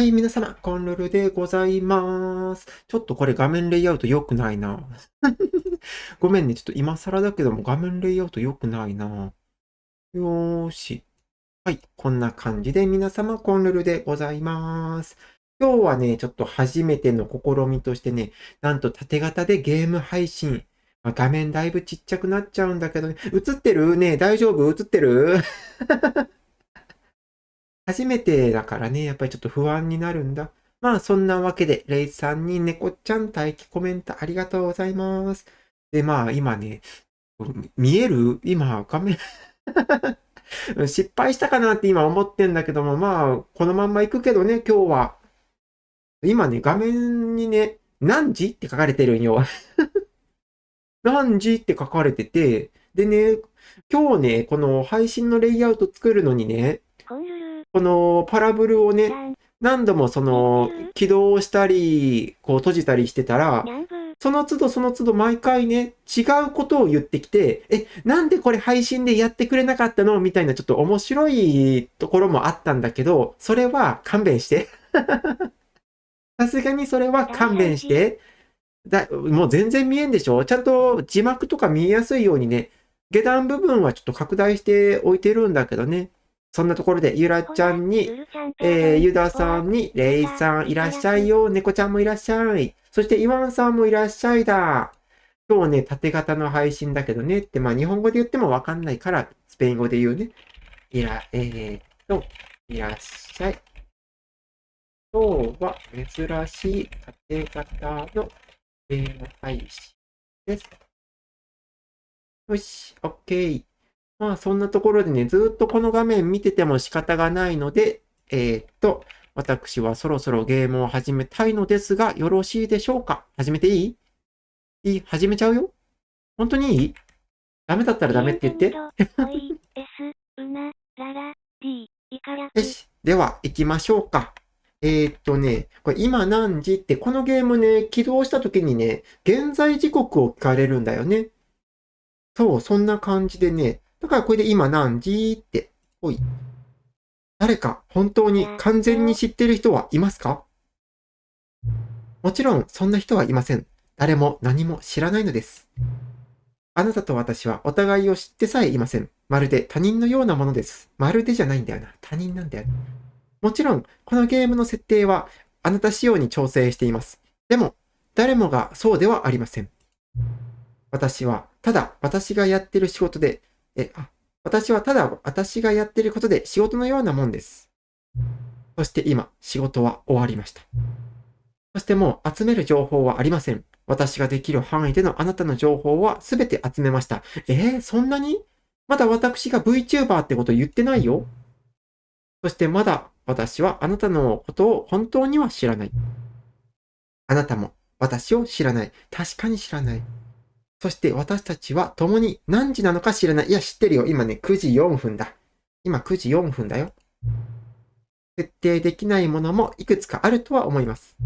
はい、皆様、コンルルでございます。ちょっとこれ画面レイアウト良くないな。ごめんね、ちょっと今更だけども画面レイアウト良くないな。よーし。はい、こんな感じで皆様、コンルルでございます。今日はね、ちょっと初めての試みとしてね、なんと縦型でゲーム配信。画面だいぶちっちゃくなっちゃうんだけどね。映ってるね、大丈夫映ってる初めてだからね、やっぱりちょっと不安になるんだ。まあ、そんなわけで、レイさんに猫ちゃん待機コメントありがとうございます。で、まあ、今ね、見える今、画面失敗したかなって今思ってんだけども、まあ、このまんま行くけどね、今日は。今ね、画面にね、何時って書かれてるんよ。何時って書かれてて、でね、今日ね、この配信のレイアウト作るのにね、このパラブルをね、何度も起動したり、こう閉じたりしてたら、その都度その都度毎回ね、違うことを言ってきて、なんでこれ配信でやってくれなかったのみたいなちょっと面白いところもあったんだけど、それは勘弁して。さすがにそれは勘弁して。もう全然見えんでしょ？ちゃんと字幕とか見えやすいようにね、下段部分はちょっと拡大しておいてるんだけどね。そんなところで、ゆらちゃんに、ゆださんに、れいさんいらっしゃいよ。猫ちゃんもいらっしゃい。そして、いわんさんもいらっしゃいだ。今日ね、縦型の配信だけどねって、まあ日本語で言ってもわかんないから、スペイン語で言うね。いらっしゃい。今日は珍しい縦型のゲーム配信です。よし、OK。まあそんなところでね、ずっとこの画面見てても仕方がないので、私はそろそろゲームを始めたいのですが、よろしいでしょうか？始めていい始めちゃうよ。本当にいい？ダメだったらダメって言って。よし。では、行きましょうか。これ今何時って、このゲームね、起動した時にね、現在時刻を聞かれるんだよね。そう、そんな感じでね。だからこれで今何時って。ほい。誰か本当に完全に知ってる人はいますか？もちろんそんな人はいません。誰も何も知らないのです。あなたと私はお互いを知ってさえいません。まるで他人のようなものです。まるでじゃないんだよな。他人なんだよ。もちろん、このゲームの設定はあなた仕様に調整しています。でも、誰もがそうではありません。私は、ただ私がやってる仕事で、私はただ私がやってることで仕事のようなもんです。そして今、仕事は終わりました。そしてもう集める情報はありません。私ができる範囲でのあなたの情報はすべて集めました。そんなに？まだ私が VTuber ってこと言ってないよ。そしてまだ私はあなたのことを本当には知らない。あなたも私を知らない。確かに知らない。そして私たちは共に何時なのか知らない。いや、知ってるよ。今ね、9時4分だ。今9時4分だよ。設定できないものもいくつかあるとは思います。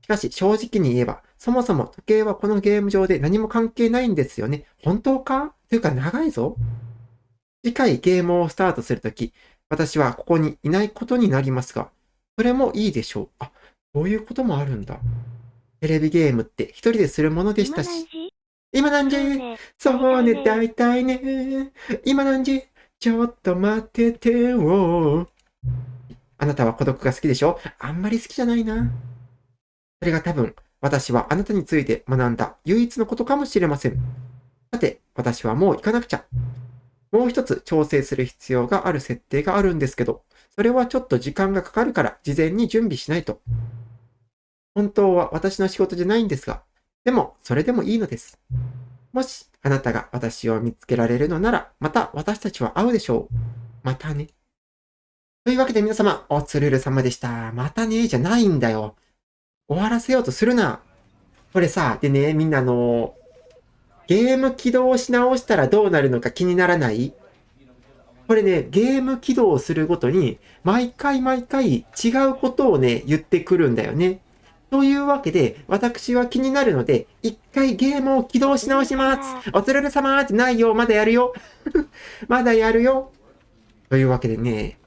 しかし正直に言えば、そもそも時計はこのゲーム上で何も関係ないんですよね。本当か？というか長いぞ。次回ゲームをスタートするとき、私はここにいないことになりますが、それもいいでしょう。そういうこともあるんだ。テレビゲームって一人でするものでしたし。今何時？そうね、だいたいね。今何時？ちょっと待っててよ。あなたは孤独が好きでしょ？あんまり好きじゃないな。それが多分、私はあなたについて学んだ唯一のことかもしれません。さて、私はもう行かなくちゃ。もう一つ調整する必要がある設定があるんですけど、それはちょっと時間がかかるから事前に準備しないと。本当は私の仕事じゃないんですが、でもそれでもいいのです。もしあなたが私を見つけられるのなら、また私たちは会うでしょう。またね。というわけで皆様、おつるる様でした。またねじゃないんだよ。終わらせようとするな。これさ、でね、みんなゲーム起動し直したらどうなるのか気にならない？これね、ゲーム起動するごとに、毎回毎回違うことをね、言ってくるんだよね。というわけで、私は気になるので、一回ゲームを起動し直します。おつるる様ってないよ。まだやるよ。まだやるよ。というわけでね、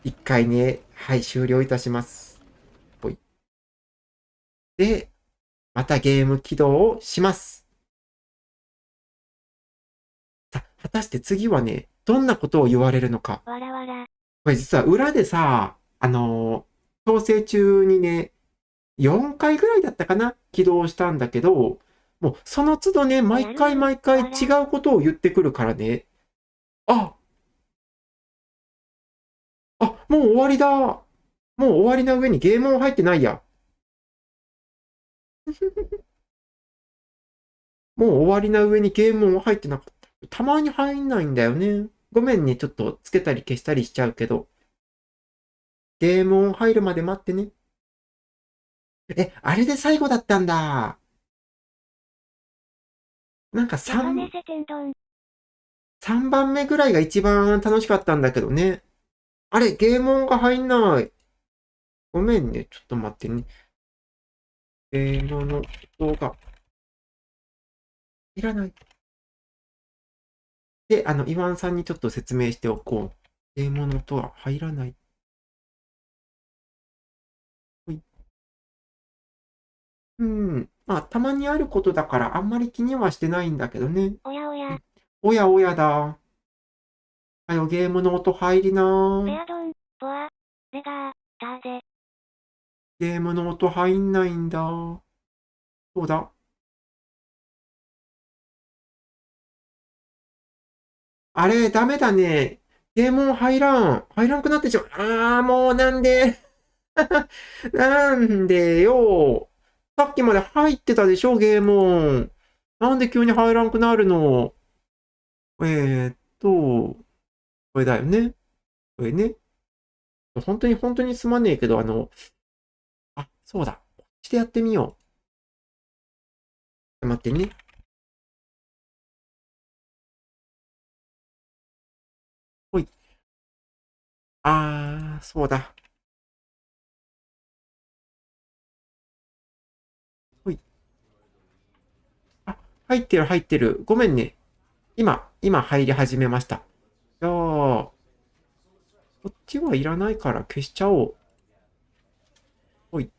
一回ね、はい、終了いたします。で、またゲーム起動をします。さあ、果たして次はね、どんなことを言われるのか。わらわら。これ実は裏でさ、調整中にね、4回ぐらいだったかな起動したんだけど、もうその都度ね、毎回毎回違うことを言ってくるからね。あ、もう終わりだ。もう終わりな上にゲームも入ってないや。もう終わりな上にゲームも入ってなかった。たまに入んないんだよね。ごめんね、ちょっとつけたり消したりしちゃうけど。ゲーム音入るまで待ってね。あれで最後だったんだ。なんか3番目ぐらいが一番楽しかったんだけどね。あれ、ゲーム音が入んない。ごめんね、ちょっと待ってね。ゲームの音がいらない。で、イワンさんにちょっと説明しておこう。ゲームの音は入らない。まあ、たまにあることだからあんまり気にはしてないんだけどね。おやおや。おやおやだ。はよ、ゲームの音入りなー。ペアドン、ボア、レガー、ターで。ゲームの音入んないんだ。そうだ。あれ、ダメだね。ゲーム音入らん。入らんくなってしまう。もうなんでなんでよ。さっきまで入ってたでしょ、ゲーム音。なんで急に入らんくなるの。これだよね。これね。本当に本当にすまねえけど、そうだ。こっちでやってみよう。待ってね。ほい。そうだ。ほい。入ってる入ってる。ごめんね。今入り始めました。じゃあ、こっちはいらないから消しちゃおう。ほい。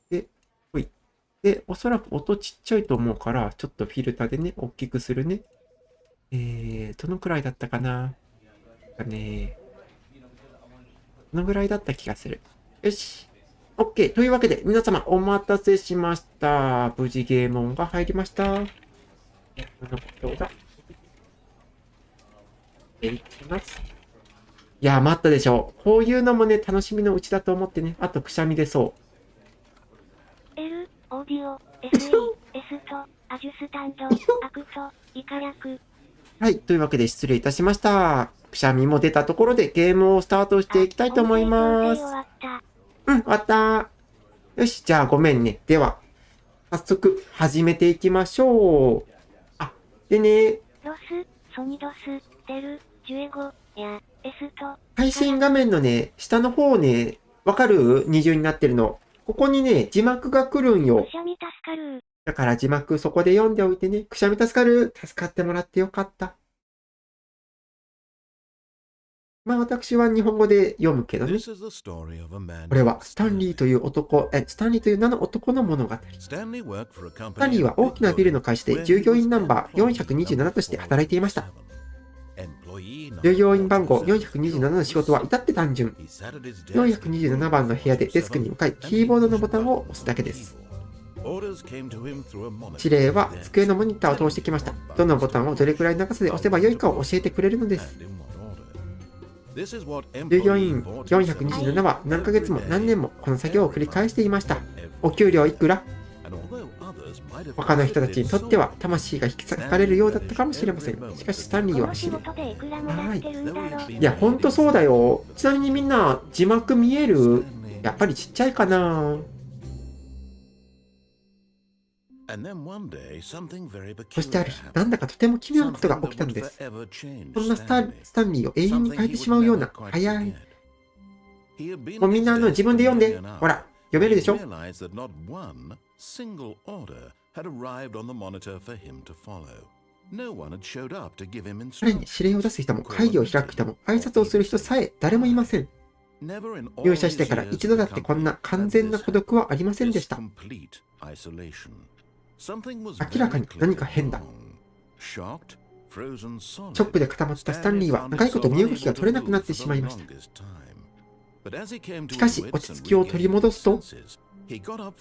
で、ほい。で、おそらく音ちっちゃいと思うから、ちょっとフィルターでね、大きくするね。どのくらいだったかな。このぐらいだった気がする。よし。OK。というわけで、皆様お待たせしました。無事ゲーム音が入りました。どうだ。いきます。いや、待ったでしょう。こういうのもね、楽しみのうちだと思ってね。あと、くしゃみ出そう。L、オーディオ、SE、S と、アジュスタンド、アクト、イカ略。はい。というわけで失礼いたしました。くしゃみも出たところでゲームをスタートしていきたいと思います。終わった。よし。じゃあごめんね。では、早速始めていきましょう。でね。ロス、ソニドス、デル、ジュエゴ、や、S と。配信画面のね、下の方ね、わかる？二重になってるの。ここにね、字幕が来るんよ。くしゃみ助かる。だから字幕そこで読んでおいてね。くしゃみ助かる。助かってもらってよかった。まあ私は日本語で読むけどね。これはスタンリーという名の男の物語。スタンリーは大きなビルの会社で従業員ナンバー427として働いていました。従業員番号427の仕事は至って単純。427番の部屋でデスクに向かい、キーボードのボタンを押すだけです。指令は机のモニターを通してきました。どのボタンをどれくらい長さで押せばよいかを教えてくれるのです。従業員427は何ヶ月も何年もこの作業を繰り返していました。お給料いくら？他の人たちにとっては魂が引かれるようだったかもしれません。しかしスタンリーはいや、ほんとそうだよ。ちなみにみんな字幕見える？やっぱりちっちゃいかな。そしてある日、なんだかとても奇妙なことが起きたのです。そんなスタンリーを永遠に変えてしまうような、早い。もうみんな自分で読んで。ほら、読めるでしょ？彼に指令を出す人も会議を開く人も挨拶をする人さえ誰もいません。入社してから一度だってこんな完全な孤独はありませんでした。明らかに何か変だ。ショックで固まったスタンリーは長いこと身動きが取れなくなってしまいました。しかし落ち着きを取り戻すと、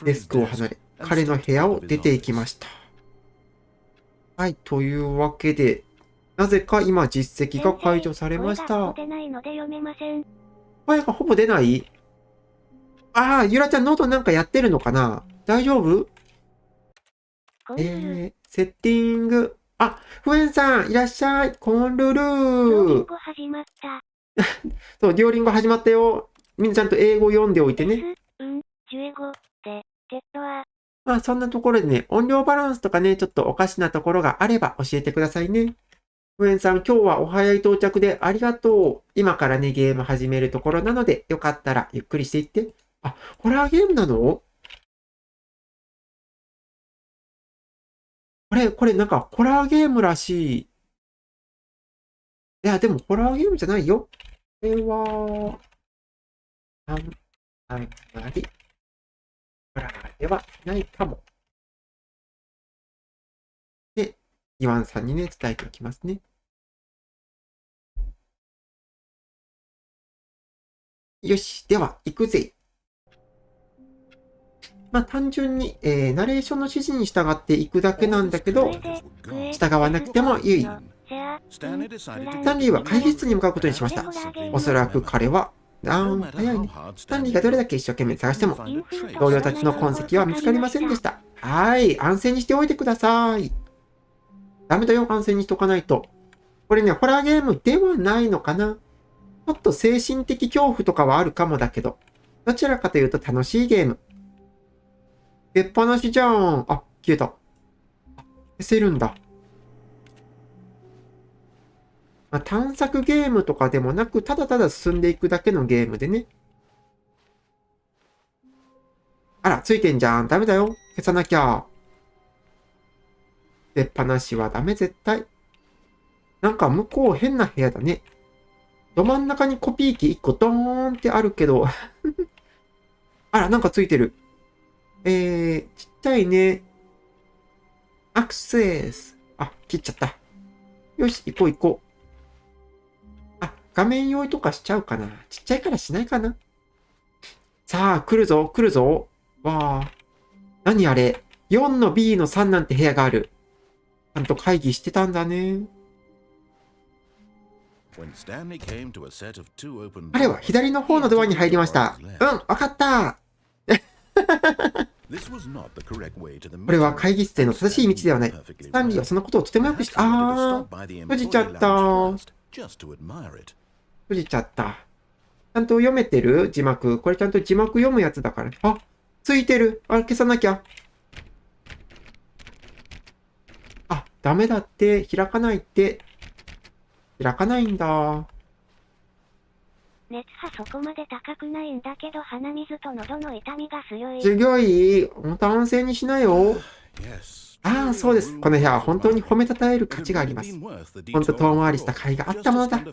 デスクを離れ、彼の部屋を出て行きました。はい、というわけで、なぜか今実績が解除されました。声がほぼ出ない？ああ、ゆらちゃん喉なんかやってるのかな？大丈夫？セッティング。あ、フエンさん、いらっしゃい。コンルルー。そう、デュオリンゴ始まったよ。みんなちゃんと英語読んでおいてね。まあ、そんなところでね、音量バランスとかね、ちょっとおかしなところがあれば教えてくださいね。フエンさん、今日はお早い到着でありがとう。今からね、ゲーム始めるところなので、よかったらゆっくりしていって。あ、ホラーゲームなの？これなんかホラーゲームらしい。いや、でもホラーゲームじゃないよ。これは、あんまり、ホラーではないかも。で、イワンさんにね、伝えておきますね。よし、では、行くぜ。まあ、単純に、ナレーションの指示に従っていくだけなんだけど、従わなくてもいい。スタンリーは会議室に向かうことにしました。おそらく彼は、早いね。スタンリーがどれだけ一生懸命探しても、同僚たちの痕跡は見つかりませんでした。はい、安静にしておいてください。ダメだよ、安静にしとかないと。これね、ホラーゲームではないのかな。ちょっと精神的恐怖とかはあるかもだけど、どちらかというと楽しいゲーム。出っ放しじゃん。あ、消えた。消せるんだ。まあ、探索ゲームとかでもなく、ただただ進んでいくだけのゲームでね。あら、ついてんじゃん。ダメだよ。消さなきゃ。出っ放しはダメ、絶対。なんか向こう変な部屋だね。ど真ん中にコピー機1個ドーンってあるけど。あら、なんかついてる。ちっちゃいね。アクセス。あ、切っちゃった。よし、行こう行こう。あ、画面用意とかしちゃうかな。ちっちゃいからしないかな。さあ、来るぞ、来るぞ。わあ。何あれ。4の B の3なんて部屋がある。ちゃんと会議してたんだね。彼は左の方のドアに入りました。うん、わかった。これは会議室への正しい道ではない。スタンリーはそのことをとてもよく知って、閉じちゃった。閉じちゃった。ちゃんと読めてる？字幕。これちゃんと字幕読むやつだから。あ、ついてる。あ、消さなきゃ。あ、ダメだって。開かないって。開かないんだ。熱波そこまで高くないんだけど鼻水と喉の痛みが強い。強い。また安静にしなよ。ああ、そうです。この部屋は本当に褒めたたえる価値があります。ほんと遠回りした甲斐があったものだ。こ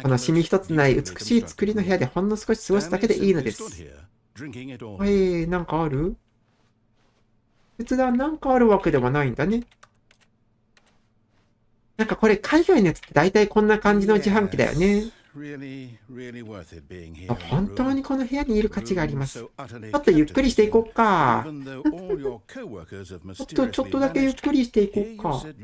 のシミ一つない美しい作りの部屋でほんの少し過ごすだけでいいのです。なんかある？別段なんかあるわけではないんだね。なんかこれ海外のやつって大体こんな感じの自販機だよね。本当にこの部屋にいる価値があります。ちょっとゆっくりしていこうか。ちょっとだけゆっくりしていこうか。そして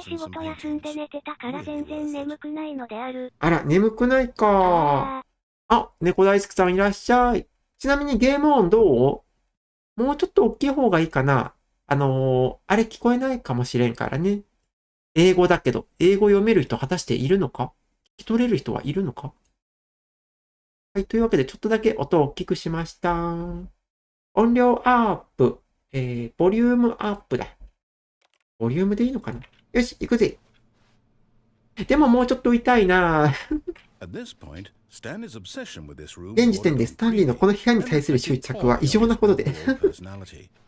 仕事休んで寝てたから全然眠くないのである。あら、眠くないか。あ、猫大好きさんいらっしゃい。ちなみにゲーム音どう？もうちょっと大きい方がいいかな。あれ聞こえないかもしれんからね。英語だけど、英語読める人果たしているのか？聞き取れる人はいるのか？はい、というわけでちょっとだけ音を大きくしました。音量アップ、ボリュームアップだ。ボリュームでいいのかな？よし、行くぜ。でももうちょっと痛いな。現時点でスタンリーのこの部屋に対する執着は異常なほどで。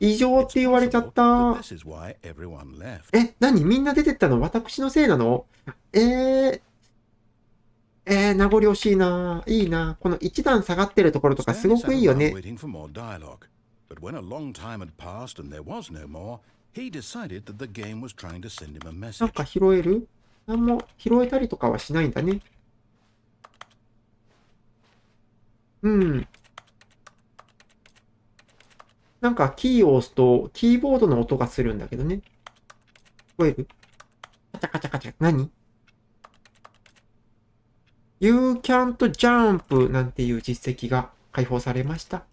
異常って言われちゃった。何？みんな出てったの私のせいなの？名残惜しいな。いいな。この一段下がってるところとかすごくいいよね。なんか拾える？なんも拾えたりとかはしないんだね。うん。なんかキーを押すとキーボードの音がするんだけどね。聞こえる？カチャカチャカチャ。何？ You can't jump なんていう実績が解放されました。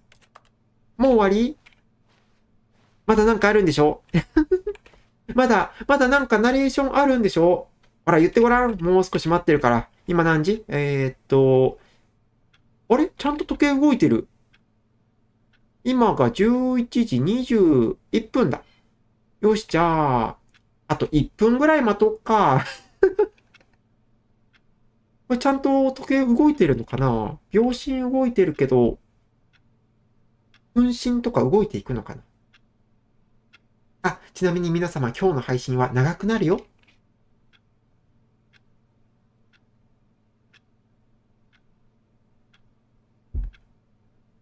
もう終わり？まだなんかあるんでしょ？まだなんかナレーションあるんでしょ？ほら言ってごらん。もう少し待ってるから。今何時？あれ？ちゃんと時計動いてる。今が11時21分だ。よし、じゃあ、あと1分ぐらい待とうか。これちゃんと時計動いてるのかな？秒針動いてるけど、分針とか動いていくのかな？あ、ちなみに皆様今日の配信は長くなるよ。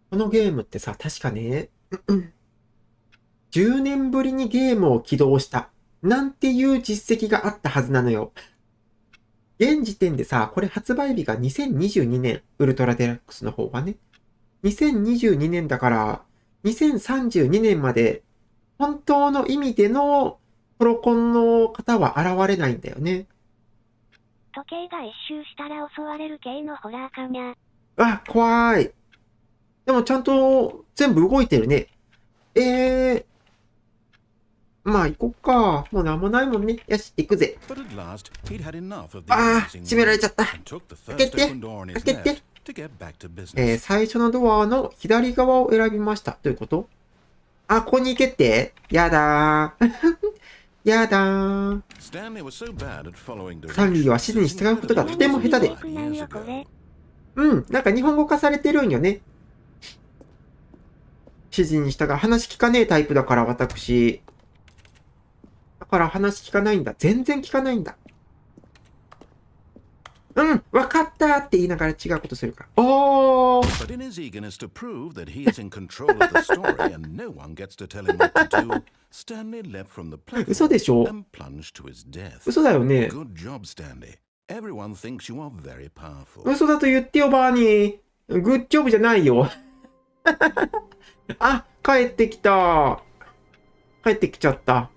このゲームってさ、確かね、10年ぶりにゲームを起動した、なんていう実績があったはずなのよ。現時点でさ、これ発売日が2022年、ウルトラデラックスの方はね。2022年だから、2032年まで、本当の意味でのプロコンの方は現れないんだよね。時計が一周したら襲われる系のホラーかにゃ。あ、怖い。でもちゃんと全部動いてるね。まあ行こっか。もうなんもないもんね。よし、行くぜ。閉められちゃった。開けて。開けて。最初のドアの左側を選びました。どういうこと？あ、ここに行けって？やだー。やだー。スタンリーは指示に従うことがとても下手で。なんか日本語化されてるんよね。指示に従う。話聞かねえタイプだから、私。だから話聞かないんだ。全然聞かないんだ。わかったって言いながら違うことするから。おー。嘘でしょ？嘘だよね。嘘だと言ってよ、バーニー。グッジョブじゃないよ。あ、帰ってきた。帰ってきちゃった。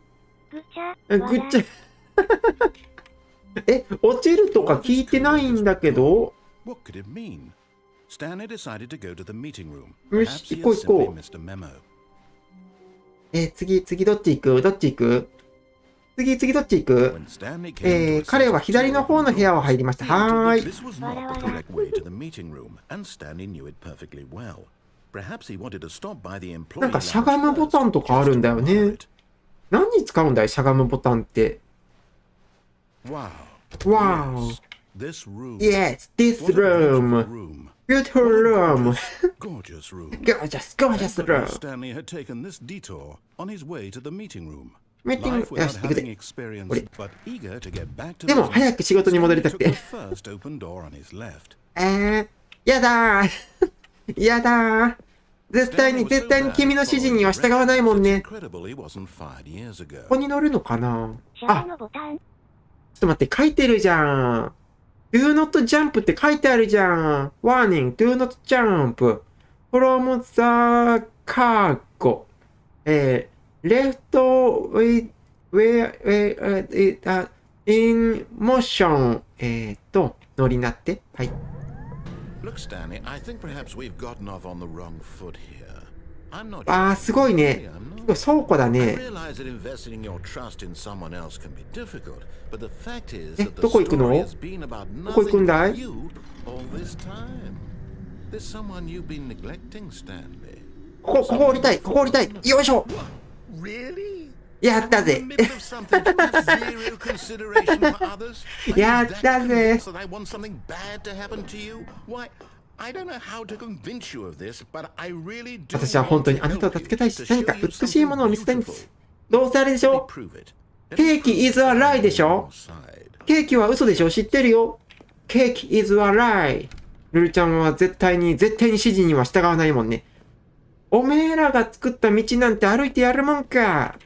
ぐっちゃ。落ちるとか聞いてないんだけど。よし、行こう行こう。次どっち行く？どっち行く？次どっち行く？彼は左の方の部屋を入りました。はーい。なんかしゃがむボタンとかあるんだよね。何に使うんだい、しゃがむボタンって。Wow. Yes, this room. Beautiful room. Gorgeous room. Stanley had taken this detour on his way to the meeting room. ミーティング、よし、行くぜ。でも、早く仕事に戻りたくて。やだー。やだー。絶対に君の指示には従わないもんね。ここに乗るのかな？あ、ちょっと待って、書いてるじゃん。Do not jump って書いてあるじゃん。Warning, do not jump from the cargo. Left in motion. 乗りなって。はい。Look, Stanley, I think perhaps we've gotten off on the wrong foot here. すごいね。倉庫だね。どこ行くの？どこ行くんだい？ここ降りたい。よいしょ。やったぜ。やったぜ。私は本当にあなたを助けたいし、何か美しいものを見せたいんです。どうせあれでしょ？ケーキ is a lie でしょ？ケーキは嘘でしょ？知ってるよ。cake is a lie. ルルちゃんは絶対に指示には従わないもんね。おめえらが作った道なんて歩いてやるもんか。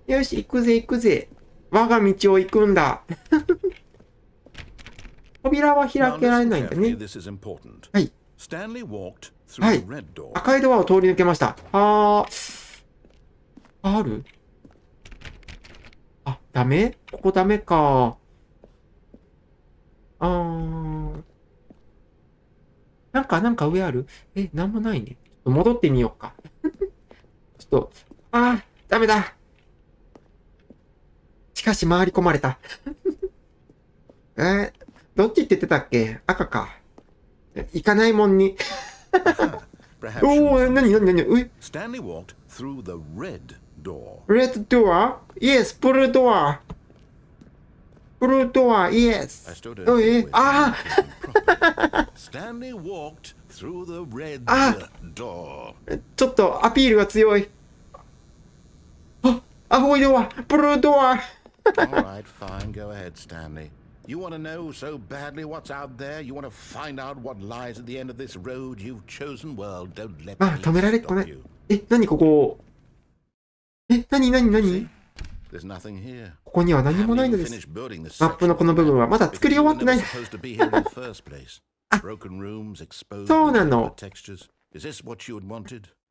よし、行くぜ行くぜ。我が道を行くんだ。扉は開けられないんだね。はい。はい。赤いドアを通り抜けました。ある？あ、ダメ？ここダメか。なんか上ある？なんもないね。戻ってみようか。ちょっと、ダメだ。しかし回り込まれた。どっちって言ってたっけ？赤か。行かないもんに。なにStanley walked through the red door. Red door? Yes, blue door. Blue door, yes. Stanley walked through the red door. ちょっとアピールが強い。青いドア、ブルードア。Alright, fine, go ahead, Stanley. You want to know so badly what's out there? You want to find out what lies at the end of this road you've chosen? Well, don't let me stop you. 止められっこない。何ここ。何There's nothing here. ここには何もないのです。マップのこの部分はまだ作り終わってない。そうなの。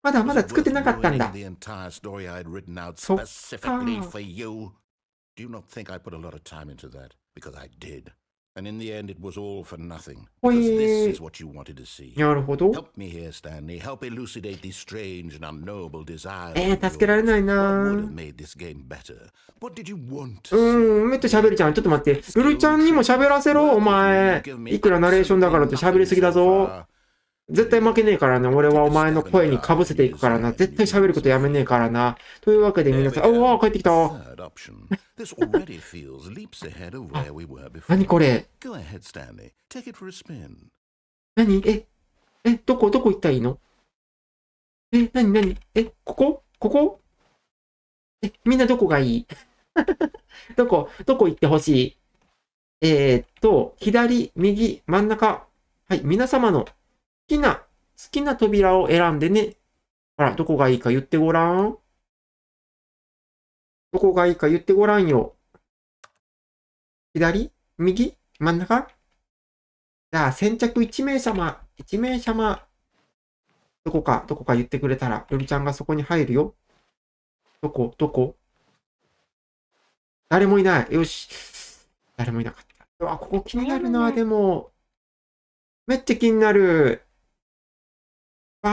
まだ作ってなかったんだ。そっか。Do you not think I put a lot of time into that? Because I did. And in the end, it was all for nothing. ほ Because this is what you wanted to see. なるほど。Help me here, Stanley. Help elucidate these strange and unknowable desires. 助けられないな。 What would have made this game better? What did you want to see? めっちゃ喋るじゃん。ちょっと待って。ルルちゃんにも喋らせろ、お前。いくらナレーションだからって喋りすぎだぞ。絶対負けねえからね。俺はお前の声に被せていくからな。絶対喋ることやめねえからな。というわけで皆さん、帰ってきた。何これ？何？どこ行ったらいいの？何？ここ？みんなどこがいい？どこ行ってほしい？左、右、真ん中。はい、皆様の好きな扉を選んでね。ほら、どこがいいか言ってごらん。どこがいいか言ってごらんよ。左？右？真ん中？じゃあ、先着1名様。どこか言ってくれたら、ルルちゃんがそこに入るよ。どこ？誰もいない。よし。誰もいなかった。ここ気になるな、でも。めっちゃ気になる。で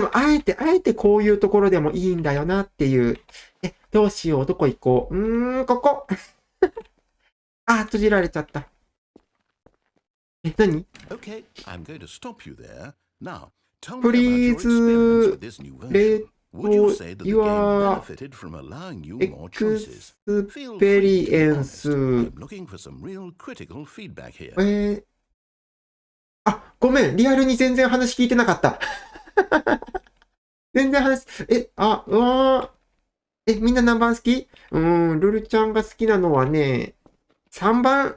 も、あえてこういうところでもいいんだよなっていう。どうしよう、どこ行こう。ここ。閉じられちゃった。何？ Okay, I'm going to stop you there. Now, tell me Please, about your experiments with this new version. Would you let say that the your game benefited from allowing you more choices? Feel free to be honest. experience. I'm looking for some real critical feedback here. ごめん、リアルに全然話聞いてなかった。全然話、みんな何番好き？ルルちゃんが好きなのはね、3番。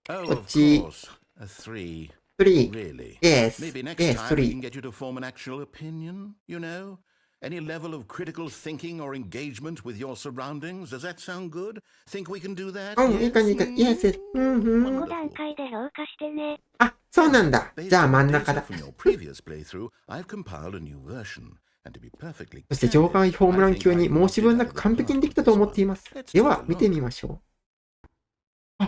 Oh, of Gee. course. A 3. 3. Really? Yes. Maybe next Yes, time we 3. can get you to form an actual opinion, you know? Any level of critical thinking or engagement with your surroundings? Does that sound good? Think we can do that? いいか。Yes. 5段階で評価してね。そうなんだ。じゃあ真ん中だ。From your previous playthrough, I've compiled a new version. And to be perfectly そして場外ホームラン級に申し分なく完璧にできたと思っています。では、見てみましょう。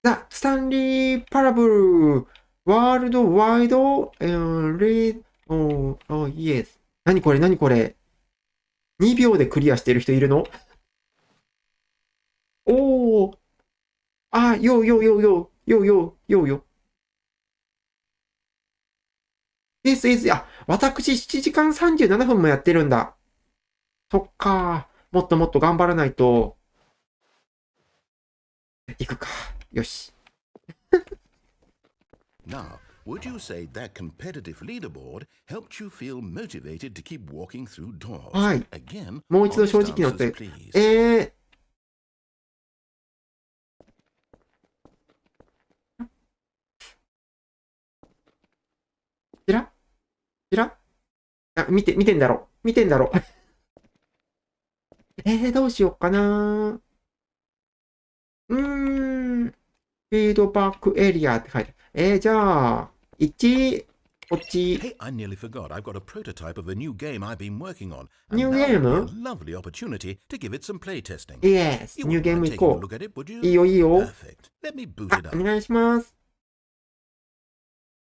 The Stanley Parable Worldwide Read Yes。何これ2秒でクリアしてる人いるの？私7時間37分もやってるんだ。そっか。もっともっと頑張らないと。行くか。よし。Now, would you say that competitive leaderboard helped you feel motivated to keep walking through doors? はい。 Again, もう一度正直に言って。ちら見てんだろ。見てんだろ。どうしようかな。フィードバックエリアって書いてある。じゃあ、1、こっち。Hey, I nearly forgot. I've got a prototype of a new game I've been working on. New And now game? would be a lovely opportunity to give it some playtesting. Yes, You ニュー wouldn't ゲーム mind 行こ taking a look at it, would う。 you? いいよ、いいよ。Perfect. Let me boot it お up. 願いします。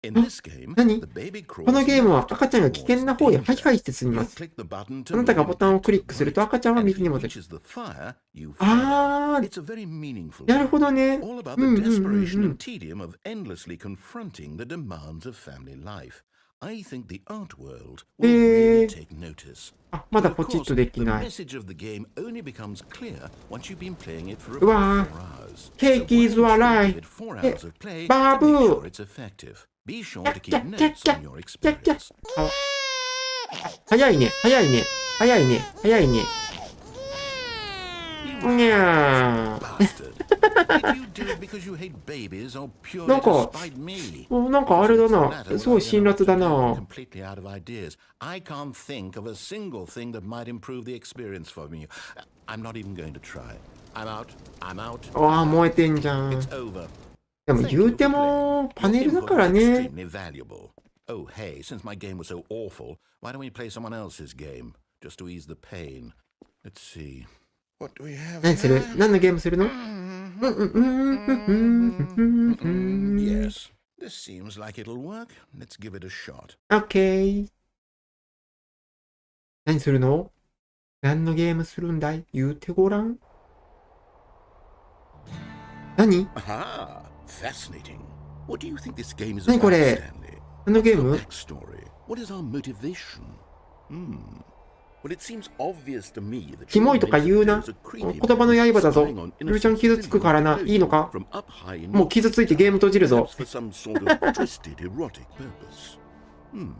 In this game, 何 the baby こ crawls のゲームは left 赤ちゃんが危険な方へハイハイして進み You ます。 click the button あ to なたが move ボ it タンを back クリ to ッ the クすると right. 赤ちゃんは And 右 if に it 戻る。reaches the fire, you fire. あ It's a very meaningful なる game. ほどね。 All about うん the うんうんう desperation ん and。tedium of endlessly confronting the demands of family life. I think the art world will really take notice. あ、まだ But ポ of チッ course, とでき the ない。 message of the game only becomes clear once you've been playing it for う about わ 4 hours. ケーキ So is why don't you alive. give it 4 え hours of play バ to make ブ sure ー。 it's effective. Be sure キャ to ッ keep キャッキャッ notes キャッ on your キャッキャッ。 experience. あ、早いね、早いね、早いね、早いね。にゃー。Bastard. Did you do it because you hate babies or purely なん to か、 spite me? なんかあれだ If it's the な。 latter, すご well, い I 辛 don't know 辣 what だ to do. I'm な。 completely out of ideas. I can't think of a single thing that might improve the experience for me. I'm not even going to try. I'm out. I'm out. ああ、燃えてんじゃん。 It's over. でも Thank 言う you て for も、 playing. パ Your ネルだ input から was ね。 extremely valuable. Oh, hey, since my game was so awful, why don't we play someone else's game? Just to ease the pain. Let's see. What do we have 何する here? 何のゲームするの Yes, this seems like it'll work. Let's give it a shot. ?OK。何するの何のゲームするんだい言うてごらん。何 Aha! Fascinating. What do you think this game is 何 about, これ Stanley? 何のゲー Your ム backstory. What is our motivation? Well, it seems obvious to me that キモいとか言うな。 you're a 言 creepy 葉の man 刃だぞ。 spying on ルルちゃん傷つくからな。いいのか from up high in もう傷ついてゲーム閉じるぞ perhaps。for some sort of twisted erotic purpose. Hmm.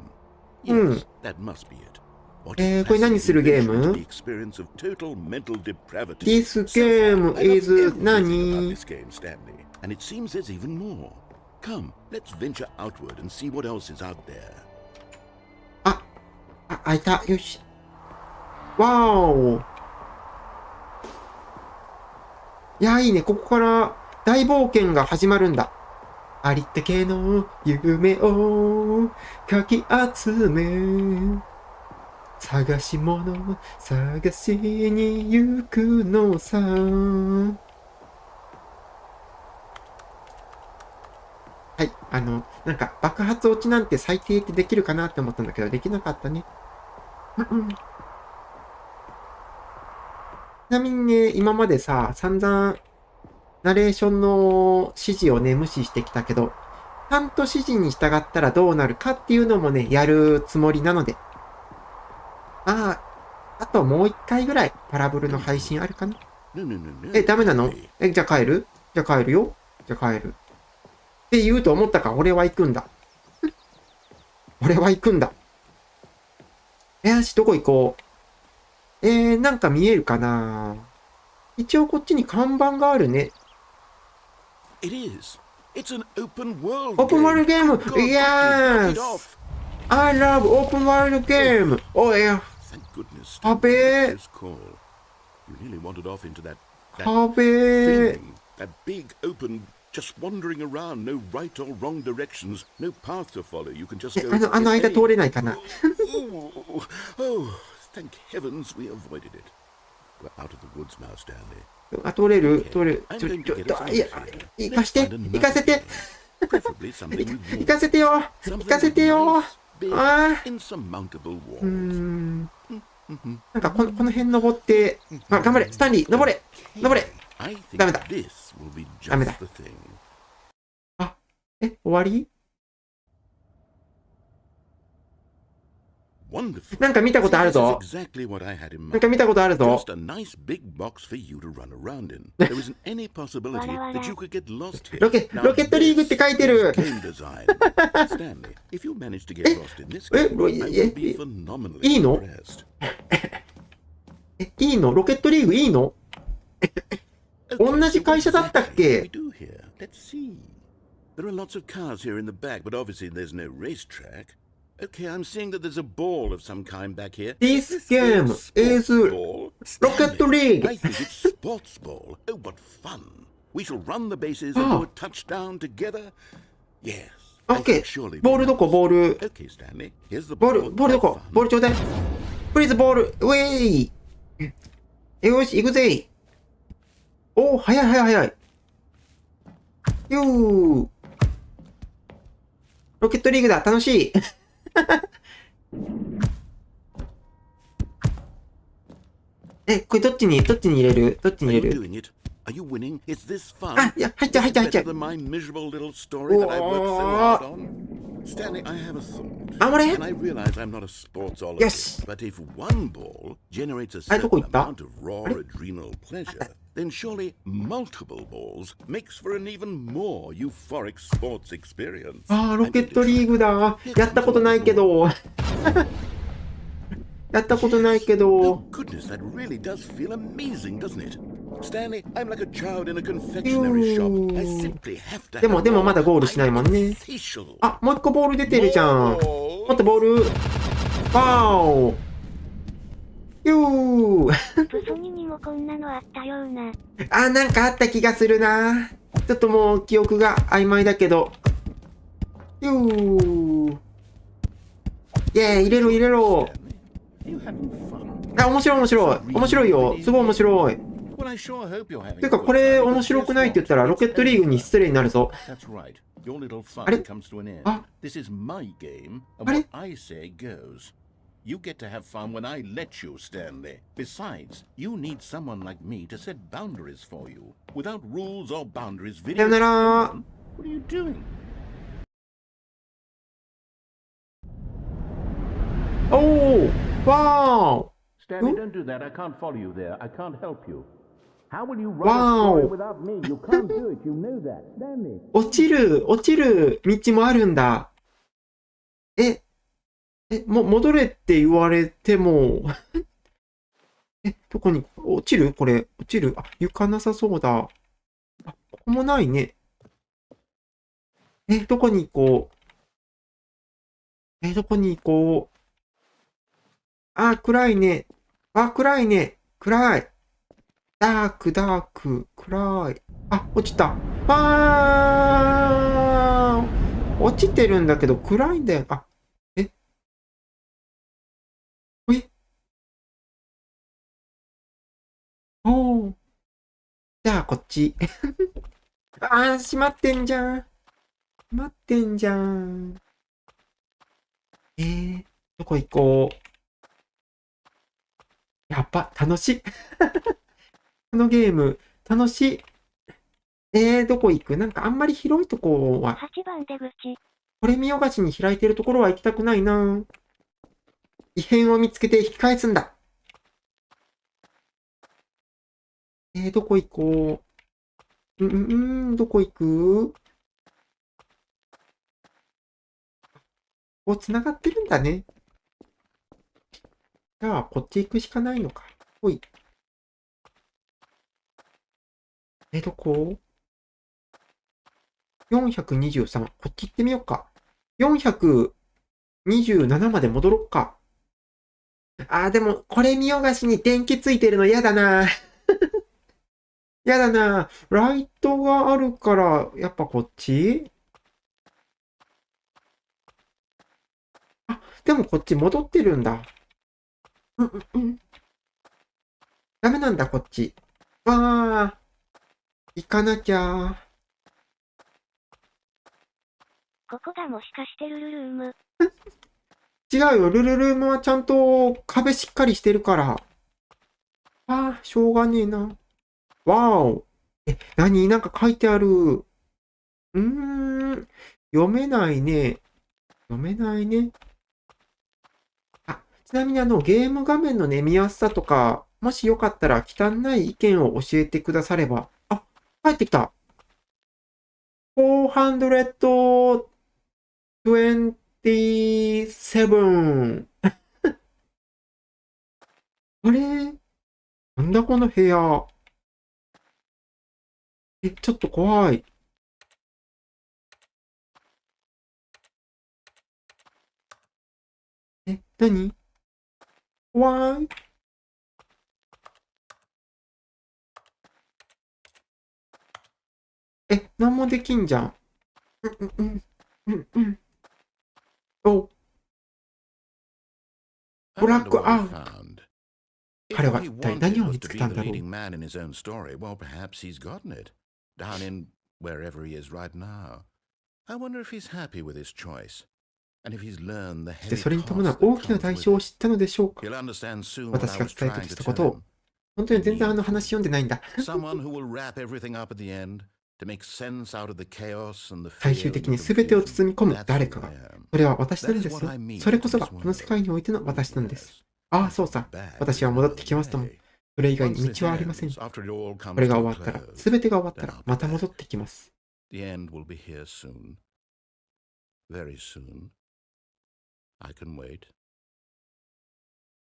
Yes, that must be it. What こ a れ何するゲー fascinating ム the experience of total mental depravity. This So far, game I love is everything about 何 this game, Stanley. And it seems there's even more. Come, let's venture outward and see what else is out there. あ、開いた。よし。わーお。いや、いいね。ここから大冒険が始まるんだ。ありったけの夢をかき集め、探し物探しに行くのさ。はい、なんか爆発落ちなんて最低ってできるかなって思ったんだけど、できなかったね。ちなみにね、今までさ、散々、ナレーションの指示をね、無視してきたけど、ちゃんと指示に従ったらどうなるかっていうのもね、やるつもりなので。あともう一回ぐらい、パラブルの配信あるかな。ダメなの？じゃあ帰る？じゃあ帰るよ。じゃあ帰る。って言うと思ったか、俺は行くんだ。俺は行くんだ。よし、どこ行こう。なんか見えるかな？一応こっちに看板があるね。It is. It's an open world オープンワールドゲーム God, !Yes! knock it off. I love オープンワールドゲーム !Oh yeah! Thank goodness. 壁 Close call. You nearly wandered off into that 壁 thing, that big open, just wandering around, no right or wrong directions, no path to follow. You can just go. あの間通れないかな Oh, thank heavens we avoided it. We're out of the woods now, Stanley. 通れるいや、行かせて Preferably something with 行かせてよ行かせてよ big, あ insurmountable ー walls. なんかこの辺登って、頑張れスタンリー登れ I think ダメだ this will be ダメだ just the thing. 終わり Wonderful. なんか見たことある See, this ぞ is exactly what I had in なん mind. か見たことあるぞ Just a nice big box for you to run around in. There isn't any possibility that you could get lost here. ロケットリーグって書いてる This is game design. Stanley, if you manage to get lost in this game, I will be phenomenally いいの impressed. いいのロケットリーグいいの 同 Okay, じ so 会社だった what っ exactly do we け do here? Let's see. There are lots of cars here in the back, but obviously there's no racetrack. Okay, I'm seeing that there's a ball of some kind back here. This game is Rocket League. I think it's sports ball. Oh, what fun. We shall run the bases and do a touchdown together. Yes. OK。ボールどこボール。Okay, Stanley. Here's the ボー ball. ル、ボールどこボールちょうだい。プリーズボール。ウェイ。よし、行くぜ。おー、早い早い早い。よー。ロケットリーグだ。楽しい。これどっちに入れるどっちに入れる Are you winning? Is this fun? あ、いや、入っちゃう入っちゃう入っちゃ Better う。 than my miserable little story that I worked so hard on? Stanley, I have a thought. あ、俺 And I realize I'm not a sportsologist, Yes. but if one ball generates a あれどこ certain 行った amount of raw adrenal pleasure, then surely multiple balls makes for an even more euphoric sports experience. あー、ロケットリーグだ。やったことないけど。やったことないけ Oh ど。 goodness, that really does feel amazing, doesn't it? Stanley, I'm like a child in a confectionery shop. I simply have to でも have more. まだゴールしないもんね。 Facial. あ、もう一個ボール出てるじゃん。もっとボール。ワーオ。よー。プソニにもこんなのあったような。あ、なんかあった気がするな。ちょっともう記憶が曖昧だけど。よー。イェーイ、入れろ入れろ。 You having fun? あ、面白い面白い。面白いよ。すごい面白い。 Well, I sure hope you're having ていうか、これ面白くないって言ったらロケットリーグに失礼になるぞ。 That's right. Your little fun あれ comes to an end. あ This is my game, and あれ what I say goes. You get to have fun when I let you, Stanley. Besides, you need someone like me to set boundaries for you. Without rules or boundaries, さよな video. ら。 What are you doing? おー。わーお。 Stanley, don't do that. I can't follow you there. I can't help you. How will you run Wow. a story without me? You can't do it. You know that. Stanley. 落ちる道もあるんだ。戻れって言われても、どこに、落ちるこれ、落ちるあ、床なさそうだ。あ、ここもないね。どこに行こうどこに行こうあ、暗いね。あ、暗いね。暗い。ダーク、暗い。あ、落ちた。あー落ちてるんだけど暗いんだよ。あ、おー。じゃあ、こっち。あー、閉まってんじゃん。閉まってんじゃん。どこ行こう。やっぱ、楽しい。このゲーム、楽しい。どこ行くなんかあんまり広いとこは、 8番出口。これ見よがしに開いてるところは行きたくないな。異変を見つけて引き返すんだ。どこ行こう。どこ行く繋がってるんだね。じゃあ、こっち行くしかないのか。ほい。どこ ?423。こっち行ってみようか。427まで戻ろっか。でも、これ見よがしに電気ついてるの嫌だな。嫌だな。ライトがあるから、やっぱこっちでもこっち戻ってるんだ。ダメなんだ、こっち。行かなきゃ。ここがもしかしてルルルーム。違うよ、ルルルームはちゃんと壁しっかりしてるから。しょうがねえな。わお。何なんか書いてある。読めないね。ちなみにゲーム画面のね、見やすさとか、もしよかったら汚い意見を教えてくだされば。帰ってきた。427。あれなんだこの部屋。ちょっと怖い。何？怖い。なんもできんじゃん。お、ブラックアウト。彼は一体何を見つけたんだろう。で、それに伴う大きな代償を知ったのでしょうか。私が伝えたとしたことを。本当に全然話読んでないんだ。最終的に全てを包み込む誰かが。それは私なのですよ。それこそがこの世界においての私なのです。ああ、そうさ。私は戻ってきますとも。それ以外に道はありません。これが終わったら、全てが終わったら、また戻ってきます。ちょ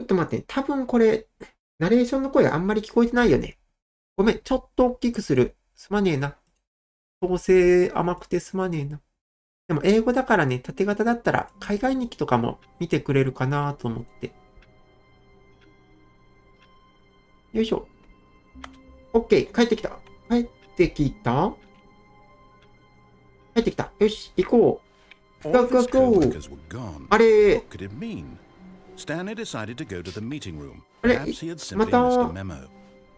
っと待って、多分これ、ナレーションの声あんまり聞こえてないよね。ごめん、ちょっと大きくする。すまねえな。調整甘くてすまねえな。でも英語だからね、縦型だったら海外日記とかも見てくれるかなと思って。よいしょ。OK、帰ってきた。帰ってきた。帰ってきた。よし、行こう。ゴーゴーゴー。あれ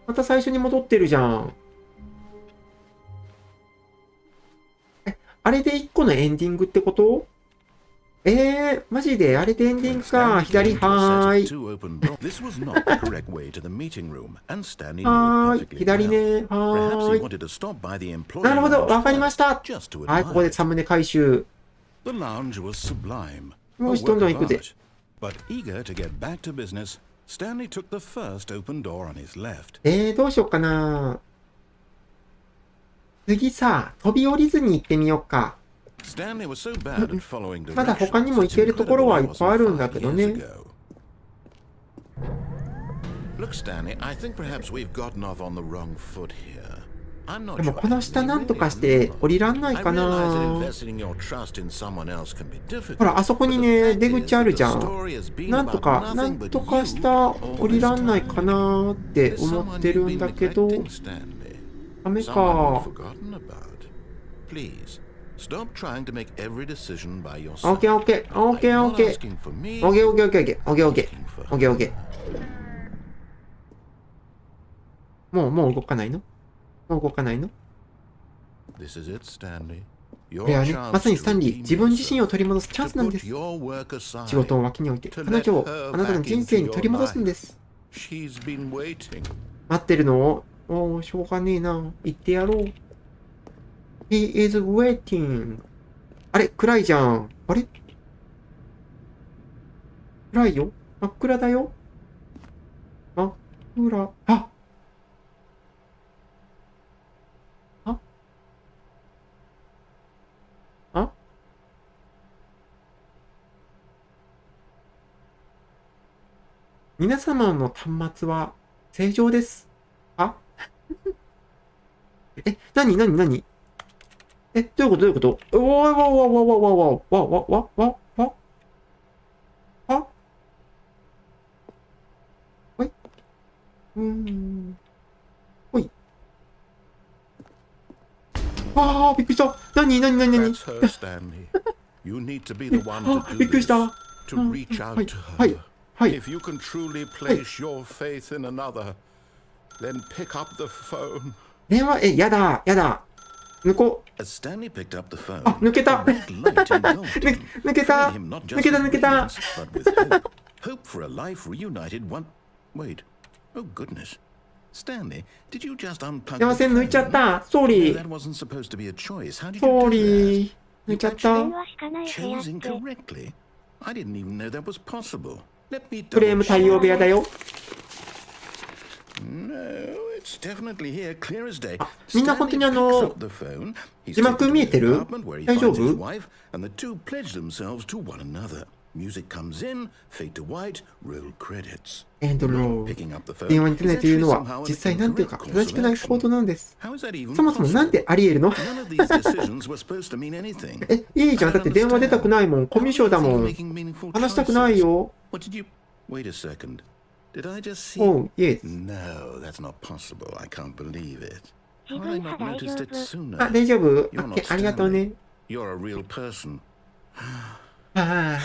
また最初に戻ってるじゃん。あれで1個のエンディングってこと？マジであれでエンディングか。左、はーい。左ね、はーい。なるほど、わかりました。はい、ここでサムネ回収。よし、どんどん行くぜ。どうしようかな。次さ、飛び降りずに行ってみようか。まだ他にも行けるところはいっぱいあるんだけどね。でもこの下なんとかして降りらんないかな。ほら、あそこにね、出口あるじゃん。なんとかした降りらんないかなって思ってるんだけど。ダメか。オッケーオッケーオッケーオッケーオッケーオッケーオッケーオッケーオッケーオッケー。もう動かないの？もう動かないの？これはね、まさにスタンリー、自分自身を取り戻すチャンスなんです。仕事を脇に置いて、彼女をあなたの人生に取り戻すんです。待ってるのを、しょうがねえな。言ってやろう。He is waiting. あれ、暗いじゃん。あれ？暗いよ。真っ暗だよ。真っ暗。皆様の端末は正常です。何どういうことおーほい。びっくりした。何びっくりした。はい。If you can truly place your faith in another, then pick up the phone. 電話、やだ。抜こう。Stanley picked up the phone. 抜けた。抜けた。Hope for a life reunited one. Wait. Oh goodness. Stanley, did you just unplug? 電話線抜いちゃった。ソーリー。That wasn't supposed to be a choice. How did ソ you ー do リー。抜いちゃった。電話しかない部屋っ that? Chose て。 incorrectly. I didn't even know that was possible. クレーム対応部屋だよ。みんな本当に字幕見えてる？大丈夫？ Music comes in, fade to white, roll credits. エンドロー。 Picking up the phone 電話に出ないというの is は actually 実際なんていうか somehow an 正しくない incorrect 行動なんです。 How is that even そもそもなんであり得るの None of these decisions were supposed to mean anything. いいじゃん。だって電話出たくないもん。コミュ障だもん。 Making meaningful 話したくない choices. よ。 What did you... Wait a second. Did I just see... Oh, yes. No, that's not possible. I can't believe it. 自 How had I 分派 not 大丈 noticed it 夫。sooner? あ、大丈夫 You're not ありがとうね。 You're a real person. ああ。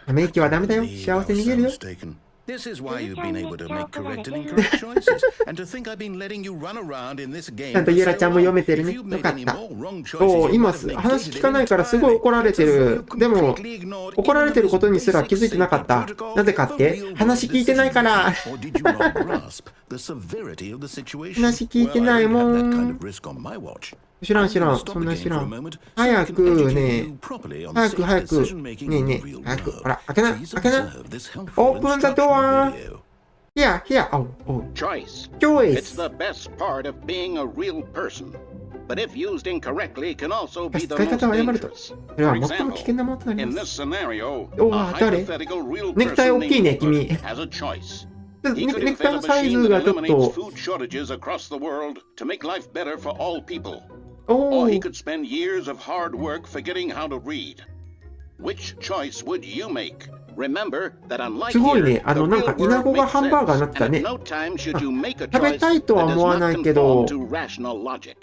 ため息はダメだよ。 Believe 幸 I せ was に逃げ so るよ。 mistaken. This is why you've been able to make correct and incorrect choices, and to think I've been letting you run around in this game ちゃんと for ゆらちゃん so も読 long. めてる If ね。 you've よ made かっ any た。 more wrong choices, そう、 you 今 must have 話 negated 聞 it かないからすごい怒られて entirely. る。 So で you も、 completely ignored 怒られてる even ことに the すら most 気づいてなかっ basic た。 protocol なぜかっ for て real-world 話聞いてないから decision-making. Or did you not grasp the severity of the situation? 話聞いて Well, な I い won't も have that ん kind。of risk on my watch. 知らん知ら I'm ん。 gonna stop そん the な game 知ら for a ん。 moment so 早 I can く educate ね you properly on 早く safe 早く。 decision-making ねえ in ね the real え。早く。 world. ほら、開けな。 Please 開けな。 observe this helpful Open the instructional door. video. Here, here. Oh, oh. Choice. It's Choice. the best part of being a real person. But if used incorrectly, can also be the 使い most 方を誤ると。 dangerous. それは For 最も危険 example, なものとなり in ま this す。 scenario, Oh, a 誰 hypothetical real ネクタイ person 大きいね、 named 君。 Bert has a choice. ネ He could ネクタイ invent の a サイ machine ズ that がちょっ eliminates と。 food shortages across the world to make life better for all people. お Or he ー。 could spend years of hard work forgetting how to read. Which choice would you make? Remember that unlike すごい here, ね。 the なん real か、イナ world ゴが makes ハンバーガーにな sense, ってた and ね。 at no time should you make a 食べ choice たいとは that 思わ does な not いけど conform to rational logic.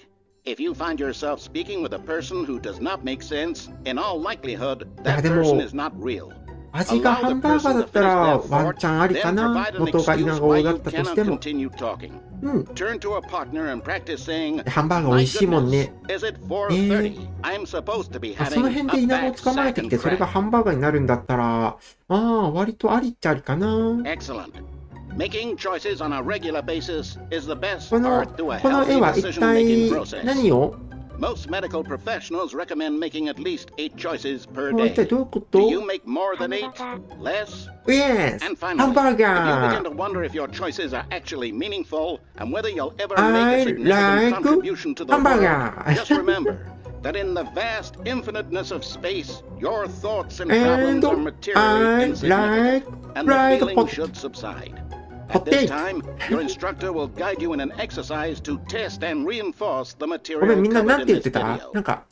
If you find yourself speaking with a person who does not make sense, in all likelihood, that でも person is not real. 味がハンバーガーだったらワンチャンありか Then な。 provide an 元がイナ excuse ゴ why だ you ったと cannot しても。 continue talking. うん。 Turn to a partner and practice saying, ハンバーガー美 My 味しいもん goodness, ね。 is it 4:30? I'm supposed to be あ、その having 辺で a イナゴを bad 捕まえて sack きて、 and それが crack. ハンバーガーになるんだったら、割とありっちゃありかな。 Excellent. Making choices on a regular basis is the best この part to a 絵 healthy は一 decision-making 体 process. 何を Most medical professionals recommend making at least 8 choices per 一体 day. どういうこと Do you make more than 8? Less? Yes! And ハン finally, バー if you ガ begin ー to wonder if your choices are actually meaningful and whether you'll ever I make a significant like contribution to the hamburger. world, just remember that in the vast infiniteness of space, your thoughts and And problems are materially I insignificant, and like the feeling pot- should subside. At this potato. time, your instructor will guide you in an exercise to test and reinforce the ごめん、 material みんななん covered て in 言って this た video. なんか、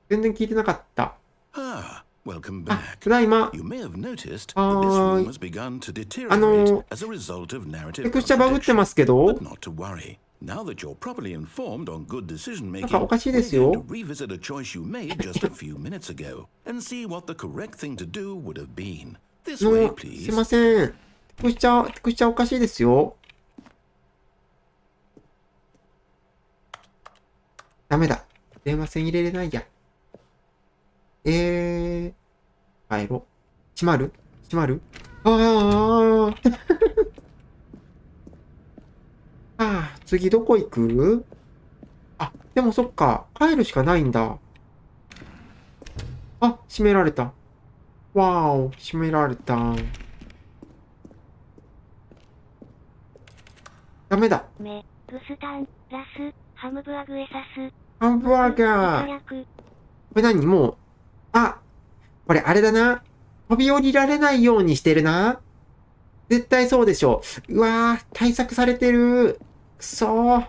全然聞いてなかった。 Ah, welcome あ、 back. ただいま。 You may have noticed that this はー room い。 has begun to deteriorate as a result of テ narrative クスチャバグって contradiction. ますけど But not to worry. Now that you're properly informed on good decision なん making, かおかしい we're ですよ。 going to revisit a choice you made just a few minutes ago and see what the correct thing to do would have been. This way, すい please. ません。テクスチャおかしいですよ。ダメだ。電話線入れれないや。帰ろう。閉まるああ、次どこ行く？あ、でもそっか。帰るしかないんだ。あ、閉められた。わーお、閉められた。ダメだ。メ、グスタン、ラス、ハムブアグエサス、ハンバーガー。早く、これ何もう、これあれだな。飛び降りられないようにしてるな。絶対そうでしょ。うわー、対策されてる。くそー。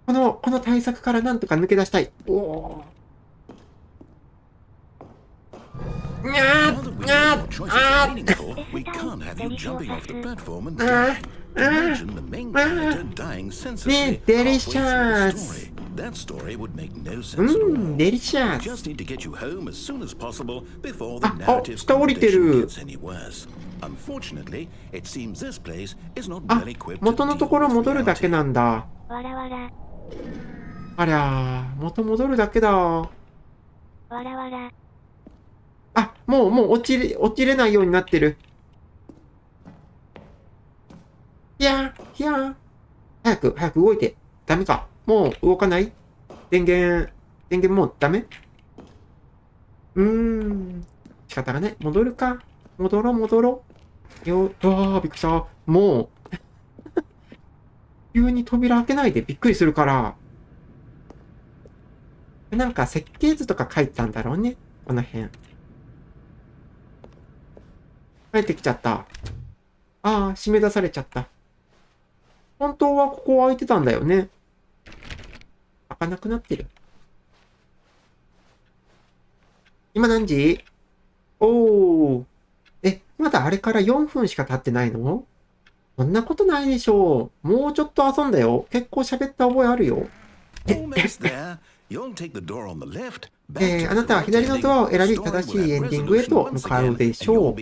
この対策からなんとか抜け出したい。おお。にゃ Now that ー we にゃ know ー your choices あ are ー meaningful, we can't have you jumping off the platform and imagine the main character dying senselessly halfway through the story. That story would make no sense at all. デリシャ We ス。 just need to get you home as soon as possible before the あ、 narrative 下降りて contradiction る。 gets any worse. Unfortunately, it seems this place is not あ well equipped to 元のと deal ころ with 戻るだけ reality. なんだ。わらわら、ありゃー、元戻るだけだ。わらわら、あ、もう落ちれないようになってる。ひやー。早く動いて。ダメか。もう動かない？電源もうダメ？仕方がない。戻るか。戻ろう。よ、びっくりした。もう、急に扉開けないでびっくりするから。なんか設計図とか書いたんだろうね。この辺。帰ってきちゃった。ああ、締め出されちゃった。本当はここ空いてたんだよね。開かなくなってる。今何時？おー。まだあれから4分しか経ってないの？そんなことないでしょう。もうちょっと遊んだよ。結構喋った覚えあるよ。あなたは左のドアを選び、正しいエンディングへと向かうでしょう。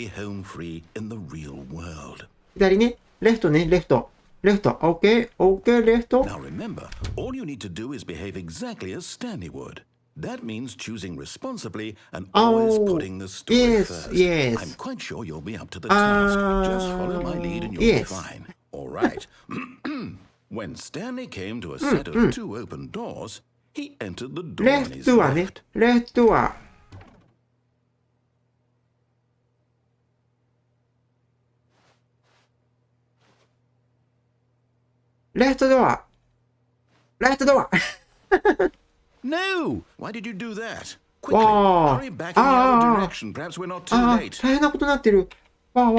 左ね。レフトね、レフト。レフト。OK、OK、レフト。Now remember, all you need to do is behave exactly as Stanley would. That means choosing responsibly and always putting the story first. Yes. I'm quite sure you'll be up to the task. Just follow my lead and you'll be fine. All right. When Stanley came to a set of 2 open doors, he entered the door on his レフトはね、レフトは。レフトドア。レフトドア。No! Why did you do that? Quickly, hurry back in the other direction. Perhaps we're not too late. 大変なことになってる。わあ。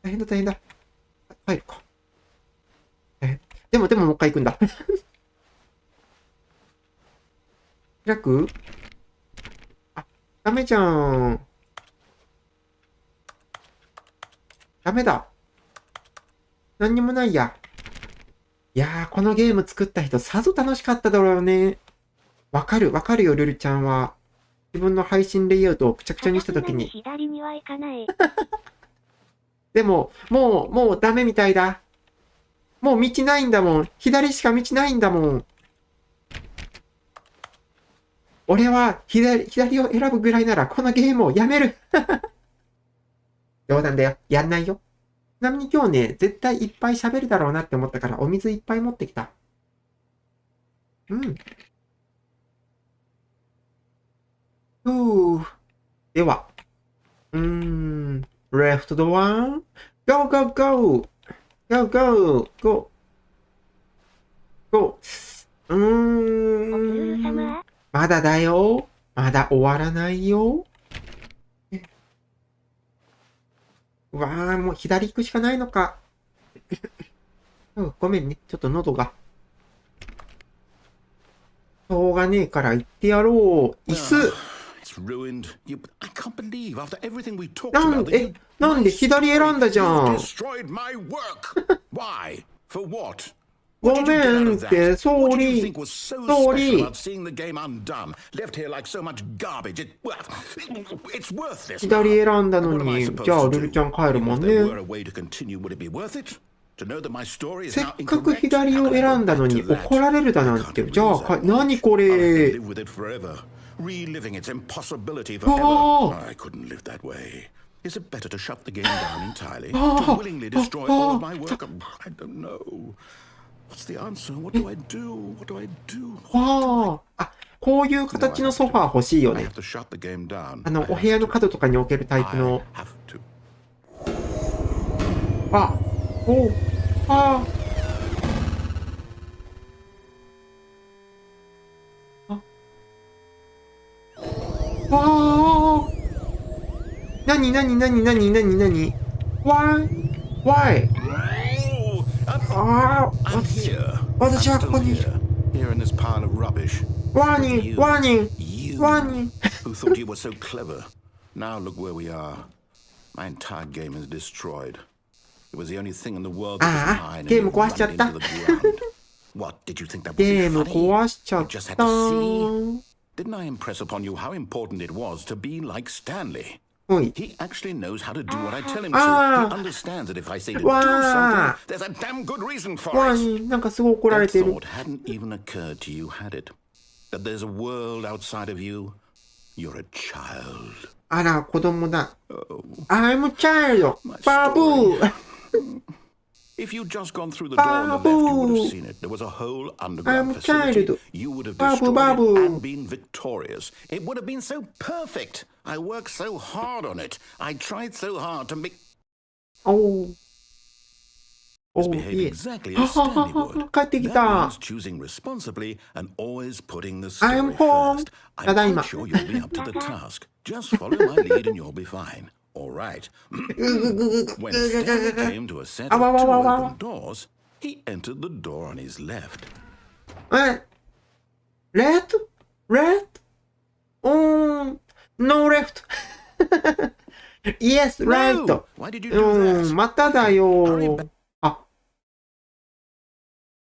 大変だ、大変だ。帰るか。でももう一回行くんだ。開く？ダメじゃん。ダメだ。何にもないや。いやー、このゲーム作った人、さぞ楽しかっただろうね。わかるよ、ルルちゃんは。自分の配信レイアウトをくちゃくちゃにしたときに。左には行かない。でも、もうダメみたいだ。もう道ないんだもん。左しか道ないんだもん。俺は左を選ぶぐらいならこのゲームをやめる。冗談だよ。やんないよ。ちなみに今日ね、絶対いっぱい喋るだろうなって思ったからお水いっぱい持ってきた。うん。では。left the one. Go, go, go. Go, go, go. Go. まだだよ。まだ終わらないよ。うわー、もう左行くしかないのか。ごめんね。ちょっと喉が。しょうがねえから言ってやろう。椅子。なんで左選んだじゃん。ごめんって、ソーリー。左選んだのに、じゃあルルちゃん帰るもんね。せっかく左を選んだのに怒られるだなんて。じゃあ、何これ。Reliving its impossibility forever. I couldn't live that way. Is it better to shut the game down entirely? To willingly destroy all of my work? I don't know. What's the answer? What do I do? What do I do? こういう形のソファー欲しいよね。お部屋の角とかに置けるタイプの。何 Why? 私はここに。Warning! Who thought you were so clever? Now look where we are. My entire game is destroyed. It was the only thing in the world that was mine. ゲーム壊しちゃった。What did you think that would ゲー be ム funny? 壊しちゃっ You just had た。 to see. Didn't I impress upon you how important it was to be like Stanley? He actually knows how to do what I tell him to. He understands that if I say to do something, there's a damn good reason for it. なんかすごい怒られ That てる。 thought hadn't even occurred to you, had it? That there's a world outside of you? You're a child. あら、子供だ。I'm a child. バブー。If you'd just gone through the door on the left, you would have seen it. There was a whole underground facility. You would have destroyed it and been victorious. It would have been so perfect. I worked so hard on it. I tried so hard to make... おー、いえ。はははは、帰ってきた。I'm home. ただいま。All right. ぐぐぐぐ When ぐぐぐ Stanley ぐ came to a set あ of わわ two わわ open doors, he entered the door on his left. え left? Left? No left. Yes, right. No! Why did you do that? まただよ。あ、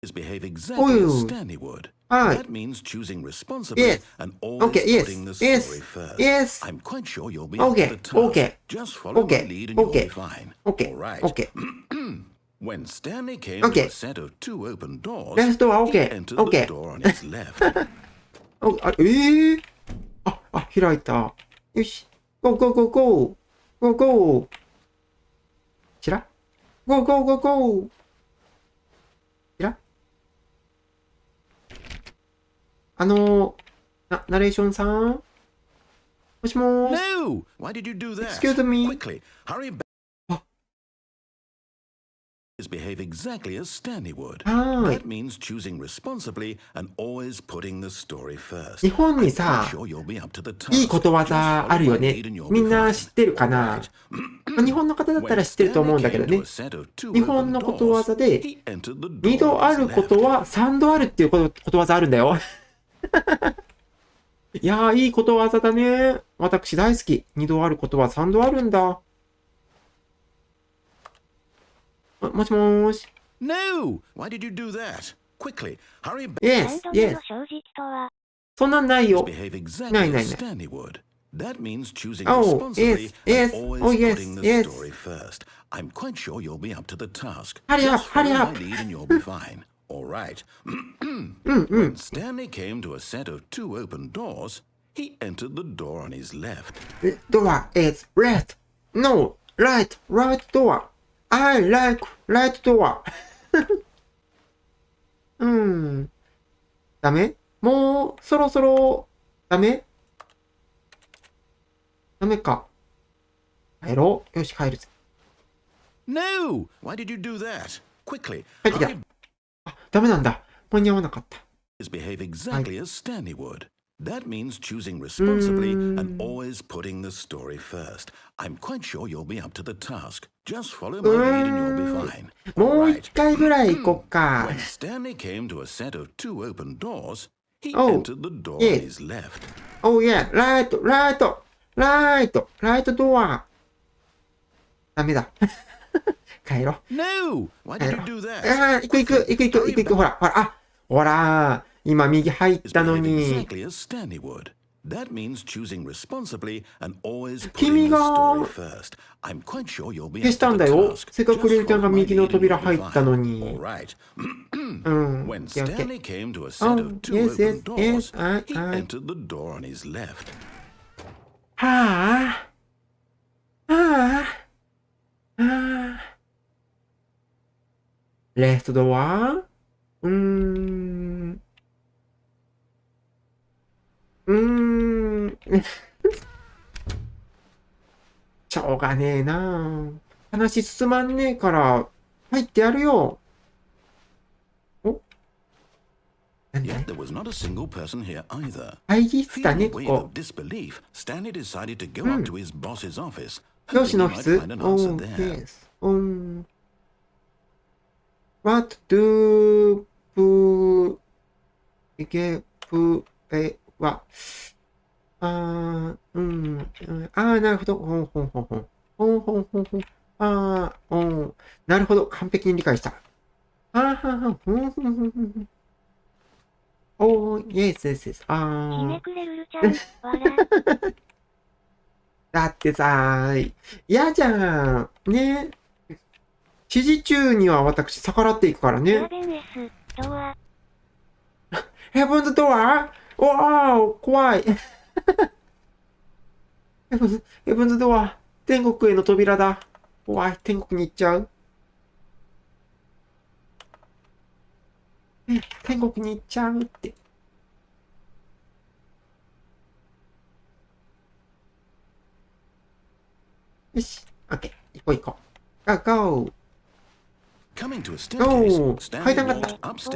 Behave exactly as Stanley would. はい。 That means choosing responsibly Yes. and always Okay, yes, putting the yes, story first. yes. I'm quite sure you'll be up Okay, to the task. okay, Just follow okay, my lead and you'll okay, be fine. Okay, All right. okay. When Stanley came Okay. to a set of two open doors, Left door, okay, he entered okay. the door on his left. あ、開いた。よし。Go, go, go, go. Go, go. ちら ?Go, go, go, go. ちらナレーションさんもしもーし。No! Why did you do that? Excuse me. Quickly, hurry back. Behave exactly as Stanley would. はーい。 That means choosing responsibly and always putting the story first. 日本にさ、 Sure you'll be up to the task. いいことわざあるよね。みんな知ってるかな？日本の方だったら知ってると思うんだけどね。日本のことわざで、2度あることは3度あるっていうことわざあるんだよ。いやー、いいことわざだね。私大好き。2度あることは3度あるんだ。もしもーし。No! Why did you do that? Quickly, hurry back. Yes, 3度目 yes. の正直とは、そんなんないよ。 Behave exactly No, no, as no. Stanley would. That means choosing Oh, responsibly yes, yes. and always Oh, yes, putting the yes. story first. I'm quite sure you'll be up to the task. Hurry up, Just follow hurry my up. lead and you'll be fine. All right. When Stanley came to a set of two open doors, he entered the door on his left. Door is left. No, right, right door. I like right door. ダメ？もう、そろそろ、ダメ？ダメか。帰ろう。よし、帰るぜ。No! Why did you do that? Quickly, 帰ってきた。あ、ダメなんだ。間に合わなかった。behave exactly as Stanley would. That means choosing responsibly and always putting the story first. I'm quite sure you'll be up to the task. Just follow my lead and you'll be fine. もう一回ぐらい行こっか。 When Stanley came to a set of two open doors, he Oh, entered the door yeah. on his left. Oh yeah, right, right, right, right door. ダメだ。帰ろう。 No! Why did you do that? 行く。ほら。ほら。今右入ったの Behave に。 exactly as Stanley would. That means choosing responsibly and always 君 putting the が story first. I'm quite sure you'll be 消 up した to ん the だよ。 task. せっかくレルちゃんが Just follow my 右の lead and 扉 you'll 入 be ったの fine. に。 All right. うん。 When Yeah, okay. Stanley came to a set of two yes, open yes, doors, yes, he I- entered the door on his left. はあ。レフトドアしょうがねえな。話進まんねえから、入ってやるよ。お？なんだ Yet い there was not a single person here either. 会議室だ Feeling ね、 a こ wave こ of。disbelief, Stanley decided to go up to his boss's office, 上司 hoping の he オフィ might ス find an answer there. yes. What do you giveはなるほど。なるほど。完璧に理解した。yes. ひねくれるるちゃん、笑。だってさ、嫌じゃん。ね。指示中には私逆らっていくからね。ヘベンエス、ドア。ヘブンズドア？おー、怖い。ヘブンズドア。天国への扉だ。怖い。天国に行っちゃう。天国に行っちゃうって。よし。オッケー。行こう。Go, go. おお、階段があった。ス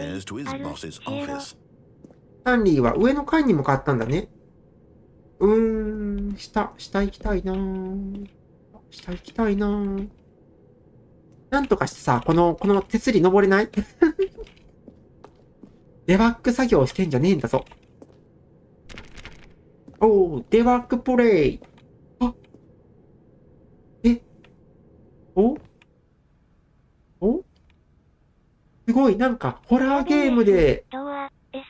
タンリーは上の階に向かったんだね。下行きたいなぁ。下行きたいなぁ。なんとかしてさ、この手すり登れないデバッグ作業してんじゃねえんだぞ。おー、デバッグプレイ。あ、おすごい、なんか、ホラーゲームで。ドア、S、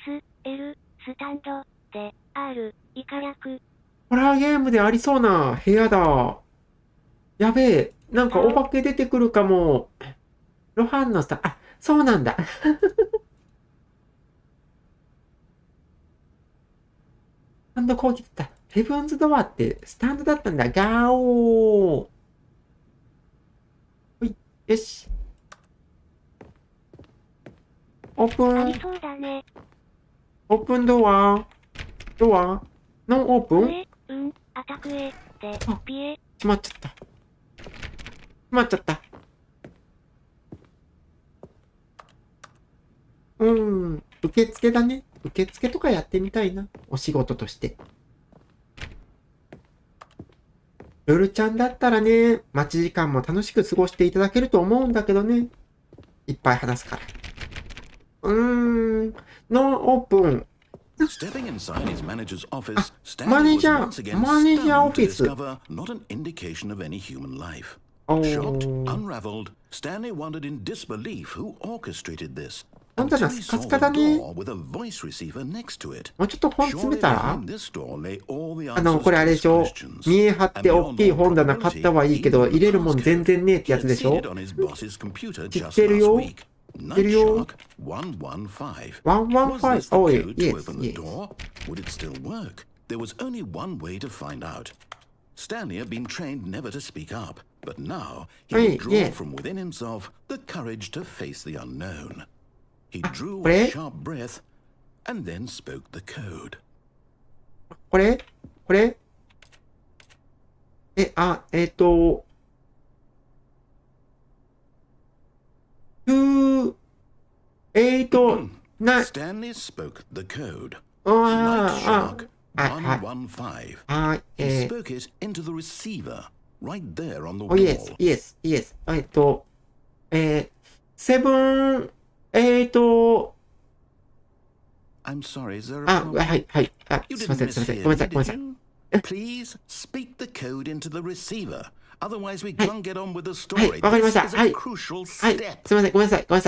L、スタンド、で、R、イカ略。ホラーゲームでありそうな部屋だ。やべえ、なんかお化け出てくるかも。ロハンのそうなんだ。スタンド攻撃だった。ヘブンズドアってスタンドだったんだ。ガオー。ほい、よし。オープン。ありそうだね。オープンドア。ノンオープン？アタクへ、で、ピエ。閉まっちゃった。受付だね。受付とかやってみたいな。お仕事として。ルルちゃんだったらね、待ち時間も楽しく過ごしていただけると思うんだけどね。いっぱい話すから。ノンオープン。マネージャーオフィス。本当だ、スカスカだね。もうちょっと本詰めたらこれあれでしょ、見え張って大きい本棚買ったはいいけど、入れるもん全然ねえってやつでしょ。知ってるよ。115. Oh, yes. Would it still work? There was only one way to find out. Stanley had been trained never to speak up, but now he would draw from within himself the courage to face the unknown. He drew a sharp breath and then spoke the code. これStanley spoke the code. Night Shark 115. He spoke it into the receiver right there on the wall. Yes. 7 8 I'm sorry, is there a problem? はい。すいません。ごめんなさい。Please speak the code into the receiver. Otherwise we can't get on with the story. はい、わかりました。はい。すいません。ごめんなさい。3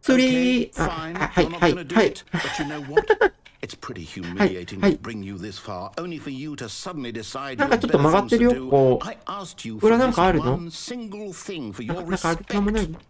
Okay, fine. I'm not gonna do it. But you know what? It's pretty humiliating to bring you this far, only for you to suddenly decide you're better things to do. I asked you for this one single thing for your respect.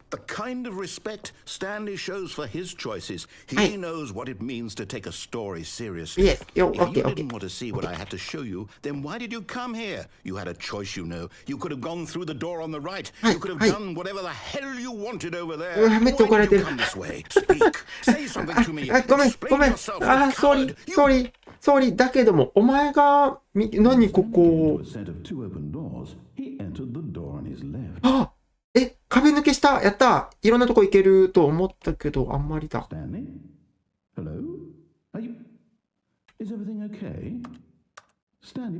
The kind of respect Stanley shows for his choices. He knows what it means to take a story seriously. Yes, If you didn't want to see what I had to show you, then why did you come here? You had a choice, you know. You could have gone through the door on the right. You could have done whatever the hell you wanted over there. Why did you come this way? Speak. Say something to me. Explain yourself. ソーリーだけども、お前が、何ここ。壁抜けした。やった。いろんなとこ行けると思ったけど、あんまりだ。スタンリ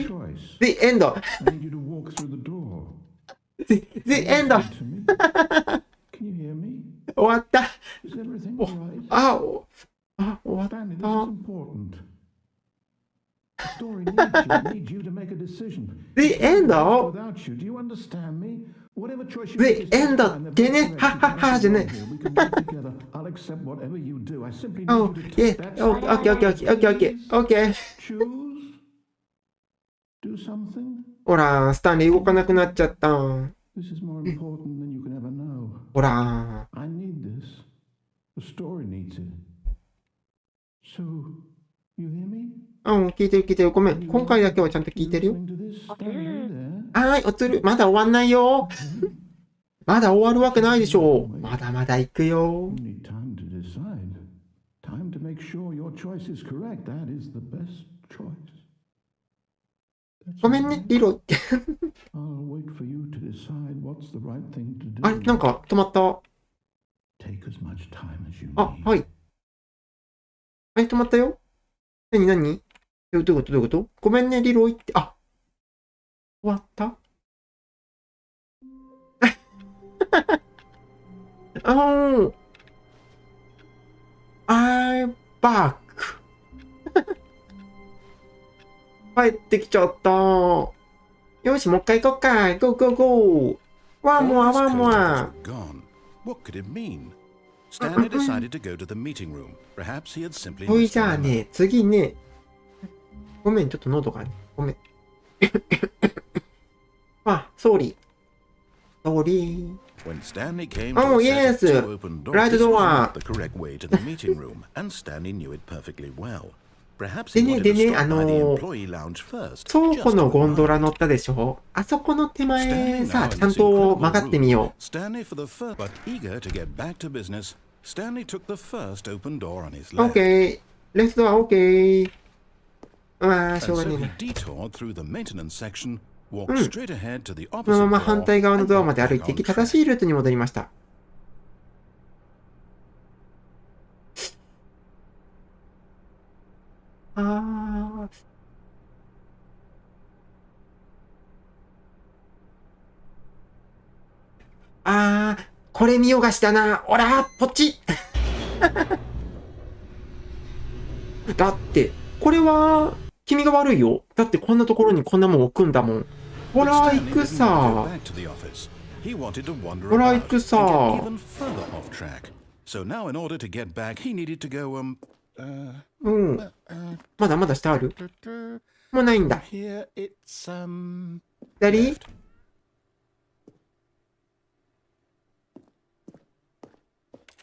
ー、The End. The End. 終わった。終わった。The End? The End ってね、はははじゃね。OK。ほら、スタンリー動かなくなっちゃった。ほら。聞いてる。ごめん。今回だけはちゃんと聞いてるよ。おつる。まだ終わんないよ。まだ終わるわけないでしょう。まだまだ行くよ。ごめんね、リロイ。あれ、なんか止まった。あ、はい。あれ、止まったよ。なになに？どういうことどういうこと？ごめんね、リロイって。あ、終わった？I'm back. 帰ってきちゃった。よし、もう一回行こっか。ゴーゴーゴー。ワンモア、ワンモア。ほいじゃあね、次ね。ごめん、ちょっと喉がね。ごめん。あ、ソーリー。ソーリー。Oh, yes! Right door! でね、倉庫のゴンドラ乗ったでしょ？あそこの手前さ、ちゃんと曲がってみよう。OK。レフトは OK。しょうがねえな。このまま反対側のドアまで歩いていき、正しいルートに戻りました。これ見よがしだな。おら、ポチだって、これは、君が悪いよ。だってこんなところにこんなもん置くんだもん。ほら、行くさ。ほら、行くさ。うん。まだまだ下ある？もうないんだ。左？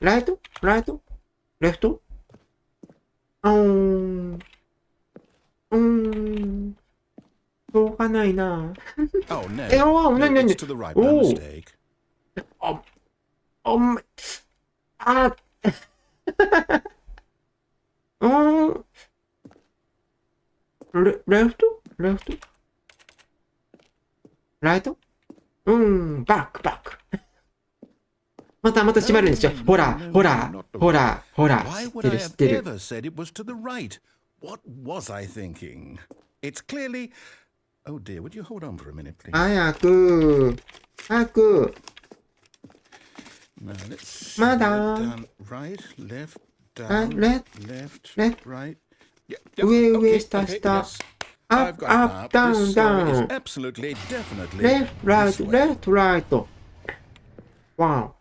ライト？ライト？レフト？しょうがないな。なになに？おレフト？レフト？ライト？バック、バック。また閉まるんですよ。ほら、ほら、ほら、ほら。知ってる、知ってる。早く、早く。まだ。上、下、下。アップ、アップ、ダウン、ダウン。レフト、ライト、レフト、ライト。ワン。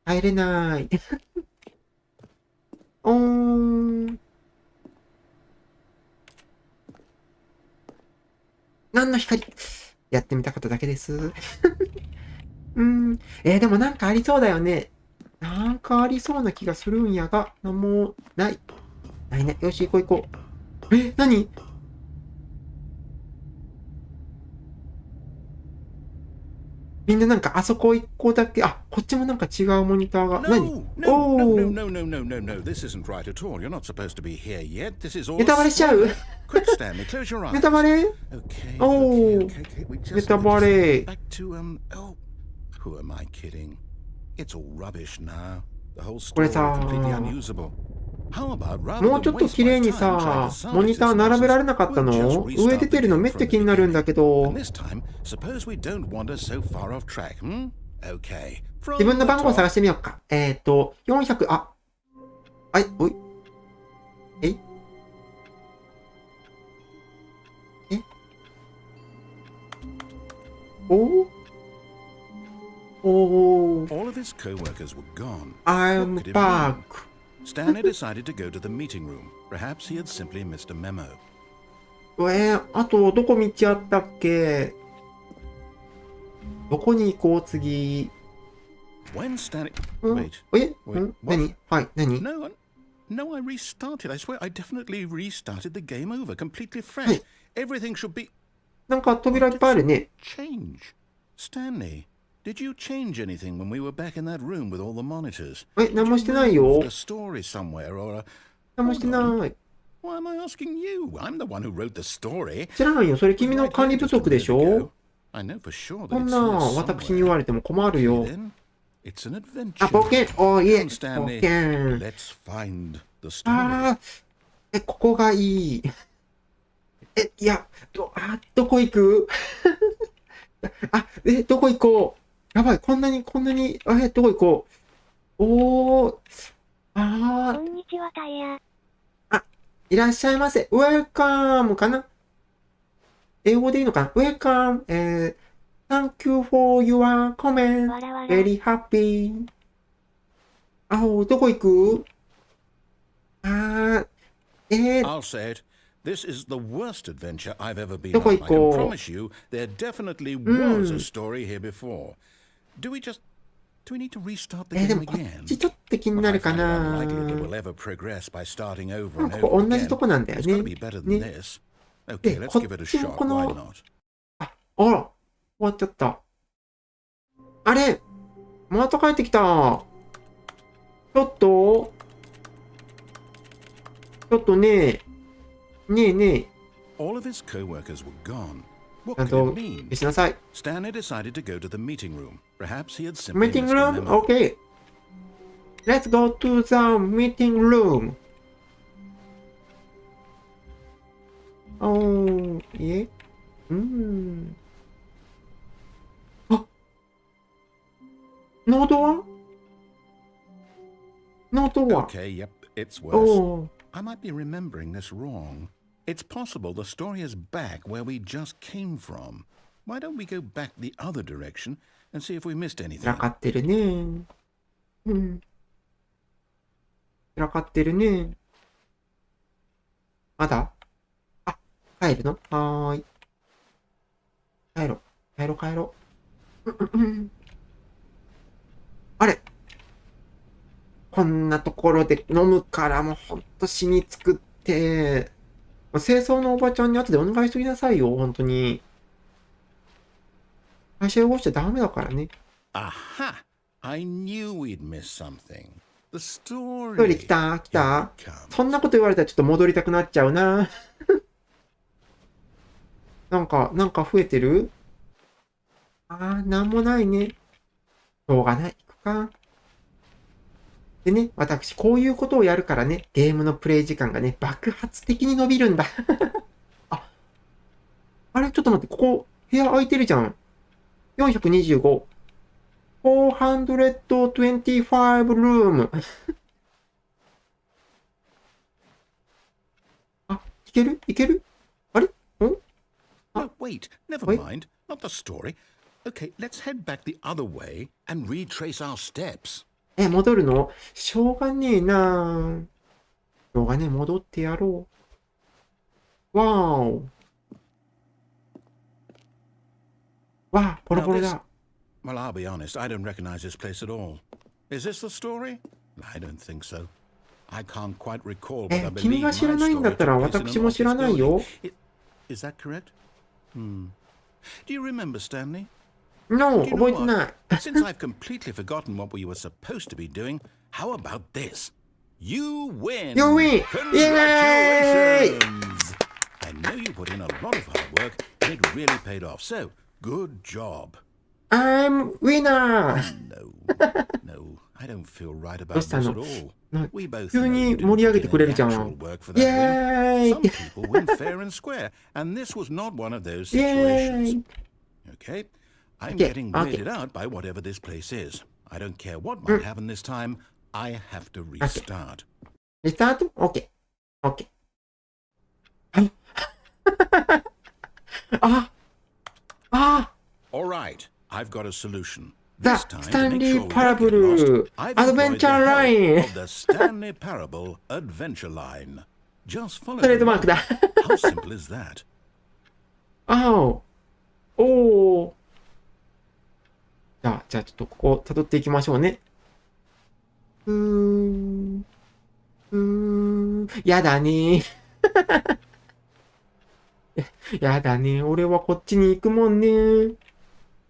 入れない。何の光？やってみたかっただけです。でもなんかありそうだよね。なんかありそうな気がするんやが、もう、ない。ないね。よし、行こう行こう。何？みんななんかあそこ一個だけ、こっちもなんか違うモニターが。何？ネタバレしちゃう？ネタバレ？ネタバレ。これさ、もうちょっと綺麗にさ、モニター並べられなかったの？上出てるのめっちゃ気になるんだけど。自分の番号探してみようか。400、おい。All of his co-workers were gone. I'm back. Stanley decided to go to the meeting room. Perhaps he had simply missed a memo. あと、どこ道あったっけ？どこに行こう、次。When Stanley... Wait. 何？はい、何？ No, I restarted. I swear I definitely restarted the game over. Completely fresh. はい。Everything should be... なんか扉いっぱいあるね。Change. Stanley, Did you change anything when we were back in that room with all the monitors? 何もしてないよ。 A story somewhere or a... 何もしてない。Why am I asking you? I'm the one who wrote the story. 知らないよ。それ君の管理不足でしょ。 I know for sure that こん it's な here 私に言 somewhere. われても困るよ。 Then it's an adventure. 冒険。おいえ、 Come on, Stanley. 冒険。 Let's find the story. ここがいい。いや、どこ行くどこ行こう。やばい、こんなに、どこ行こう。こんにちは、タイヤ。いらっしゃいませ。ウェルカムかな、英語でいいのかな、ウェルカム。Thank you for your comment. わらわら。Very happy. どこ行くI'll say it. This is the worst adventure I've ever been どこ on. I 行 can こう。 promise you there definitely was a story here before. Do we need to restart the で game もこっ again? ちちょっと気に Well, な I るか find it な。 unlikely that we'll ever progress by starting over and ここ over 同じ again. とこなんだよ It's got to ね。 be better than ね。 this. で、 Okay, let's こ give it a っちも shot. こ Why の、 not? 終わっちゃった。あれまた帰ってきた。ちょっとねえ。 All of his co-workers were gone. ち What ゃん could と it mean? しなさい。Stanley decided to go to the meeting room. Perhaps he had simply Meeting missed a room? memo. Okay. Let's go to the meeting room. ノートは Okay, yep, it's worse. ー I might be remembering this wrong. It's possible the story is back where we just came from. Why don't we go back the other direction and see if we missed 散 anything? らかってるね。散らかってるね。まだ帰るのはーい。帰ろう。あれこんなところで飲むからもうほんと死につくって。清掃のおばちゃんに後でお願いしときなさいよ、ほんとに。会社汚しちゃダメだからね。Aha! I knew we'd miss something. The トイ story. レ来た Here it comes. そんなこと言われたらちょっと戻りたくなっちゃうな。なんか増えてる？なんもないね。しょうがない。行くか。でね、私、こういうことをやるからね、ゲームのプレイ時間がね、爆発的に伸びるんだ。あれちょっと待って、ここ、部屋空いてるじゃん。425。425 room。いけるあれNo, wait. Never Wait. mind. Not the story. Okay, let's head back the other way and retrace our steps. 戻るのしょうがねえな。しょうがねえ、戻ってやろう。わーお。ボロボロだ。Well, I'll be honest, I don't recognize this place at all. Is this the story? I don't think so. I can't quite recall, but I believe 君が知らないんだったら my story took place in an 私も知らないよ。 office building. Is that correct? Do you remember, Stanley? No, Do you know 覚えてない。 what? Since I've completely forgotten what we were supposed to be doing, how about this? You win! You win! Yay! Congratulations! I know you put in a lot of hard work, and it really paid off. So, good job. I'm winner! No, I don't feel right ど about うした this の at all. な We both 急 know に you didn't 盛り上げ put て in くれる any じゃん。 actual work for イ that win. ェー Some イ people win fair and square, and this was not one of those イェー situations. イ Okay? I'm Okay, getting okay. weirded out by whatever this place is. I don't care what might happen this time. I have to restart. リスタート ?OK。OK。All right, I've got a solution. The This time, to Stanley make sure we don't get Parable lost, I've employed the Adventure help Line. of the Stanley Parable Adventure Line. Just follow トレー the ドマーク mark. だ。How simple is that? おー。じゃあちょっとここ辿っていきましょうね。やだねやだね。俺はこっちに行くもんね。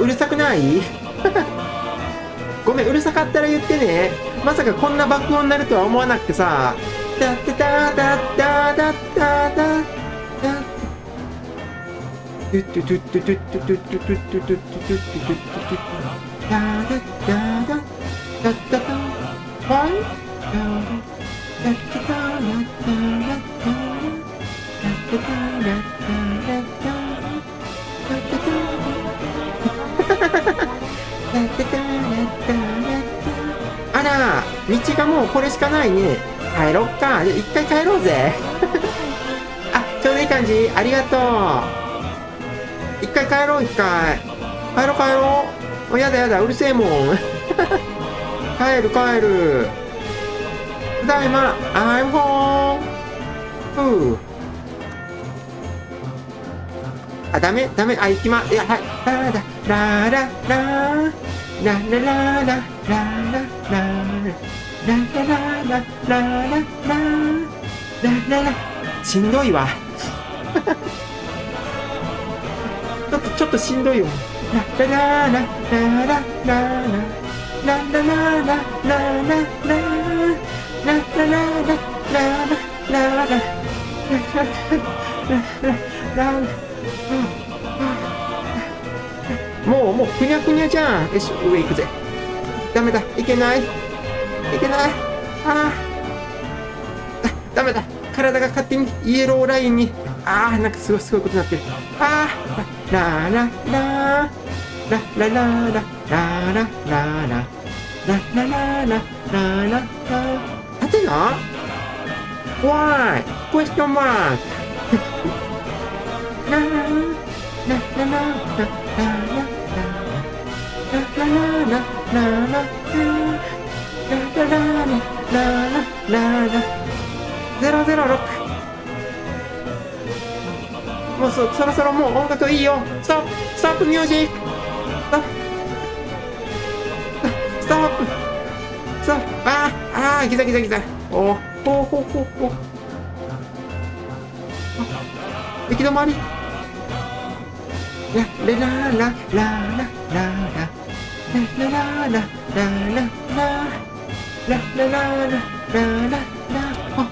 うるさくないごめん、うるさかったら言ってね。まさかこんな爆音になるとは思わなくてさ。あら、道がもうこれしかないね。帰ろっか。一回帰ろうぜ。あ、ちょうどいい感じ。ありがとう。一回帰ろう、一回。帰ろう。やだやだ、うるせえもん。帰る。ただいま、I'm home。あ、ダメ。あ、行きま、いや、はい。しんどいわ。ちょっとしんどいよ。もうふにゃふにゃじゃん。よし、上行くぜ。ダメだ、いけない。ダメだ、体が勝手にイエローラインに。なんかすごいことになってる。はてな？ Why? Question mark. ララララララララ006。もうそろそろもう音楽いいよ。ストップミュージック。ストップ。ギザ。おほ。行き止まり。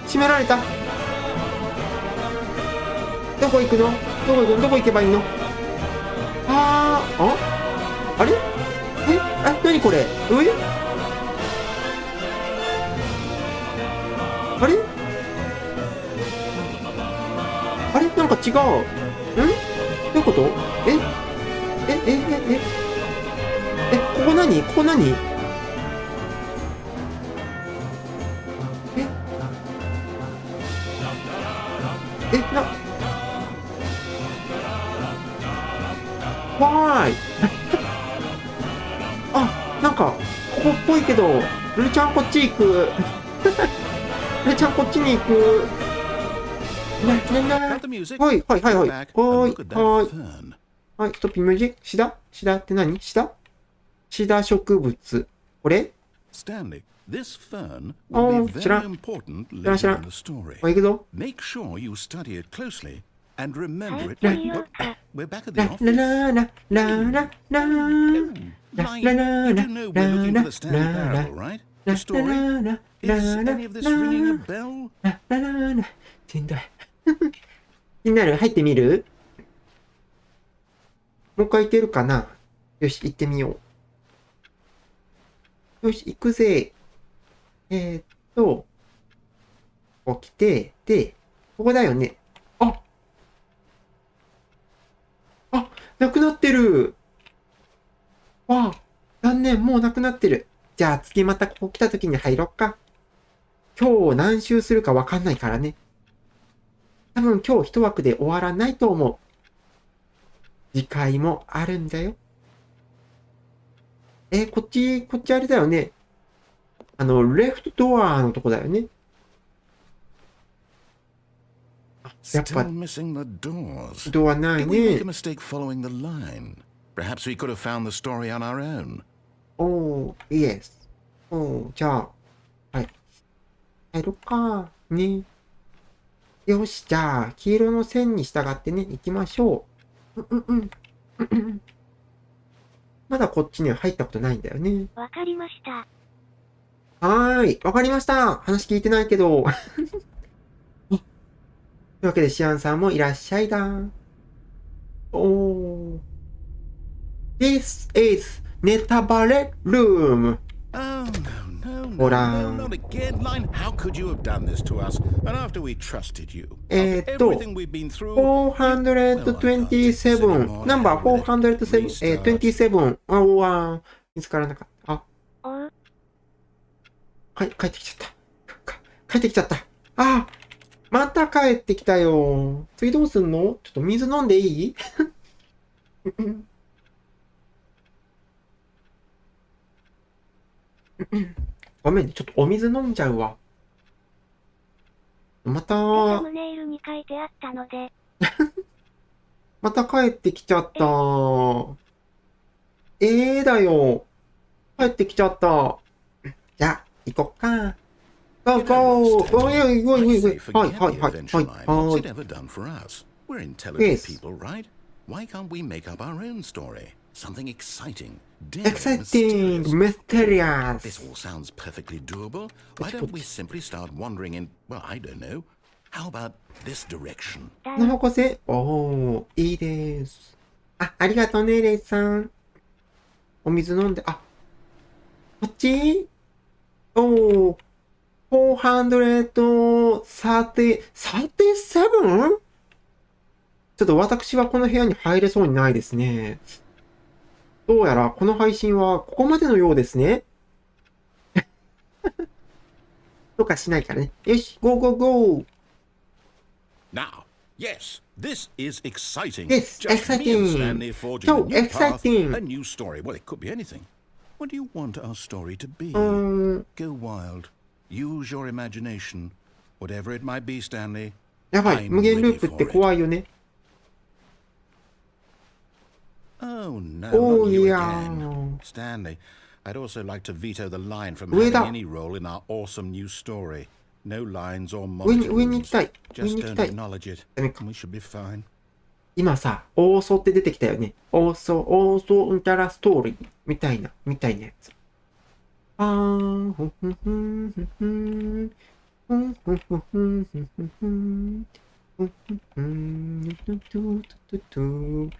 閉められた。どこ行くの？どこ行けばいいの？あれ？何これ？あれ？なんか違う。どういうこと？ここ何？わーい。なんか、ここっぽいけど、ルルちゃんこっち行く。ルルちゃんこっちに行く。はい、ストップミュージック。シダって何？シダ植物。これ？知らん。行くぞ。しんどい。気になる？入ってみる？もう一回行けるかな？よし、行ってみよう。よし、行くぜ。ここ来て、で、ここだよね。なくなってる。残念、もうなくなってる。じゃあ次またここ来た時に入ろっか。今日何周するかわかんないからね。多分今日一枠で終わらないと思う。次回もあるんだよ。こっちあれだよね。レフトドアのとこだよね。やっぱ、ドアないね。イエス。じゃあ、はい。入ろっか。ね。よし、じゃあ、黄色の線に従ってね、行きましょう。まだこっちには入ったことないんだよね。わかりました。わかりました。話聞いてないけど。というわけで、シアンさんもいらっしゃいだ。This is ネタバレルーム。ほら。427。ナンバー427。見つからなかった。帰ってきちゃった。帰ってきちゃった。また帰ってきたよ。次どうすんの？ちょっと水飲んでいい？ごめんね、ちょっとお水飲んじゃうわ。また。サムネイルに書いてあったので。また帰ってきちゃった。だよ。帰ってきちゃった。じゃあ、行こっか。Go, go! Wait. We're intelligent people, right? Why can't we make up our own story? Something exciting, Exciting, mysterious. This all sounds perfectly doable. Why don't we simply start wandering in, well, I don't know. How about this direction? の方向性？いいです。ありがとうね、レイさん。お水飲んで、こっち437？ ちょっと私はこの部屋に入れそうにないですね。どうやらこの配信はここまでのようですね。とかしないからね。よし、ゴーゴーゴー。Now, Yes, this is exciting. Yes, Just me exciting. and Stanley forging So a new exciting. path, a new story. Well, it could be anything. What do you want our story to be? Go wild. Use your imagination. Whatever it might be, Stanley. やばい、無限ループって怖いよね。Oh no, Oh, not you yeah. again. Stanley, I'd also like to veto the line from 上 having だ。 any role in our awesome new story. No lines or 上に monitors. 上に行きたい。上 Just に行き don't たい。 acknowledge it. ダメか。 We should be fine. 今さ、オーソって出てきたよね。オーソうんちゃらストーリーみたいなやつ。あー、ふんふんふんふんふん。ふんふんふんふんふんふんふん。ふんふんふん。トゥトゥトゥトゥトゥ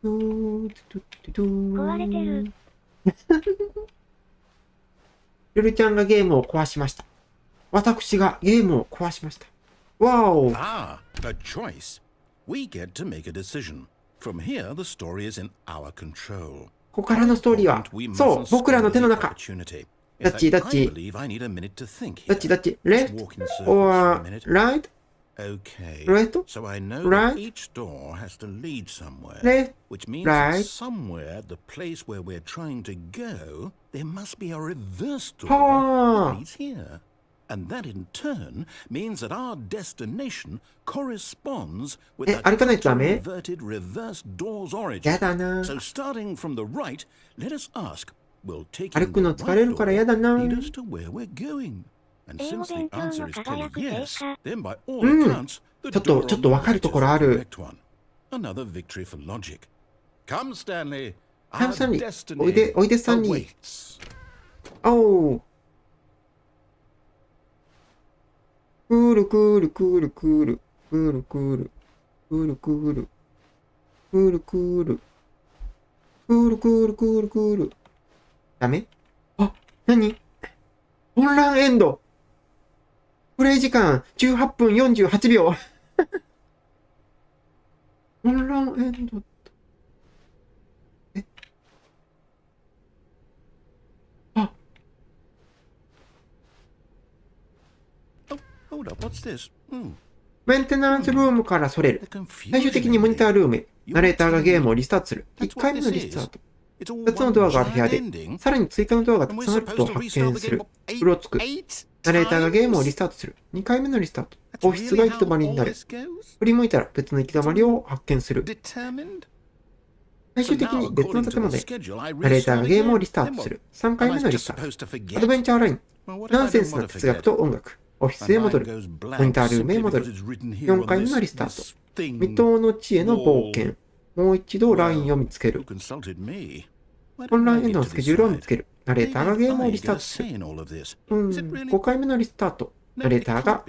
トゥトゥトゥ。壊れてる。ルルちゃんがゲームを壊しました。私がゲームを壊しました。わお。Ah, a choice. We get to make a decision. From here, the story is in our control. ここからのストーリーは、そう、僕らの手の中。Opportunity. どっちどっち I believe I need a minute to think どっち here. どっち ?left Walk in circles for or a minute. right? Okay. Right? So I know Right? that each door has to lead somewhere. Left? Which means Right? that somewhere at the place where we're trying to go, there must be a reverse door Ha! that leads here. And that in turn means that our destination corresponds with え、歩かないとダメ？ inverted reverse door's origin. やだな。 So starting from the right, let us ask, will taking 歩くの the 疲れ right るから door やだな。 lead us to where we're going? And 英語 since the 勉強 answer の is 輝 clearly く yes, 成果。 then by all accounts, the ちょっと door on the わかる right と is ころあ the る。 correct one. Another victory for logic. Come, Stanley. ハ Our ムスタンリー。 destiny おいでスタンリー。 awaits. おう。クールクールクールクール。クールクール。クールクール。クールクール。クールクールクールクール。ダメ？あ、なに？混乱エンド。プレイ時間18分48秒。混乱エンド。え？あ、Hold up, what's this? メンテナンスルームからそれる。 The 最終的にモニタールームへ。ナレーターがゲームをリスタートする。1回目のリスタート。2つのドアがある部屋で、さらに追加のドアがたくさんあることを発見する。うろつく。ナレーターがゲームをリスタートする。2回目のリスタート。オフィスが行き止まりになる。振り向いたら別の行き止まりを発見する。最終的に別の建物で、ナレーターがゲームをリスタートする。3回目のリスタート。アドベンチャーライン。ナンセンスな哲学と音楽。オフィスへ戻る。モニタールームへ戻る。4回目のリスタート。未踏の地への冒険。もう一度ラインを見つける。混乱エンドのスケジュールを見つける。ナレーターがゲームをリスタートする。5回目のリスタート。ナレーターが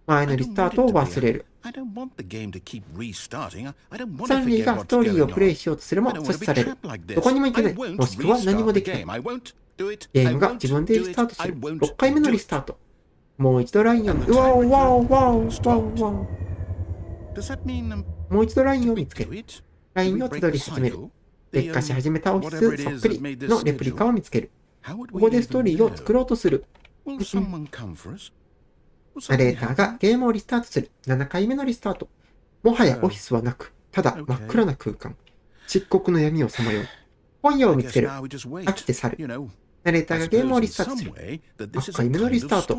前のリスタートを忘れる。サンリーがストーリーをプレイしようとするも阻止される。どこにも行けない。もしくは何もできない。ゲームが自分でリスタートする。6回目のリスタート。もう一度ラインを見つける。わおわおわおわおわお。もう一度ラインを見つける。ラインをたどり始める。劣化し始めたオフィスそっくりのレプリカを見つける。ここでストーリーを作ろうとする。ナレーターがゲームをリスタートする。7回目のリスタート。もはやオフィスはなく、ただ真っ暗な空間。漆黒の闇をさまよう。本屋を見つける。飽きて去る。ナレーターがゲームをリスタートする。8回目のリスタート。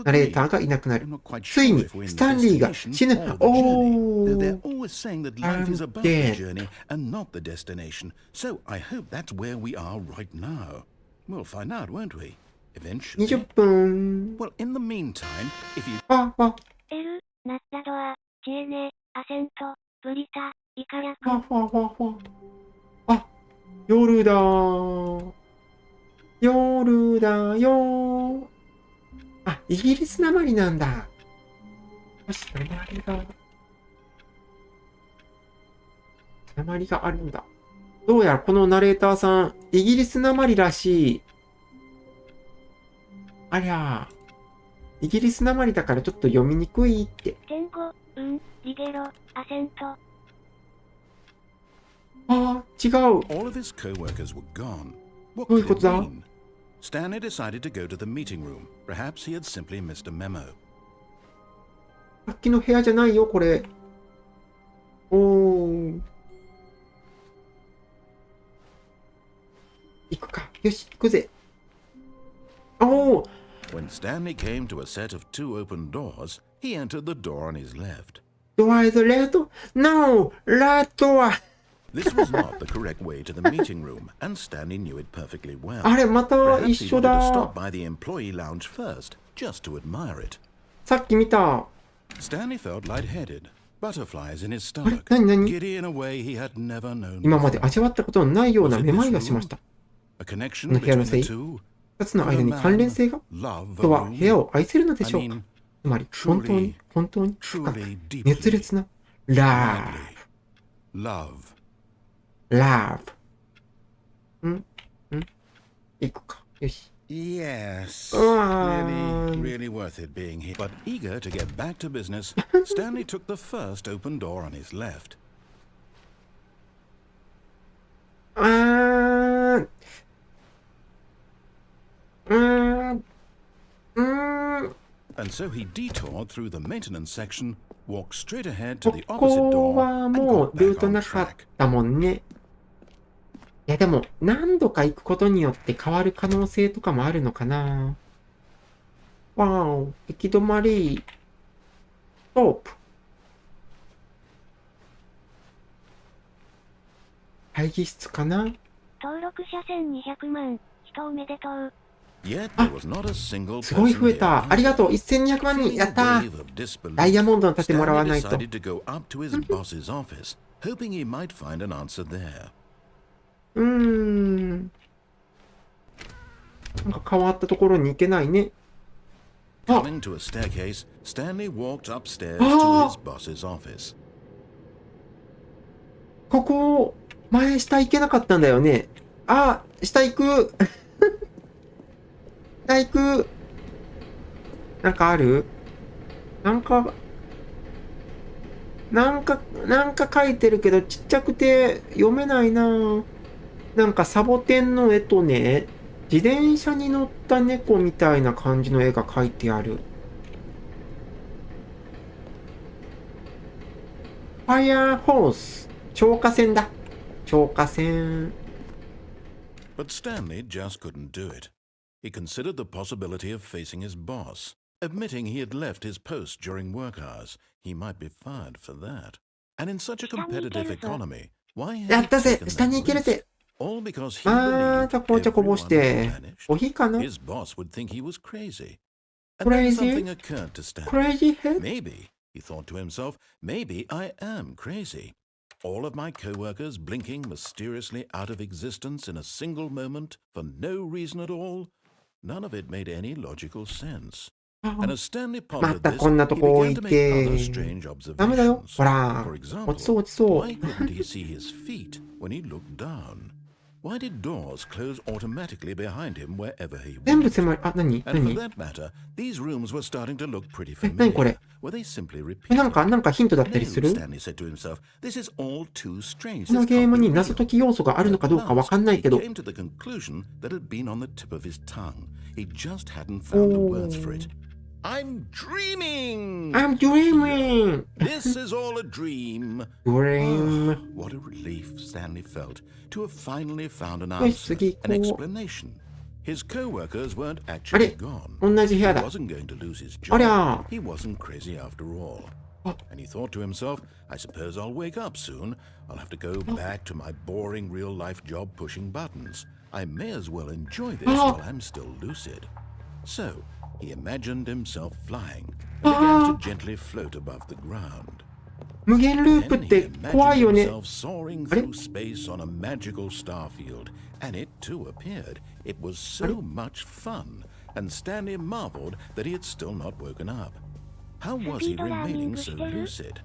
ナレーターがいなくなる。ついにスタンリーが死ぬ。おー。I'm dead. 20分。あ、あ、エル、ナッタドア、チエネ、アセント、ブリタ、イカ略。あ、夜だー。夜だよ。あ、イギリスなまりなんだ。よし、なまりが。なまりがあるんだ。どうやらこのナレーターさん、イギリスなまりらしい。ありゃー。イギリスなまりだからちょっと読みにくいって。天語、リゲロ、アセント。あー、違う。どういうことだ？Stanley decided to go to the meeting room. Perhaps he had simply missed a memo. さっきの部屋じゃないよ、これ。おー。行くか。よし、行くぜ。おー。When Stanley came to a set of 2 open doors, he entered the door on his left. Door is left? No! Right door! This was not the correct way to the meeting room, and Stanley knew it perfectly well. あれ、また Perhaps 一 he 緒 wanted to だ。 stop by the employee lounge first, just to admire it. さっき見た。 Stanley felt lightheaded, butterflies in his あれ、 stomach, 何 giddy in a way he had never known 今まで before. 味わったことのないようなめまいがしました。 A connection この部屋の between せい the two? 二つの間に関連性が Love 人は alone? 部屋を愛せるのでしょう I か mean, つまり、本当に、本当に深く、 truly, deeply, 熱烈な、ラ love. ブ、ラブ。行くか。よし。 Yes, Ah. really worth it being here. But eager to get back to business, Stanley took the first open door on his left. And so he detoured through the maintenance section, walked straight ahead to こ the opposite こ door, は and も got うルー back ト on なかっ track. たもんね。いやでも何度か行くことによって変わる可能性とかもあるのかな。わーお、行き止まり。ストップ。会議室かな。登録者1200万。人おめでとう。Yet there was not a single すごい person 増えた。 nearby. ありがとう。1200万人。やったー。 Wave of disbelief, ダイヤモンドの盾もらわないと。 Stanley decided to go up to his boss's office, hoping he might find an answer there. なんか変わったところに行けないね。あ、 Coming to a staircase, Stanley walked upstairs Ah. to his boss's office. ここ、前下行けなかったんだよね。あ、下行く。下行く。なんかある？なんか書いてるけどちっちゃくて読めないな。なんかサボテンの絵とね、自転車に乗った猫みたいな感じの絵が描いてある。ファイヤーホース。消火栓だ。消火栓。But Stanley just couldn't do it. He considered the possibility of facing his boss. Admitting he had left his post during work hours, he might be fired for that. And in such a competitive economy, why や had った he ぜ。 taken 下に行ける that ぜ。 risk? All because he ま believed た紅茶こぼし everyone て had vanished. コーヒーかな。 His boss would think he was crazy. And then Crazy? something occurred to Stanley. Crazy head? Maybe, he thought to himself, maybe I am crazy. All of my co-workers blinking mysteriously out of existence in a single moment for no reason at all. None of it made any logical sense. And as Stanley ま pondered た this, こんな he とこ置 began い to make て other strange ダメだよ。 observations. ほら For 落ち example, そう落ちそう。 why couldn't he see his feet when he looked down? Why did doors close automatically behind him wherever he 全部 went? 狭い。あ、何 And for 何 that matter, these rooms were starting to look pretty 何これ familiar. Were they simply なん repeated? かヒントだった No, りする？ Stanley said to himself, this is all too strange. この This ゲー can't ム be に謎 real. 解き要素があるのかどうかわかんないけ He ど。 came to the conclusion that had been on the tip of his tongue. He just hadn't found the words for it. I'm dreaming! I'm dreaming! This is all a dream. Dream. What a relief Stanley felt to have finally found an よし、 answer, 次 an 行こ explanation. His co-workers weren't う。あ actually れ gone. 同じ部 He 屋だ。 wasn't going to lose his あり job. ゃ He wasn't crazy after all. Oh. And he thought to himself, I suppose I'll wake up soon. I'll have to go back to my boring real-life job pushing buttons. I may as well enjoy this Oh. while I'm still lucid. So, he imagined himself flying and began to gently float above the ground. 無限ループっ Then he て怖いよ imagined ね。 himself soaring あれ through space on a magical star field, and it too appeared. It was so much fun, and Stanley marveled that he had still not woken up. How was he remaining so lucid?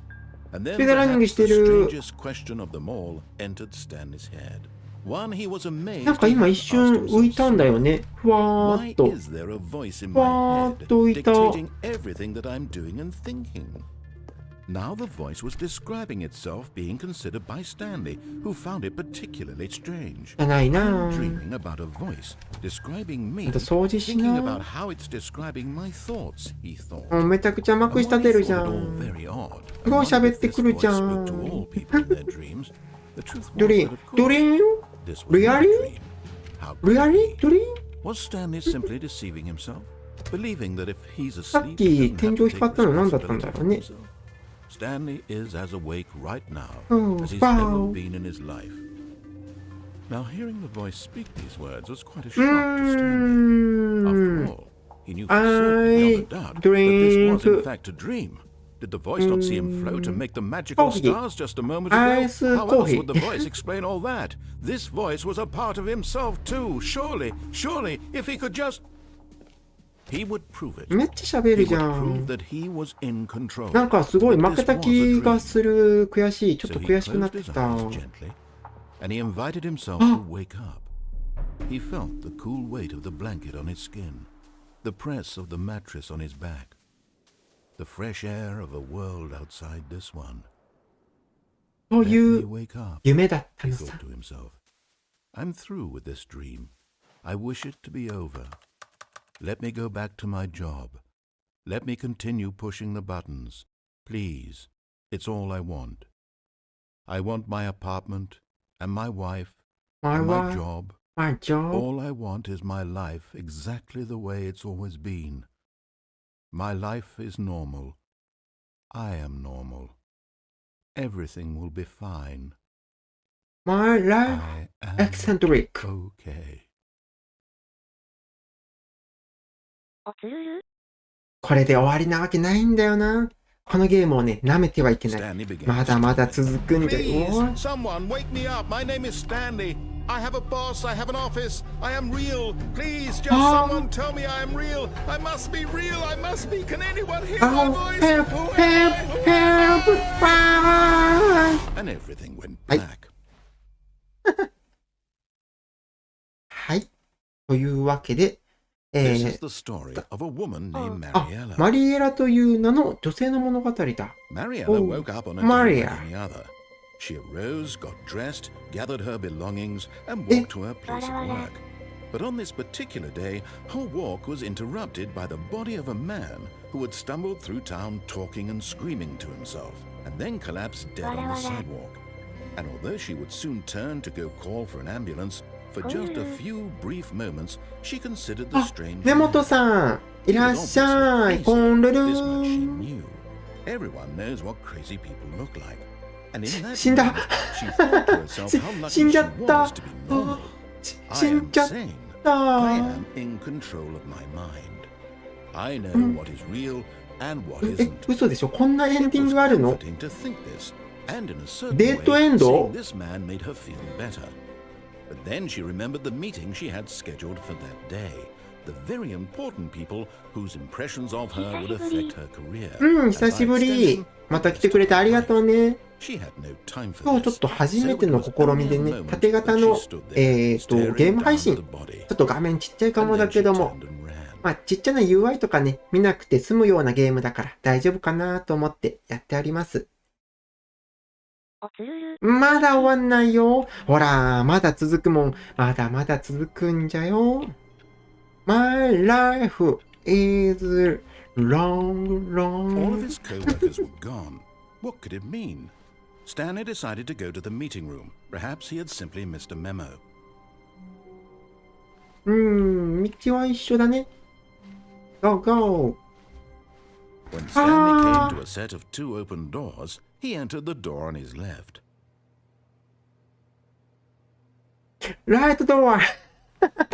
And then Speed running perhaps the してる。 strangest question of them all entered Stanley's head. One he was amazed なんか今 he 一 hadn't 瞬 asked 浮いたんだ himself よね。ふわー Why っと。 is there a voice in ふわ my ーっ head と浮いた。 dictating everything that I'm doing and thinking? Now the voice was describing itself being considered by Stanley, who found it particularly strange. じゃないな Dreaming about a voice describing me, あと掃除し thinking な about how it's describing my thoughts, he thought. もうめちゃくちゃまくし立てるじゃ All ん very odd. すごい喋ってくるじゃん To all people in their dreams, the truth was ドリ that ン of ドリ course ン this was Really? not a dream. How could リア it リ be? ドリン Was Stanley simply deceiving himself, believing that if he's さっ asleep, き he doesn't 天 have 井 to 光 take ったの何だったん responsibility だろ for うね himself? Stanley is as awake right now Oh, as he's wow. ever been in his life. Now, hearing the voice speak these words was quite a う shock to Stanley. ー After ん all, he knew for certain beyond a doubt that this was in fact a dream. Did the voice not see him float and make the magical Coffee. stars just a moment ago? Ice How else coffee. would the voice explain all that? This voice was a part of himself too. Surely, if he could just... He would prove it. めっちゃ喋 He るじ would ゃ prove ん that he was in control. なんかすごい That 負け this た was a 気 dream. がする悔しいちょっ So と he 悔しくなっ closed て his きた eyes gently, and he invited himself to wake up. He felt the cool weight of the blanket on his skin, the press of the mattress on his back, the fresh air of a world outside this one. そう Let い me う wake up, 夢だった he の thought さ to himself. I'm through with this dream. I wish it to be over. Let me go back to my job. Let me continue pushing the buttons. Please, it's all I want. I want my apartment and my wife My and my wife, job. my job All I want is my life exactly the way it's always been. My life is normal. I am normal. Everything will be fine. My life I am eccentric okay. おつるるこれで終わりなわけないんだよなこのゲームをね舐めてはいけない Stanley began まだまだ続くんじゃ Please, おい someone wake me up. My name is Stanley. I have a boss. I have an office. I am real. Please, just someone tell me I am real. I must be real. I must be. Can anyone hear my Oh, voice? help, Who help, am I? help, bye. And everything went はい black. はいというわけで This is the story of a woman named あ Mariella. マリエラという名の女性の物語だ Mariella Oh, woke up on a day Maria. like any other. She arose, got dressed, gathered her belongings, and Eh? walked to her place of Wala, wala. work. But on this particular day, her walk was interrupted by the body of a man who had stumbled through town talking and screaming to himself, and then collapsed dead on Wala, the wala. sidewalk. And although she would soon turn to go call for an ambulance, for just a few brief moments, she considered the あ strange 根 man. 本さんい He ら was っしゃ obviously いこんるる crazy. This much she ん knew. Everyone knows what crazy people look like. And in that 死んだ moment, she thought to herself し how 死ん lucky じ she ゃった was to be normal. あし I 死ん am じゃっ sane. た I am in control of my mind. I know what is real and what え isn't. 嘘でしょこんなエン It ディン was グあるの comforting to think this, and in a certain デート way, エンド seeing this man made her feel better. But then she remembered the meeting she had scheduled for that day. The very important people whose impressions of her would affect her career. うん And 久し by ぶり extension, また来てくれてありがとうね she had no time for 今日ちょっ this. と初め So て it の was 試 only みで a ね moment 縦型 that の she stood there, ゲ staring ーム配 down 信 at ち the body. ょっと画面ちっちゃいか And もだ then け she ども turned and ran. まあちっちゃな UI とかね見なくて済むようなゲームだから大丈夫かなと思ってやっておりますおつるるまだ終わんないよほらまだ続くもんまだまだ続くんじゃよ My life is long, All of long. his co-workers were gone. What could it mean? Stanley decided to go to the meeting room. Perhaps he had simply missed a memo. 道は一緒だね。Go, go. When Stanley came to a set of two open doors, he entered the door on his left. Right door.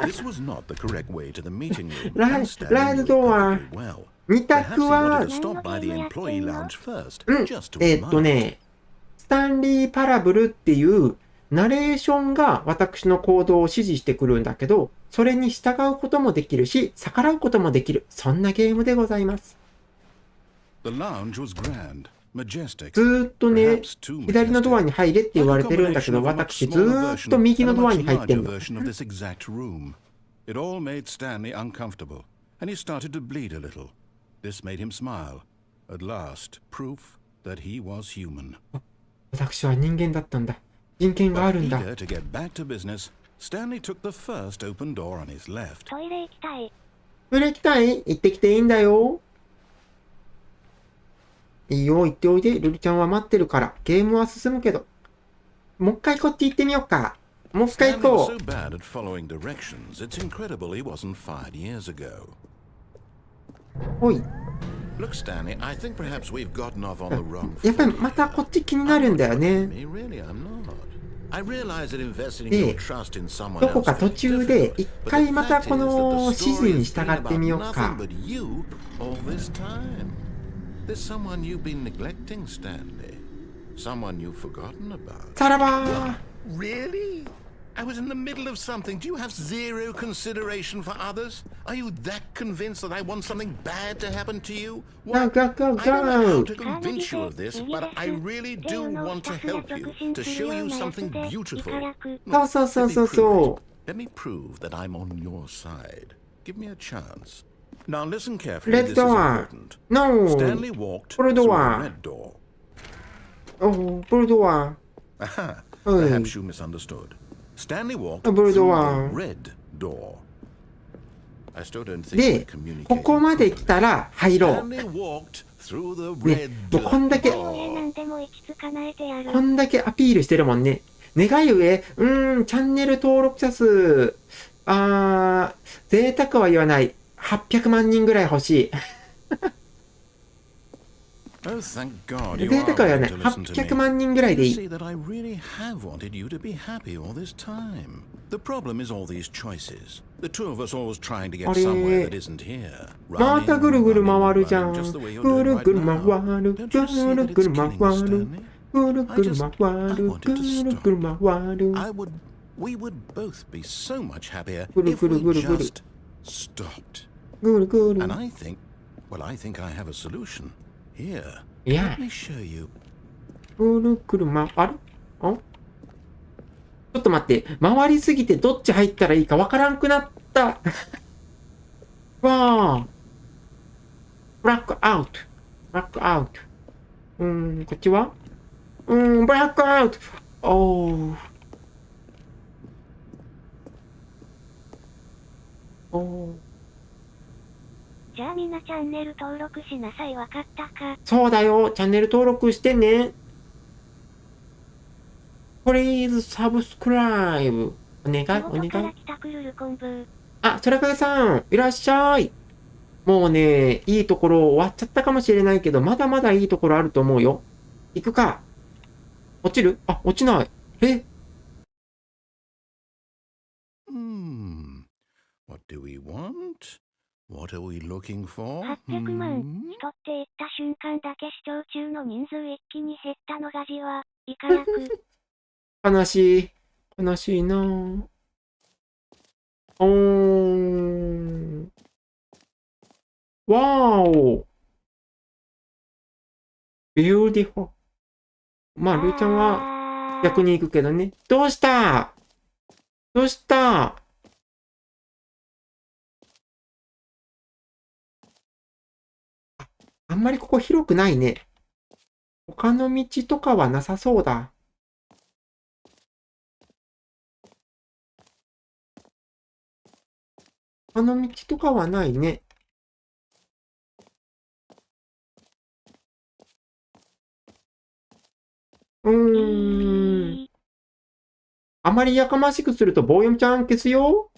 This was not the correct way to the meeting room. Right- and Stanley right knew it door. perfectly well. 二 Perhaps 択 he は wanted to stop by the employee lounge first, just to ね、スタンリー・パラブルっていうナレーションが私の行動を指示してくるんだけど、それに従うこともできるし、逆らうこともできる。そんなゲームでございます。 The lounge was grand, majestic. ずーっとね、 Perhaps too 左のドア majestic. に入れって言われてるんだけど、 Like a combination of a much 私ず smaller ーっ version と右の and a ドア much に入ってん larger の。 version of this exact room. It all made Stanley uncomfortable, and he started to bleed a little. This made him smile. At last, proof that he was human. 私は人間だったんだ。人権があるんだ。 Eager to get back to business, Stanley took the first open door on his left. トイレ行きたい。トイレ行きたい？行ってきていいんだよ。いいよ、行っておいで。ルルちゃんは待ってるから。ゲームは進むけど。もう一回こっち行ってみようか。もう一回行 Stanley was こ so bad at following directions, it's incredible he wasn't fired years ago. う。おい。 Look, Stanley, I think perhaps we've gotten off on the wrong やっぱり foot. またこっち気になるんだよね。 Me, really, I'm not. I realize that investing で your trust in someone どこ else か途 can be 中で difficult, 一 but 回 the また fact こ is that の the 指示 story に has 従 been ってみよう about か。 nothing but you all this time. There's someone you've been neglecting, Stanley. Someone you've forgotten about. さらば Really? I was in the middle of something. Do you have zero consideration for others? Are you that convinced that I want something bad to happen to you? Go, go, go, I don't know how go. to convince you of this, but I really do want to help you, to show you something beautiful. そうそうそうそうそ Let me prove that I'm on your side. Give me a chance. Now listen carefully. Red This is door. important. う。No! Stanley walked Red through the door. red door. おう、ブルドア。 Aha. Hey. Perhaps you misunderstood. Stanley walked Blue through door. the red door. I still don't think で we're、ここまで communicating. 来たら入ろう。 Stanley walked through the ね red、もうこんだけ、なんでも行き着かないでやる。こんだけアピールしてるもんね。願い上、チャンネル登録者数、贅沢は言わない。800万人ぐらい欲しい。 Oh, thank God you 贅 are 沢は言わない。 willing to listen to 800 me. 万人ぐらいで You いい。 see that I really have wanted you to be happy all this time. The problem is all these choices. The two of us always trying to get あれ、 somewhere that isn't here. またぐるぐる回るじゃん。 Just the way you're ぐ doing る right ぐる回 now. る。 Don't ぐ you see る that ぐ it's る回 killing us, る。 Stanley? ぐるぐる回る。ぐるぐる回る。 We would both be so much happier ぐる if ぐる we ぐるぐる。 just stopped. ぐるぐる。 And I think I have a solution. Here, Yeah. let me show you. ぐるぐる回る。あちょっと待って。回りすぎてどっち入ったらいいかわからんくなった。わあ。ブラックアウト。ブラックアウト。こっちはブラックアウト。おー。おー。じゃあみんなチャンネル登録しなさい。わかったか。そうだよ。チャンネル登録してね。Please subscribe. お願い、お願い。地元から来たくるる昆布。あ、そらかげさん、いらっしゃい。もうね、いいところ終わっちゃったかもしれないけど、まだまだいいところあると思うよ。行くか。落ちる？あ、落ちない。What do we want? What are we looking for? 800万。人って言った瞬間だけ視聴中の人数一気に減ったのがじわ。いかやく。悲しい。悲しいなぁ。わーお。ビューティフォー。まあ、ルーちゃんは逆に行くけどね。どうした？どうした？あんまりここ広くないね。他の道とかはなさそうだ。他の道とかはないね。あまりやかましくすると棒読みちゃん消すよ。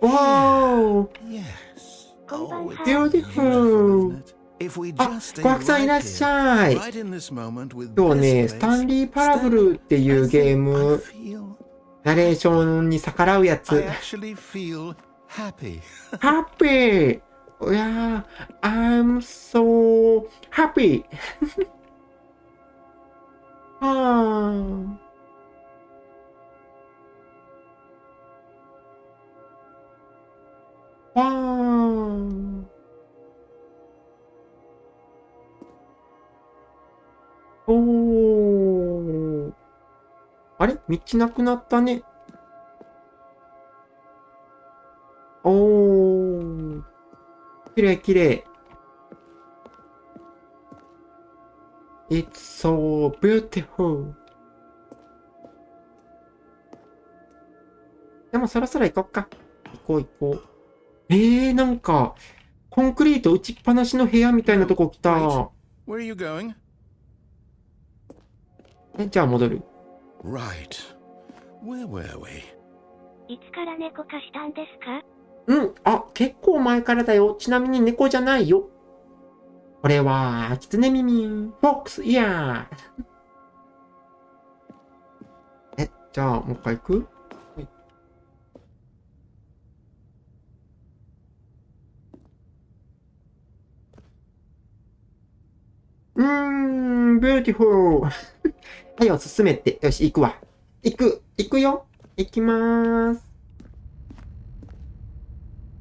わー。Beautiful。あ、小白さんいらっしゃい。今日ね、スタンリー・パラブルっていうゲーム、ナレーションに逆らうやつ。Happy! いやー、I'm so happy! はー。わー。おー。あれ？道なくなったね。おー。きれいきれい。It's so beautiful. でもそろそろ行こっか。行こう。なんか、コンクリート打ちっぱなしの部屋みたいなとこ来た。Where are you going? じゃあ戻る。Right. Where were we? いつから猫化したんですか？結構前からだよ。ちなみに猫じゃないよ。これは、キツネ耳、フォックスイヤー。じゃあ、もう一回行く？ビューティフル。はい、おすすめって。よし、行くわ。行くよ。行きまーす。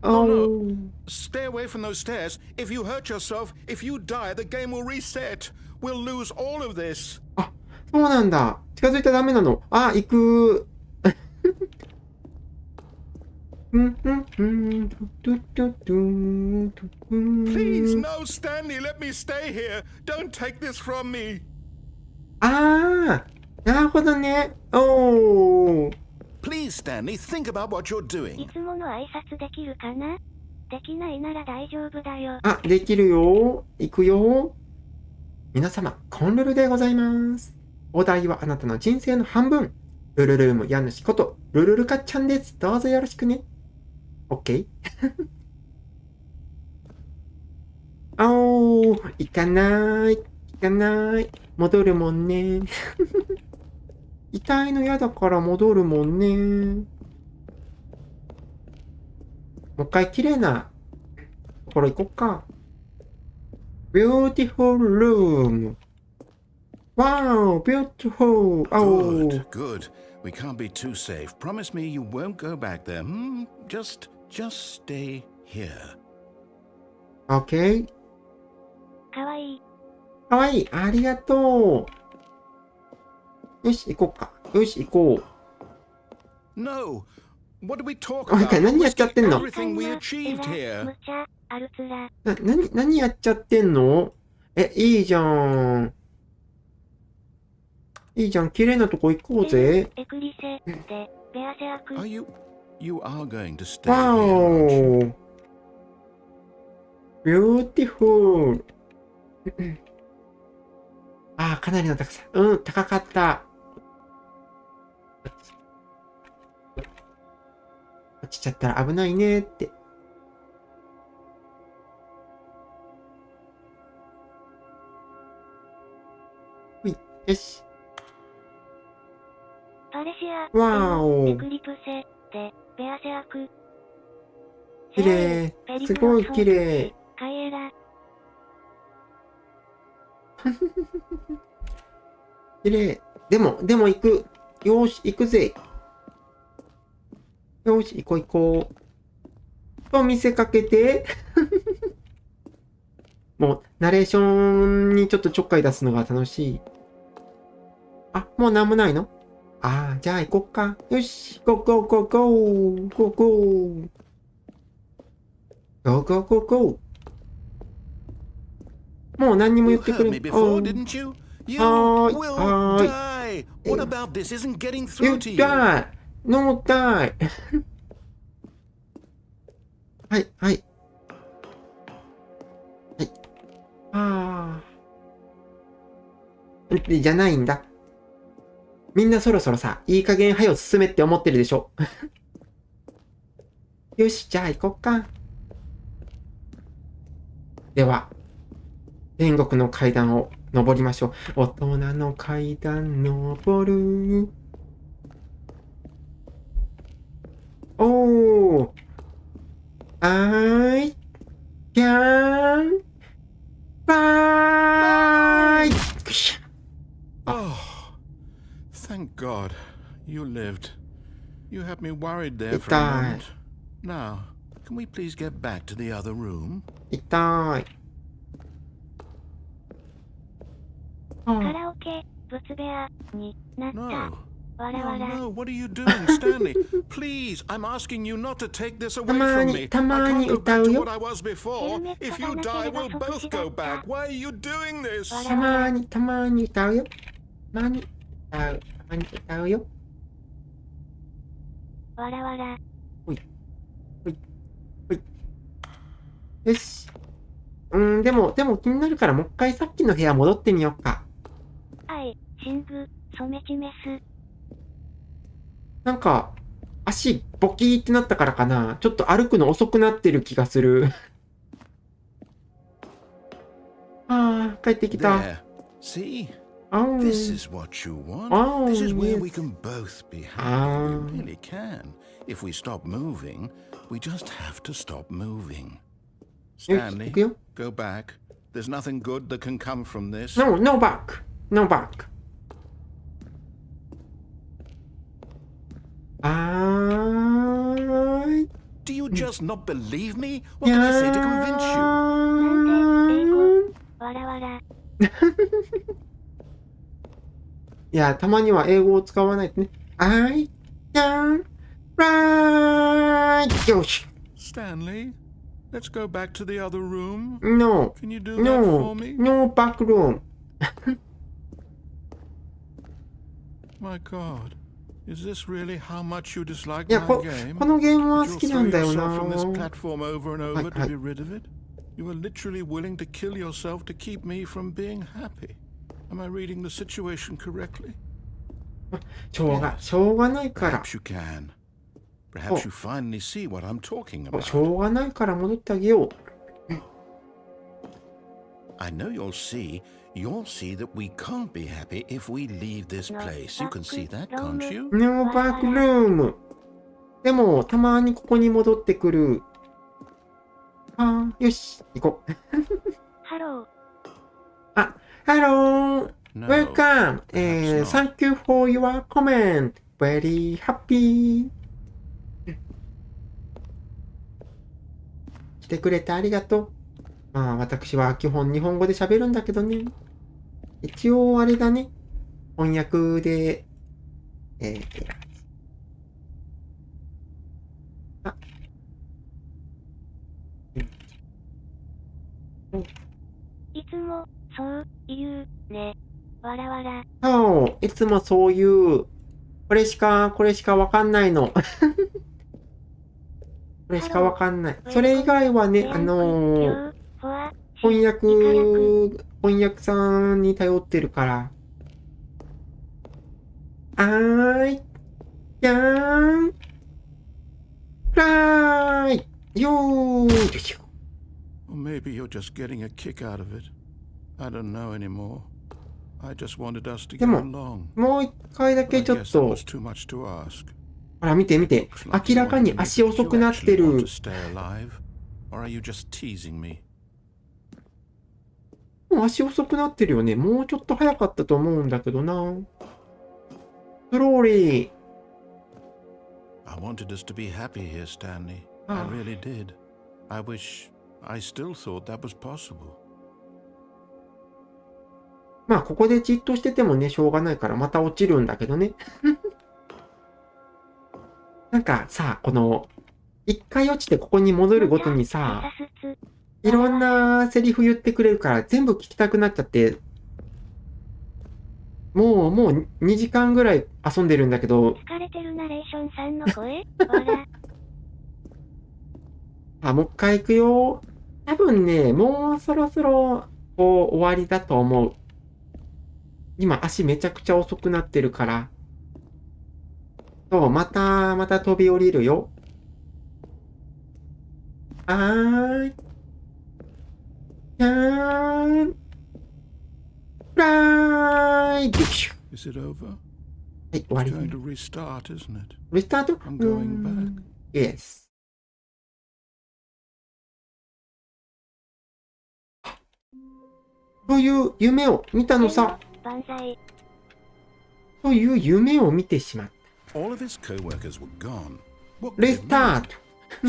Oh no. Stay away from those stairs. If you hurt yourself, if you die, the game will reset. We'll lose all of this. そうなんだ。近づいたらダメなの。行く。Please, no, Stanley, let me stay here. Don't take this from me. なるほどね。Please, Stanley, think about what you're い doing. つもの挨拶できるかな？できないなら大丈夫だよ。できるよ。行くよ。皆様、コンルルでございます。お題はあなたの人生の半分。ルルルーム家主こと、ルルルカちゃんです。どうぞよろしくね。OK？ 行かない。戻るもんね。痛いの嫌だから戻るもんね。もう一回綺麗なところ行こっか。Beautiful room. Wow, beautiful. Good. We can't be too safe. Promise me you won't go back there. Just stay here. Okay. かわいい。かわいい。ありがとう。よし、行こうか。行こう。No. What do we talk about? 何やっちゃってんの？ Everything we achieved here. むちゃ、あるつら。何やっちゃってんの？いいじゃん。綺麗なとこ行こうぜ。エクリセで、ベアセアク。You are going to stay here. Wow. Beautiful. かなりの高さ。高かった。落ちちゃったら危ないねって。よし。パレシア、わーお。エクリプセで、ベアセアク。綺麗。すごい綺麗。カイエラ。綺麗。でも行く。よし、行くぜ。よし、行こう。と見せかけて。もう、ナレーションにちょっとちょっかい出すのが楽しい。もうなんもないの？じゃあ行こっか。よし、ゴーゴーゴーゴー。ゴーゴー。ゴーゴーゴーゴー。もう何にも言ってくれん。You die. No die. はい。じゃないんだ。みんなそろそろさ、いい加減早を進めって思ってるでしょ。よし、じゃあ行こっか。では、天国の階段を登りましょう。大人の階段登る。I can fly! Thank God you lived. You had me worried there for a moment. Now, can we please get back to the other room? 痛い。カラオケ、ブツベアになった。No, わらわ Oh ら。 no, what are you doing, Stanley? Please, I'm asking you not to take this away たま from に、 me. た I ま can't に go 歌 back う to よ。 what I was before. If you die, we'll both go back. Why are you doing this? たまに、たまに歌うよ。たまに歌う。たまに歌うよ。わらわら。よし。でも気になるからもう一回さっきの部屋戻ってみようか。あい、シング、ソメチメス。なんか、足、ボキーってなったからかな。ちょっと歩くの遅くなってる気がする。ああ、帰ってきた。 There. See? あー This is what you want. Oh, This is where yes. we can both be happy. Ah. We really can. If we stop moving, we just have to stop moving. よし、 Stanley, 行くよ。 go back. There's nothing good that can come from this. No, no back. No back. Do you just not believe me? What can I say to convince you? なんで、英語。わらわら。いや、たまには英語を使わないとね。I can ride. よし。 Stanley, let's go back to the other room. No, Can you do that no, for me? no back room. My God, is this really how much you dislike いや、 my こ game? のゲームは That 好 you'll きな throw んだよ yourself from this な。 platform over and over Hi, to hi. be rid of it? You are literally willing to kill yourself to keep me from being happy. Am I reading the situation correctly? しょうがないから。 Perhaps you can. Perhaps you finally see what I'm talking し about. ょうがないから戻ってあげよう。 I know you'll see that we can't be happy if we leave this place. You can see that, can't you? No back room. でも、たまにここに戻ってくる。あー、よし、行こう。ハロー。Hello! No. Welcome! perhaps not. Thank you for your comment. Very happy. 来てくれてありがとう。まあ、私は基本日本語で喋るんだけどね。一応あれだね。翻訳で、いつも、そう、言う、ね。わらわら。そう、いつもそういう、これしかわかんないの。これしかわかんない。それ以外はね、翻訳さんに頼ってるから。I can fly! よー Or maybe you're just getting a kick out of it. I don't know anymore. I just wanted us to get でも、 along. もう一回だ But け I ちょ guess っ that と、 was too much to ask. ほら見て。 Looks like 明 you らか want に to 足 admit 遅 you くなって actually want る to。stay alive. Or are you just teasing me? もう足遅くなってるよね。もうちょっと早かったと思うんだけどな。スローリー。I wanted us to be happy here, Stanley. I really did. I wish I still thought that was possible. まあ、ここでじっとしててもね、しょうがないからまた落ちるんだけどね。なんかさ、この、一回落ちてここに戻るごとにさ、いろんなセリフ言ってくれるから全部聞きたくなっちゃって、もう2時間ぐらい遊んでるんだけど、疲れてるナレーションさんの声わら。もう一回行くよ。多分ね、もうそろそろ、こう、終わりだと思う。今、足めちゃくちゃ遅くなってるから。そう、また飛び降りるよ。I can fly! Is it over? はい、終わ It's り。 going to restart, isn't it? リスタート I'm going back. Yes. という夢を見たのさ。万歳。という夢を見てしまった。 All of his co-workers were gone. What could レ it スター mean? ト。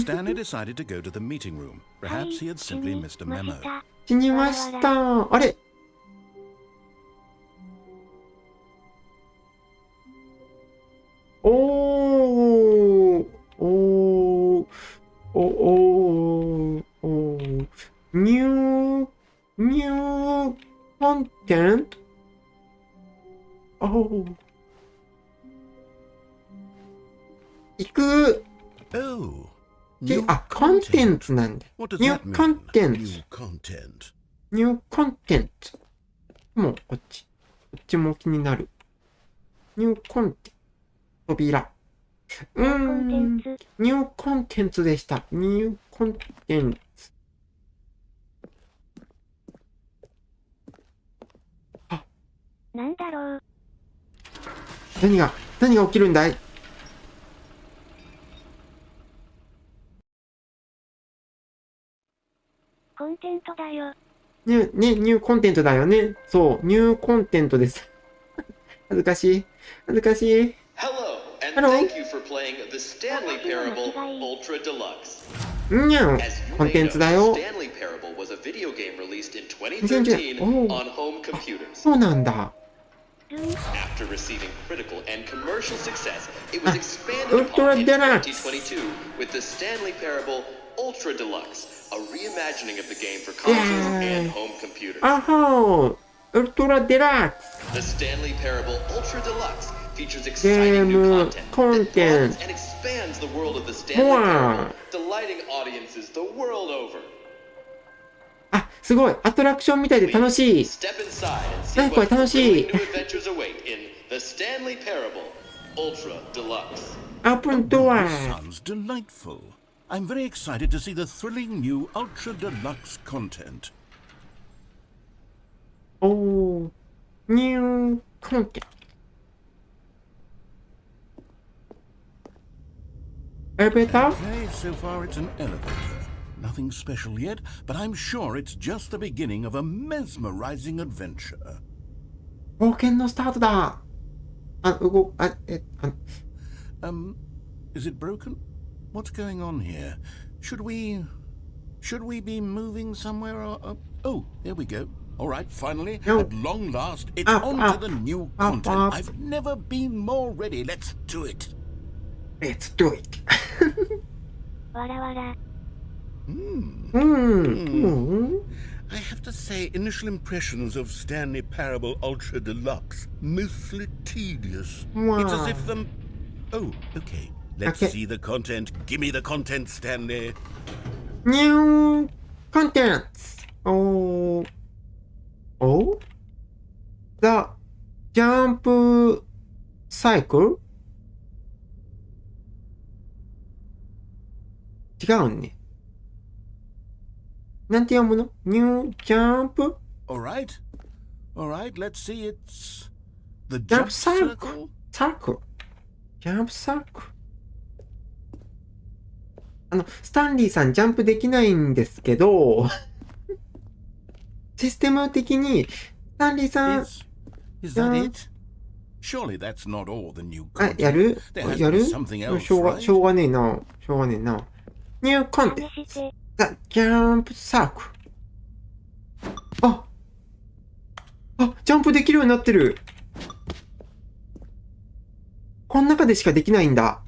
Stanley decided to go to the meeting room. Perhaps he had simply missed a memo. 死にました。あれ、 あ new content? 行く。コンテンツなんだ。new content。new content。もう、こっちも気になる。new content。扉。new content でした。new content。なんだろう。何が起きるんだい？コンテントだよ。ニューコンテントだよね。そう、ニューコンテントです。恥ずかしい。Hello, and thank you for playing the Stanley Parable Ultra Deluxe. コンテンツだよ。Stanley Parable was a video game released in 2013 on home computers. そうなんだ。After receiving critical and commercial success, it was expanded upon in 2022 with the Stanley Parable Ultra Deluxe, a reimagining of the game for consoles and home computers. Ultra Deluxe. The Stanley Parable Ultra Deluxe features exciting new content that broadens and expands the world of the Stanley Parable, delighting audiences the world over. すごい。アトラクションみたいで楽しい。何これ楽しい。Open door. Sounds delightful. I'm very excited to see the thrilling new Ultra Deluxe content. New content. Elevator? Okay, so far it's an elevator.Nothing special yet, but I'm sure it's just the beginning of a mesmerizing adventure. 冒険のスタートだ。Is it broken? What's going on here? Should we be moving somewhere? Oh, there we go. All right, finally, at long last, it's on to the new content. I've never been more ready. Let's do it. Let's do it. わらわら。I have to say, initial impressions of Stanley Parable Ultra Deluxe, mostly tedious. It's as if them... Oh, okay. Let's see the content. Give me the content, Stanley. New contents. The jump cycle? 違うね。なんて読むの？ New jump? Alright, let's see, it's... The jump circle? Jump circle. スタンリーさんジャンプできないんですけど、システム的に、スタンリーさん、Is that it? Surely that's not all the new content. やる There has to be something else, しょうがねえな。New content. The jump circle. ジャンプできるようになってる。この中でしかできないんだ。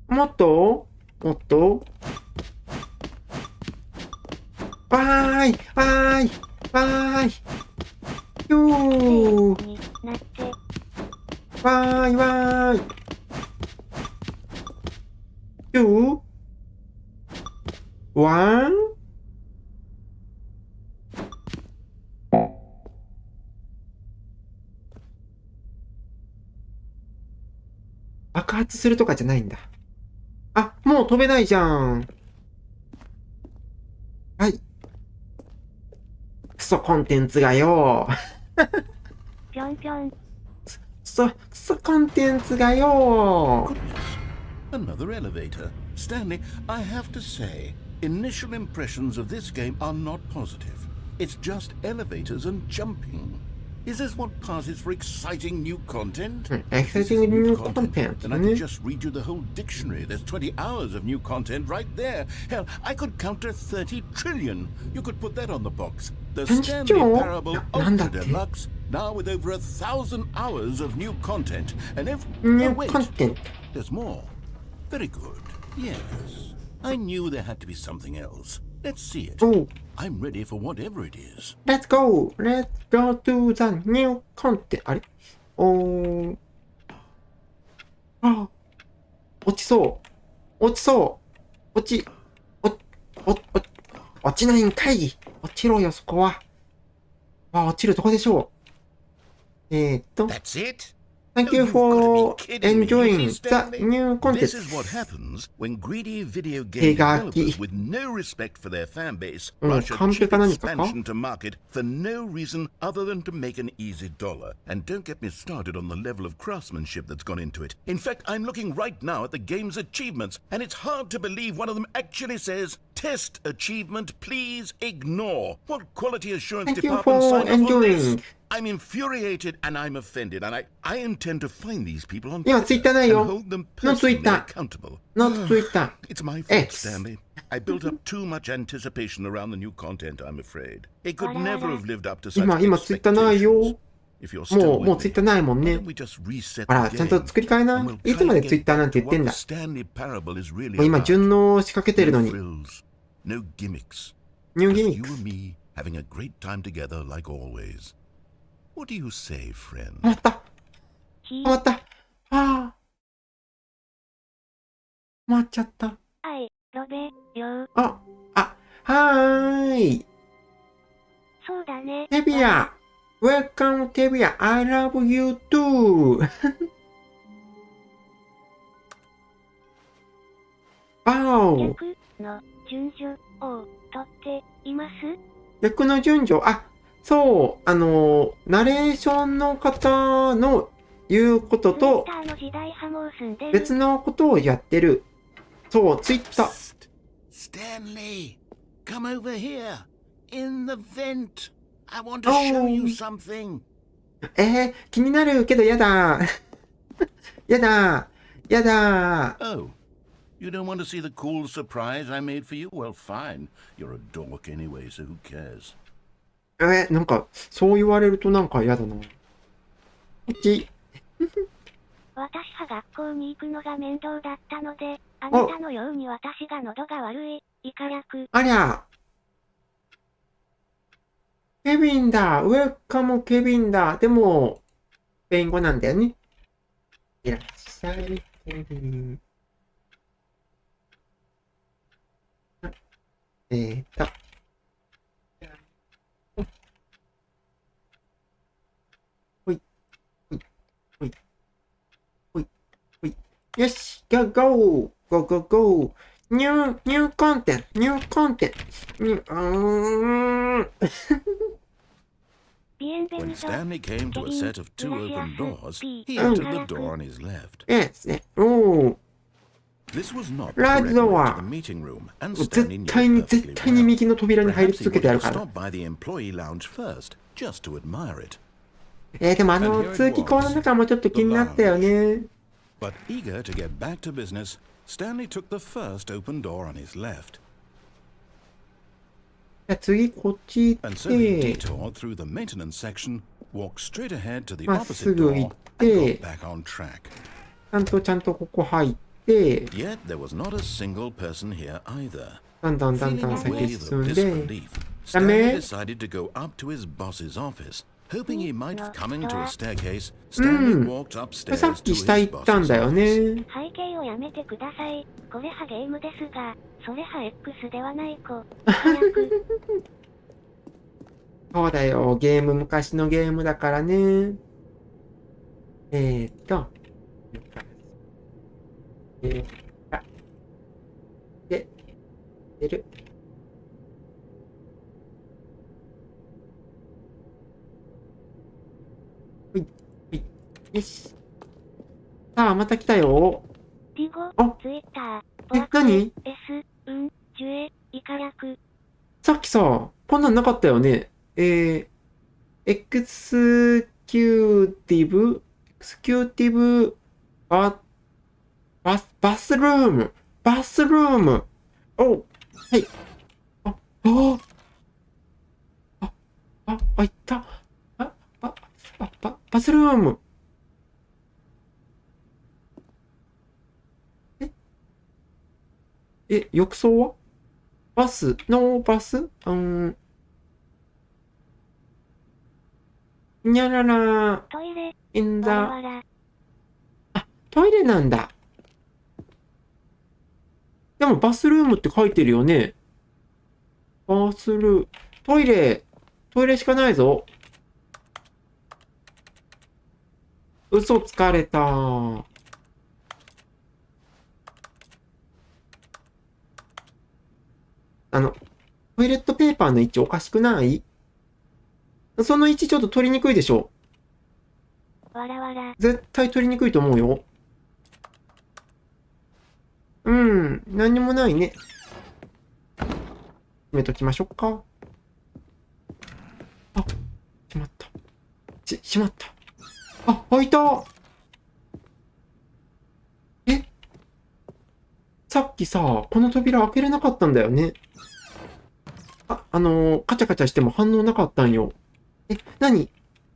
もっとわーいよーわーいよーワン爆発するとかじゃないんだ。もう飛べないじゃん。はい。クソコンテンツがよ。ぴょんぴょん。クソコンテンツがよ。Another elevator. Stanley, I have to say, initial impressions of this game are not positive. It's just elevators and jumping. Is this what passes for exciting new content? Exciting new content Then I could just read you the whole dictionary. There's 20 hours of new content right there. Hell, I could counter 30 trillion. You could put that on the box. The Stanley Parable Ultra Deluxe, now with over 1,000 hours of new content. And if New wait, content. there's more. Very good. Yes. I knew there had to be something else. Let's see it. Oh, I'm ready for whatever it is. let's go. Let's go to the new content. あれおー。あ、落ちそう。落ちそう。落ちないんかい。落ちろよ、そこは。落ちるとこでしょう。That's it? Thank you You've got for to be kidding me, enjoying you the new content. This is what happens when greedy video game developers with no respect for their fan base rush a cheap expansion to market for no reason other than to make an easy dollar. And don't get me started on the level of craftsmanship that's gone into it. In fact, I'm looking right now at the game's achievements, and it's hard to believe one of them actually says, "Test achievement, please ignore." What quality assurance Thank you department for signed off on this? enjoying. I'm infuriated and I'm offended, and I intend to find these people on 今ツイッターないよ。 and hold them No personally Twitter. accountable. Not Twitter. It's my fault, X. Stanley. I built up too much anticipation around the new content, I'm afraid. It could never have lived up to such 今ツイッターないよ。 expectations. If you're still もう with ツイッ me, ターないもん why ね。 don't we just reset ほら、 the ちゃんと game? 作り替えな And we'll。いつま try で to ツイッ get ターなん back て to 言ってん what だ。 the Stanley Parable is really もう今 about. 順応しかけてるの No に。 frills, no gimmicks. ニューギ Just ミッ you ク and me having a great time together like always. What do you say, friend? 終わった。ひ終わった。終わっちゃった。あい、ロベ、よ。はーい。そうだね。テビア。Welcome, テビア。I love you too. 逆の順序をとっています。逆の順序。そう。ナレーションの方の言うことと Twitter の時代派もう住んでる。別のことをやってる。そう、ツイッター。 Stanley, come over here. In the vent. I want to show you something. 気になるけどやだ。やだ。Oh, you don't want to see the cool surprise I made for you? Well, fine. You're a dork anyway, so who cares? なんか、そう言われるとなんかやだな。私は学校に行くのが面倒だったので、あなたのように私が喉が悪い、イカ略。ありゃ。ケビンだ。ウェルカムケビンだ。でも、スペイン語なんだよね。いらっしゃい、ケビン。よし、go! New content! When Stanley came to a set of 2 open doors, he entered the door on his left. Yes. This was not the Right correct way door. to the meeting room, and Stanley knew 絶対に perfectly 絶対に well. 右の扉に入り Perhaps he 続けてや would る have から。 stopped by the employee lounge first, just to admire it. でも通気口の中もちょっと気になったよね。 But eager to get back to business, Stanley took the first open door on his left. じゃあ次こっち行 And っ so he て、 detoured through the maintenance section, walked straight ahead to the まっす opposite ぐ行 door, っ and て got、back on track. ちゃんとここ入って、 Yet there was not a single person here either. だんだん Feeling a 先 wave 進 of んで、 disbelief, Stanley decided to go up to his boss's office. Hoping he might come into a staircase, Stanley walked これ upstairs さっ to き his 下行ったん boss's だよ office. ね。背景をやめてください。これはゲームですが、それは X ではない子。そうだよ、昔のゲームだからね。で、出る。よし。さあ、また来たよ。ティゴ、ツイッター、何 S、ジュエ、イカ略。さっきさ、こんなんなかったよね。エクスキューティブ、バスルーム。お、はい。いった。バスルーム。浴槽はノーバスにゃらら。トイレ。トイレなんだ。でもバスルームって書いてるよね。トイレしかないぞ。嘘つかれた。トイレットペーパーの位置おかしくない？その位置ちょっと取りにくいでしょ。絶対取りにくいと思うよ。何にもないね。閉めときましょうか。しまった。しまった。開いた。さっきさ、この扉開けれなかったんだよね。カチャカチャしても反応なかったんよ。何？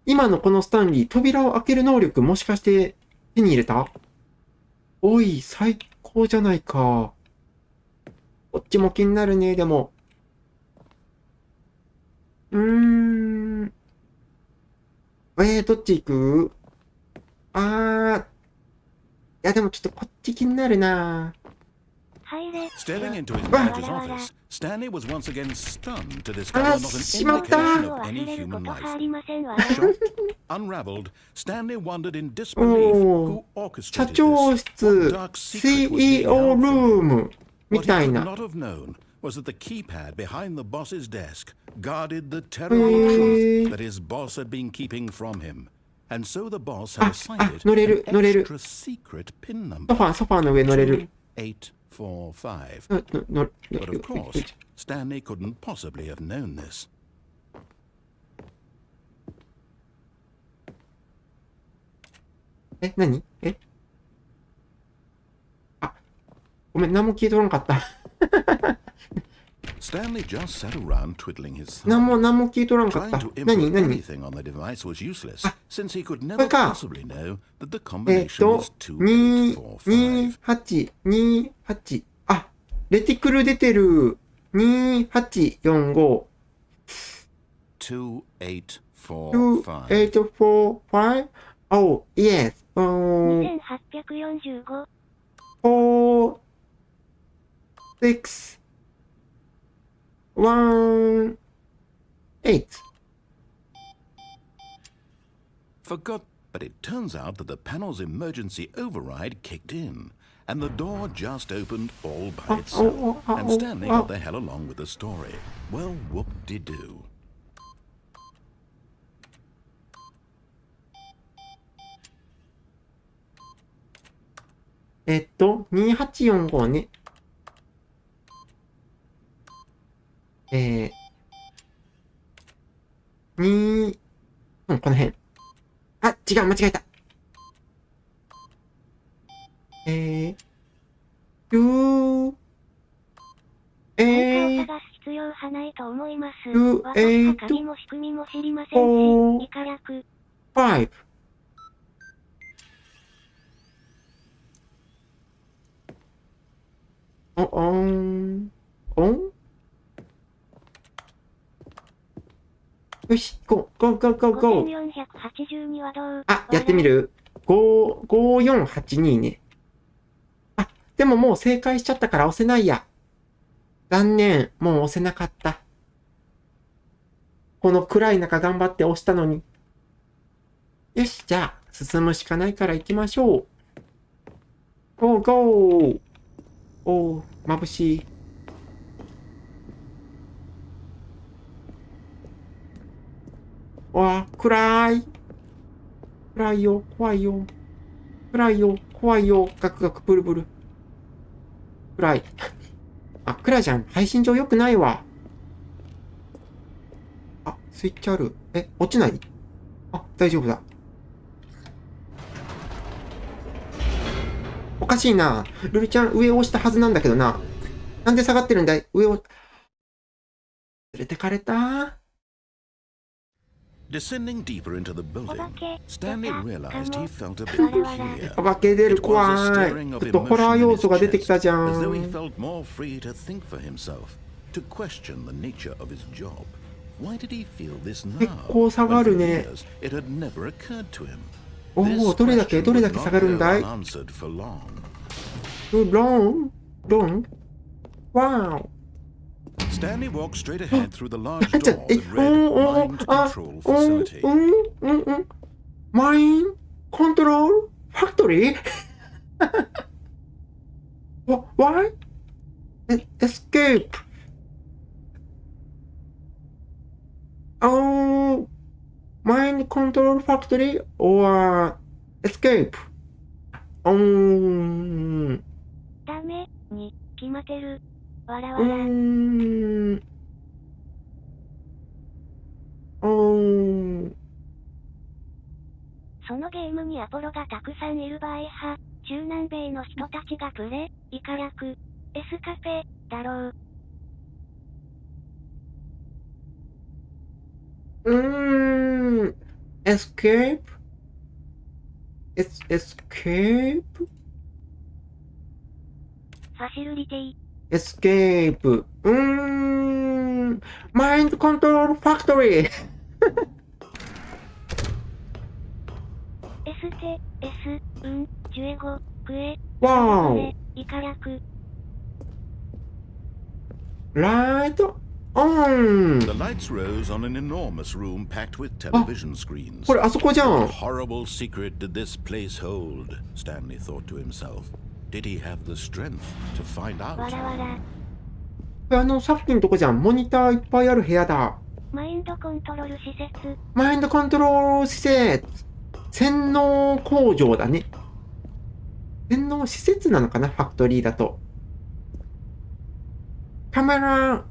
今のこのスタンリー、扉を開ける能力もしかして手に入れた？おい、最高じゃないか。こっちも気になるね、でも。どっち行く？いやでもちょっとこっち気になるな。Staring into his manager's office, Stanley was once again stunned to discover not an indication of any human life. Shocked, unraveled, Stanley wondered in disbelief who 社 orchestrated 長 this. 室 What dark secret was being CEO held ル from ー him? ムみ What た he い could な。 not have known was that the keypad behind the boss's desk guarded the terrible truth that his boss had been keeping from him. And so the boss had assigned it 乗れる an extra secret pin ソ number. ファーの上乗れる。 845. 乗 But of course, Stanley couldn't possibly have known this. 何？ごめん、何も聞いとらんかった。Stanley just sat around twiddling his 何 thumbs. も聞いとらんかっ Trying た。 to 何？ input anything on the device was useless, since he could never か。 possibly know that the combination was 2845. 2828。レティクル出てる。2845。 2845. 2845? Oh, yes. 2845。 4, 6, 1, 8. Forgot, but it turns out that the panel's emergency override kicked in, and the door just opened all by itself, and Stanley got the hell along with the story. Well, whoop-de-doo. 2845ね。この辺。違う、間違えた。何かを探す必要はないと思います。私は鍵も仕組みも知りませんし、以下略。5。よし、ゴー。5482はどう？やってみる？ 5482ね。でももう正解しちゃったから押せないや。残念。もう押せなかった。この暗い中頑張って押したのに。よし、じゃあ、進むしかないから行きましょう。ゴー。眩しい。暗いよ、怖いよ。ガクガクブルブル。暗い。暗いじゃん。配信上良くないわ。スイッチある。落ちない？あ、大丈夫だ。おかしいな。ルルちゃん上を押したはずなんだけどな。なんで下がってるんだい？上を。連れてかれた。Descending deeper into the building, Stanley realized he felt a bit お queer. 化け出る、怖い。ちょっとホラー要素が出てきたじゃ As though he ん。 felt more free to think for himself, to question the nature of his job. Why did he feel this now? 結構下がる When for ね。 years it had never occurred to him. お This お、どれだけ question would not 下がるん go だい？ unanswered for long. ロンわー Stanley walked straight ahead through the large お。ちょ、 door that read Mind Control Facility. マインコントロールファクトリーWhy? Escape. Oh, mind control factory or escape? ダメに決まってる。わらわら。そのゲームにアポロがたくさんいる場合は、中南米の人たちがプレ、イカ略、エスカペ、だろう。Escape? Escape? ファシリティ。Escape. Mind control factory. エステ、エス、ジュエゴ、クエ、わーイカ略。Right on. The lights rose on an enormous room packed with television screens. これあそこじゃ What ん。 horrible secret did this place hold? Stanley thought to himself. Did he have the strength to find わ out? らわら。さっきのとこじゃん。モニターいっぱいある部屋だ。マインドコントロール施設。マインドコントロール施設。洗脳工場だね。洗脳施設なのかな、ファクトリーだと。カメラ、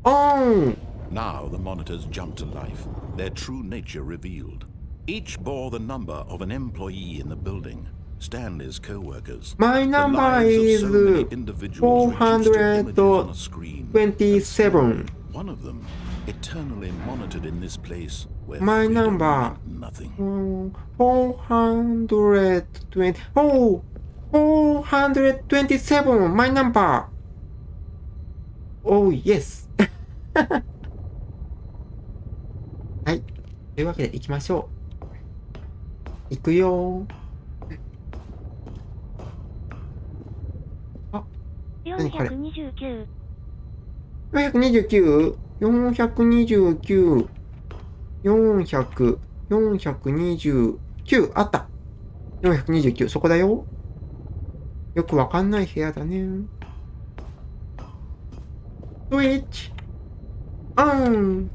オン。 Now the monitors jumped to life, their true nature revealed. Each bore the number of an employee in the building, Stanley's co-workers. My The number lives of so many is individuals reduced to images on a screen. 427. One of them, eternally monitored in this place where My freedom number. meant nothing. 420. Oh, 427. My number. Oh, yes. はい。というわけで行きましょう。行くよー。何これ429。 429、429、400、429、あった。429、そこだよ。よくわかんない部屋だね。スイッチ、オン。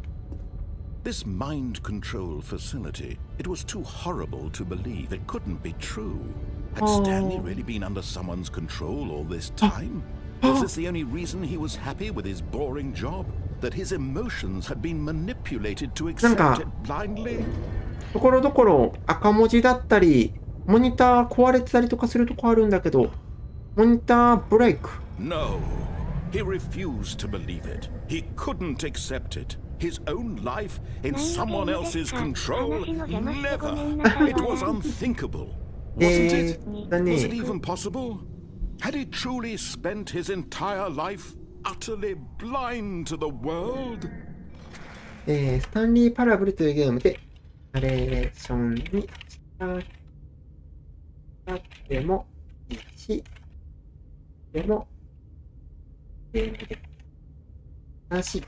This mind control facility, it was too horrible to believe. It couldn't be true. Had Stanley really been under someone's control all this time? Was this the only reason he was happy with his boring job? That his emotions had been manipulated to accept it blindly? ところどころ赤文字だったり、モニター壊れてたりとかするとこあるんだけど、モニターブレイク。 No. He refused to believe it. He couldn't accept it. His own life in someone else's control? Never. It was unthinkable. Wasn't it? Was it even possible? Had he truly spent his entire life utterly blind to the world? スタンリー・パラブルというゲームで、ナレーションに使ってもいいし、でも、ゲームで、楽しい。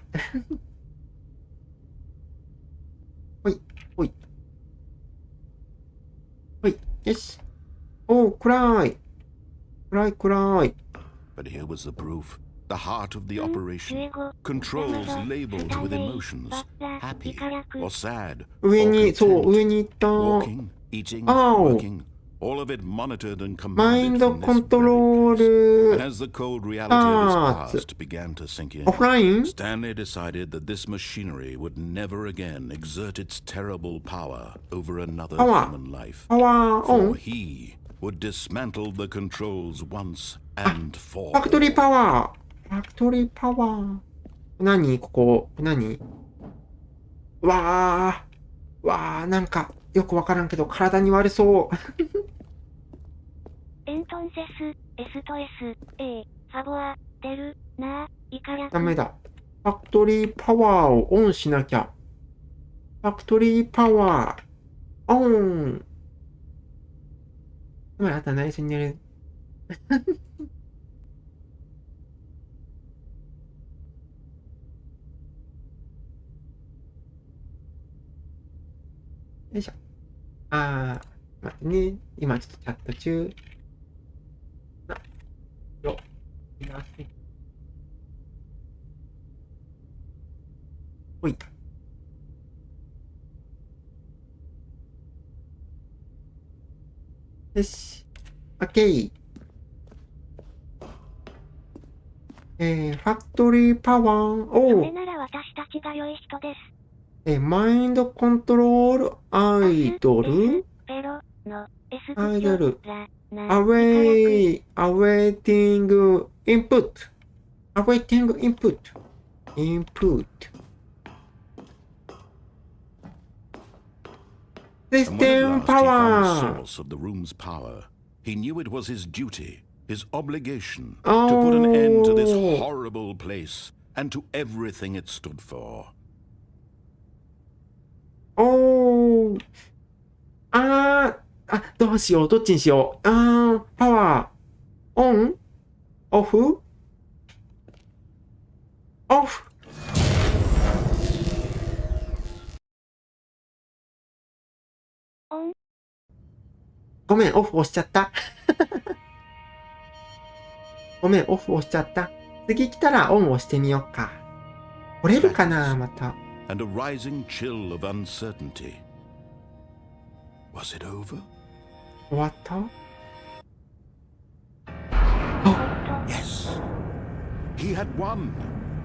ほい、ほい。ほい、よし。おー、暗い。暗い、暗い。 But here was the proof. The heart of the operation. Controls labeled with emotions. Happy or sad. 上に、そう、上に行った。 Walking, eating, Ow. working, all of it monitored and マイン commanded ド from コン this トロ very place. ー And ル as the cold reality of his past began to sink in, オフライン Stanley decided that this machinery would never again exert its terrible power over another Power. human life. パワーオ For ン he would dismantle the controls once and for ファクトリー all. パワーファクトリーパワー何ここ何わーなんかよくわからんけど体に悪そうエントンセス、エストエス、サボア、デル、ナー、イカ略。ダメだ。ファクトリーパワーをオンしなきゃ。ファクトリーパワー、オン。つまりあとは内緒にやる。よいしょ。待ってね。今ちょっとチャット中。いますね。ほい。よし。オッケー。ファクトリーパワーをそれ、なら私たちが良い人です。マインドコントロールアイドルペロの S アイドルラナアウェイティングインプットアウェイティングインプットシス And テ when ム at パ last he found ワ the ー source of the room's power, he knew it was his duty, his obligation, to put an end to this Oh. horrible place and to everything it stood for. おーどうしようどっちにしようパワーオンオフオフオン。ごめん、オフ押しちゃった。ごめん、オフ押しちゃった。次来たらオン押してみようか。来れるかなまた。And a rising chill of uncertainty. Was it over? 終わった Yes. He had won.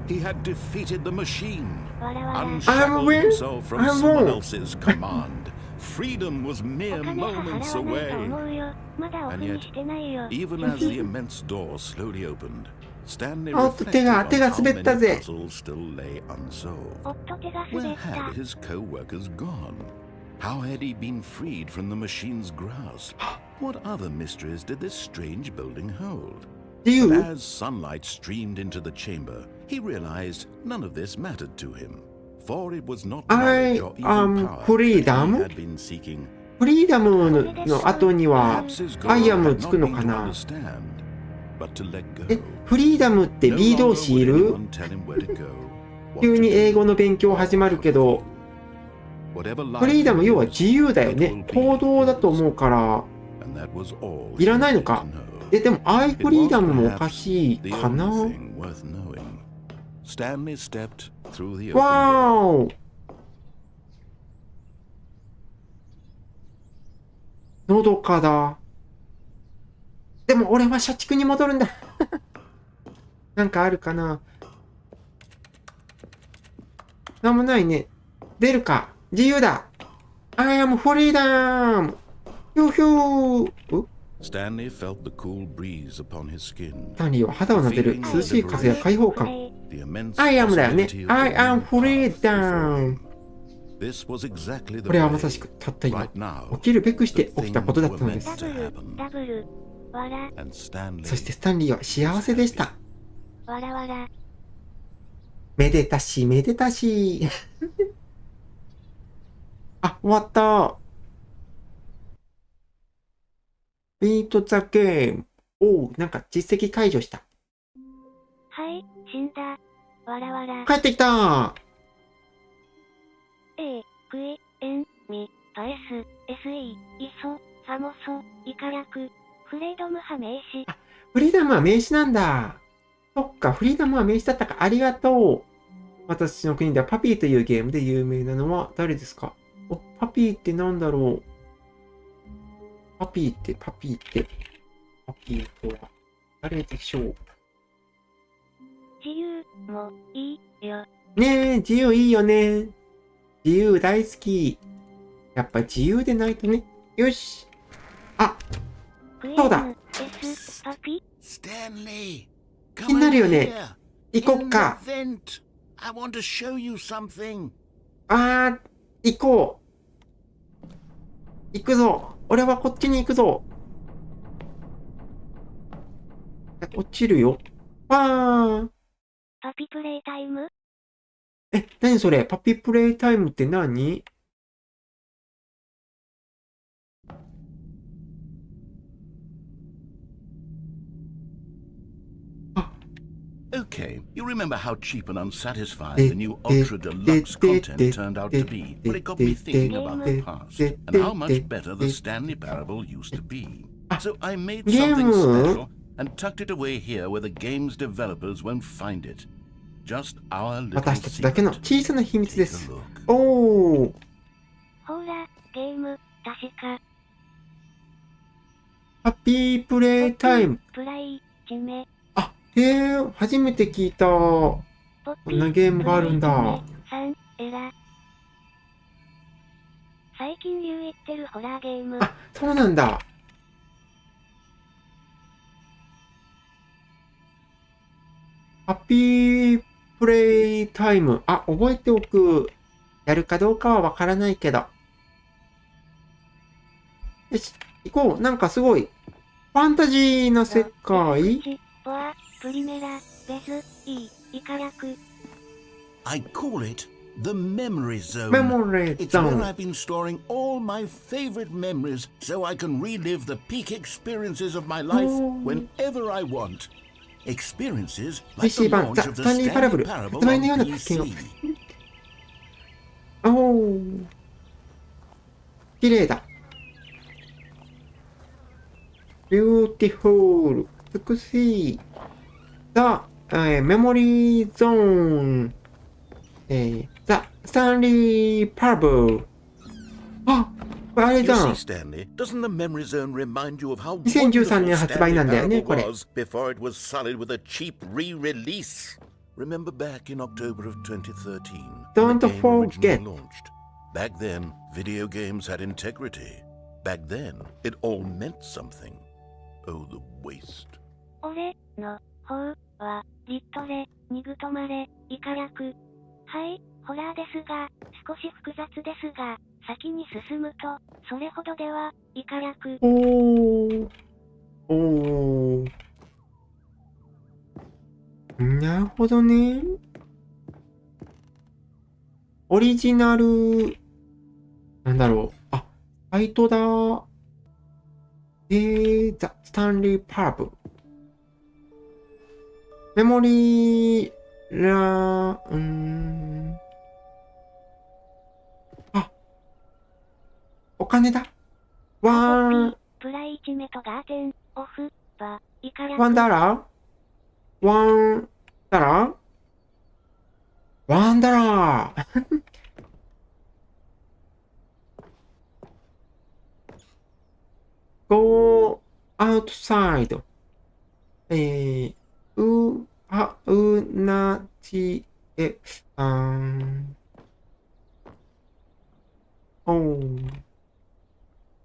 He had defeated the machine. わらわら。 Unshackled win. himself from I someone won. else's command. Freedom was お mere 金は moments 払わないと away. 思うよ。まだオフ And に yet, してないよ。 even as the immense door slowly opened, Stanley おっと、 reflected 手が on 滑 how った many ぜ。 puzzles still lay unsolved. おっと、手が Where 滑った had。his co-workers gone? How had he been freed from the machine's grasp? What other mysteries did this strange building hold? But 自由 as sunlight streamed into the chamber, he realized none of this mattered to him. For it was not I knowledge or am even power freedom. that he had been seeking. フリーダムの後には Perhaps his ア goal イアム had つ not くの been か to な understand, but to let go. フリーダムって No リー longer 動詞い would る anyone tell him where to go, what 急 to に do, 英語の勉強始まるけど、 whatever フリーダム life 要は is, 自由だよ it ね。 will be 行動だと his. 思うから、 And that was all いらないの he か needed to know. でもアイ It フリー was ダムもお perhaps かしい the か only な thing worth knowing. Stanley stepped through the open door. わーおのどかだ。でも俺は社畜に戻るんだ。なんかあるかななんもないね。出るか。自由だ。I am freedom! ヒューヒュー。 Stanley felt the cool breeze upon his skin. スタンリーは肌を撫でる涼しい風や開放感。 The immense I am だよね。 possibility of I the am new path before freedom! him. This was exactly the これは way, まさしくたった今 right now, 起きるべくして the 起きたことだったので things す were meant ダブル、ダブル。わら、 and Stanley そしてスタンリーは幸せでしたわらわら。めでたしめでたしあ、終わったビートザゲームおう、なんか実績解除したはい、死んだ。わらわら。帰ってきたクイ、エン、ミ、トエス、SE、イソ、サモソ、イカ略、フレードム派名詞。フリーダムは名詞なんだそっか、フリーダムは名詞だったか。ありがとう私の国ではパピーというゲームで有名なのは誰ですかお、パピーってなんだろうパピーとは誰でしょう。自由もいいよ。ねえ、自由いいよね。自由大好き。やっぱ自由でないとね。よし。あ、そうだ。パピStanley, 気になるよね。行こっか。I want to show you something. 行こう。行くぞ。俺はこっちに行くぞ。落ちるよ。パピプレイタイム？何それ？パピプレイタイムって何？Okay, you remember how cheap and unsatisfying the new Ultra Deluxe content turned out to be, but it got me thinking about the past and how much better the Stanley Parable used to be. So I made something special and tucked it away here where the game's developers won't find it. Just our little 私たちだけの secret. 小さな秘密で Take す a。look. おー。ほら、ゲーム、確か。ハッピープレイタイム。プライ、チメ。初めて聞いた。こんなゲームがあるんだ。最近流行ってるホラーゲーム。そうなんだ。ハッピープレイタイム。覚えておく。やるかどうかはわからないけど。よし、行こう。なんかすごい。ファンタジーな世界。プリメラ、ベズ、イカラク。I call it the memory zone. Memory It's zone. where I've been storing all my favorite memories so I can relive the peak experiences of my life whenever I want. Experiences like the PC 版 launch ザ・ of ス the タンリー・パラブ Stanley ル。 Parable 発売のよう on な発見を。 PC. 綺麗だ。Beautiful。美しい。ザ・メモリーゾーン。ザ・スタンリー・パラブル。あれ You じゃ see, ん。 Stanley, doesn't the memory zone remind you of how 2013 wonderful 年発売なんだよね、 Stanley これ。 Parable was before it was solid with a cheap re-release? Remember back in October of 2013, when Don't the game forget. originally launched? Back then, video games had integrity. Back then, it all meant something. Oh, the waste. 俺の方は、リットレ、ニグトマレ、イカラク。はい、ホラーですが、少し複雑ですが、先に進むと、それほどでは、イカラク。なるほどね。オリジナル、なんだろう。サイトだ。ザ・スタンリー・パラブル。メモリーラ、お金だ。ワプライチメトガーテン、オフ、バ、イカラク。ンダラーワンダラーワンダラーGo outside. なちえ、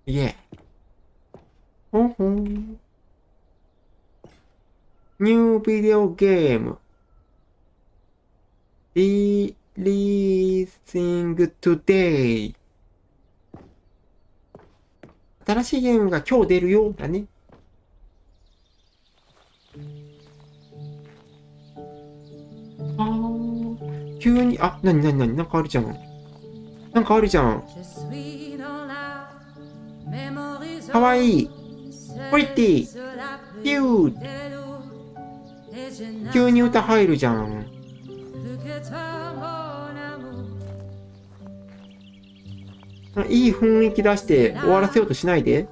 Yeah. New video game. Releasing today. 新しいゲームが今日出るよだね。急に、なになんかあるじゃん。なんかあるじゃん。かわいい。プリティ。キュー。急に歌入るじゃん。いい雰囲気出して終わらせようとしないで。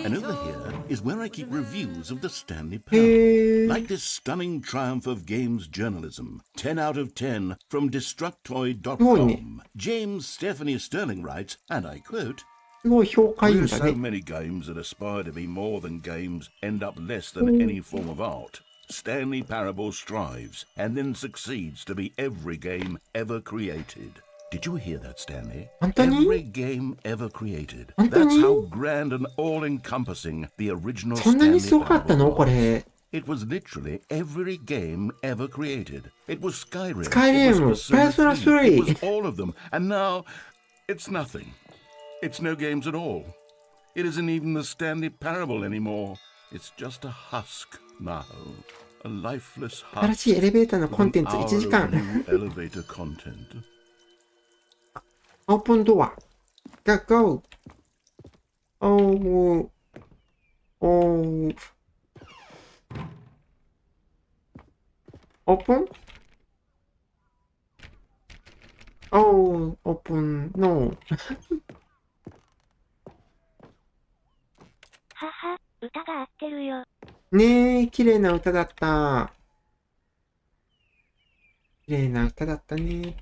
And over here is where I keep reviews of the Stanley Parable. Like this stunning triumph of games journalism. 10 out of 10 from Destructoid.com. James Stephanie Sterling writes, and I quote, すごい評価いいん Where だ so ね。 many games that aspire to be more than games end up less than any form of art, Stanley Parable strives and then succeeds to be every game ever created. Did you hear that, Stanley? 本当に Every game ever created. 本当に That's how grand and all-encompassing the original そんなに Stanley すごかったの Parable こ was. れ。It was literally every game ever created. It was Skyrim. Skyrim, It was Persona Persona 3. It 3. was all of them. And now, it's nothing. It's no games at all. It isn't even the Stanley Parable anymore. It's just a husk now. A lifeless 新 husk. しいエレベーターのコンテンツ An 1 hour 時 of 間。 new elevator content. オープンドア。Go. おー。オープンオープン、ノー。はは、歌が合ってるよ。ねえ、綺麗な歌だった。綺麗な歌だったね。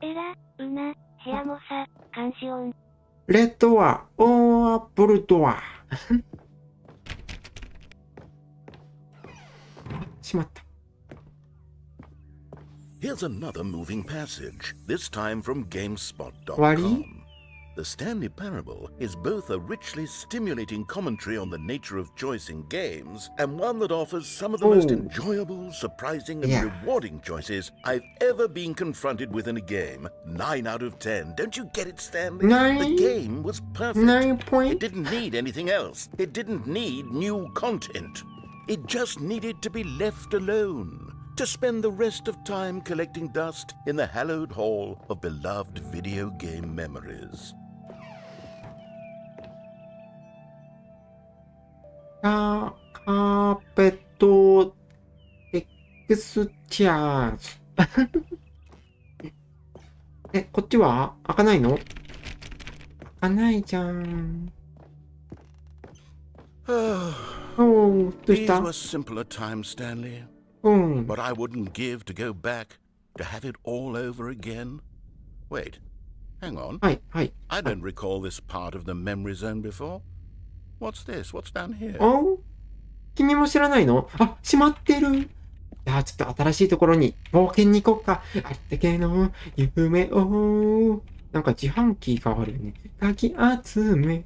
えら、うな、部屋もさ、監視音。レッドは、オーアップルドア。しまった。Here's another moving passage, this time from Wari? GameSpot.com. The Stanley Parable is both a richly stimulating commentary on the nature of choice in games and one that offers some of the most enjoyable, surprising, and rewarding choices I've ever been confronted with in a game. 9 out of 10. Don't you get it, Stanley? 9? The game was perfect. 9 It point? didn't need anything else. It didn't need new content. It just needed to be left alone, to spend the rest of time collecting dust in the hallowed hall of beloved video game memories. カーペットエクスチャーズ。こっちは開かないの？開かないじゃん。おー、どうし These た？ were simpler times, Stanley. うん。 But I wouldn't give to go back, to have it all over again. Wait, hang on. はい、はい。 I don't recall this part of the memory zone before. What's this? What's down here? お？君も知らないの？あ、閉まってる。じゃあちょっと新しいところに冒険に行こうか。あったけの夢を。なんか自販機があるよね。かき集め。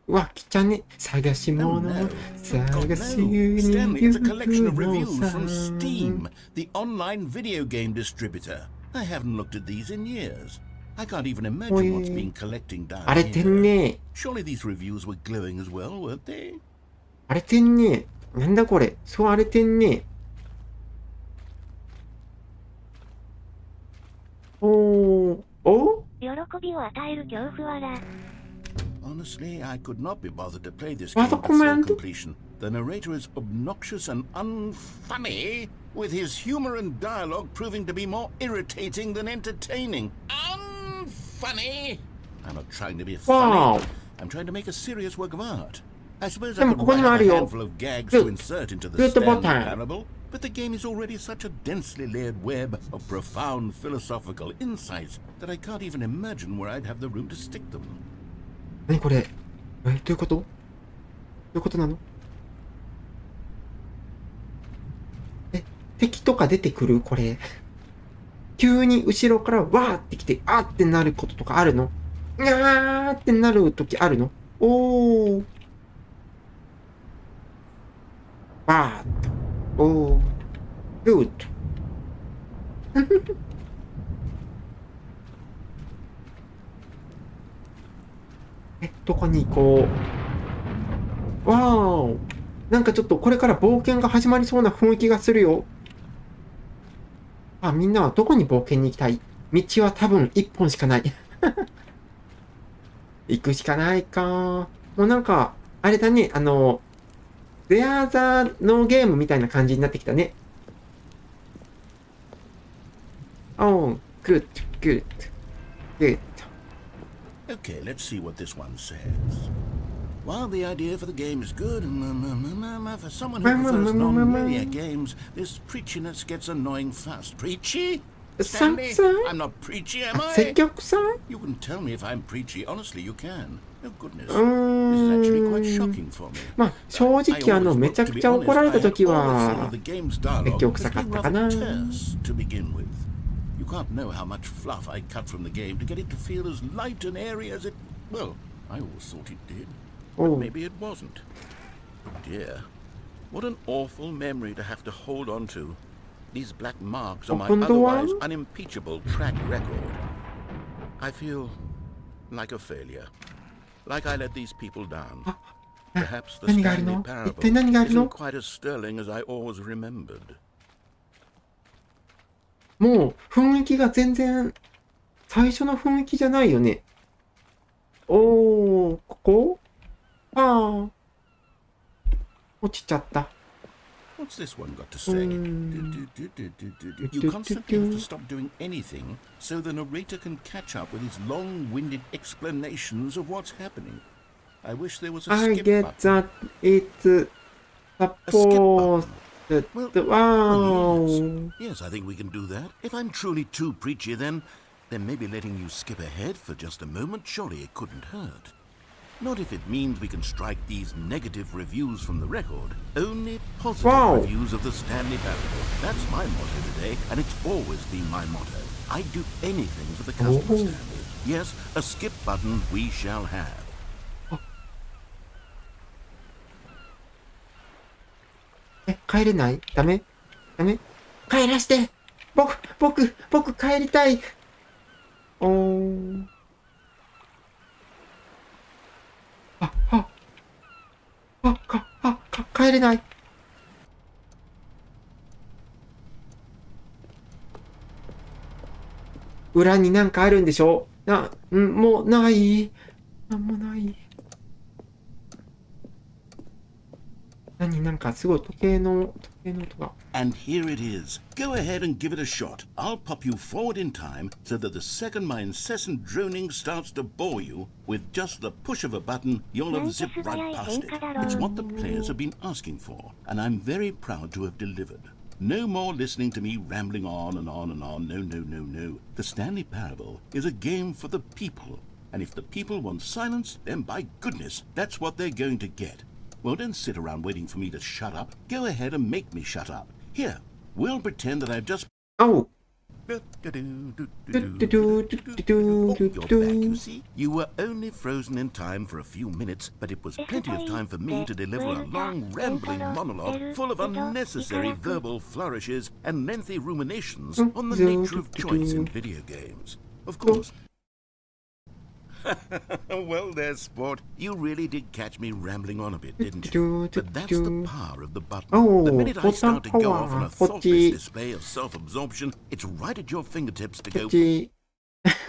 うわ、来ちゃね。探し Oh 物。 no. 探 God, no. しに Stanley, 行 it's a く collection of の reviews さ。 from Steam, the online video game distributor. I haven't looked at these in years. I can't even imagine what's been collecting down 荒れて here. んね。 Surely these reviews were glowing as well, weren't they? 荒れてんね。なんだこれ。そう荒れてんね。お喜びを与える恐怖笑。Honestly, I could not be bothered to play this What game a before command. completion. The narrator is obnoxious and unfunny, with his humor and dialogue proving to be more irritating than entertaining. Unfunny! I'm not trying to be Wow. funny. I'm trying to make a serious work of art. I suppose I でも could ここに write もあ up る a よ。 handful of gags Good. to insert into the Good Stanley button. Parable, but the game is already such a densely layered web of profound philosophical insights that I can't even imagine where I'd have the room to stick them. 何これ？どういうこと？どういうことなの？敵とか出てくる？これ。急に後ろからわーって来て、あーってなることとかあるの？にゃーってなるときあるの？おー。バーッと。おー。グッド。どこに行こう。わーお。なんかちょっとこれから冒険が始まりそうな雰囲気がするよ。あ、みんなはどこに冒険に行きたい？道は多分一本しかない。行くしかないか。もうなんか、あれだね、There's a no game みたいな感じになってきたね。Oh, good, good, good. Okay, let's see what this one says. While the idea for the game is good, for someone who prefers non-linear games, this preachiness gets annoying fast. Preachy? Stanley, I'm not preachy, am I? 積極さ You can tell me if I'm preachy. Honestly, you can. Oh goodness. This is actually quite shocking for me. まあ、正直めちゃくちゃ怒られた時は、積極さかったかな。You can't know how much fluff I cut from the game to get it to feel as light and airy as it... Well, I always thought it did. But maybe it wasn't. Oh dear. What an awful memory to have to hold on to. These black marks on my otherwise unimpeachable track record. I feel like a failure. Like I let these people down. Perhaps the Stanley Parable isn't quite as sterling as I always remembered. もう雰囲気が全然最初の雰囲気じゃないよね。おー、ここ？ああ。落ちちゃった。What's this one got to say? You constantly have to stop doing anything so the narrator can catch up with his long-winded explanations of what's happening. I wish there was a I skip get button. that it's supposed to... Wow. Yes, I think we can do that. If I'm truly too preachy, then maybe letting you skip ahead for just a moment, surely it couldn't hurt. Not if it means we can strike these negative reviews from the record. Only positive reviews of the Stanley Parable. That's my motto today, and it's always been my motto. I'd do anything for the customer standard. Yes, a skip button we shall have. 帰れない？ダメ？帰らして！僕帰りたい！帰れない。裏になんかあるんでしょ？もうない。なんもない。なんかすごい時計の音が。And here it is. Go ahead and give it a shot. I'll pop you forward in time so that the second my incessant droning starts to bore you, with just the push of a button, you'll have zipped right past it. It's what the players have been asking for, and I'm very proud to have delivered. No more listening to me rambling on and on and on. No. The Stanley Parable is a game for the people. And if the people want silence, then by goodness, that's what they're going to get. Well, don't sit around waiting for me to shut up. Go ahead and make me shut up. Here, we'll pretend that I've just... Oh! You're back, you see? You were only frozen in time for a few minutes, but it was plenty of time for me to deliver a long, rambling monologue full of unnecessary verbal flourishes and lengthy ruminations on the nature of choice in video games. Of course... Well there, sport. You really did catch me rambling on a bit, didn't you? But that's the power of the button. The minute I start to go off on a thoughtless display of self-absorption, it's right at your fingertips to go...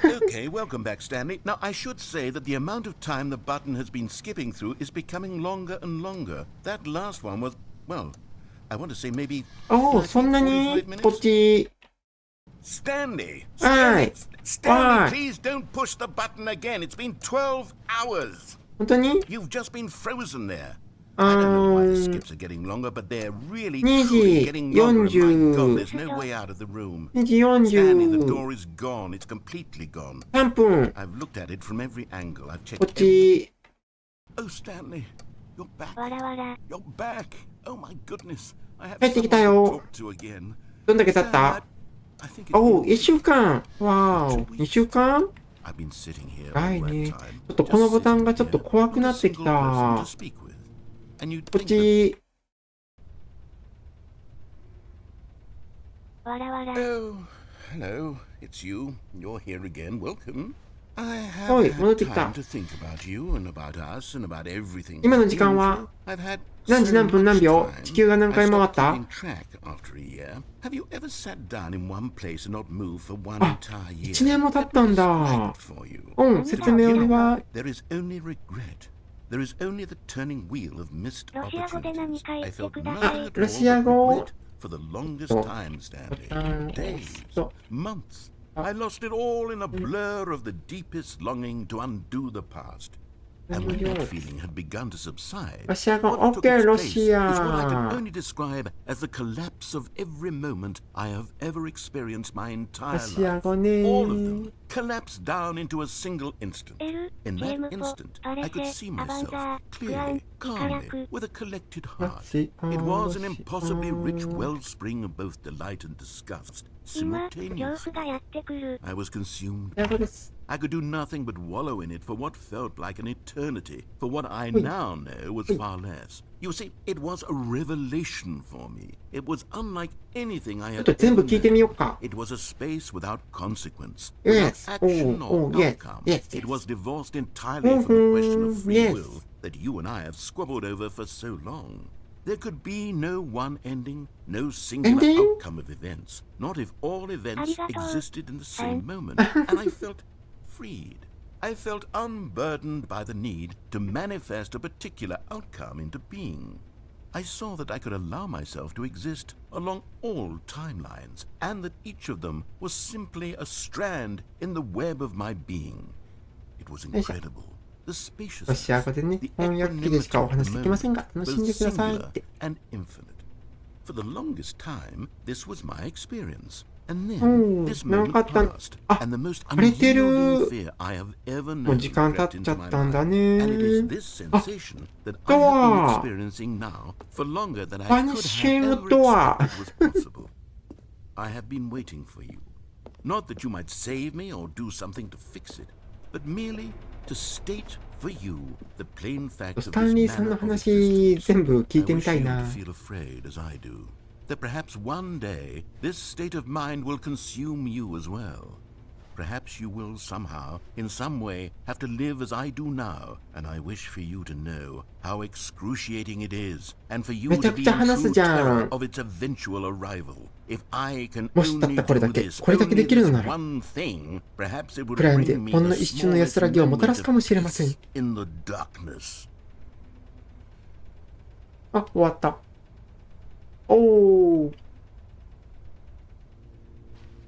Okay, welcome back, Stanley. Now, I should say that the amount of time the button has been skipping through is becoming longer and longer. That last one was, well, I want to say maybe... Oh, そんなにこっち... Stanley! Stanley, please don't push the button again. It's been 12 hours. 本当に You've just been frozen there. I don't know why the skips are getting longer, but they're really truly getting longer. My God, there's no way out of the room. Stanley, the door is gone. It's completely gone. 3分 I've looked at it from every angle. I've checked こっち Oh, Stanley, you're back. わらわら。 You're back. Oh, my goodness. I have 帰ってき someone た to よ talk to again. どんだけ経った I think it's おう、 been 1週間わーお、2週間 I've been sitting here 長 all い that ね。ち time, ょっとこの just ボタン sitting がちょっと here 怖く with な a ってき single た。 person to speak with. And you'd こっ think that ち、わらわら。 Oh, hello. It's you. You're here again. Welcome. I have おい、 had 戻ってきた。 time to think about you and about us and about everything. 今の時間は I've had 何時 so 何分何 much 秒 time, 地球が何回 I 回っ stopped た keeping track after a year. Have you ever sat down in one place and not moved for one あ、 entire year? 1年も経ったんだ。 Describe it for you. うん、説明お願い。 There is only regret. There is only the turning wheel of missed ロシア語で何 opportunities. か言 I って felt くだ nothing さい。 at ロ all シア but 語 regret for the longest そう time, Stanley. ボタンを押 Days, すと months. I lost it all in a blur of the deepest longing to undo the past. And when that feeling had begun to subside, ロシア語、what took OK、 ロ its place シ is what I can ア。 only describe as the collapse of every moment I have ever experienced my ロ entire シア life. 語ね。 All of them collapsed down into a single instant. L、 In ゲー that ムポ、 instant, パレ I could セ、 see アバンザ myself ー、クラン、 clearly, イカ calmly, 略。 with a collected ロ heart. シア、 It ロ was an シ impossibly rich ア。 wellspring of both delight and disgust, 今、恐怖 simultaneously. がやってくる。 I was consumed. ロシア語です。 I could do nothing but wallow in it for what felt like an eternity, for what I Wait. now know was Wait. far less. You see, it was a revelation for me. It was unlike anything I ちょっ had と全部 ever 聞いてみ known. ようか。 It was a space without consequence, Yes. without action Oh, or yes. outcome. Yes, It yes. was divorced entirely from the question of free Yes. will that you and I have squabbled over for so long. There could be no one ending, no singular Ending? outcome of events, not if all events ありがとう。 existed in the same moment, and I felt freed. I felt unburdened by the need to manifest a particular outcome into being. I saw that I could allow myself to exist along all timelines, and that each of them was simply a strand in the web of my being. It was incredible. The ロ spaciousness, シア語でね、 the 翻訳機でしかお equanimity 話 of で the きません moment, が、楽しん both でくださいっ singular て。 and infinite. For the longest time, this was my experience. And う then ん、 this 長 moment かった。 passed, あ、 and the most 枯れてる。 unyielding fear I have ever もう known 時間経 crept っちゃ into っ my たんだ mind. ね。 And it is this あ、 sensation that ド I have ア。 been experiencing now for longer than I バニ could ッシ have ング ever ドア。 expected was possible. I have been waiting for you. Not that you might save me or do something to fix it, but merely to state for you the plain fact ス of タン this リーさん manner の of 話 existence. 全部聞いて I み wish たい you な。 to feel afraid as I do, that perhaps one day this state of mind will consume you as well. Perhaps you will somehow, in some way, have to live as I do now, and I wish for you to know how excruciating it is, and for you めち to ゃく be ちゃ in 話す true じゃ terror ん。 of its eventual arrival. If I can もしだっ only たこれだ do け、 this, これだけ only できるの this なら、 one thing, perhaps it would 暗闇で bring me ほんの the 一瞬の安らぎをもたらすかもしれません。 smallest moment of peace in the darkness. あ、終わった。おー。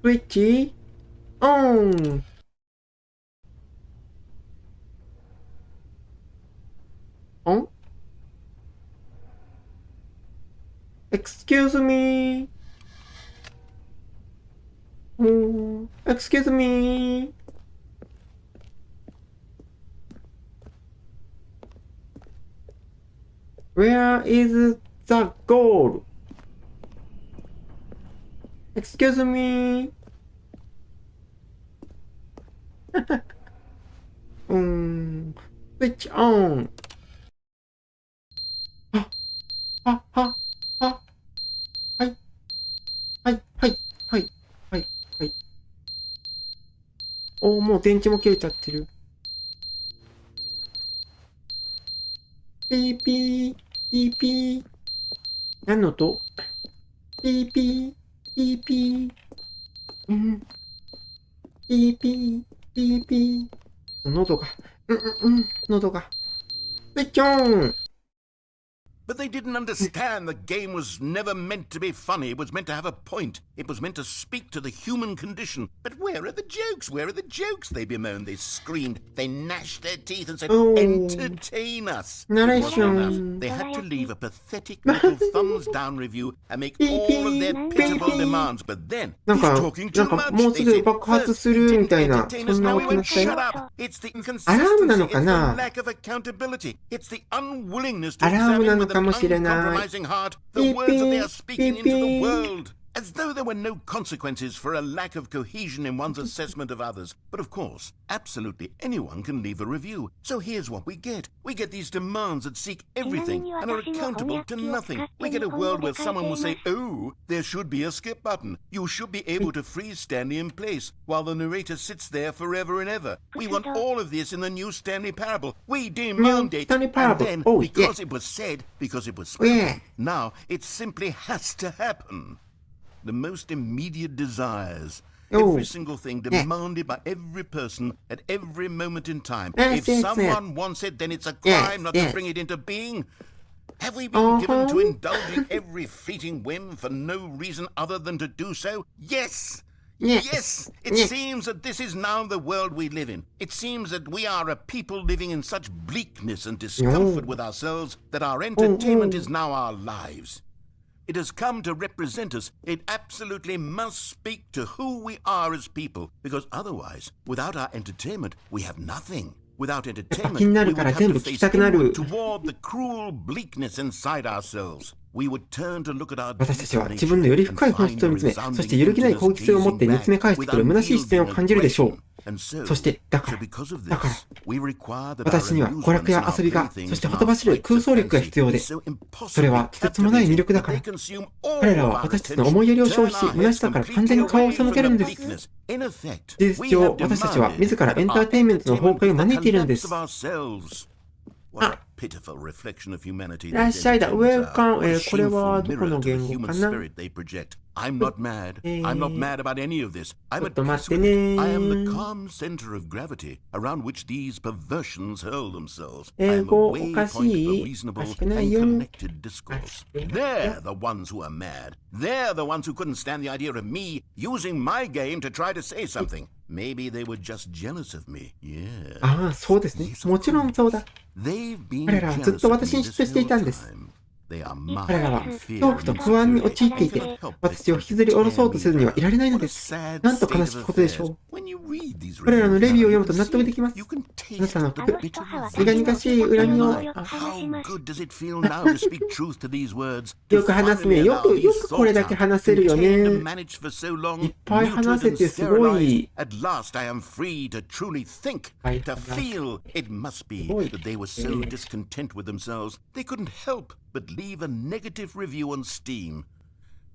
スイッチオン。オン Excuse me. Excuse me. Where is the goal? Excuse me. スイッチオン。あ、あ、あ、あ、はい、はい、はい、はい、はい、はい。おー、もう電池も切れちゃってる。ピーピー、ピーピー。何の音？ピーピー、ピーピー。ピーピー、ピーピー。喉が、喉が。スイッチオン。 But they didn't understand the game was never meant to be funny. It was meant to have a point. It was meant to speak to the human condition. But where are the jokes? Where are the jokes? They bemoaned, they screamed, they gnashed their teeth and said, entertain us. It wasn't enough. They had to leave a pathetic little thumbs down review and make all of their pitiful demands. But then, なん he's か、talking too なんか much. もうす They ぐ said, 爆発 first, す you るみ didn't たいな、 entertain そ us. んな Now 音 we にな went, ったよ。 shut up. It's the アラームな inconsistency. の It's か the な？ lack of accountability. It's the unwillingness to アラームな examine の with か an もしれない。 uncompromising heart the words that they are speaking into the world. As though there were no consequences for a lack of cohesion in one's assessment of others. But of course, absolutely anyone can leave a review. So here's what we get. We get these demands that seek everything and are accountable to nothing. We get a world where someone will say, oh, there should be a skip button. You should be able to freeze Stanley in place while the narrator sits there forever and ever. We want all of this in the new Stanley Parable. We demand it. Stanley And Parable. then, Oh, because yeah. it was said, because it was spoken, Yeah. now it simply has to happen. The most immediate desires. Oh, Every single thing yeah. demanded by every person at every moment in time. Yes, If yes, someone wants it, then it's a Yes, crime not yes. to bring it into being. Have we been given to Uh-huh. indulging every fleeting whim for no reason other than to do so? Yes! Yes, it seems that this is now the world we live in. It seems that we are a people living in such bleakness and discomfort with ourselves that our entertainment is now our lives. It has come to represent us. It absolutely must speak to who we are as people, because otherwise, without our entertainment, we have nothing. Without entertainment, we would have to face inward toward the cruel bleakness inside ourselves. We would turn to look at our 私たちは自分のより深い本質を見つめ、そして揺るぎない好奇心を持って見つめ返してくる虚しい視点を感じるでしょう。そして、だから私には娯楽や遊びが、そしてほとばしる空想力が必要で、それはとてつもない魅力だから、彼らは私たちの思いやりを消費し、虚しさから完全に顔を背けるんです。事実上、私たちは自らエンターテインメントの崩壊を招いているんです。あ、いらっしゃいだ、ウェルカム、これはどこの言語かな。I'm not mad. I'm not mad about any of this. I'm at peace with it. I am the calm center of gravity around which these perversions hurl themselves. I am a waypoint for reasonable and connected discourse. They're the ones who are mad. They're the ones who couldn't stand the idea of me using my game to try to say something. Maybe they were just jealous of me. Yeah. ああ、そうですね。もちろんそうだ。彼らはずっと私に嫉妬していたんです。彼らは恐怖と不安に陥っていて、私を引きずり下ろそうとせずにはいられないのです。なんと悲しきことでしょう。彼らのレビューを読むと納得できます。あなたの苦々しい恨みをよく話すね。よくこれだけ話せるよね。いっぱい話せてすごい。But leave a negative review on Steam.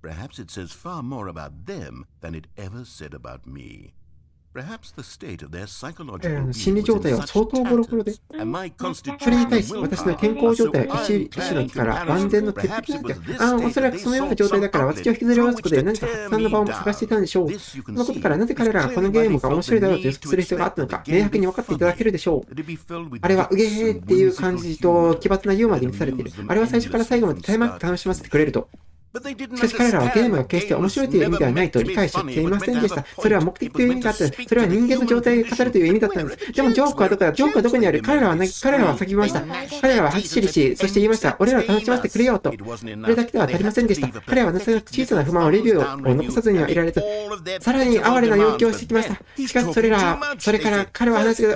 Perhaps it says far more about them than it ever said about me. Perhaps the state of their psychological 心理状態は相当ボロボロで、それに対し私の健康状態は医師の力、万全の鉄壁だった。おそらくそのような状態だから私を引きずり下ろすことで何か発散の場を探していたんでしょう。そのことからなぜ彼らがこのゲームが面白いだろうと予測する必要があったのか、明白に分かっていただけるでしょう。あれはうげーっていう感じと奇抜なユーモアで満たされている。あれは最初から最後まで絶え間なく楽しませてくれると。しかし彼らはゲームが決して面白いという意味ではないと理解していませんでした。それは目的という意味があった。それは人間の状態を語るという意味だったんです。でもジョークはどこだ？ジョークはどこにある？彼らは叫びました。彼らは吐き知りし、そして言いました。俺らを楽しませてくれよと。それだけでは足りませんでした。彼らは小さな不満をレビューを残さずにはいられず、さらに哀れな要求をしてきました。しかしそれから彼は話して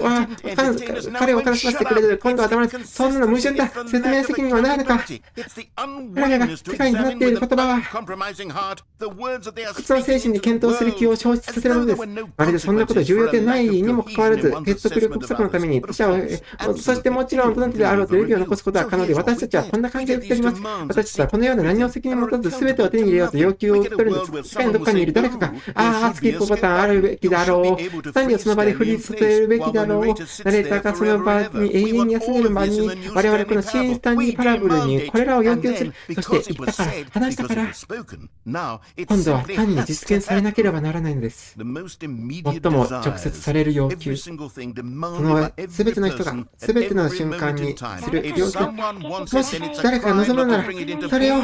彼を悲しませてくれる。今度は黙れ。そんなの矛盾だ。説明責任はないのか。彼らが世界に放っている言葉は、不屈の精神に検討する気を消失させるのです。まるでそんなこと重要でないにもかかわらず、結束力不足のために他者を、そしてもちろん不断であろうとレビューを残すことは可能で、私たちはこんな感じで受け取ります。私たちはこのような何の責任も持たず全てを手に入れようと要求を受け取るんです。世界のどこかにいる誰かが、スキップボタンあるべきだろう。スタンリーをその場で振り捨てるべきだろう。ナレーターがその場に永遠に休める場に、我々この新スタンリーパラブルにこれらを要求する。そして言ったから、話したから、今度は単に実現されなければならないのです。最も直接される要求、その全ての人が全ての瞬間にする要求、もし誰かが望むならそれを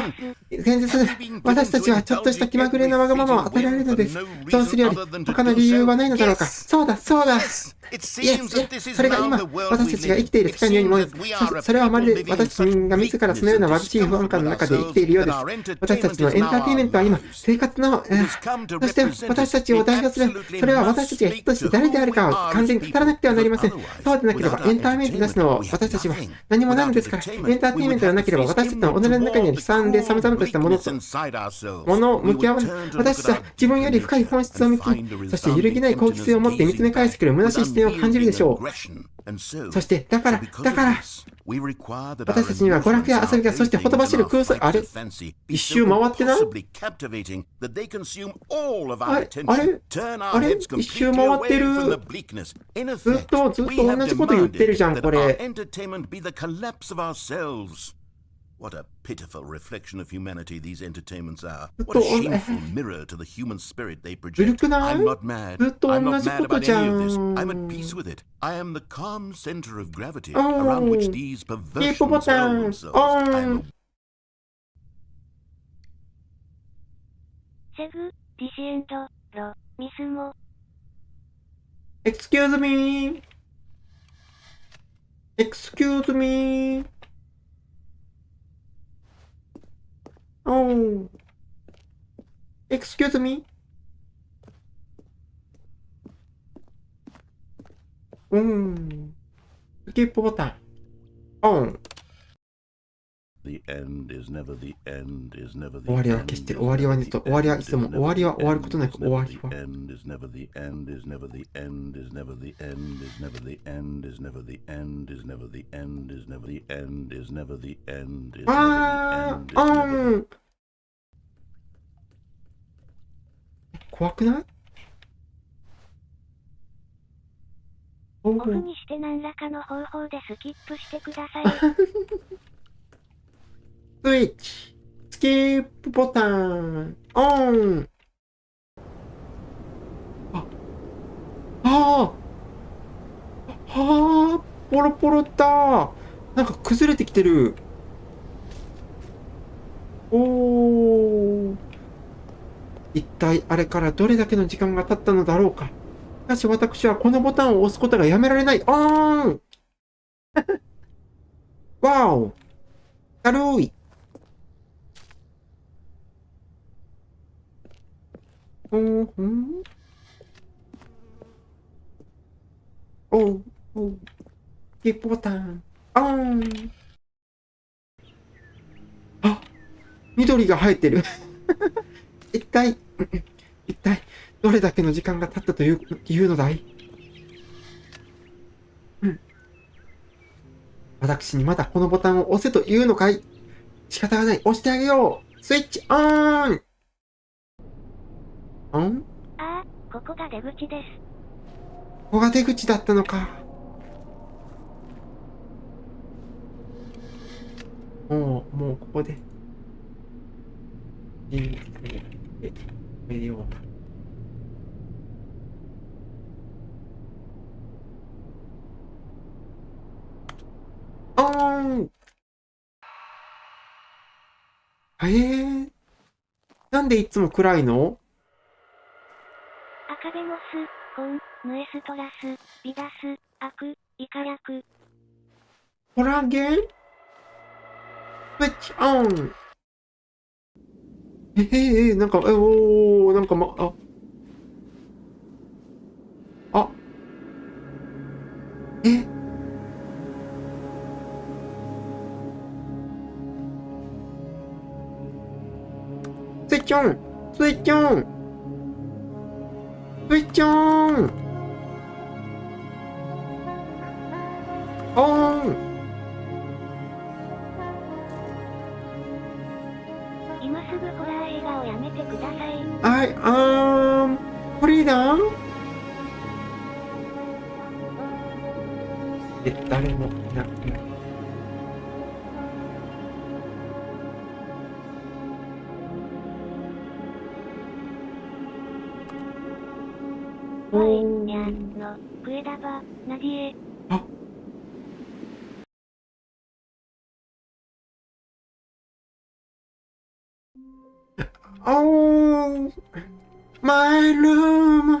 現実する。私たちはちょっとした気まぐれなわがままを与えられるのです。そうするより他の理由はないのだろうか。そうだそうだ、それが今私たちが生きている世界のように思える。それはまるで私たちが自らそのような眩しい不安感の中で生きているようです。私たちのエンターテインメントは今生活の、そして私たちを代表する、それは私たちが人として誰であるかを完全に語らなくてはなりません。そうでなければエンターテインメントなしの私たちは何もないのですから。エンターテインメントがなければ私たちの己の中にある悲惨で寒々としたものを向き合わない。私たちは自分より深い本質を見つめ、そして揺るぎない好奇心を持って見つめ返してくる虚しい視点を感じるでしょう。そしてだから私たちには娯楽や遊びが、そしてほとばしる空想、あれ一周回ってない？あれ一周回ってる。ずっと同じこと言ってるじゃんこれ。What a pitiful reflection of humanity these entertainments are. What a shameful mirror to the human spirit they project. I'm not mad. I'm not mad about any of this. I'm at peace with it. I am the calm center of gravity around which these perversions hurl themselves. セグ、ディシエンド、ロ、ミスも。Excuse me. Excuse me. Oh. Excuse me. スキップボタン。オン。The end is never the end is never the 終わりは決して終わりはねと、終わりはいつも終わりは終わることなく終わりは。end is never the end is never the end is never the end is never the end is never the end is never the end is never the end is never the end is あー、オン。怖くない？オフにして何らかの方法でスキップしてください。スイッチ。スキップボタン。オン。ポロポロだ。なんか崩れてきてる。一体あれからどれだけの時間が経ったのだろうか。しかし私はこのボタンを押すことがやめられない。オーンわお軽い。スキップボタン。オン。あ、緑が生えてる。一体、どれだけの時間が経ったというのだい？私にまだこのボタンを押せというのかい？仕方がない。押してあげよう。スイッチオン。ああ、ここが出口です。ここが出口だったのか。もうここで。入れよう。なんでいつも暗いの？赤ベモス、コン、ヌエストラス、ビダス、アク、イカヤク。ホラーゲン？スイッチオン。なんか、なんかスイッチオン。スイッチオン。スイッチオン。オン。今すぐホラー映画をやめてください。I am freedom。誰もいなくなる。にゃの、クエダバ、ナディエ。My room。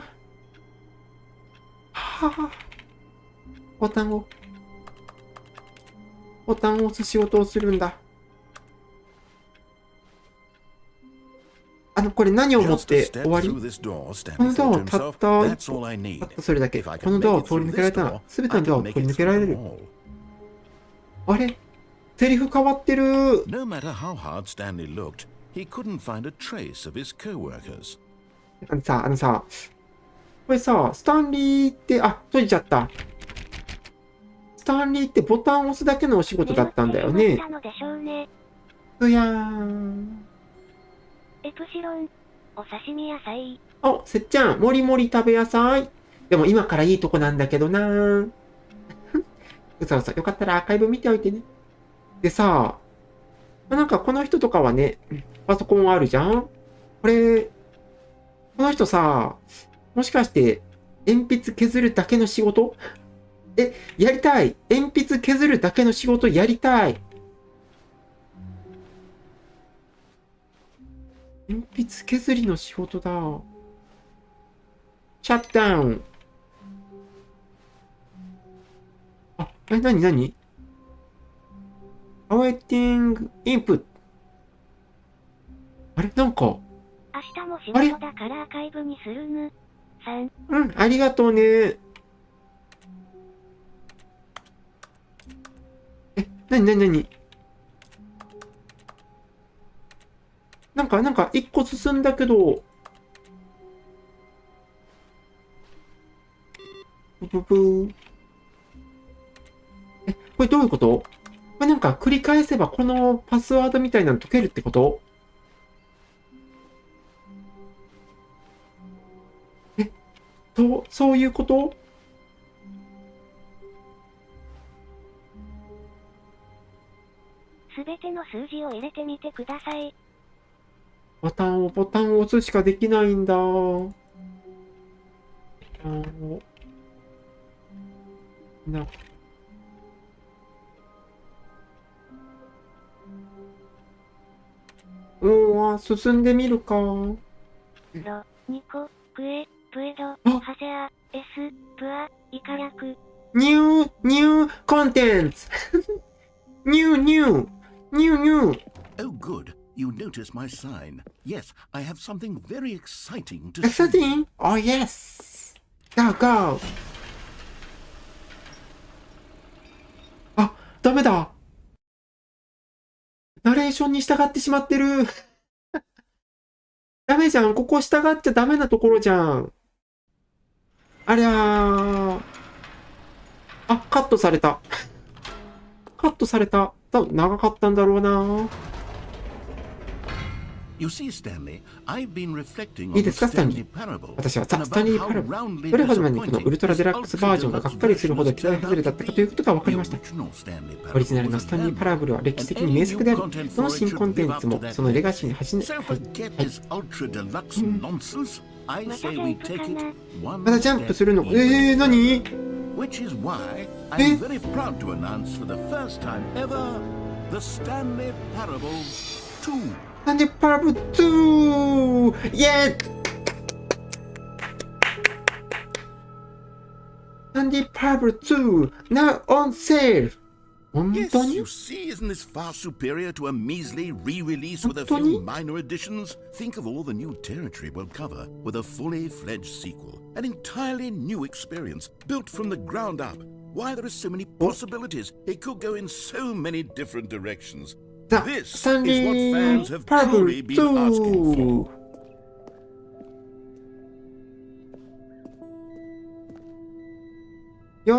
ボタンを押す仕事をするんだ。これ何をもって終わり？このドアをたったそれだけ。このドアを通り抜けられたら、すべてのドアを通り抜けられる。あれ？セリフ変わってる。No matter how hard Stanley looked, he couldn't find a trace of his co-workers. これさ、スタンリーって、閉じちゃった。スタンリーってボタンを押すだけのお仕事だったんだよね。うやーん。エプシロン、お刺身野菜。せっちゃん、もりもり食べ野菜。でも今からいいとこなんだけどなー。よかったらアーカイブ見ておいてね。でさ、なんかこの人とかはね、パソコンあるじゃん？この人さ、もしかして鉛筆削るだけの仕事？やりたい。鉛筆削るだけの仕事やりたい。鉛筆削りの仕事だ。シャットダウン。あ、なにawaiting input。あれなんか。明日も仕事だからアーカイブにするぬ。うん、ありがとうね。なになんか、一個進んだけど。これどういうこと？これなんか繰り返せばこのパスワードみたいなの解けるってこと？そういうこと？すべての数字を入れてみてください。ボタンを押すしかできないんだ。ボタンを。進んでみるか。ニコ、クエ、プエド、ハセア、エス、プア、イカヤク。ニューコンテンツ。ニュー。Oh, good. You notice my sign. Yes, I have something very exciting to Exciting? Oh, yes. Go. あ、ダメだ。ナレーションに従ってしまってる。ダメじゃん。ここ従っちゃダメなところじゃん。ありゃー。あ、カットされた。多分長かったんだろうな。いいですか、スタンリー。私はザ・スタンリー・パラブル。どれほどまでにこのウルトラデラックスバージョンががっかりするほど期待外れだったかということが分かりました。オリジナルのスタンリー・パラブルは歴史的に名作であり、その新コンテンツもそのレガシーに走り、まだジャンプするの？何？Which is why I'm very proud to announce for the first time ever the Stanley Parable 2. Stanley Parable 2! Yeah! Stanley Parable 2 now on sale! Yes, you see, isn't this far superior to a measly re-release with a few minor additions? Think of all the new territory we'll cover with a fully fledged sequel. An entirely new experience, built from the ground up. Why, there are so many possibilities. It could go in so many different directions. This is what fans have truly been asking for. The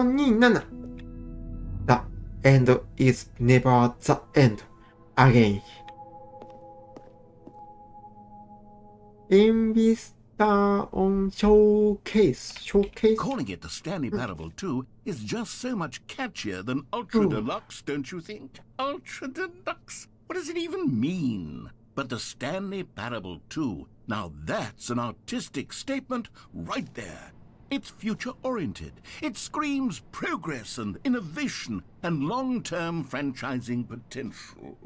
end is never the end again. Investor on showcase. Calling it the Stanley Parable 2 is just so much catchier than Ultra Deluxe, don't you think? Ultra Deluxe? What does it even mean? But the Stanley Parable 2, now that's an artistic statement right there. It's future-oriented. It screams progress and innovation and long-term franchising potential.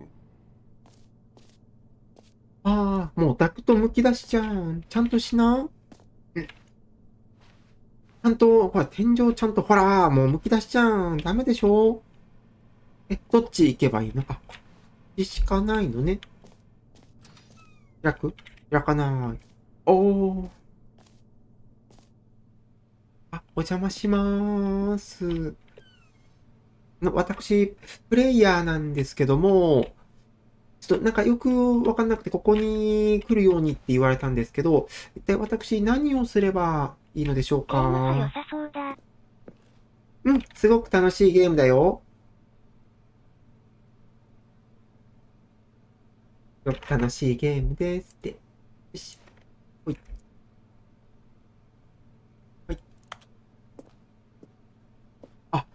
ああ、もうダクトむき出しじゃん。ちゃんとしな。ちゃんと、ほら、天井ちゃんと、ほら、もうむき出しじゃん。ダメでしょ。どっち行けばいいの？あ、こっちしかないのね。開かない。おー。あ、お邪魔しまーす。私、プレイヤーなんですけども、ちょっとなんかよくわかんなくて、ここに来るようにって言われたんですけど、一体私何をすればいいのでしょうか？良さそうだ。うん、すごく楽しいゲームだよ。すごく楽しいゲームですって。よし。ほい。はい。あ、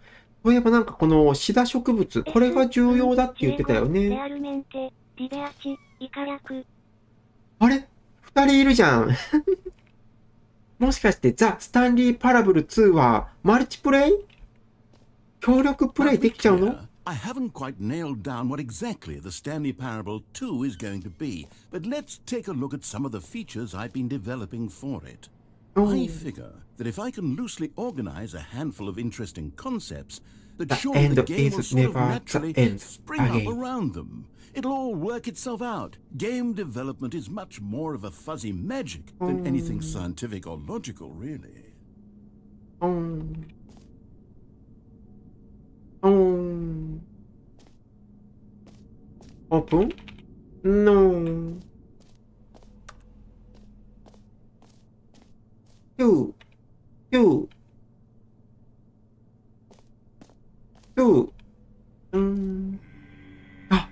そういえばなんかこのシダ植物、これが重要だって言ってたよね。レアルメンテ、リベアチ、イカヤク。あれ？二人いるじゃん。もしかしてザ・スタンリー・パラブル2はマルチプレイ？協力プレイできちゃうの？ I haven't quite nailed down what exactly the Stanley Parable 2 is going to be, but let's take a look at some of the features I've been developing for it. I figure that if I can loosely organize a handful of interesting concepts, that The surely end the game will is sort of never the naturally end spring up again. around them. It'll all work itself out. Game development is much more of a fuzzy magic than anything scientific or logical, really. Open? No. Two.あ、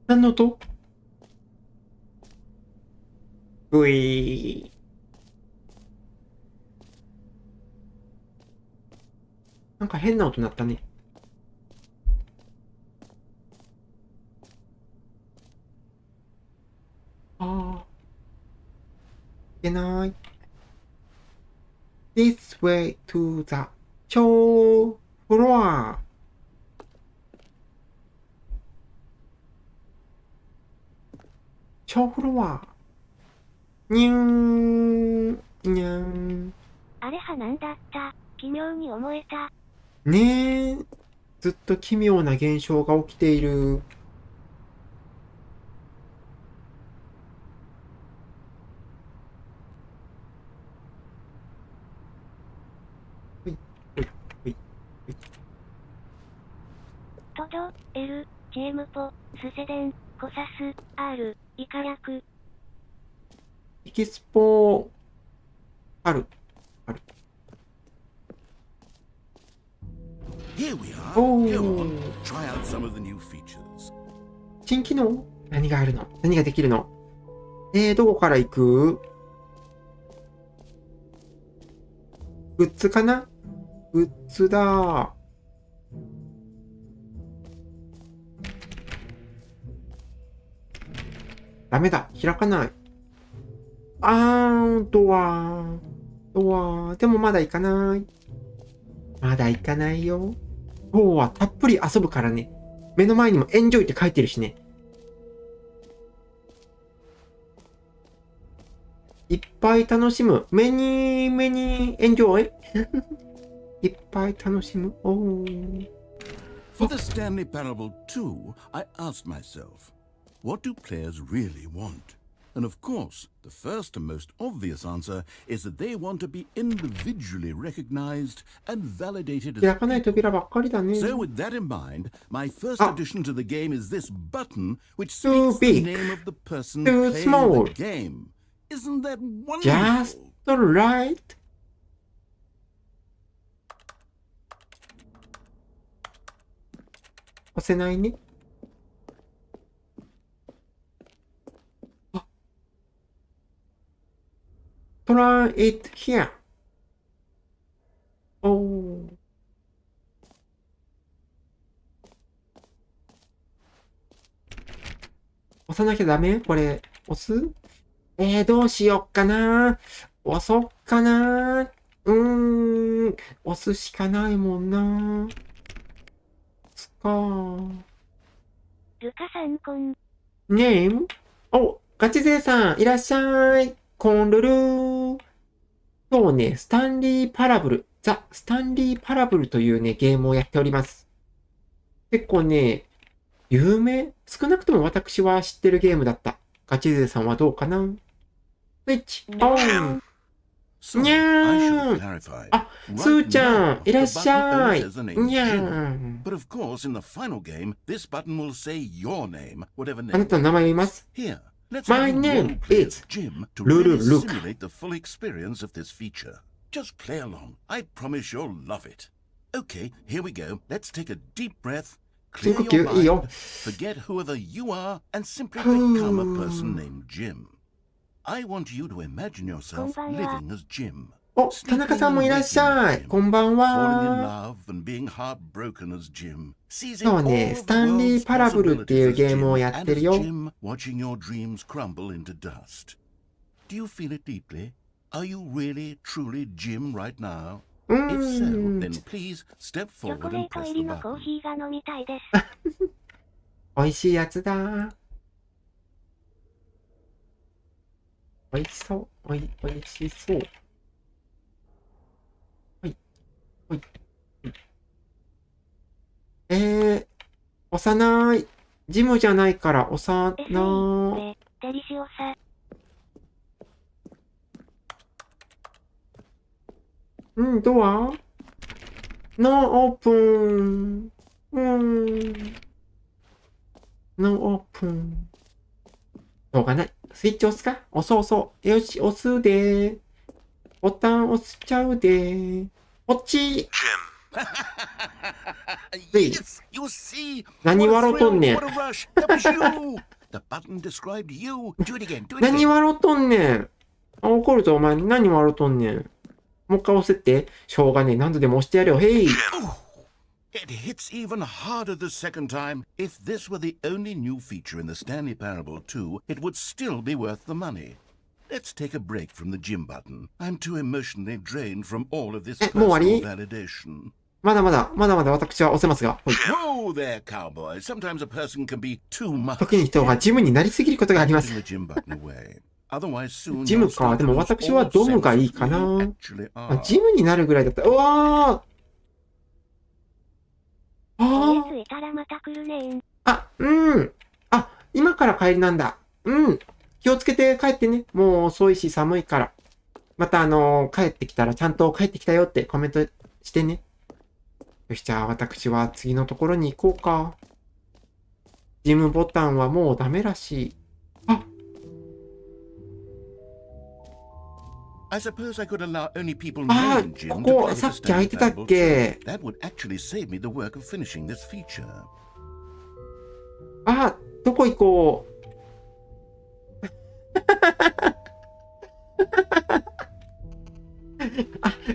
何の音？うい。なんか変な音鳴ったね。ああ。いけない。This way to the show floor. ショーフロア。にゅーん。にゃん。あれは何だった？奇妙に思えた。ねえ。ずっと奇妙な現象が起きている。トド、L、チェームポ、スセデン、コサス、R、イカ略。エキスポある。Here we are. Oh. Go on, try out some of the new features. 新機能？何があるの？何ができるの？どこから行く？グッズかな？グッズだ。ダメだ。開かない。ドア。でもまだ行かない。まだ行かないよ。今日はたっぷり遊ぶからね。目の前にもエンジョイって書いてるしね。いっぱい楽しむ。メニーエンジョイ。いっぱい楽しむ。For the Stanley Parable 2, I asked myself, what do players really want? And of course, the first and most obvious answer is that they want to be individually recognized and validated as 開かない扉ばっかりだね。 So with that in mind, my first addition to the game is this button which Too speaks the big. name of the person Too playing small. the game. Isn't that wonderful? Just right. 押せないね。Try it here. 押さなきゃダメ？これ、押す？どうしよっかな。押そっかな。押すしかないもんな。ルカさんこん。ネーム？ガチ勢さん、いらっしゃい。コンルルー。今日ね、スタンリーパラブル、ザ・スタンリーパラブルというね、ゲームをやっております。結構ね、有名？少なくとも私は知ってるゲームだった。ガチ勢さんはどうかな？スイッチ、オン。にゃーん。スーちゃん、いらっしゃい。にゃーん。But of course, in the final game, this button will say your name, whatever あな name. たの名前言います。Here, let's My have a name role play is as Jim to Lulu really Luke. simulate the full experience of this feature. Just play along. I promise you'll love it. Okay, here we go. Let's take a deep breath. Clear 深呼 your 吸いいよ。 mind, forget whoever you are, and simply become a person named Jim. I want you to imagine yourself こんばんは。 living as Jim. 田中さんもいらっしゃい。こんばん Falling in は。 love and being heartbroken as Jim. Seizing 今 all 日ね、 the スタンリ world's ーパラブルっていう possibilities ゲ as ームを Jim, やっ and て as るよ。Jim watching your dreams crumble into dust. Do you feel it deeply? Are you really, truly Jim right now? う If so, ーん。 then please step チョコ forward レ and ート press 入 the りのコー button. ヒーが飲みたいです。美味しいやつだ。おいしそう。おいしそう。はい。はい。幼い。ジムじゃないから、幼い。デリシオサ。ドアノーオープン。ノーオープン。しょうがない。スイッチ押すか？押そう。よし、押すで。ボタン押しちゃうで。こっち。Yes, you see. 何 What a 笑うとん thrill, ねん。 what a rush. That was you. The button described you. Do it again, do it 何 again. 笑うとんねん。怒るぞ、お前。何笑うとんねん。もう一回押せって。しょうがねえ。何度でも押してやるよ。へい。It hits even harder the second time. If this were the only new feature in the Stanley Parable 2, it would still be worth the money. Let's take a break from the gym button. I'm too emotionally drained from all of this もう終 personal わり？ validation. まだまだ私は押せますが。Whoa there, cowboy. Sometimes a person can be too much. 時に人がジムになりすぎることがありま Putting す。 the gym button away. Otherwise, soon ジム you'll か。 start で to も lose 私は all ドム sense が of いい who か you な。 actually ジ are. ムになるぐらいだったら、うわーおやついたらまた来るねん。今から帰りなんだ。気をつけて帰ってね。もう遅いし寒いから。また帰ってきたらちゃんと帰ってきたよってコメントしてね。よし、じゃあ私は次のところに行こうか。ジムボタンはもうダメらしい。I suppose I could allow only people あ known ー、 Jim こ to こ play さ the っき空い Stanley てたっ Parable け？ too. That would actually save me the work of finishing this feature. どこ行こう。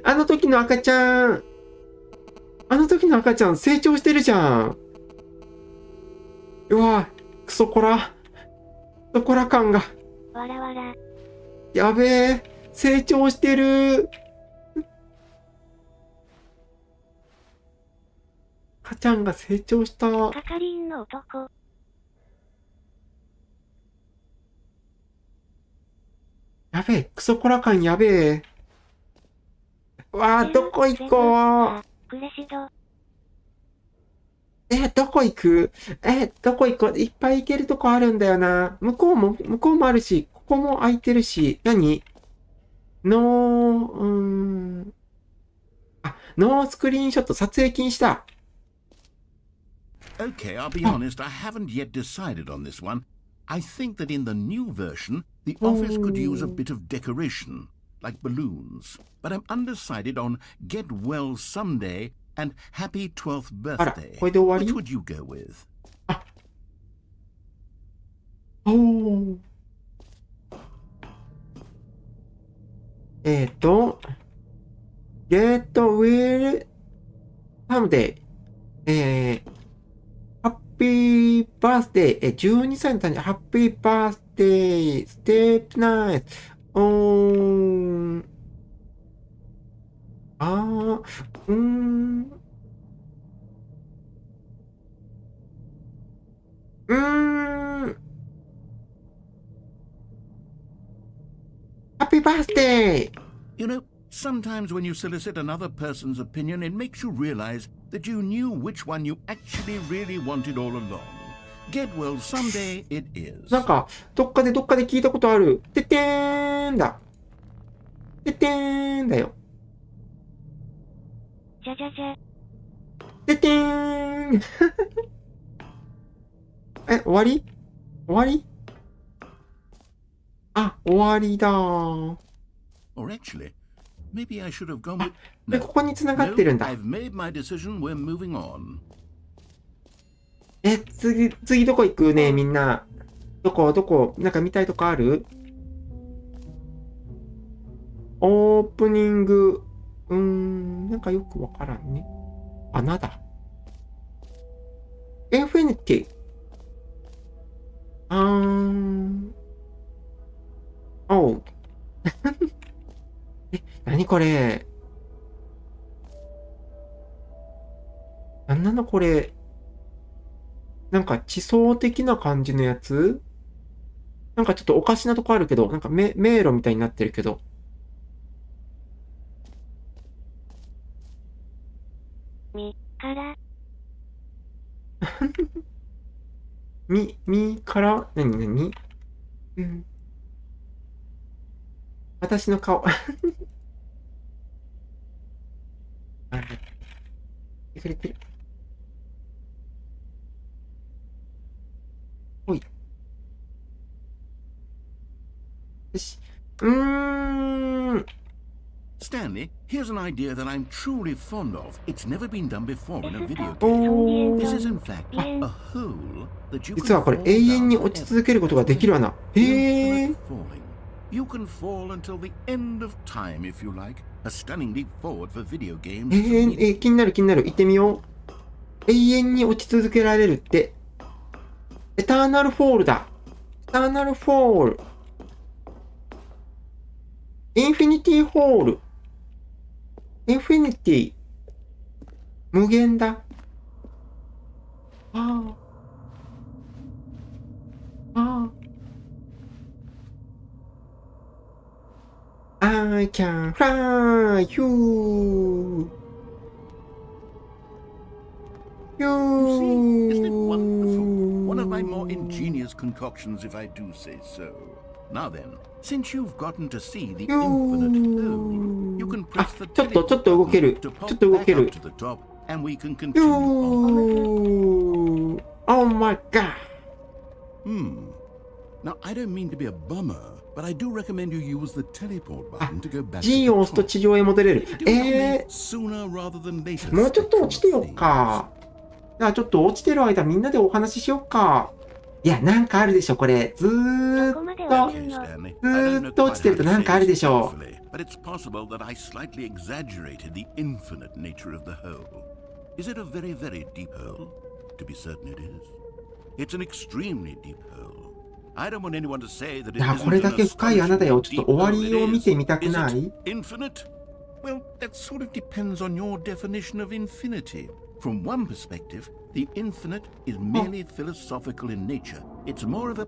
あの時の赤ちゃん。成長してるじゃん。うわ、クソコラ感が。わらわら。やべえ、成長してる。赤ちゃんが成長した。係員の男。やべえ、クソコラ感やべえ。わあ、どこ行こう。クレシド。どこ行く？どこ行こう？いっぱい行けるとこあるんだよな。向こうもあるし、ここも空いてるし。何？ノースクリーンショット撮影禁止だ。Okay, I'll be honest, I haven't yet decided on this one. I think that in the new version, the office could use a bit of decoration, like balloons. But I'm undecided on Get Well Someday and Happy 12th あら、 Birthday. これで終わり？ Which would you go with? Get Well Someday。ハッピーバースデー。12歳の誕生日。ハッピーバースデー。ステップナイス。Happy birthday! You know, sometimes when you solicit another person's opinion, it makes you realize that you knew which one you actually really wanted all along. Get well someday it is. なんか、どっかで聞いたことある。ててーんだ。ててーんだよ。じゃじゃじゃ。ててーん。終わり？終わりだー。Or actually, maybe I should have gone with... で、ここに繋がってるんだ。 I've made my decision. We're moving on. 次どこ行くね、みんな。どこなんか見たいとこある？オープニング。なんかよくわからんね。穴だ。インフィニティ。おう。何これ。なんなのこれ。なんか地層的な感じのやつ？なんかちょっとおかしなとこあるけど、なんか迷路みたいになってるけど。からから何うん。私の顔。あ、くれてる。ほい。よし。Stanley, here's an idea that I'm truly fond of. It's never been done before in a video お game. ー。 This is in fact a hole that you 実は can これ fall 永遠に down 落ち続けることができる穴。へえ。 Infinite falling. You can fall until the end of time if you like. A stunning leap forward for video games. 気になる。行ってみよう。永遠に落ち続けられるって。エターナルフォールだ。エターナルフォール。インフィニティホール。インフィニティ。無限だ。I can fly you. Isn't it wonderful? One of my more ingenious concoctions, if I do say so. Now then, since you've gotten to see the infinite hole, you can press the ちょっと動ける。 to ちょ pop っと動 back け up る。 to the top, and we can continue on. Oh my god. Now, I don't mean to be a bummer, but I do recommend you use the teleport button to go back to G the を押すと top. 地上へ戻れる。 Do tell me sooner rather than later. もうちょっと落ちてよっ spectrum か。じゃあちょっと落ちてる間みんなでお話ししよっか。いや、なんかあるでしょ、これ。ずーっと。 Okay, Stanley. I don't know ずーっと落ちてると quite how to なんかあるでしょ。 say this carefully, but it's possible that I slightly exaggerated the infinite nature of the hole. Is it a very, very deep hole? To be certain it is. It's an extremely deep hole. I don't want anyone to say that it いや、 isn't これだ an け深い穴だよ。 astonishingly ちょっと deep 終わ hole. りを見 It て is. みたく Is な it い？ infinite? Well, that sort of depends on your definition of infinity. From one perspective, the infinite is merely philosophical in nature. It's more of a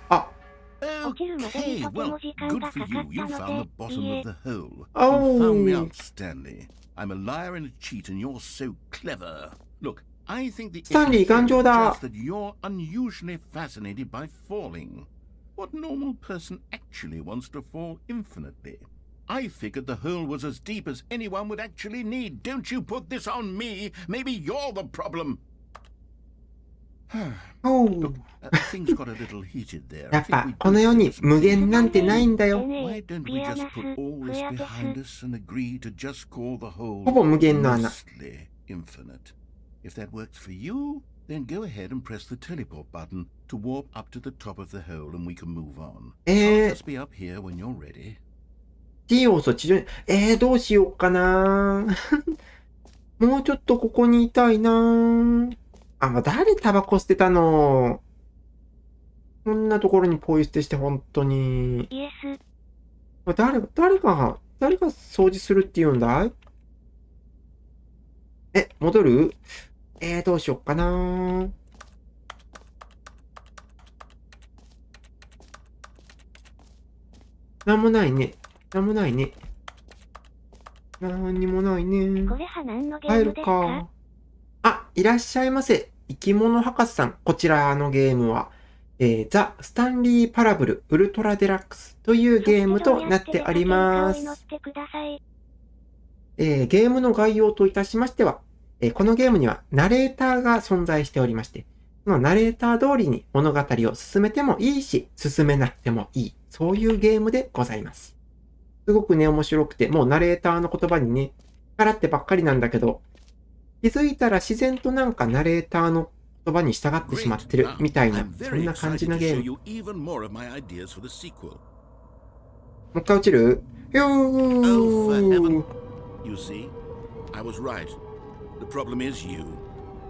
あ、Okay, well, good for you. You found the bottom of the hole. Oh. You found me out, Stanley. I'm a liar and a cheat, and you're so clever. Look, I think the Stanley, issue here is 頑丈だ。 just that you're unusually fascinated by falling. What normal person actually wants to fall infinitely? I figured the hole was as deep as anyone would actually need. Don't you put this on me. Maybe you're the problem. Oh. Things got a little heated there. やっぱこの世に無限なんてないんだよ。 Why don't we just put all this behind us and agree to just call the whole ほぼ無限の穴。 mostly infinite? If that works for you, then go ahead and press the teleport button to warp up to the top of the hole and we can move on. I'll just be up here when you're ready. G 要素地上に、どうしようかな。もうちょっとここにいたいな。あ、まあ、誰タバコ捨てたの？こんなところにポイ捨てして本当に。イエス。誰が掃除するって言うんだい？戻る？どうしよっかな。なんもないね。何にもないね。これは何のゲ入るームですか？か。あ、いらっしゃいませ。生き物博士さん。こちらのゲームは、ザ・スタンリー・パラブル・ウルトラ・デラックスというゲームとなっております。ゲームの概要といたしましては、このゲームにはナレーターが存在しておりまして、そのナレーター通りに物語を進めてもいいし、進めなくてもいい。そういうゲームでございます。すごくね、面白くて、もうナレーターの言葉にね、からってばっかりなんだけど、気づいたら自然となんかナレーターの言葉に従ってしまってるみたいな、そんな感じのゲーム。もう一回落ちる？よー。You see, I was right. The problem is you.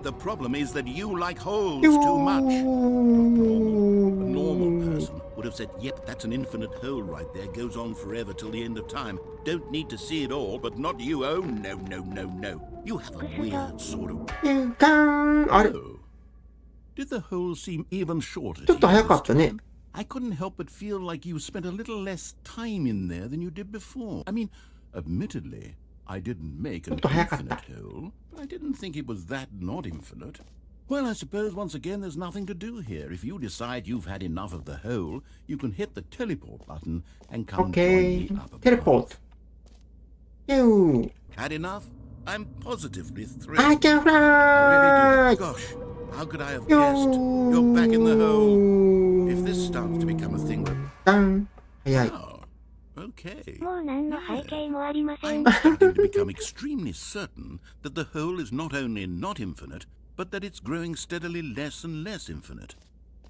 The problem is that you like holes too much. A normal person would have said, yep, that's an infinite hole right there. Goes on forever till the end of time. Don't need to see it all, but not you. Oh, no, no, no, no. You have a weird sort of... あれ？ Did the hole seem even shorter? ちょっと早かったね。I couldn't help but feel like you spent a little less time in there than you did before. I mean, admittedly, I didn't make an infinite hole, but I didn't think it was that not infinite. Well, I suppose once again there's nothing to do here. If you decide you've had enough of the hole, you can hit the teleport button and come join me up above. Teleport. Ew. Had enough? I'm positively thrilled. I can fly! I really do. Gosh, how could I have guessed? You're back in the hole. If this starts to become a thing that... 早い。Oh, okay. もう何の背景もありません。 I'm starting to become extremely certain that the hole is not only not infinite, but that it's growing steadily less and less infinite.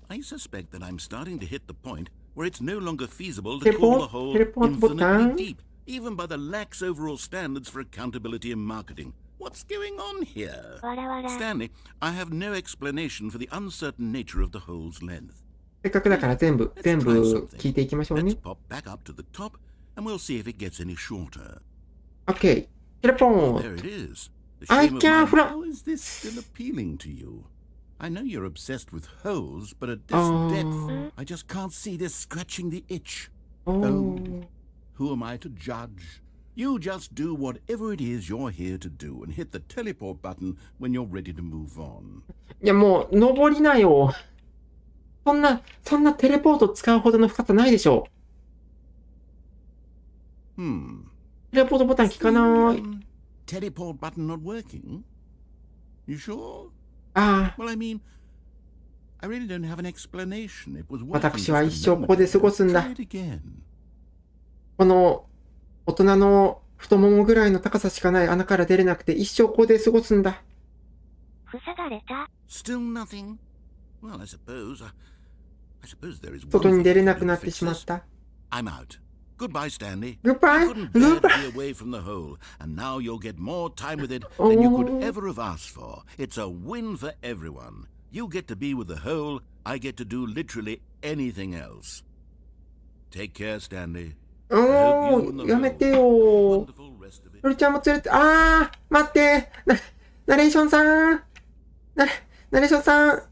I suspect that I'm starting to hit the point where it's no longer feasible to call the hole infinitely deep, even by the lax overall standards for accountability and marketing. What's going on here? わらわら。 Stanley, I have no explanation for the uncertain nature of the hole's length. せっかくだから全部聞いていきましょう Let's ね。 pop back up to the top, and we'll see if it gets any shorter. OK。テレポー There it is. The I shame of can't mine. fly. How is this still appealing to you? I know you're obsessed with holes, but at this depth, I just can't see this scratching the itch. Oh, who am I to judge? You just do whatever it is you're here to do and hit the teleport button when you're ready to move on. いやもう、登りなよ。そんなテレポート使うほどの深さないでしょ。テレポートボタン効かない。Teleport button not working? You sure? ああ。 Well, I mean, I really don't have an explanation. It was working. 私は一生ここで過ごすんだ。 Try it again. この大人の太ももぐらいの高さしかない穴から出れなくて一生ここで過ごすんだ。塞がれた。 Still nothing? Well, I suppose there is one 外に出れなく thing な to って fix しまっ this. た。I'm out. Goodbye, Stanley. Goodbye. You couldn't bear to be away from the hole, and now you'll get more time with it than you could ever have asked for. It's a win for everyone. You get to be with the hole, I get to do literally anything else. Take care, Stanley. おー、やめてよ。ルルちゃんも連れて、待って。ナレーションさん。ナレーションさん。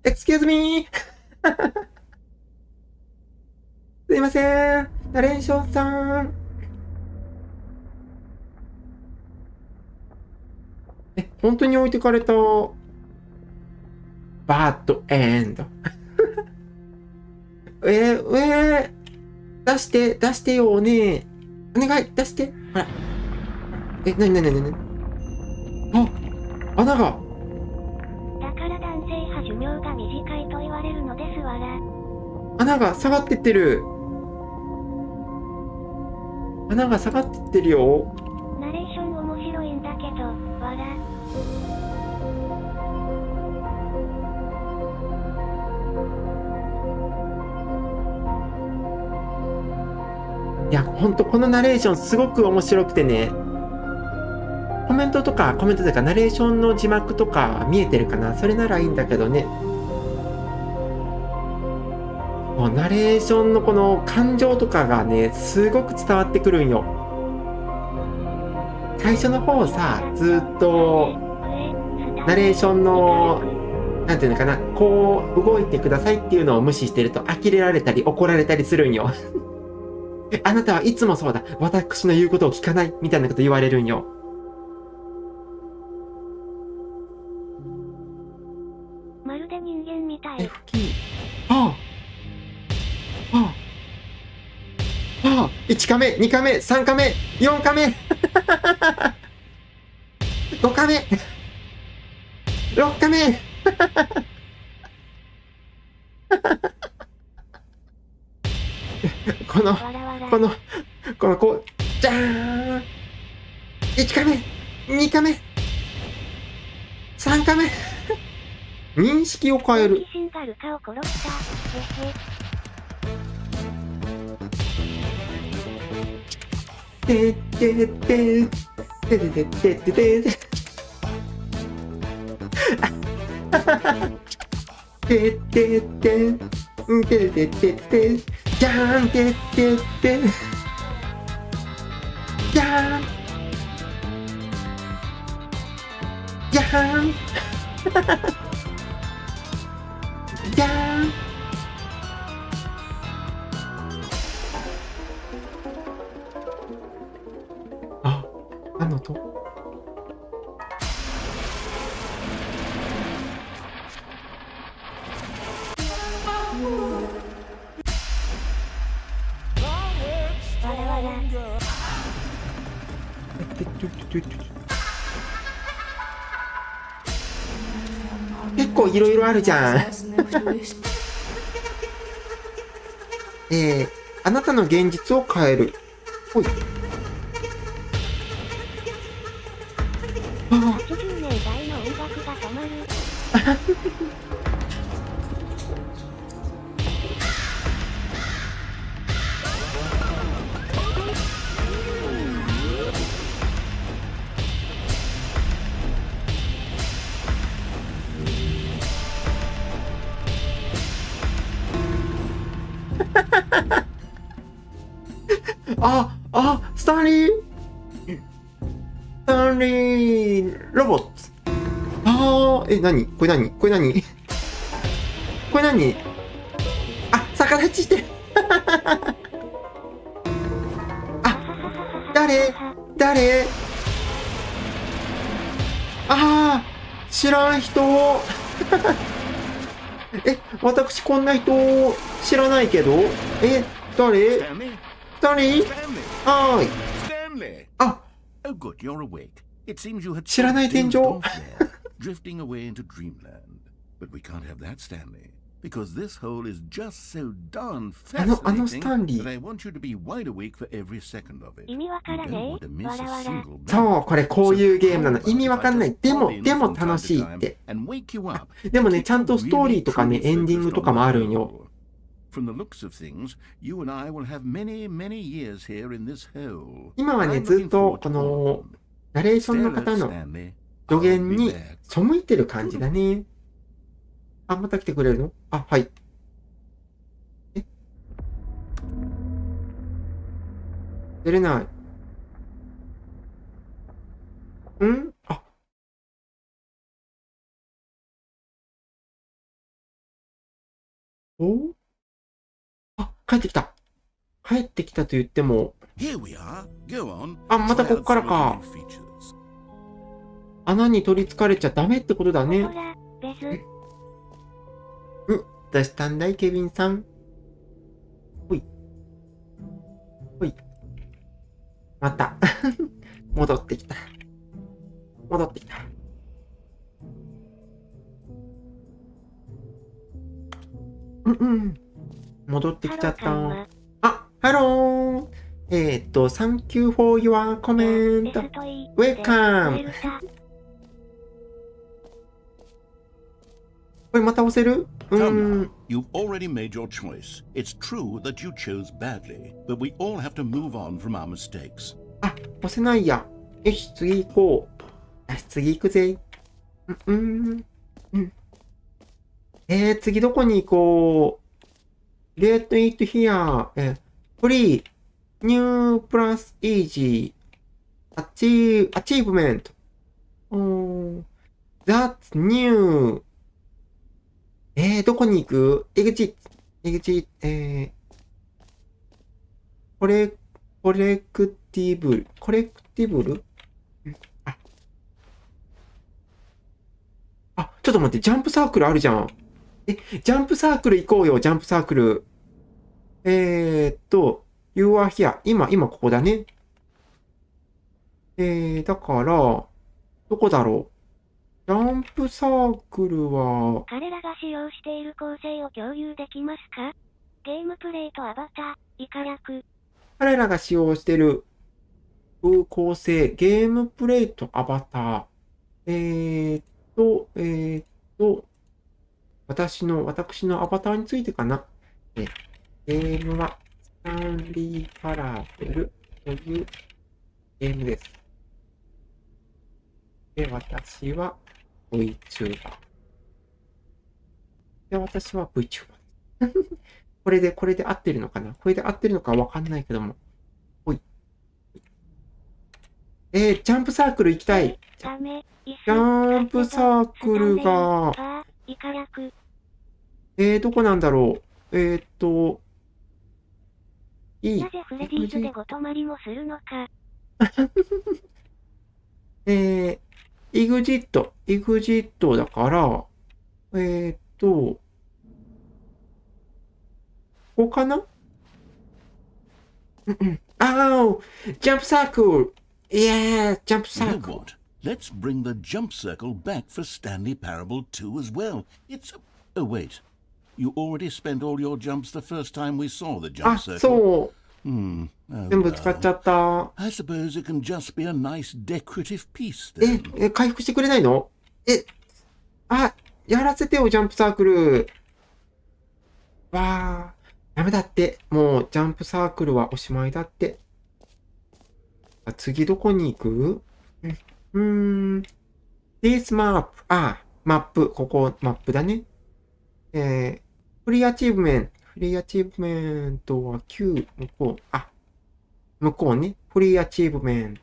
Excuse me. すいません。ナレーションさん。本当に置いてかれた。バッドエンド。出してよね。お願い、出して。ほら。なに。あ、穴が。だから男性は寿命が短いと言われるのですわら。穴が下がってってる。穴が下がってってるよ。ナレーション面白いんだけど、わら。いや、ほんとこのナレーションすごく面白くてね。コメントというかナレーションの字幕とか見えてるかな。それならいいんだけどね。もうナレーションのこの感情とかがね、すごく伝わってくるんよ。最初の方さ、ずっとナレーションのなんていうのかな、こう動いてくださいっていうのを無視してると呆れられたり怒られたりするんよ。あなたはいつもそうだ。私の言うことを聞かないみたいなこと言われるんよ。まるで人間みたい。1カメ、2カメ、3カメ、4カメ、5カメ、6カメ。こう、じゃーん。1カメ、2カメ、3カメ。認識を変える。シンガルカを殺した。ててててててててててじゃーんてててじゃーんじゃーんじゃーん結構いろいろあるじゃん。あなたの現実を変える。ほい。80年代の音楽が止まる。スタンリーロボット。何これ何これ何これ何逆立ちしてる。誰知らん人。私こんな人知らないけど。誰？スタンリー？はーい。Oh, good, you're awake. It seems you had 知らない天井。 drifting away into dreamland. But we can't have that, Stanley, because this hole is just so darn fascinating スタンリー。 that I want you to be wide awake for every second of it. 意味わからねえ。わらわら。そう、これこういうゲームなの。意味わかんない。でも楽しいって。でもね、ちゃんとストーリーとかね、エンディングとかもあるんよ。From the looks of things, you and I will have many, many years here in this hole. 今はね、ずっとこのナレーションの方の助言に背いてる感じだね。また来てくれるの？はい。出れない。帰ってきた。帰ってきたと言っても。またこっからか。穴に取り憑かれちゃダメってことだね。どうしたんだい、ケビンさん。ほい。また。戻ってきた。戻ってきちゃった。ハロー。Thank you for your comment. Welcome. これまた押せるYou've already made your choice. It's true that you chose badly, but we all have to move on from our mistakes. 押せないや。よし、次行こう。次行くぜ。次どこに行こう。Get it here. Free. New plus easy. Achievement. That's new. どこに行く？ Exit. コレクティブルちょっと待って、ジャンプサークルあるじゃん。ジャンプサークル行こうよ、ジャンプサークル。You are here. 今ここだね。だから、どこだろう。ジャンプサークルは、彼らが使用している構成を共有できますか？ゲームプレイとアバター、以下略。彼らが使用している構成、ゲームプレイとアバター。私のアバターについてかな。ゲームは、スタンリーパラベルというゲームです。で、私は VTuber。で、私は VTuber。これで合ってるのかな？これで合ってるのかわかんないけども。ほい。ジャンプサークル行きたい。ジャンプサークルが、どこなんだろう。なぜフレディーズでご泊まりもするのか。EXIT だから、ここかな？ジャンプサークル。ジャンプサ You ー know クル。what? Let's bring the jump circle back for Stanley Parable 2 as well. Oh, wait. You already spent all your jumps the first time we saw the jump あ、 circle. そう。 Oh, 全部使っちゃ well. った。 I suppose it can just be a nice decorative piece then. 回復してくれないの？やらせてよ、ジャンプサークル。ダメだって。もう、ジャンプサークルはおしまいだって。次どこに行く？This map。マップ。ここ、マップだね。フリーアチーブメント。フリーアチーブメントは9。向こう。向こうね。フリーアチーブメント。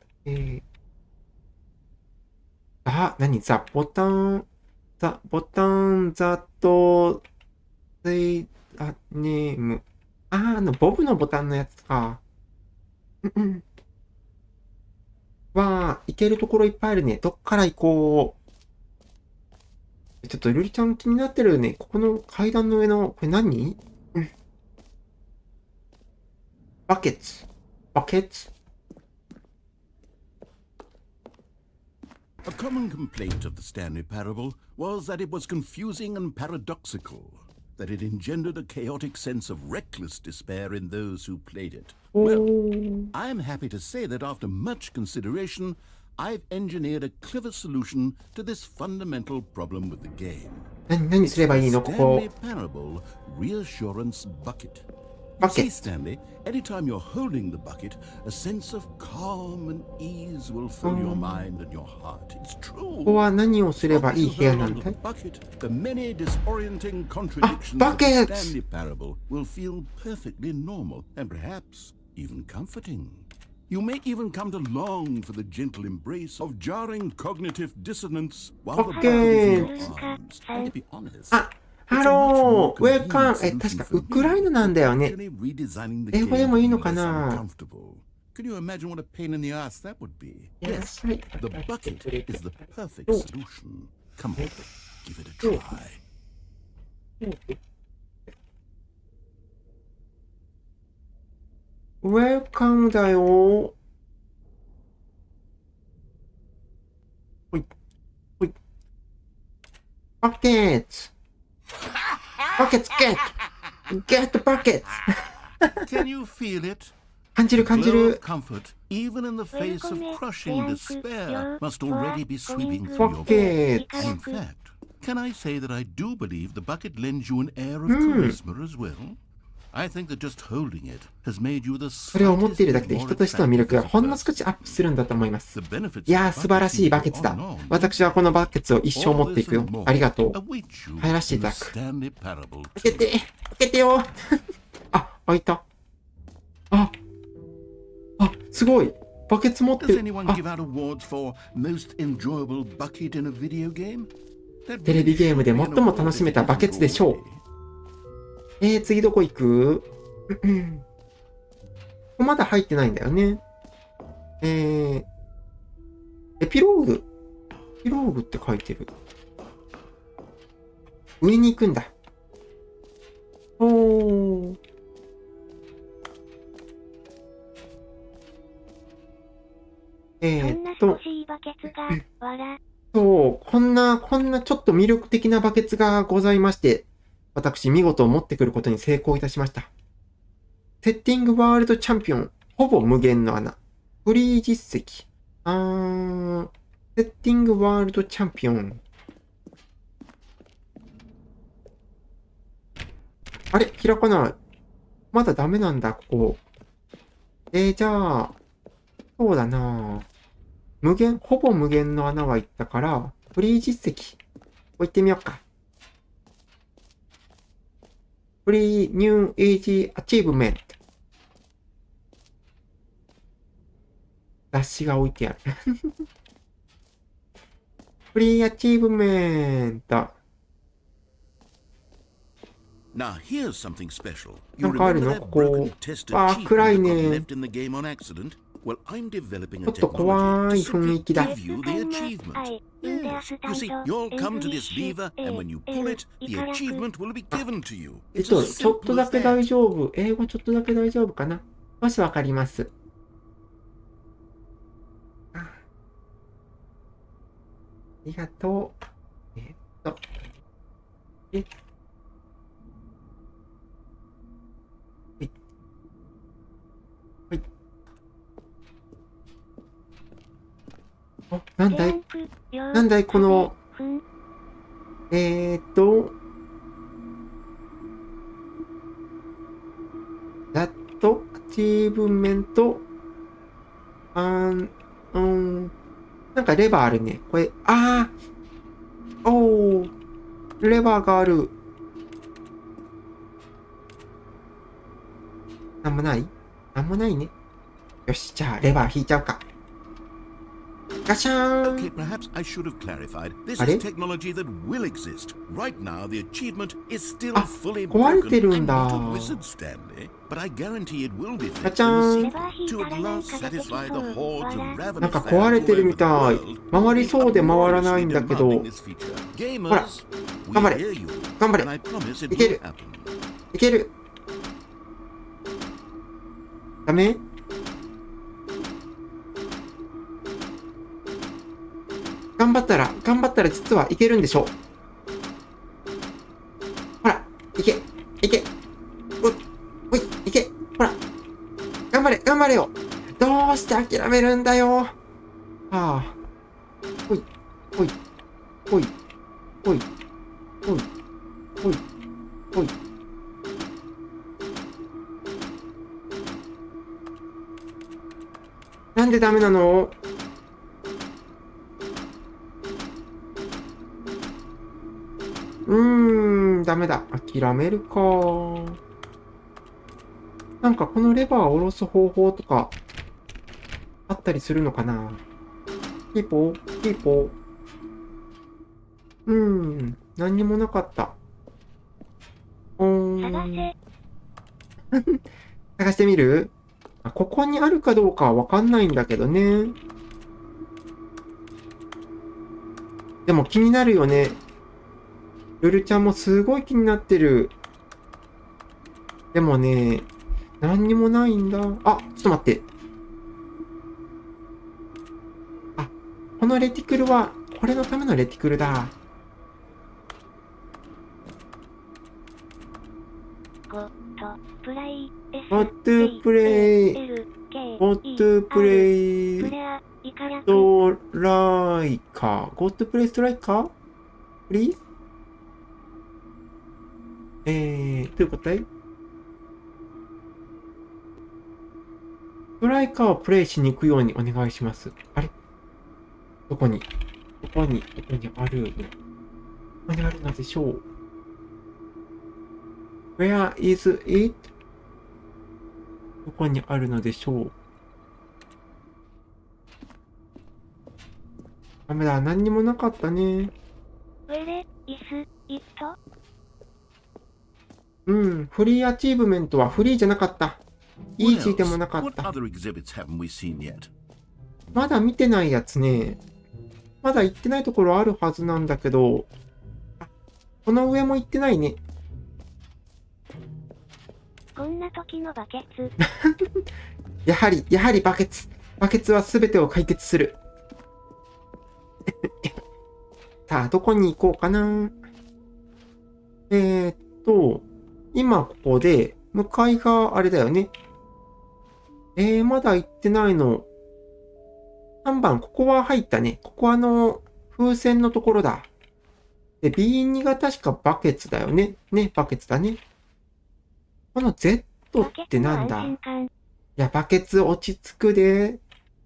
何ボタン、ネーム。ボブのボタンのやつか。いけるところいっぱいあるね。どっから行こう。ちょっとルリちゃん気になってるね。ここの階段の上の、これ何？バケツ。A common complaint of the Stanley Parable was that it was confusing and paradoxical, that it engendered a chaotic sense of reckless despair in those who played it. Well, I'm happy to say that after much consideration, I've engineered a clever solution to this fundamental problem with the game. 何すればいいのここ。 Stanley Parable Reassurance Bucket. Bucket. See, Stanley, anytime you're holding the bucket, a sense of calm and ease will fill your mind and your heart. It's true. ここは何をすればいい部屋なんだい？ Bucket, the many disorienting contradictions of buckets. the Stanley Parable will feel perfectly normal and perhaps even comforting. You may even come to long for the gentle embrace of jarring cognitive dissonance while the bucket is in your arms. And to be honest, ハロー、ウェルカム。確かウクライナなんだよね。英語でもいいのかな？ Can you imagine what a pain in the ass that would be? Yes, The bucket is the perfect solution. Come on, give it a try. Welcome だよ。Buckets! Buckets, get the buckets! Can you feel it? 感じる。 Glow of comfort, even in the face of crushing despair, must already be sweeping through your body. Buckets! In fact, can I say that I do believe the bucket lends you an air of charisma as well? I think that just holding it has made you the それを持っているだけ slightest で bit 人 more としての魅力が attractive ほんの as a 少しアップするんだと思います。 The benefits いやー、 of 素晴らしいバケツだ。 on. 私はこのバケツを一生持っていくよ。ありがとう。 Await you 入らせてい in た the だく。 Stanley Parable 開けてよ開いた。すごい。バケツ持って Does る。 anyone give out awards for most enjoyable bucket in a video game? テレビゲームで最も楽しめたバケツでしょう。次どこ行く？ここまだ入ってないんだよね。エピローグ。エピローグって書いてる。上に行くんだ。そう、こんなちょっと魅力的なバケツがございまして、私見事持ってくることに成功いたしました。セッティングワールドチャンピオン、ほぼ無限の穴。フリー実績。セッティングワールドチャンピオン。あれ開かない。まだダメなんだ、ここ。じゃあ、そうだな。ほぼ無限の穴は行ったから、フリー実績。置いてみようか。フリーニューエイジアチーブメント。雑誌が置いてある。フリーアチーブメント。Now here's something special. なんかあるのここ。暗いね。ちょっと怖い雰囲気だ。You see, you'll come to this lever, and when you pull it, the achievement will be given to you. ちょっとだけ大丈夫。英語ちょっとだけ大丈夫かな。もしわかります。りがとう。え、はい。はい。お、なんだいなんだいこの、ラット、アチーブメント、なんかレバーあるね。これ、おー、レバーがある。なんもないね。よし、じゃあレバー引いちゃうか。ガシャーン。 Okay, perhaps I should have clarified. This あれ is technology that will exist. Right now, the achievement is still あ、 fully 壊れて broken. る I'm んだ。 not a wizard, Stanley, but I guarantee it will be ガ fixed チャ in ー the ン。 sequel to at last satisfy the hordes of なん ravenous か壊れ fans て all るみ over the たい。 world. 回りそうで回らないんだけど。 Demanding this feature. ほら、 Gamers, 頑張 we れ。 hear you, 頑張 and I れ。 promise it いけ will る。 happen. いける。ダメ？頑張ったら実はいけるんでしょう。ほら、いけ。おい、いけ。ほら。頑張れよ。どうして諦めるんだよ。ほい。なんでダメなの？ダメだ。諦めるか。なんかこのレバーを下ろす方法とかあったりするのかな？ピーポー。何にもなかった。探してみる？ここにあるかどうかはわかんないんだけどね。でも気になるよね。ルルちゃんもすごい気になってる。でもね、何にもないんだ。ちょっと待って。このレティクルは、これのためのレティクルだ。Got to play striker. Got to play striker? Please? どういうことだい？ストライカーをプレイしに行くようにお願いします。あれ？どこにあるの？どこにあるのでしょう？ Where is it? どこにあるのでしょう？ダメだ、何にもなかったね。Where is it? フリーアチーブメントはフリーじゃなかった。イージーでもなかっ What た。 other exhibits haven't we seen yet? まだ見てないやつね。まだ行ってないところあるはずなんだけど、この上も行ってないね。こんな時のバケツ。やはりバケツ。バケツは全てを解決する。さあ、どこに行こうかな。今ここで、向かいがあれだよね。まだ行ってないの。3番、ここは入ったね。ここは風船のところだ。で、B2 が確かバケツだよね。バケツだね。この Z ってなんだ？いや、バケツ落ち着くで。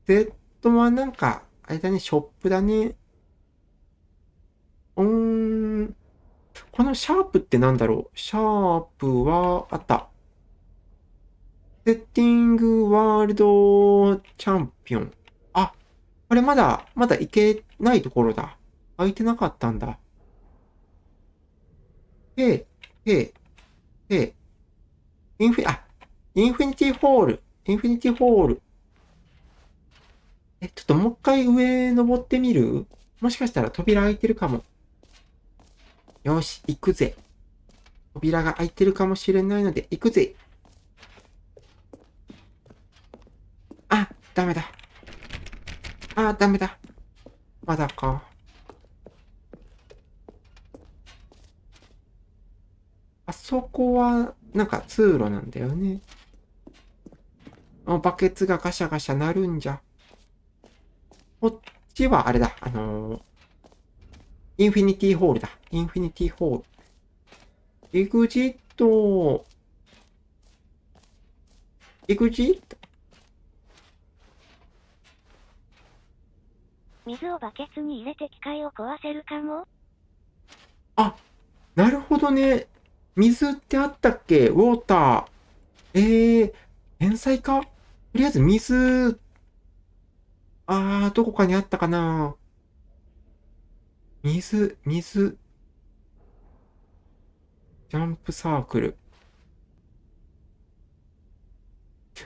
Z はなんか、あれだね、ショップだね。このシャープってなんだろう？シャープは、あった。セッティングワールドチャンピオン。これまだいけないところだ。空いてなかったんだ。インフィニティホール。ちょっともう一回上登ってみる？もしかしたら扉開いてるかも。よし、行くぜ。扉が開いてるかもしれないので、行くぜ。ダメだ。まだか。そこは、なんか通路なんだよね。バケツがガシャガシャ鳴るんじゃ。こっちはあれだ。インフィニティホールだ。インフィニティホール。エグジット。エグジット。水をバケツに入れて機械を壊せるかも。あ、なるほどね。水ってあったっけ？ウォーター。天才か？とりあえず水、どこかにあったかな。水。ジャンプサークル。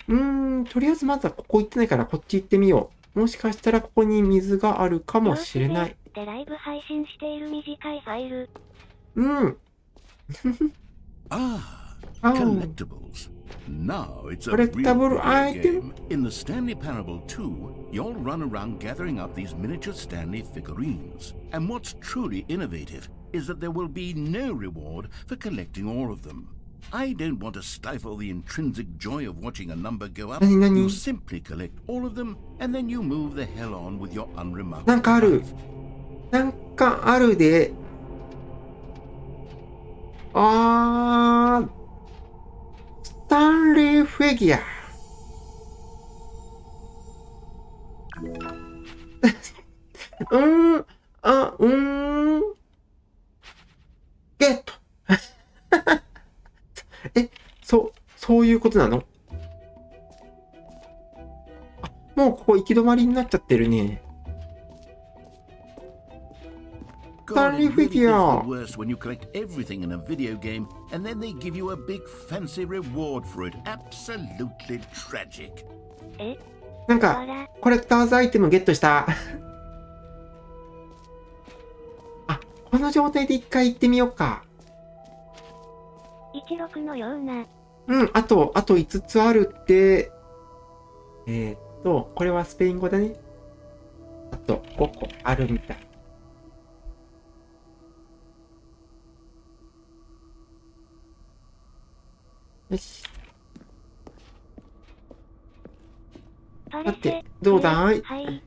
とりあえずまずはここ行ってないからこっち行ってみよう。もしかしたらここに水があるかもしれない。でライブ配信している短いファイル。Collectibles. Now it's a real Collectible video item. game. In the Stanley Parable 2, you'll run around gathering up these miniature Stanley figurines. And what's truly innovative is that there will be no reward for collecting all of them. I don't want to stifle the intrinsic joy of watching a number go up. You simply collect all of them, and then you move the hell on with your unremarkable なんかある。 life. なんかあるで。スタンレーフィギュア。ゲット。そういうことなの？もうここ行き止まりになっちゃってるね。God, Stanley it really is the figure. worst when you collect everything in a video game and then they give you a big fancy reward for it. Absolutely tragic. なんか、コレクターズアイテムゲットした。この状態で一回行ってみようか。16のような。あと5つあるって。これはスペイン語だね。あと5個あるみたい。よし。さて、どうだい？はい、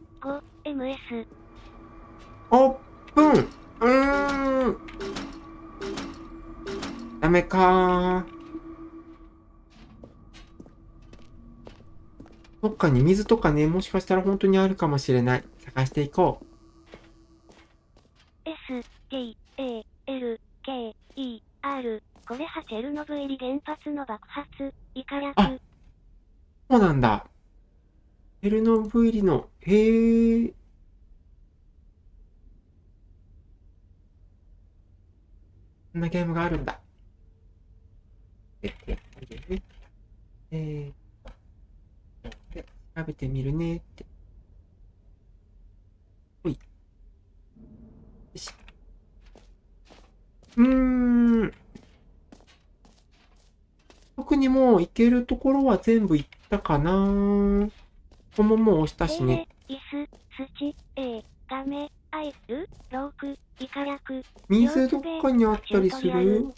5MS。オープン。ダメかー。どっかに水とかね、もしかしたら本当にあるかもしれない。探していこう。STALKER。これはチェルノブイリ原発の爆発、イカ略。そうなんだ。チェルノブイリの、こんなゲームがあるんだ。調べてみるねって。ほい。よし。特にもう行けるところは全部行ったかな。ここももう押したしね。イス、スチ、ガメ、アイル、ローク、イカ略。水どっかにあったりする？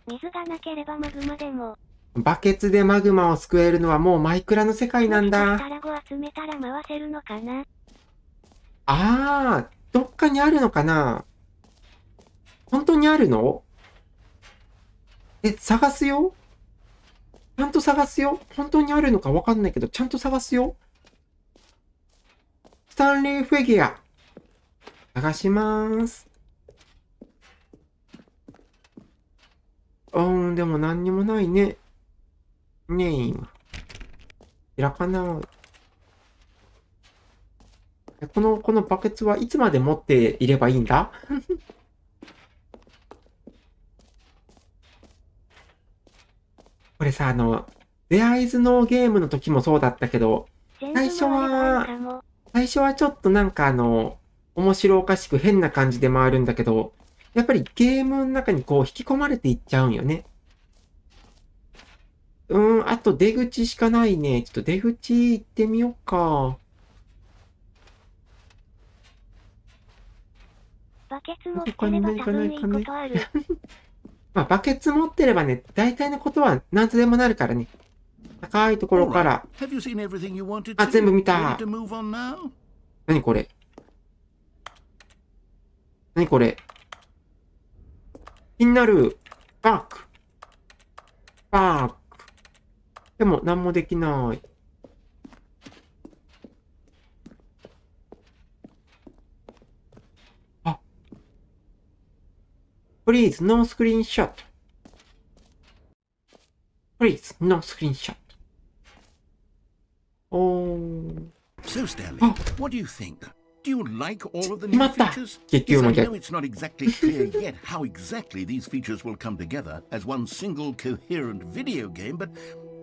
水がなければマグマでも。バケツでマグマを救えるのはもうマイクラの世界なんだ。もしかしたら5集めたら回せるのかな。どっかにあるのかな？本当にあるの？探すよ。ちゃんと探すよ。本当にあるのかわかんないけど、ちゃんと探すよ。スタンリーフィギュア。探しまーす。でも何にもないね。ねえ、今。開かない。このバケツはいつまで持っていればいいんだ？これさ、There is no game の時もそうだったけど、最初はちょっとなんか面白おかしく変な感じで回るんだけど、やっぱりゲームの中にこう引き込まれていっちゃうんよね。あと出口しかないね。ちょっと出口行ってみようか。バケツ持ってれば多分いいことある。まあ、バケツ持ってればね、大体のことは何とでもなるからね。高いところから。あ、全部見た。何これ何これ気になる。バック。バック。でも、何もできない。あ。Please, no screenshot. Please, no screenshot. Oh. So, Stanley, what do you think? Do you like all of the new 決まった。 features? 結 Yes, 局 I も know it's not exactly clear yet how exactly these features will come together as one single coherent video game, but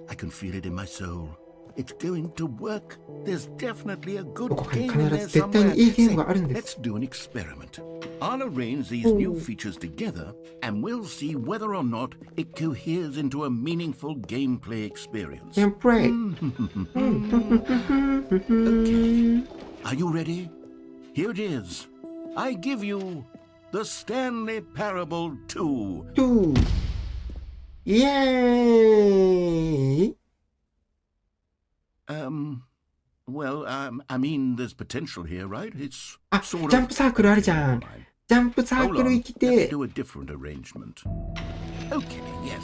I can feel it in my soul. It's going to work. There's definitely a good どこかに game in 必ず there 絶対 somewhere. にいいゲーム Say, があるんです。 let's do an experiment. I'll arrange these new features together, and we'll see whether or not it coheres into a meaningful gameplay experience. Can play. Okay. Are you ready? Here it is. I give you the Stanley Parable 2. 2. イエーイ Well, I mean, there's potential here, right? It's あ、ジ sort ャン of... プサークルあるじゃん。ジャンプサー Hold クル on, 行き let's て。 do a different arrangement. Okay, yes,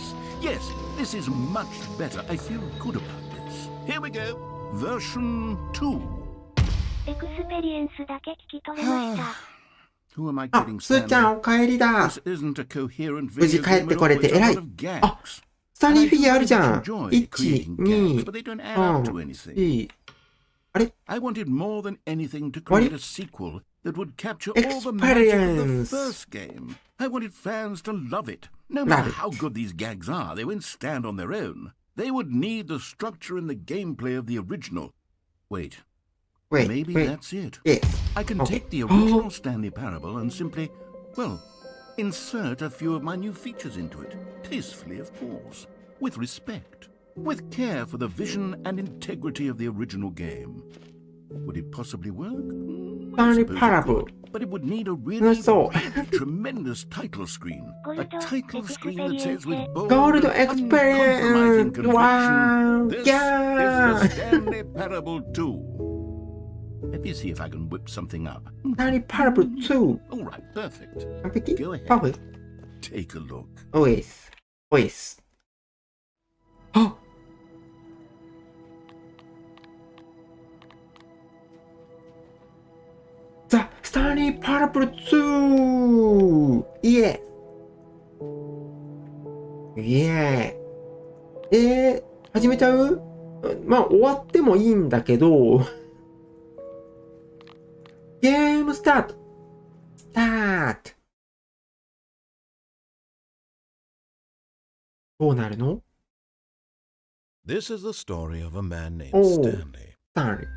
this is much better. I feel good about this. Here we go. Version 2. エクスペリエンスだけ聞き取れました。Who am I あ、 kidding, スーちゃ Stanley? んお帰りだ。 This isn't a coherent 無事 video 帰っ game て at こ all. れて It's a 偉い lot of。gags. あ、スタディフィギュアあるじゃん。 I enjoyed 1、creating 2、 gags, but they don't add up to anything. 4。I wanted more than anything to create a sequel that would capture all the magic of the Experience. first game. I wanted fans to love it. No matter how good these gags are, they wouldn't stand on their own. They would need the structure and the gameplay of the original. Wait, maybe that's it. Yes. I can Okay. take the original Stanley Parable and simply, well, insert a few of my new features into it. Tastefully, of course. With respect. With care for the vision and integrity of the original game. Would it possibly work? I Stanley suppose it Parable. could, but it would need a really, So- really tremendous title screen. A title screen that says with bold Gold and Experience. uncompromising conviction, Wow. this Yeah. is the Stanley Parable 2. Let me see if I can whip something up. スタディパラブル2。 All right, perfect. 完璧 Go ahead. パーフェクト Take a look. OS。OS。あザ・スタディパラブル 2! イエーイエーイ始めちゃう？まあ終わってもいいんだけどゲームスタートスタートどうなるの？ This is the story of a man named Oh. Stanley. スタンリー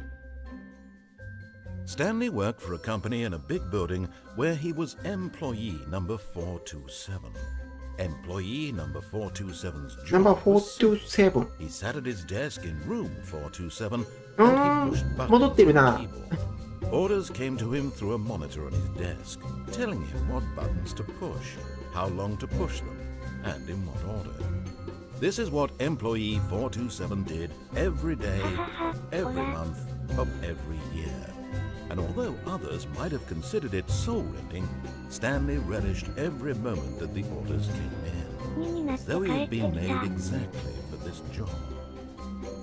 Stanley worked for a company in a big building where he was employee number 427. Employee number 427's job ナンバー was simple. 427 He sat at his desk in room 427 Ah, and he pushed buttons 戻ってる on the な。 keyboard. Orders came to him through a monitor on his desk, telling him what buttons to push, how long to push them, and in what order. This is what employee 427 did every day, every month of every year. And although others might have considered it soul-rending, Stanley relished every moment that the orders came in, になっ as て though he 帰っ had て been き made た。 exactly for this job.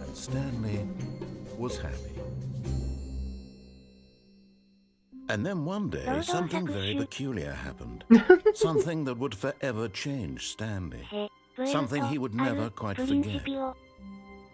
And Stanley was happy. And then one day, something very peculiar happened. Something that would forever change Stanley. Something he would never quite forget.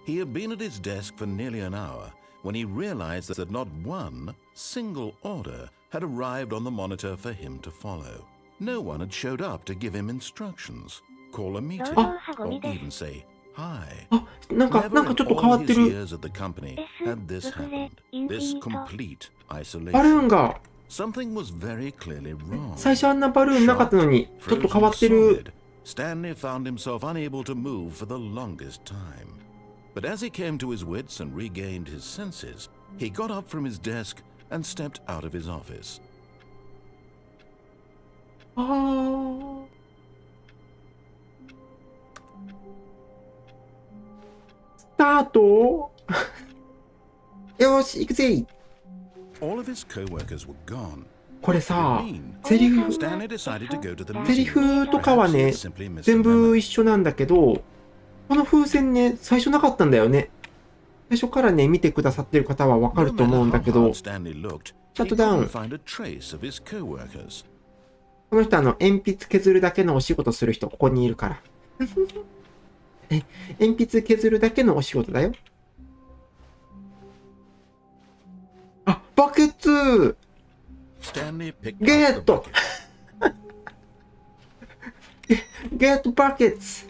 He had been at his desk for nearly an hour when he realized that not one single order had arrived on the monitor for him to follow. No one had showed up to give him instructions, call a meeting, or even say hi. あ、なんか Never ちょっ in と変わ all って his る。 years at the company had this happened. This complete バルー isolation. ンが Something was very clearly wrong. 最初あんなバルーンなかったのに、ちょっと変わってる。 Stanley found himself unable to move for the longest time. But as he came to his wits and regained his senses, he got up from his desk and stepped out of his office. あー。スタートよし、行くぜ。 All of his co-workers were gone. これさ、 Stanley セリフ decided to go to the セリ meeting room. フとかは Perhaps ね he simply missed 全 the 部 memo. 一緒なんだけど、この風船ね、最初なかったんだよね。最初からね、見てくださってる方はわかると思うんだけ No matter ど、 how hard Stanley looked, シャッ he トダウ couldn't ン。 find a trace of his co-workers. この人鉛筆削るだけのお仕事する人、ここにいるから。鉛筆削るだけのお仕事だよ。あ、バケツ Stanley picked Get up the bucket. ゲットバケツ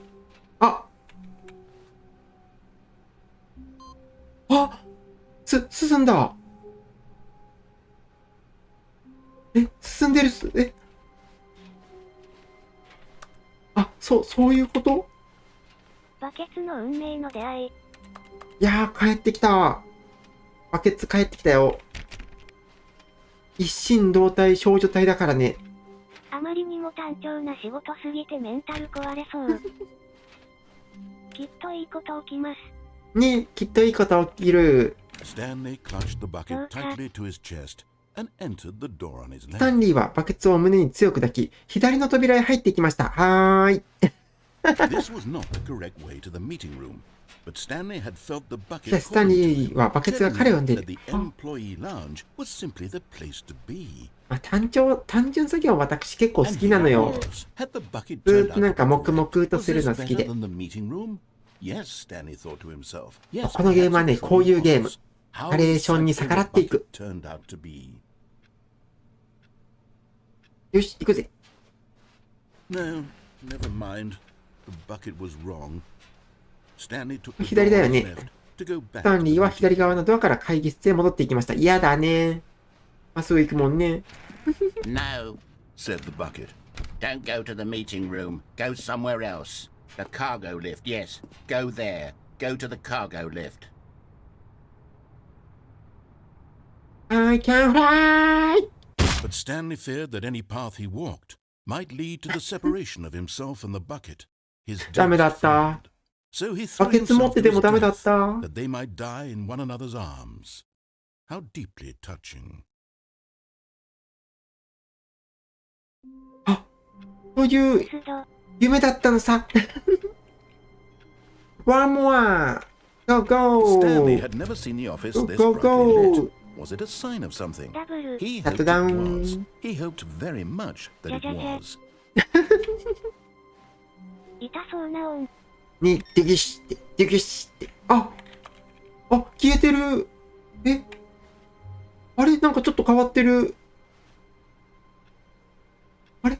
あ、進んだ。進んでるそういうこと？バケツの運命の出会い。いやー、帰ってきた。バケツ帰ってきたよ。一心同体少女隊だからね。あまりにも単調な仕事すぎてメンタル壊れそう。きっといいこと起きます。ね、きっといいこと起きる。 Stanley clutched the bucket tightly to his chest and entered the door on his ス left. タンリーはバケツを胸に強く抱き、左の扉へ入っていきました。はーい。This was not the correct way to the meeting room, but Stanley had felt the い bucket や、スタン calling to リ him, ーはバケツが telling 彼を呼 him んでい that る the。employee lounge was simply the place to be. 単純作業私結構好 And きなの here よ。 was. Had the bucket ず turned ーっと out なん to か be 黙 correct? 々と Was する this の好き better で。 than the meeting room? Yes, Stanley thought to himself. Yes, このゲームはね、 perhaps it こういうゲーム。 was. How ナレーションに insightful 逆ら the っていく。 bucket turned out to be. よし、行くぜ。 No, never mind. The bucket was wrong. Stanley took the 左 door だよ on his ね。 left to go ス back タン to リ the ーは meeting 左 room. 側のドアから会議室へ戻っていきました。嫌だね。まっすぐ行くもんね。No, Said the bucket. don't go to the meeting room. Go somewhere else. The cargo lift, yes. Go there. Go to the cargo lift. I can fly! But Stanley feared that any path he walked might lead to the separation of himself and the bucket, his ダメだ dearest った。 friend. So he バ threw ケツ持っ himself て to て his もダメだっ death た。 that they might die in one another's arms. How deeply touching. というミスド。夢だったのさ。One more! Go, Stanley go! had never seen the office Go, this go, brightly lit. go! Was it a sign of something? ダブル。 He Shut hoped it down. was. He hoped very much that it was. 痛そうな音。に、デギシって、デギシって。消えてる。あれなんかちょっと変わってる。あれ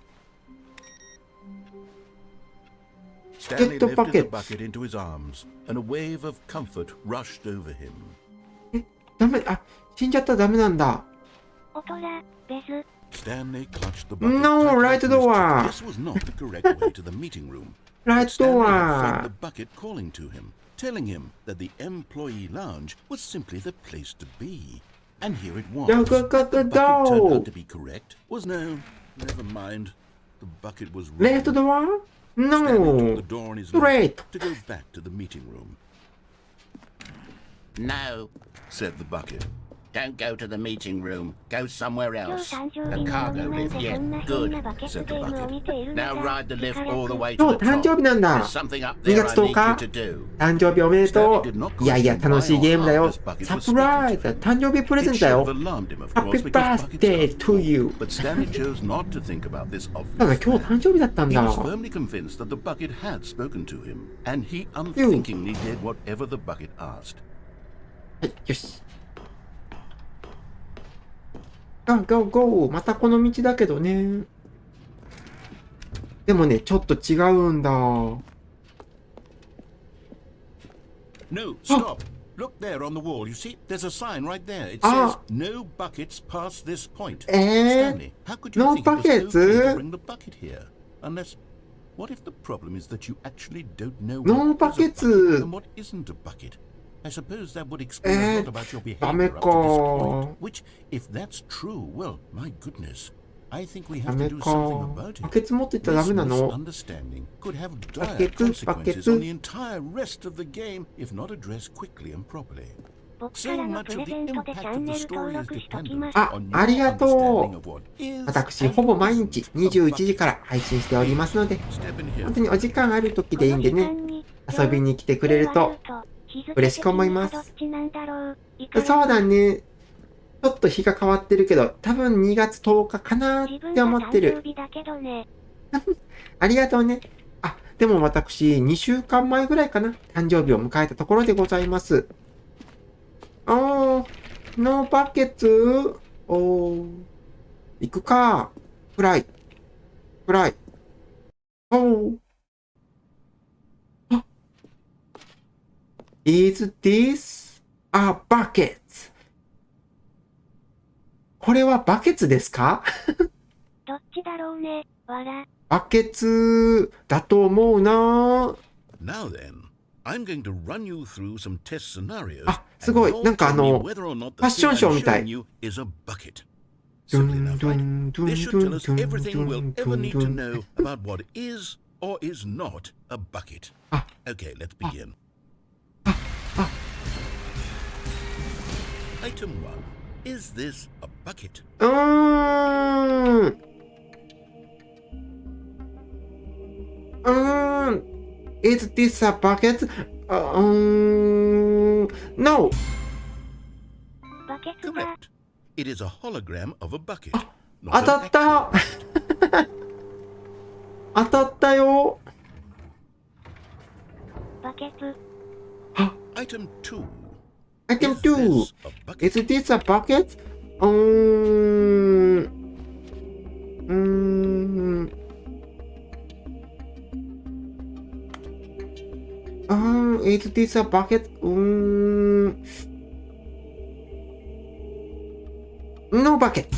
Stanley Get the lifted the bucket. bucket into his arms, and a wave of comfort rushed over him. ダメ、死んじゃったらダメなんだ。オトラ、ベズ。 Stanley clutched the bucket. No, tightly right to his door. chest. This was not the correct way to the meeting room. ライトド Stanley had felt ア the bucket calling to him, telling him that the employee lounge was simply the place to be. And here it was. Go, go, go, Had the go, bucket turned go. out to be correct? Was no. Never mind. The bucket was wrong. レフトドア Stanley took No! the door on his Straight! left to go back to the meeting room. No, Said the bucket. don't go to the meeting room. Go somewhere 今 else. 日誕生 The 日なの cargo になん lift, でそ yeah, んな変 good. なバケツ said ゲ the ームを bucket. 見ているの Now だ。 ride the lift 力 all the く。 way 今 to 日 the 誕生 top. 日なんだ。 There's something up 2 there 月 I 10 need 日 you to do. 誕生日おめでと Stanley did not う。いやいや、 question 楽しいゲームだ why よ or how this bucket。サ was プライ speaking ズ to him. 誕生日プレゼ It ントだ should よ have。alarmed him, of Happy course, because buckets birthday cost to more. you. But Stanley chose not to think about this ただ obvious 今日 fact. 誕生日だったん He だ。 was firmly convinced that the bucket had spoken to him, and he unthinkingly did whatever the bucket asked. はい、よし。Go, go, go! またこの道だけどね。でもね、ちょっと違うんだ。 No, stop! Look there on the wall. You see, there's a sign right there. It Ah. says, "No buckets past this point." えー Stanley, how could you no think it was buckets? okay to bring the bucket here? Unless, what if the problem is that you actually don't know No what is a buckets. bucket and what isn't a bucket? I suppose that would explain a lot about your behavior up to this point. Which, if that's true, well, my goodness, ダメか。バケツ持ってたらダメなの？バケツ、バケツ。僕からのプレゼントでチャンネル登録しときます。ありがとう。私、ほぼ毎日21時から配信しておりますので、本当にお時間ある時でいいんでね、遊びに来てくれると嬉しく思います。そうだね。ちょっと日が変わってるけど、多分2月10日かなって思ってる。ありがとうね。でも私、2週間前ぐらいかな、誕生日を迎えたところでございます。ノーバケツ。行くか。フライ。Is this a bucket? これはバケツですか？どっちだろうね、バケツだと思うな。Now then, I'm going to run you through some test scenarios. すごい。なんかファッションショーみたい。Simply enough, right? This should tell us everything we'll ever need to know about what is or is not a bucket. Okay, let's begin. Item 1. Is this a bucket? Is this a bucket? No. Correct. It is a hologram of a bucket. 当たった。当たったよ。バケツ。Item 2. Item 2. Is this a bucket? Is this a bucket? No bucket.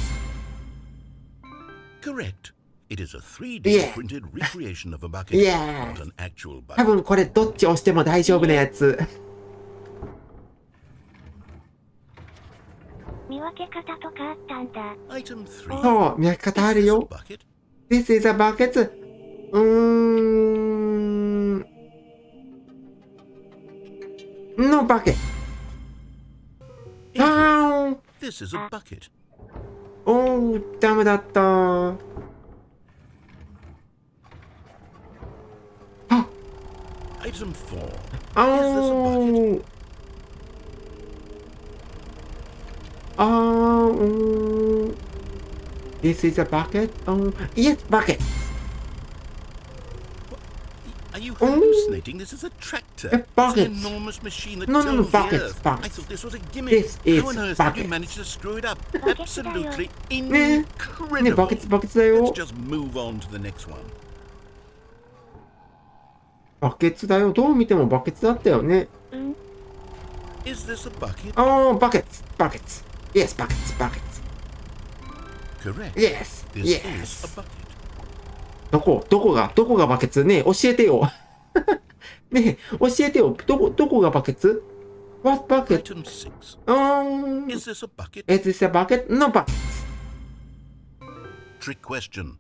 Correct. It is a 3D printed recreation of a bucket, not an actual bucket. 多分これどっち押しても大丈夫なやつ。見分け方とかあったんだ。Item 3. そう、見分け方あるよ。This is a bucket. No bucket. This is a bucket. ダメだった。Item 4. This is a bucket. Yes, bucket. Are you hallucinating? This is a tractor. It's an enormous machine that tills the earth. I thought this was a gimmick. This is How on earth did you manage to screw it up? Absolutely ね、 incredible. バケツだよ。 Let's just move on to the next one. バケツだよ。どう見てもバケツだったよね。Is this a bucket? Buckets. Yes, buckets. Correct. Yes. This is a bucket. どこがバケツねえ、教えてよ。ねえ、教えてよ。どこがバケツ？ What bucket? Item 6. Is this a bucket? Is this a bucket? No buckets. Trick question.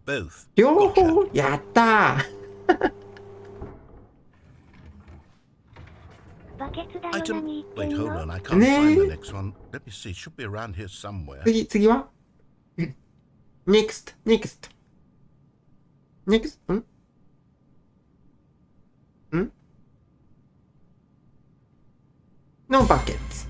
Both. 両方やったー。バケツだよ。 Item. Wait, hold on. I can't find the next one. Let me see. Should be around here somewhere. 次は Next. No buckets.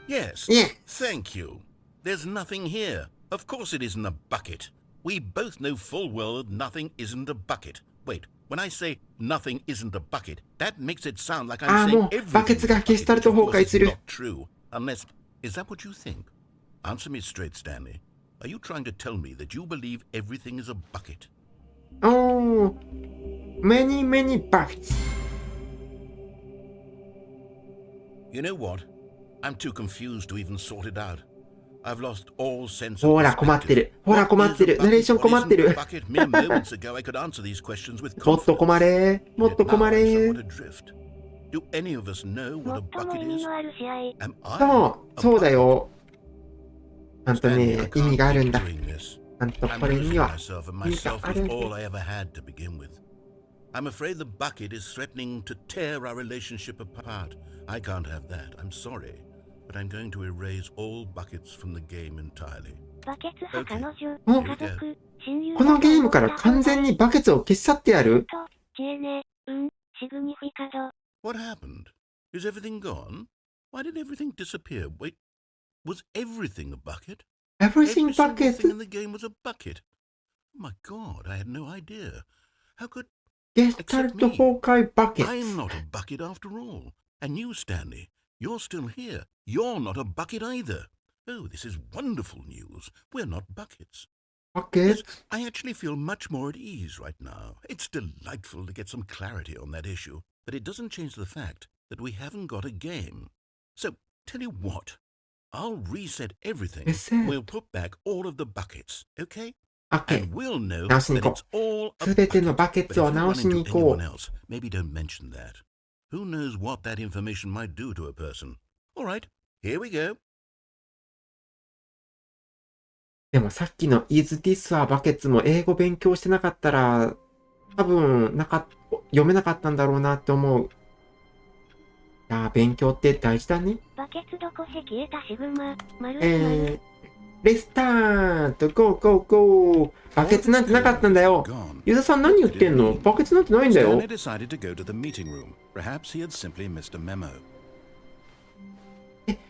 Yes. Thank you. There's nothing here. Of course it isn't a bucket. We both know full well that nothing isn't a bucket. Wait, when I say nothing isn't a bucket, that makes it sound like I'm saying everything. バケツが消し去ると崩壊する。 Not true. Unless, is that what you think? Answer me straight, Stanley. Are you trying to tell me that you believe everything is a bucket? Many buckets. You know what? I'm too confused to even sort it out. I've lost all sense of ほら困ってる。ナレーション困ってる。Mere moments ago, I could answer these questions with もっと困れ。Do any of us know what a bucket is? Am I? そうだよ。ちゃんと Stanley, ね、 I 意 can't 味がある keep んだ。 doing this. ちゃんと I'm これに losing は myself, and 意味が myself あ was るんだ。 all I ever had to begin with. I'm afraid the bucket is threatening to tear our relationship apart. I can't have that. I'm sorry, but I'm going to erase all buckets from the game entirely. バケツ派彼女、お家族、親友このゲームから完全にバケツを消し去ってやる。と、消えね、シグニフィカド。What happened? Is everything gone? Why did everything disappear? Wait, was everything a bucket? Everything Every single bucket. thing in the game was a bucket. Oh my God, I had no idea. How could ゲスタルト崩壊バケツ。 I'm not a bucket after all? And you, Stanley, you're still here. You're not a bucket either. Oh, this is wonderful news. We're not buckets. バケツ I actually feel much more at ease right now. It's delightful to get some clarity on that issue, but it doesn't change the fact that we haven't got a game. So, tell you what, I'll reset everything. Reset. We'll put back all of the buckets, okay? OK And we'll know 直しに that 行こ it's all う。 a すべての bucket. バケ But ツ if を you 直 run しに into 行こ anyone う。 else, maybe don't mention that. Who knows what that information might do to a person? All right, here we go. でもさっきの Is this a bucket も英語勉強してなかったら、多分読めなかったんだろうなって思う。いやー、勉強って大事だね。バケツどこへ消えたシグマ、丸レスタート、ゴーゴーゴー。バケツなんてなかったんだよ。 Gone. ユダさん何言ってんの？バケツなんてないんだよ。 Stanley decided to go to the meeting room. Perhaps he had simply missed a memo.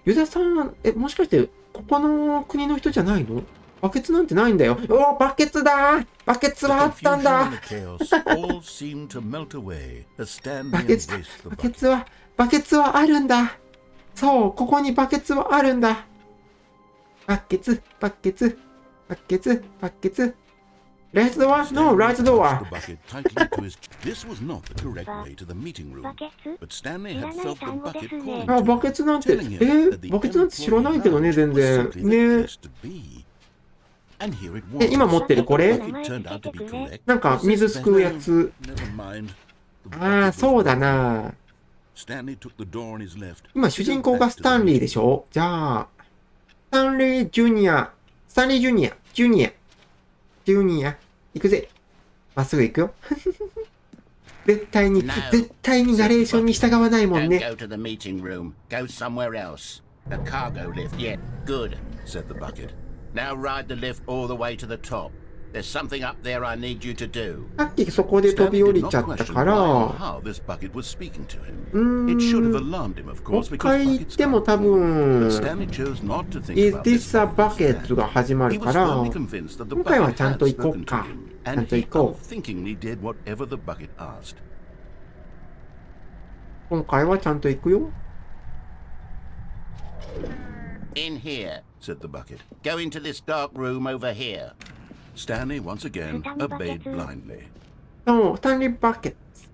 ユダさん、もしかして、ここの国の人じゃないの？バケツなんてないんだよ。おー、バケツだ！バケツ The はあったん confusion だ！ and the chaos all seemed to melt away as バ Stanley ケツ、 embraced the バケ bucket. ツは、バケツはあるんだ。そう、ここにバケツはあるんだ。バケツ、バケツ、バケツ、バケツ。ライトドア ?No, ライトドア The。bucket tightly to his This was not the correct way to the meeting room. バケツ But Stanley had felt the bucket calling あ、 to バ him, ケツなんて、 telling him that the バケツなんて知らないけどね、 employee 全 lounge 然。 was simply the ね place to be. And here it was. 今持ってるこれ The bucket turned out to be correct. なんか水すくうやつ。 Never mind. The あ bucket あ、 was そうだ wrong. な。 Stanley took the door on his left. 今主人公がスタンリーでしょ？じゃあ、スタンリージュニア、スタンリージュニア、ジュニア、ジュニア、行くぜ。まっすぐ行くよ。絶対にナレーションに従わないもん Don't ね。 go to the meeting room. Go somewhere else. The cargo lift. Yeah, good, said the bucket. Now ride the lift all the way to the top. There's something up there I need you to do. さっきそこで飛び Stanley 降 did り not ちゃった question か why or ら、 how this bucket was speaking to him. It should have alarmed him, of もう course, 一 because 回言っ buckets ても can't 多 talk. 分 But、Stanley chose not to think Is about this a this bucket が始ま He るか was ら、 firmly convinced that the 今回は bucket ちゃん had と行こ spoken う to か。 him, ちゃん and と he 行こう。 unthinkingly did whatever the bucket asked. 今回はちゃんと行くよ。 In here, Said the bucket. go into this dark room over here. Stanley once again Stanley obeyed bucket. blindly. そう、スタンリーバケツ。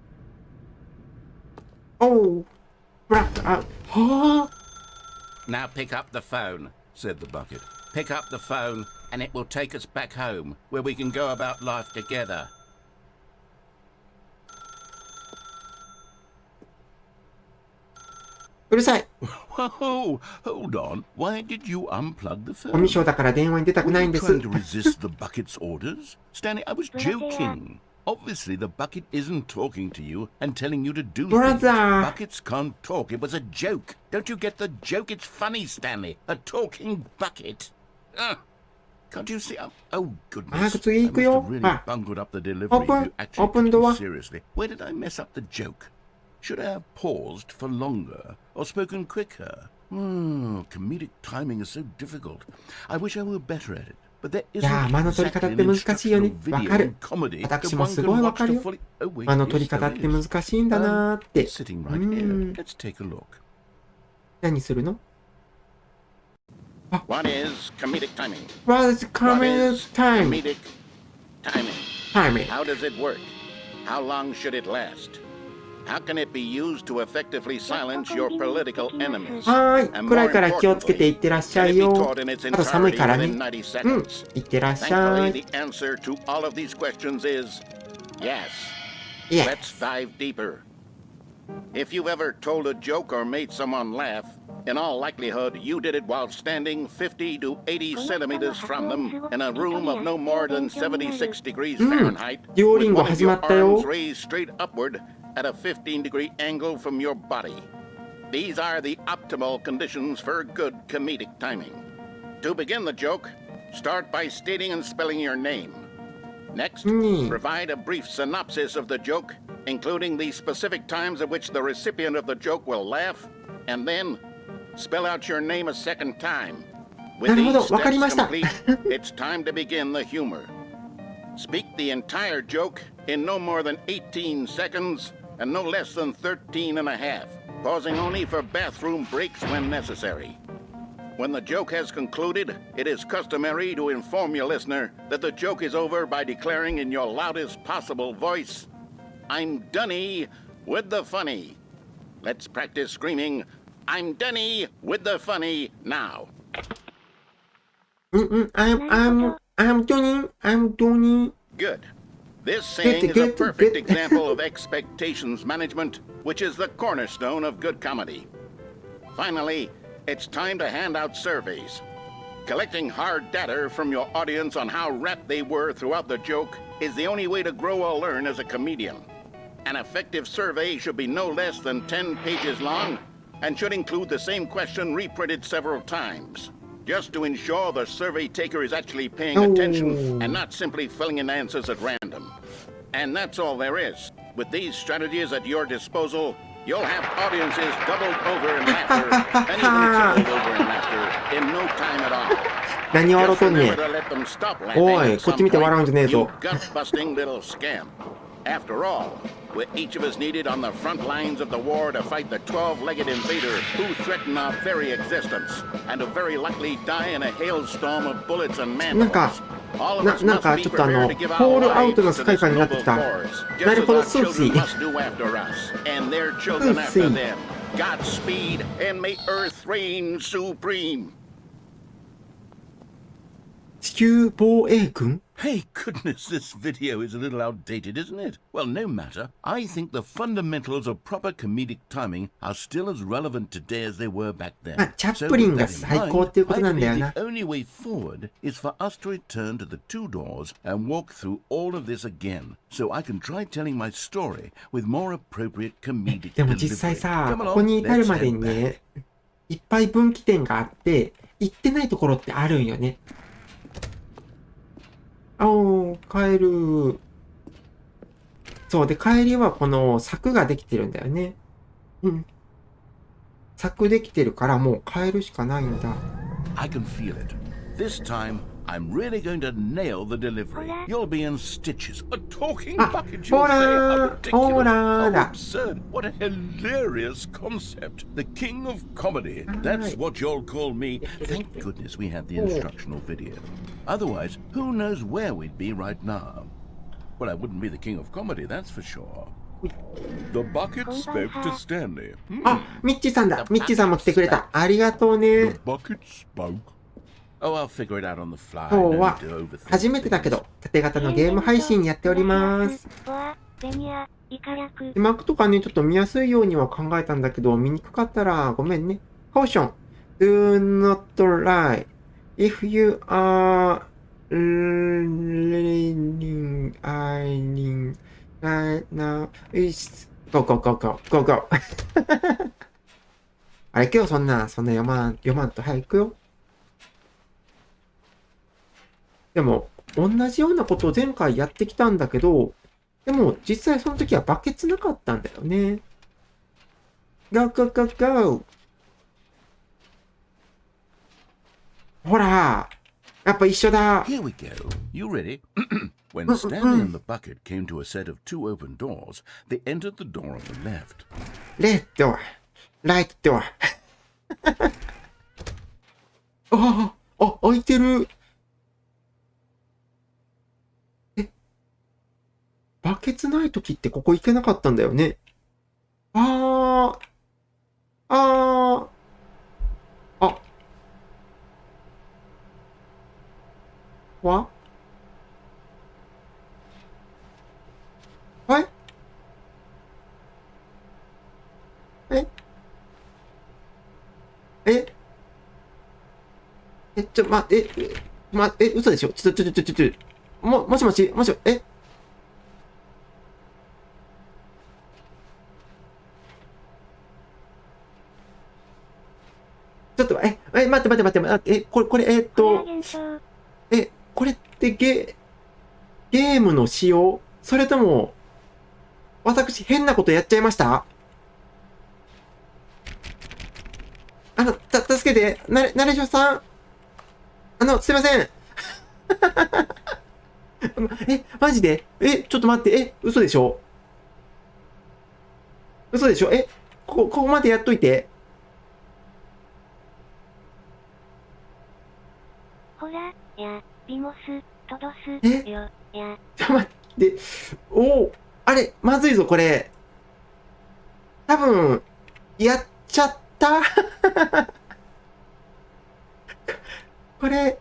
おう、ブラックアウト。はぁ、 Now pick up the phone. Said the bucket. Pick up the phone, and it will take us back home, where we can go about life together. うるさい。 Whoa! Hold on. Why did you unplug the コミュ phone? 障だから電話に出たく Were ない you んです。 trying to resist the bucket's orders? Stanley, I was joking. Obviously, the bucket isn't talking to you and telling you to do things. Brother. Buckets can't talk. It was a joke. Don't you get the joke? It's funny, Stanley. A talking bucket. Can't you see? Oh, goodness. 早く次 I 行く must よ。 have really あ、 bungled up the delivery Open- if you actually open took door. it seriously. Where did I mess up the joke? Should I have paused for longer or spoken quicker? Comedic timing is so difficult. I wish I were better at it. But there いやー、 isn't 間の取り方って難しいよね。 exactly わ an か instructional る。 video in comedy 私 that も one す can ごいわ watch かる to よ。 fully... Oh, wait, 間の yes, 取り方って there is. 難しいんだなーって。 Sitting right here. Let's take a look. 何するの？ What is comedic timing? What's What coming is time? comedic timing? Timing. How does it work? How long should it last? How can it be used to effectively silence your political enemies? はーい。 And 暗 more いから気をつけていってらっしゃ can い it be よ。 taught in its あと寒い entirety からね。 within 90うん。 seconds? いってらっしゃ Thankfully, い。 the answer to all of these questions is yes. Yes. Let's dive deeper. If you've ever told a joke or made someone laugh, in all likelihood you did it while standing 50 to 80 centimeters from them in a room of no more than 76 degrees Fahrenheit, with one of your arms raised straight upward at a 15-degree angle from your body. These are the optimal conditions for good comedic timing. To begin the joke, start by stating and spelling your name. Next, provide a brief synopsis of the joke, including the specific times at which the recipient of the joke will laugh, and then spell out your name a second time. With these steps complete, it's time to begin the humor. Speak the entire joke in no more than 18 seconds and no less than 13 and a half, pausing only for bathroom breaks when necessary. When the joke has concluded, it is customary to inform your listener that the joke is over by declaring in your loudest possible voice, "I'm Dunny with the funny." Let's practice screaming, "I'm Dunny with the funny" now. I'm Donny. Good. This saying is a perfect example of expectations management, which is the cornerstone of good comedy. Finally, it's time to hand out surveys. Collecting hard data from your audience on how rapt they were throughout the joke is the only way to grow or learn as a comedian. An effective survey should be no less than 10 pages long and should include the same question reprinted several times, just to ensure the survey taker is actually paying attention and not simply filling in answers at random. And that's all there is. With these strategies at your disposal, you'll have audiences doubled over in laughter and even tripled over in laughter in no time at all. 何笑うとんねん。 Never to let them stop laughing おい、 at こっ some ち見て笑うんじゃねえ point, ぞ。 you gut-busting little scamp. After all, with each of us needed on the front lines of the war to fight the 12-legged invader who threatened our very existence, and to very likely die in a hailstorm of bullets and なんか、 mandibles. All of us なん must か be ちょっとprepared to give ホー our ルアウトの lives 世 to 界 this 観になって noble きた。 cause, なる just ほど、 as ス our ーシ children ー。 must do after us, and their children after them. Godspeed, and may Earth reign supreme. 地球防衛軍 Hey, goodness, this video is a little outdated, isn't it? Well, no matter. I think the fundamentals of proper comedic timing are still as relevant today as they were back then. まあ、チャップリンが最高っていうことなんだよな。 The only way forward is for us to return to the two doors and walk through all of this again, so I can try telling my story with more appropriate comedic でも実際さ、 Come along, ここに至るまで let's に head back. ね、いっぱい分岐点があって、行ってないところってあるんよね。帰る。そう。で、帰りはこの柵ができてるんだよね。うん。柵できてるからもう帰るしかないんだ。I can feel it. This time, I'm really going to nail the delivery. You'll be in stitches. A talking bucket, you'll say. How ridiculous. How absurd. What a hilarious concept. The king of comedy. That's what you'll call me. Thank goodness we had the instructional video. Otherwise, who knows where we'd be right now? Well, I wouldn't be the king of comedy, that's for sure. The bucket spoke to Stanley. あ、ミッチーさんだ。ミッチーさんも来てくれた。ありがとうね。 The bucket spoke. Oh, I'll figure it out on the fly. 今日 No は need to overthink 初めてだけど、縦型のゲーム配信やっております。で、マークとかね、ちょっと見やすいようには考えたんだけど、見にくかったらごめんね。Caution. Do not lie. If you are reading right now, it's go go go go go go. あれ今日そんな読まんと早く行くよ。でも、同じようなことを前回やってきたんだけど、でも実際その時はバケツなかったんだよね。Go go go go! ほら、やっぱ一緒だ。 Here we go. You ready? When Stanley and the bucket came to a set of two open doors, they entered the door on the left. Left door, right door. 開いてる。バケツない時ってここ行けなかったんだよね。はい嘘でしょもしもし、ちょっと、待って、これ、これってゲームの仕様？それとも、私変なことやっちゃいました？助けて、ナレーションさん。すいません。マジで？ちょっと待って、嘘でしょ？ここまでやっといて。ほら、ビモス、トドス、よ、ちょっと待って、あれ、まずいぞ、これ。多分、やっちゃった。これ、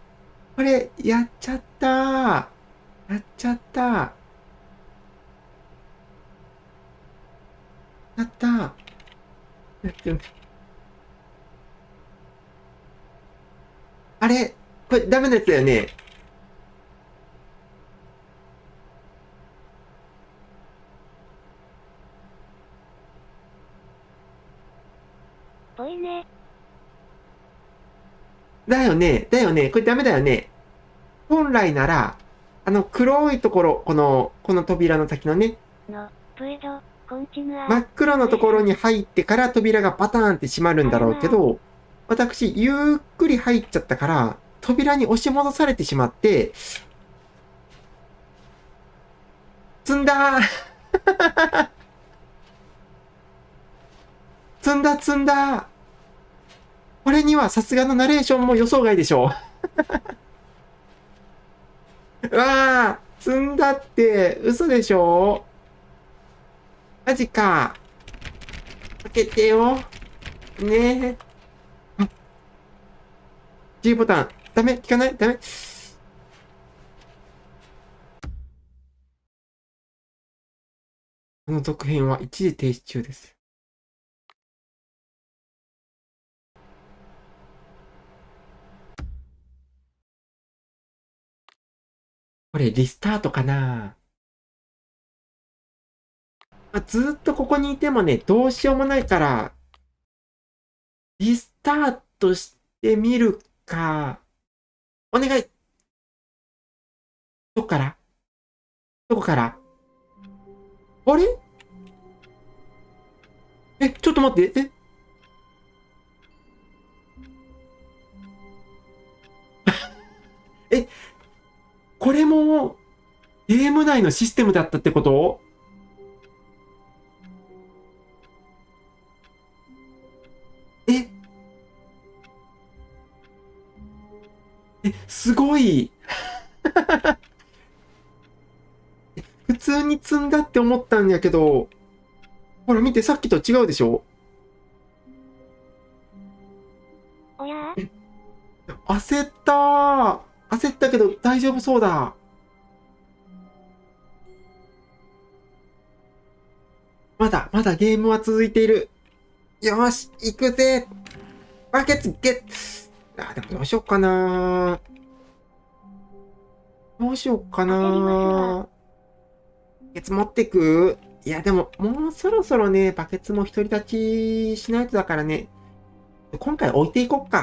やっちゃった。あれ、これダメなやつだよね。ぽいね。だよね。これダメだよね。本来なら、黒いところ、この扉の先のね、真っ黒のところに入ってから扉がパターンって閉まるんだろうけど、私、ゆっくり入っちゃったから、扉に押し戻されてしまって、積んだ積んだこれにはさすがのナレーションも予想外でしょうわぁ積んだって嘘でしょマジか開けてよねえG ボタンダメ聞かないダメこの続編は一時停止中です。これリスタートかな？ずっとここにいてもね、どうしようもないから、リスタートしてみるか。お願い。どこからあれ？ちょっと待って、これもゲーム内のシステムだったってこと？すごい普通に積んだって思ったんやけど、ほら見て、さっきと違うでしょ？おや？焦ったけど大丈夫そうだ。まだゲームは続いている。よーし、行くぜ。バケツゲッ。でもどうしようかな。バケツ持ってく？いや、でも、もうそろそろね、バケツも独り立ちしないとだからね。今回置いていこう。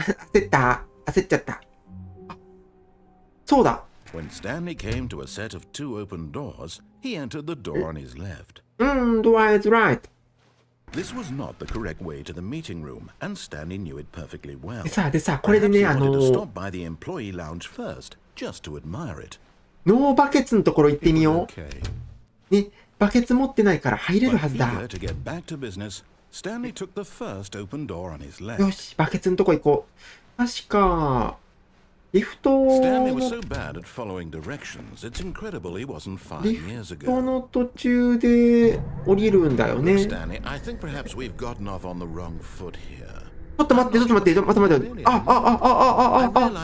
焦っちゃった。そうだ。When Stanley came to a set of two open doors, he entered the door on his left. Door is right. This was not the correct way to the meeting room, and Stanley knew it perfectly well. でさ、これでね、Perhaps he wanted to stop by the employee lounge first, just to admire it. ノーバケツのところ行ってみよ Okay. う。ね、バケツ持ってないから入れる But はずだ。 eager to get back to business, Stanley took the first open door on his よ left. し、バケツのとこ行こう。確か、リフト Stanley was の so bad at following directions, it's incredible he wasn't リ 5 years フト ago. の途中で降りるんだよ Look, ね。 Stanley, I think perhaps we've gotten off on the wrong foot here. ちょっと待って。I realize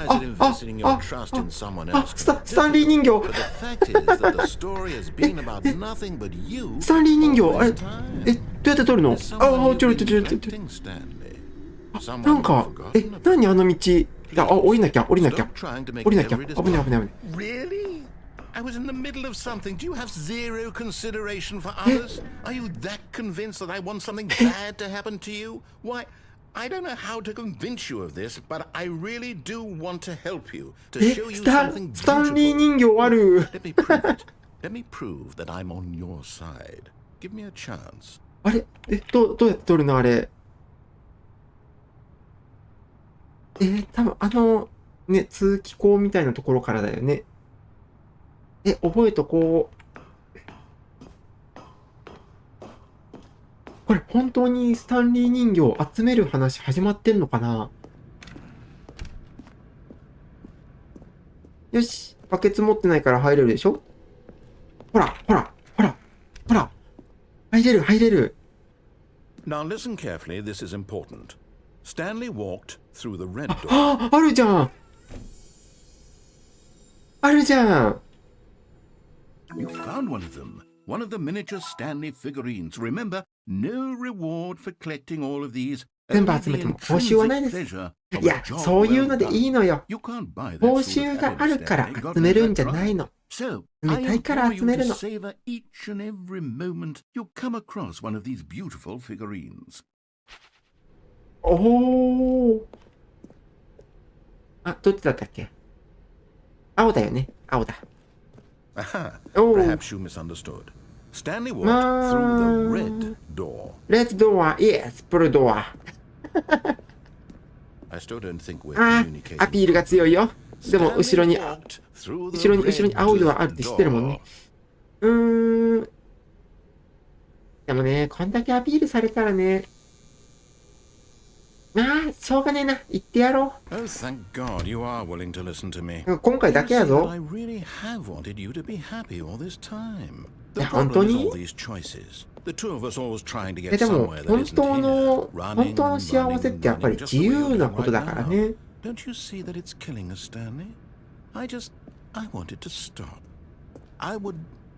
that investing your trust in someone else スタンリー人形。 but the fact is that the story has been about nothing but you. スタンリー人形。あれ、 all this time. どうやって撮るの？ There's someone you've ちょ been っと。 neglecting, Stanley. なんか、何あの道。降りなきゃ。降りなきゃ。危ない危ない。Really? I was in the middle of something. Do you have zero consideration for others? Are you that convinced that I want something bad to happen to you? Why, I don't know how to convince you of this, but I really do want to help you, to show you something スタンリー人形ある。Let me prove it. Let me prove that I'm on your side. Give me a chance. あれどうやって撮るのあれ。多分ね、通気口みたいなところからだよね。覚えとこう。これ本当にスタンリー人形を集める話始まってんのかな。よし、バケツ持ってないから入れるでしょ。ほら。入れる。Now listen carefully, this is important. Stanley walked through the red door. あるじゃん。You found one of them. One of the miniature Stanley figurines. Remember, no reward for collecting all of these. 全部集めても報酬はないです。いや、そういうのでいいのよ。報酬があるから集めるんじゃないの。集めたいから集めるの。おー。どっちだったっけ？青だよね。青だ。Perhaps you misunderstood. Stanley walked through the red door. Red door, yes, blue door. I still don't think we're communicating. アピールが強いよ。でも後ろに青いはあるって知ってるもんね。でもね、こんだけアピールされたらね。しょうがねえな。言ってやろう。Oh, thank God you are willing to listen to me. 今回だけやぞ。I really have wanted you to be happy all this time. 本当に？でも本当の幸せってやっぱり自由なことだからね。Don't you see that it's killing us, Stanley? I wanted to stop.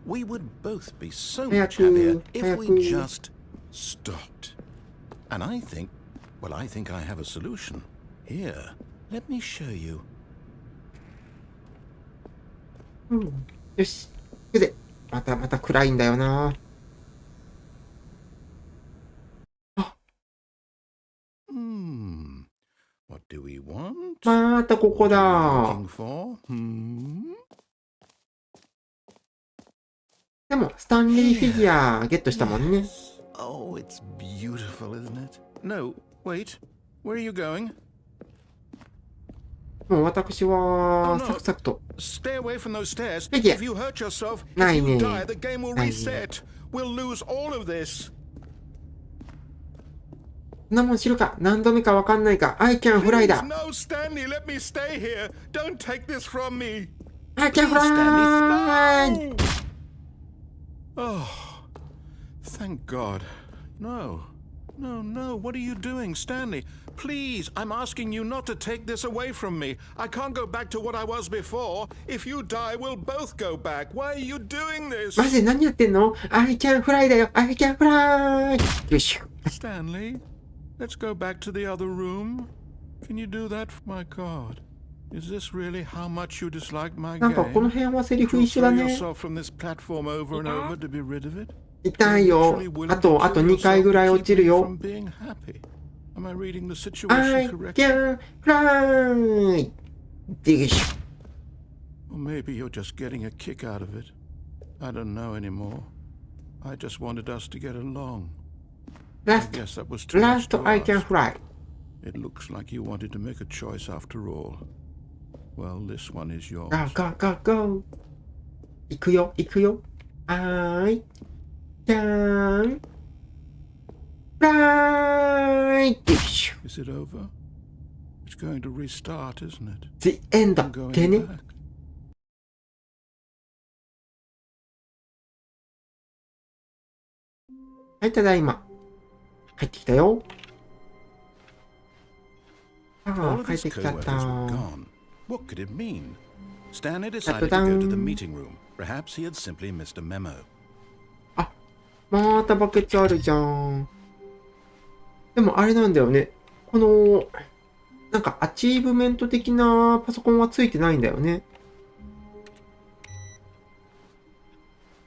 We would both be so much happier if we just stopped. And I think I have a solution. Here, let me show you. よし。また暗いんだよな。What do we want? またここだ。でもスタンリーフィギュアゲットしたもんね。Oh, it's beautiful, isn't it? No, wait. Where are you going? もう私はサクサクと。Stay away from those stairs. フィギュ If you hurt yourself, ア。ない if you ね。die, the game will reset. We'll lose all of this. そんなもん知るか。何度目かわかんないか。I can fly だ。No, Stanley, let me stay here. Don't take this from me. I can fly! Oh, thank God. No. What are you doing, Stanley? Please, I'm asking you not to take this away from me. I can't go back to what I was before. If you die, we'll both go back. Why are you doing this? マジで何やってんの？ I can fly だよ。I can fly! よし。Stanley, let's go back to the other room. Can you do that? My God. Is this really how much you dislike my game? なんかこの辺はセリフ一緒だね。痛いよ。あと2回ぐらい落ちるよ。I can fly! でしょ。Maybe you're just getting a kick out of it. I don't know anymore. I just wanted us to get along. Last, I can fly. It looks like you wanted to make a choice after all. Well, this one is yours. Go. 行くよ。I can fly! Is it over? It's going to restart, isn't it? The end でね。はい、ただいま。帰ってきたよ。帰ってきちゃった。What could it mean? Stanley decided to go to the meeting room. Perhaps he had simply missed a memo. またバケツあるじゃん。でもあれなんだよね。この、なんかアチーブメント的なパソコンはついてないんだよね。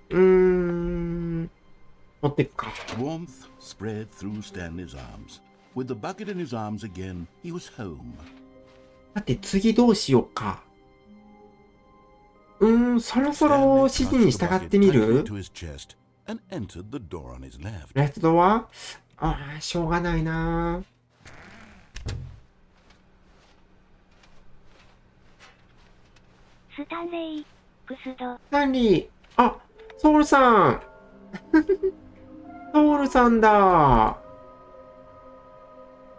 持っていくか。Warmth spread through Stanley's arms. With the bucket in his arms again, he was home. さて次どうしようか。そろそろ指示に従ってみる？レフトドア？しょうがないな。スタンレー、クスド。スタンリー、ソウルさん。ソウルさんだ。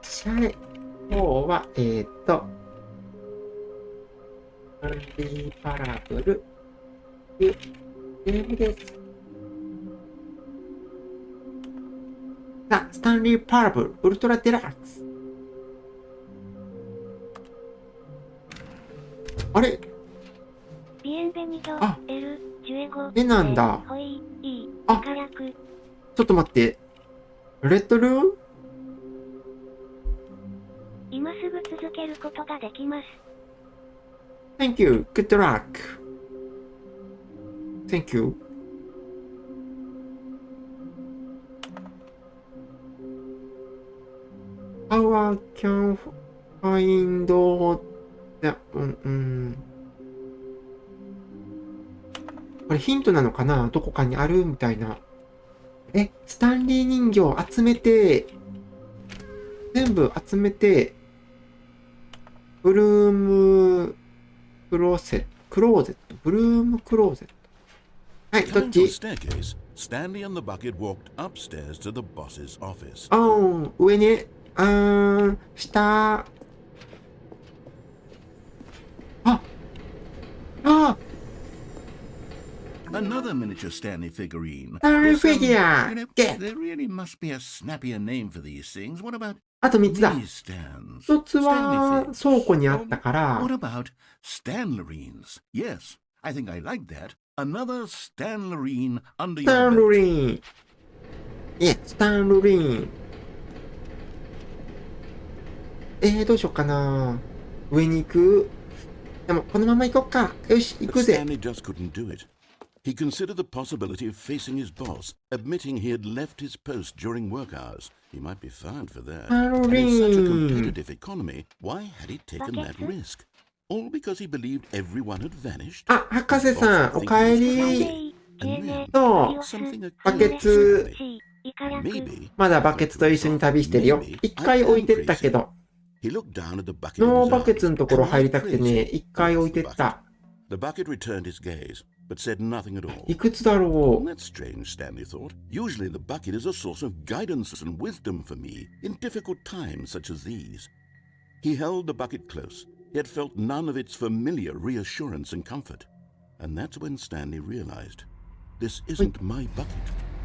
しゃい。今日は、スタンリーパラブルというゲームです。さあ、スタンリーパラブルウルトラデラックス。あれ？ビエンベニド、エル、ジュエゴ、なんだ。ホイ、イ、イカラク。ちょっと待って。レッドルー？今すぐ続けることができます。Thank you. Good luck. Thank you. How I can find the これヒントなのかな？どこかにあるみたいな。スタンリー人形集めて、全部集めて、ブルームクローゼット、ブルームクローゼット。はい、どっち？上ね。下。Another miniature Stanley figurine. Stanley figure. Get. There really must be a snappier name for these things. What about あと3つだ。 these stands? 1つは倉庫にあったから。What about Stanlerines? Yes, I think I like that. Another Stanlerine under your belt. Stanlerine. どうしようかな。上に行く。でも、このまま行こうか。よし、行くぜ。Stanley just couldn't do it. He considered the possibility of facing his boss, admitting he had left his post during work hours. He might be fired for that. And in such a competitive economy, why had he taken that risk? All because he believed everyone had vanished? 博士さん、おかえり。そう、バケツ。まだバケツと一緒に旅してるよ。一回置いてったけど。ノーバケツのところ入りたくてね、一回置いてった。The bucket returned his gaze, but said nothing at all. いくつだろう？ That's strange, Stanley thought. Usually the bucket is a source of guidance and wisdom for me in difficult times such as these. He held the bucket close, yet felt none of its familiar reassurance and comfort. And that's when Stanley realized, this isn't my bucket.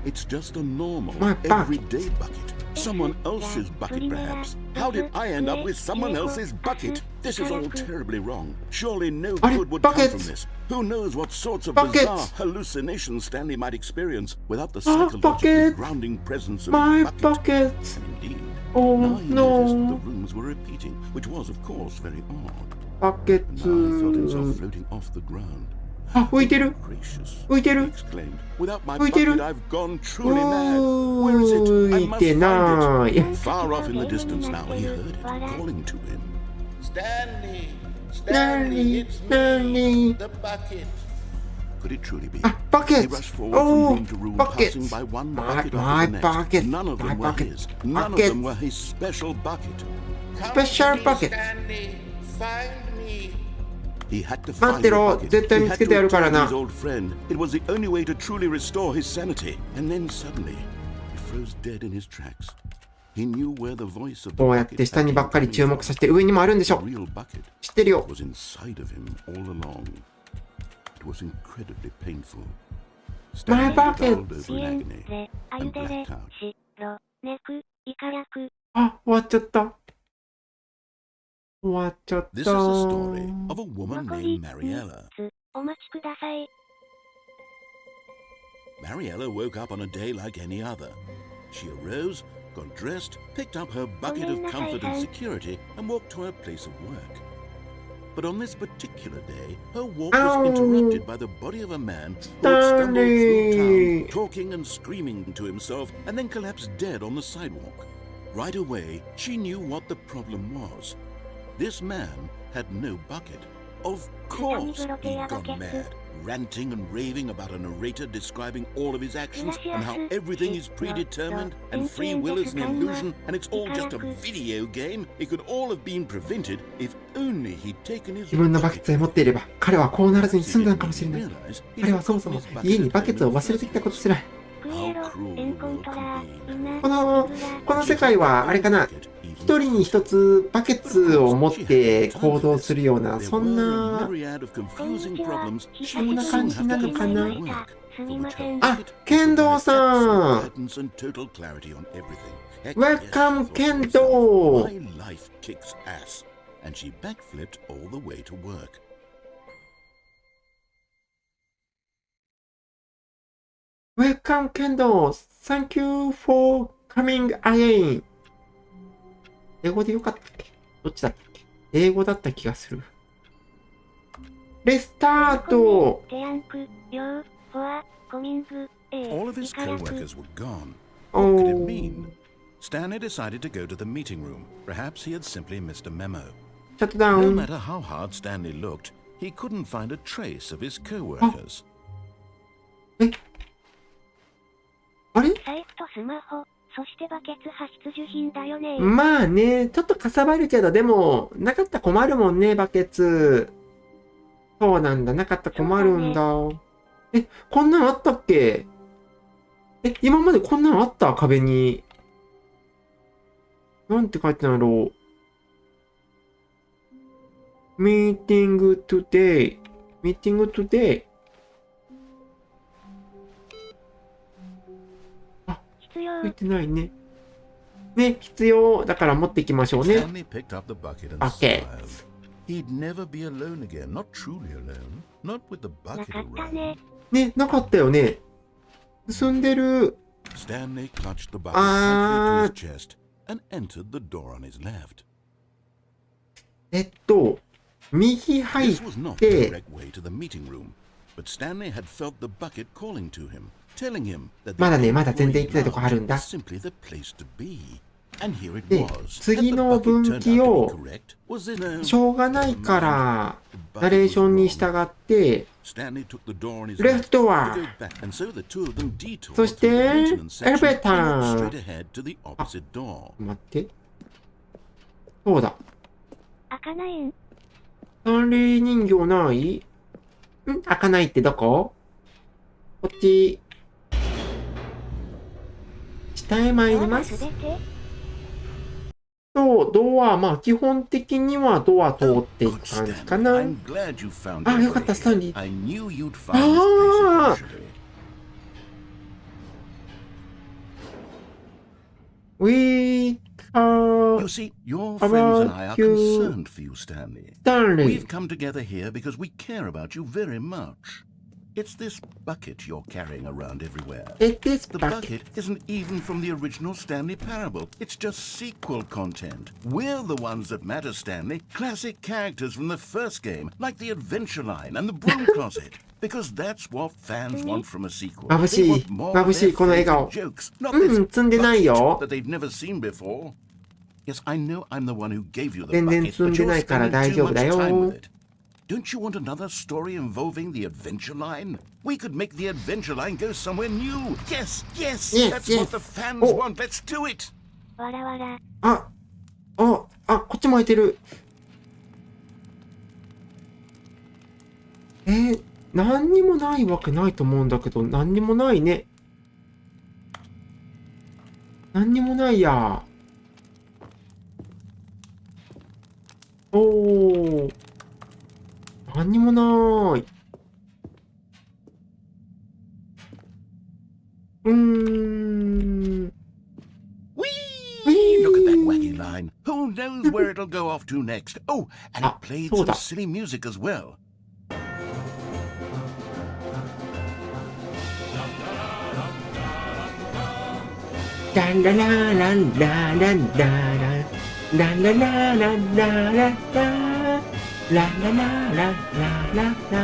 It's just a normal, everyday bucket. Someone else's bucket, perhaps. How did I end up with someone else's bucket? This is all terribly wrong. Surely no good would come from this. Who knows what sorts of bizarre hallucinations Stanley might experience without the psychologically grounding presence of his bucket. And indeed, now he noticed the rooms were repeating, which was, of course, very odd. Now he felt himself floating off the ground. 浮いてる浮いてる浮いてる浮いてない。Far off in the distance now, he heard it calling to him. Stanley! Stanley! Stanley! The bucket! Could it truly be? Bucket! He rushed forward from room to room, bucket! passing by one My bucket after the next. bucket! None of them My were bucket! his. None of them were his special bucket. Special bucket! Stanley, find me! He had to 待 find って the ろ、 bucket. 絶対 He 見 had つけて to やるから return な。 his old friend. It was the only way to truly restore his sanity. And then suddenly, he froze dead in his tracks. He knew where the voice of the こうやって下にばっかり注目させて上にもあるんでしょ。 real bucket 知ってるよ。 was inside of him all along. It was incredibly painful. My Stanley bucket! rolled over in agony and blacked out. 終わっちゃった。終わっちゃった。 This is the story of a woman named Mariella. お待ちください。 Mariella woke up on a day like any other. She arose, got dressed, picked up her bucket of comfort and security, and walked to her place of work. But on this particular day, her walk was interrupted by the body of a man who had stumbled through town, talking and screaming to himself, and then collapsed dead on the sidewalk. Right away, she knew what the problem was. This man had no bucket. Of course, he'd gone mad, ranting and raving about a narrator describing all of his actions and how everything is predetermined and free will is an illusion and it's all just a video game. It could all have been prevented if only he'd taken his 自分のバケツを持っていれば、彼はこうならずに済んだのかもしれない。彼はそもそも家にバケツを忘れてきたことすら。この世界はあれかな、一人に一つバケツを持って行動するような、そんな感じなのかな。あ、剣道さん。Welcome 剣道。Welcome Kendo! Thank you for coming again! 英語でよかったっけ？どっちだったっけ？英語だった気がする。レスタート！ All of his co-workers were gone. What could it mean? Stanley decided to go to the meeting room. Perhaps he had simply missed a memo. Shut down. No matter how hard Stanley looked, he couldn't find a trace of his co-workers. あれ？財布とスマホ、そしてバケツは必需品だよね。まあね、ちょっとかさばるけど、でも、なかったら困るもんね、バケツ。そうなんだ、なかったら困るんだ。こんなのあったっけ？今までこんなのあった？壁に。なんて書いてあるの？ Meeting today. Meeting today. ついてないね。ね、必要だから持っていきましょうね。バケツ。ね、なかったよね。進んでる。右入って、まだね、まだ全然行ってないとこあるんだ。で、次の分岐を、しょうがないから、ナレーションに従って、レフトは、そして、エレベーター。あ、待って。そうだ。開かないん？スタンレー人形ない？開かないってどこ？こっち。下へ参ります。そう、ドア、まあ基本的にはドア通っていく感じかな。あ、よかった、スタンリー。ああ。We You see, your friends and I are concerned for you, Stanley. We've come together here because we care about you very much. It's this bucket you're carrying around everywhere. The bucket isn't even from the original Stanley Parable. It's just sequel content. We're the ones that matter, Stanley. Classic characters from the first game, like the Adventure Line and the Broom Closet. Because that's what fans want from a sequel. 眩しい、眩しい、この笑顔。積んでないよ。That they've never seen before. Yes, I know I'm the one who gave you the 全然 bucket, 積ん but で you're ないから spending 大 too 丈夫 much だ time よ with。it. Don't you want another story involving the Adventure Line? We could make the Adventure Line go somewhere new. Yes, yes, Yes, that's yes. what the fans Oh. want. Let's do it. わらわら。あ、こっちも開いてる。何にもないわけないと思うんだけど、何にもないね。何にもないや。おー。何にもない。Look at that wacky line. Who knows where it'll go off to next? Oh, and it played some silly music as well. ランララランラランララランランララランラララランラララララ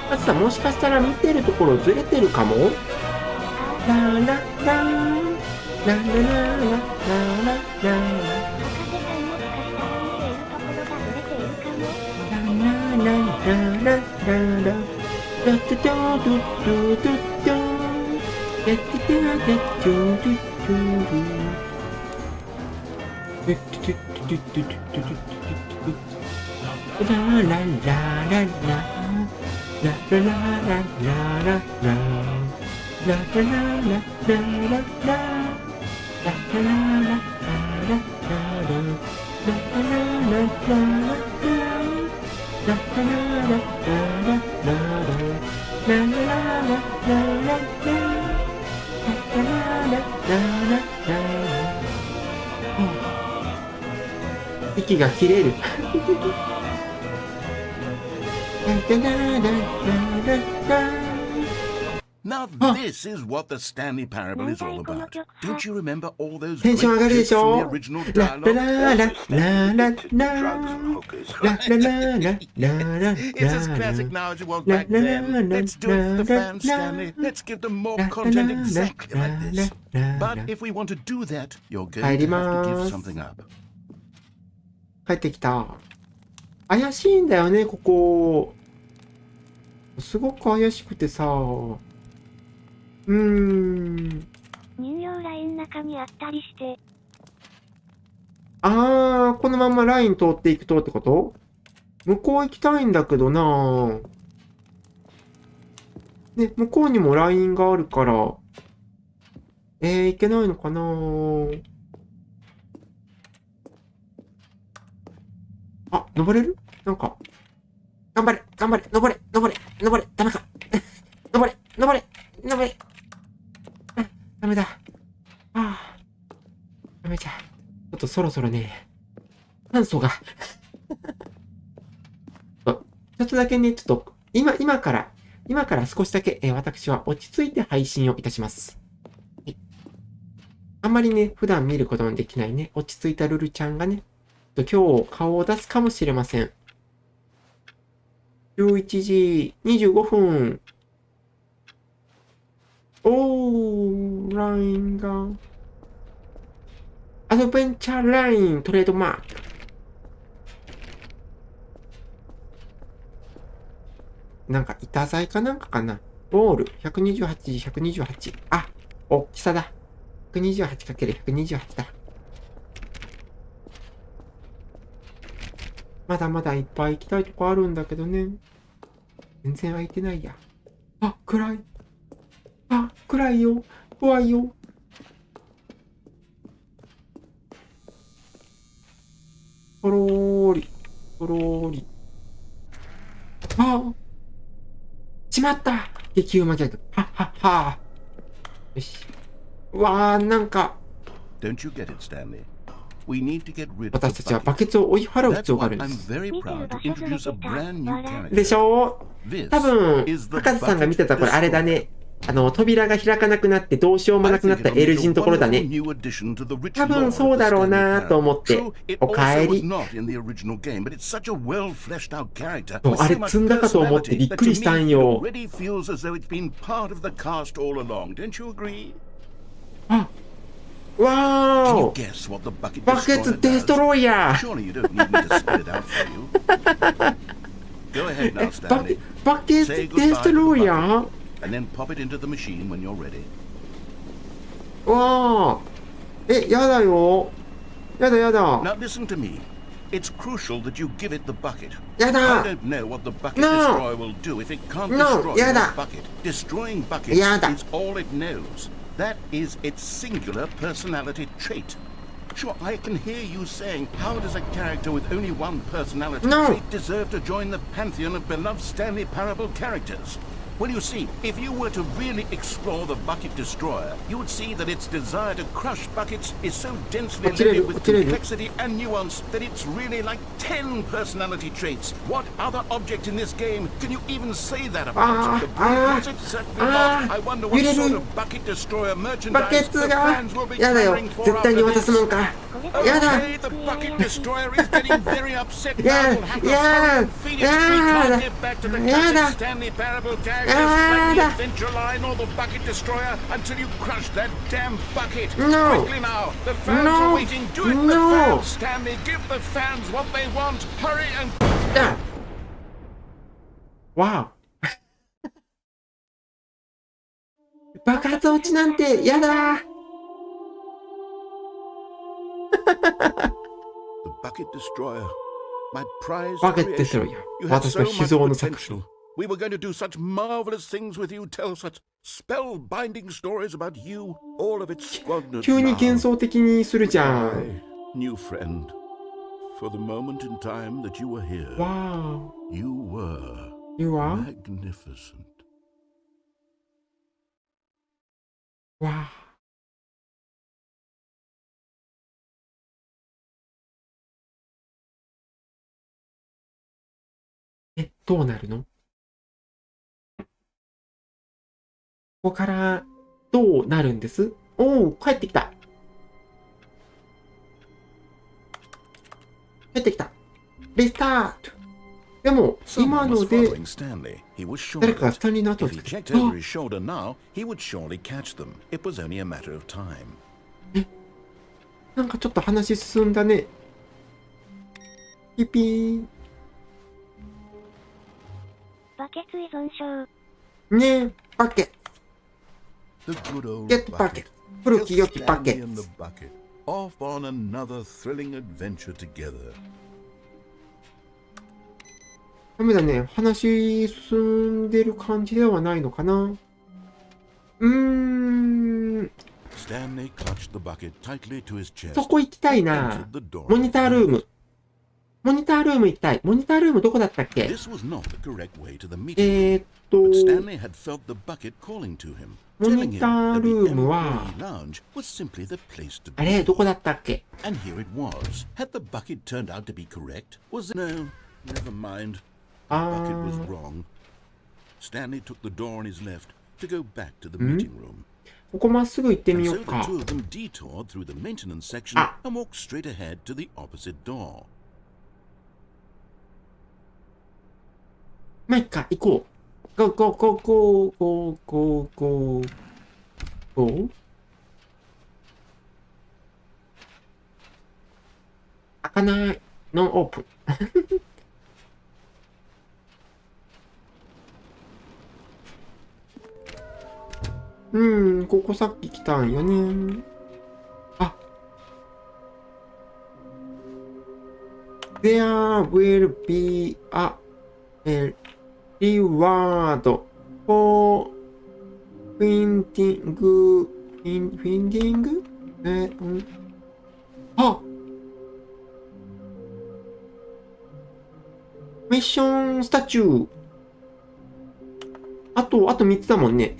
あとさ、もしかしたら見てるところずれてるかも。ララランララララララ息が切れる。Now this is what the Stanley Parable is all about. Don't you remember all those テンション上がるでし from ょ the original ラ dialogue? ラララララララララララ It's as classic now as it was back then. Let's do it for the fans, Stanley. Let's give them more content exactly like this. But if we want to do that, you're going to have to give something up. 帰ってきた。怪しいんだよね、ここ。すごく怪しくてさ。入力ライン中にあったりして。このままライン通っていくとってこと？向こう行きたいんだけどな。ね、向こうにもラインがあるから。行けないのかな。あ、登れる？なんか。頑張れ、頑張れ、登れ、登れ、登れ、ダメか。登れ、登れ、登れ。ダメだ。ダメじゃ。ちょっとそろそろね、酸素が。ちょっとだけね、ちょっと、今から少しだけ、私は落ち着いて配信をいたします。はい、あんまりね、普段見ることのできないね、落ち着いたルルちゃんがね、今日顔を出すかもしれません。11時25分。ラインが。アドベンチャーライントレードマーク。なんか板材かなんかかな。ボール。128時128。あ、大きさだ。128×128 だ。まだまだいっぱい行きたいとこあるんだけどね。全然空いてないや。あ、暗い。あ、暗いよ。怖いよ。とろーり。とろーり。しまった。激うまギャグ。はっはっは。よし。うわー、なんか。Don't you get it, Stanley? We need to get rid of 私たちはバケツを追い払う必要があるんです。でしょ？多分、博士さんが見てたこれあれだね。扉が開かなくなってどうしようもなくなった L 字のところだね。多分そうだろうなと思って。おかえり。あれ積んだかと思ってびっくりしたんよ。あ、わー！バケツデストロイヤー！バケツデストロイヤー？And then pop it into the machine when you're ready. わー。やだよ。やだやだ。Now listen to me. It's crucial that you give it the bucket. やだ。I don't know what the bucket destroyer will do if it can't destroy the bucket. Destroying buckets is all it knows. That is its singular personality trait. Sure, I can hear you saying, how does a character with only one personality trait deserve to join the pantheon of beloved Stanley Parable characters? Well, you see, if you were to really explore the bucket destroyer, you would see that its desire to crush buckets is so densely loaded with complexity and nuance that it's really like 10 personality traits. What other object in this game can you even say that about? The brain certainly not. I wonder what sort of bucket destroyer merchandise the fans will be carrying for after this. Okay, the bucket destroyer is getting very upset now. We'll have to hurry and feed it. We can't get back to the classic Stanley Parable gag. Like the adventure line or the bucket destroyer until you crush that damn bucket. Quickly now, the fans are waiting. Do it, the fans, Stanley. Give the fans what they want. Hurry and. Wow. 爆発落ちなんてやだ。The bucket destroyer, my prize. バケットですよ。私の秘蔵の作品。We were going to do such marvelous things with you, tell such spellbinding stories about you, all of its squadron. 急に幻想的にするじゃん。New friend, for the moment in time that you were here, Wow. you were You are? magnificent. Wow. どうなるの？ここからどうなるんです？おお、帰ってきた。帰ってきた。リスタート。でも、今ので、誰かがスタンリーの後をつけて、なんかちょっと話進んだね。ピピー。バケツ依存症。ねえ、バケ。ゲットバケ。古き良きバケ。Off on another thrilling adventure together. ダメだね。話進んでる感じではないのかな。そこ行きたいな。モニタールーム。モニタールーム行きたい。モニタールームどこだったっけ？モニタールームは、あれどこだったっけ？ここまっすぐ行ってみようか。あ、まあ、いっか、行こう。ゴーゴーゴーゴーゴーゴーゴーゴー。開かない。ノンオープン。ここさっき来たんよね。あ。There will be a reward for finding あ、ミッションスタチュー。あと3つだもんね。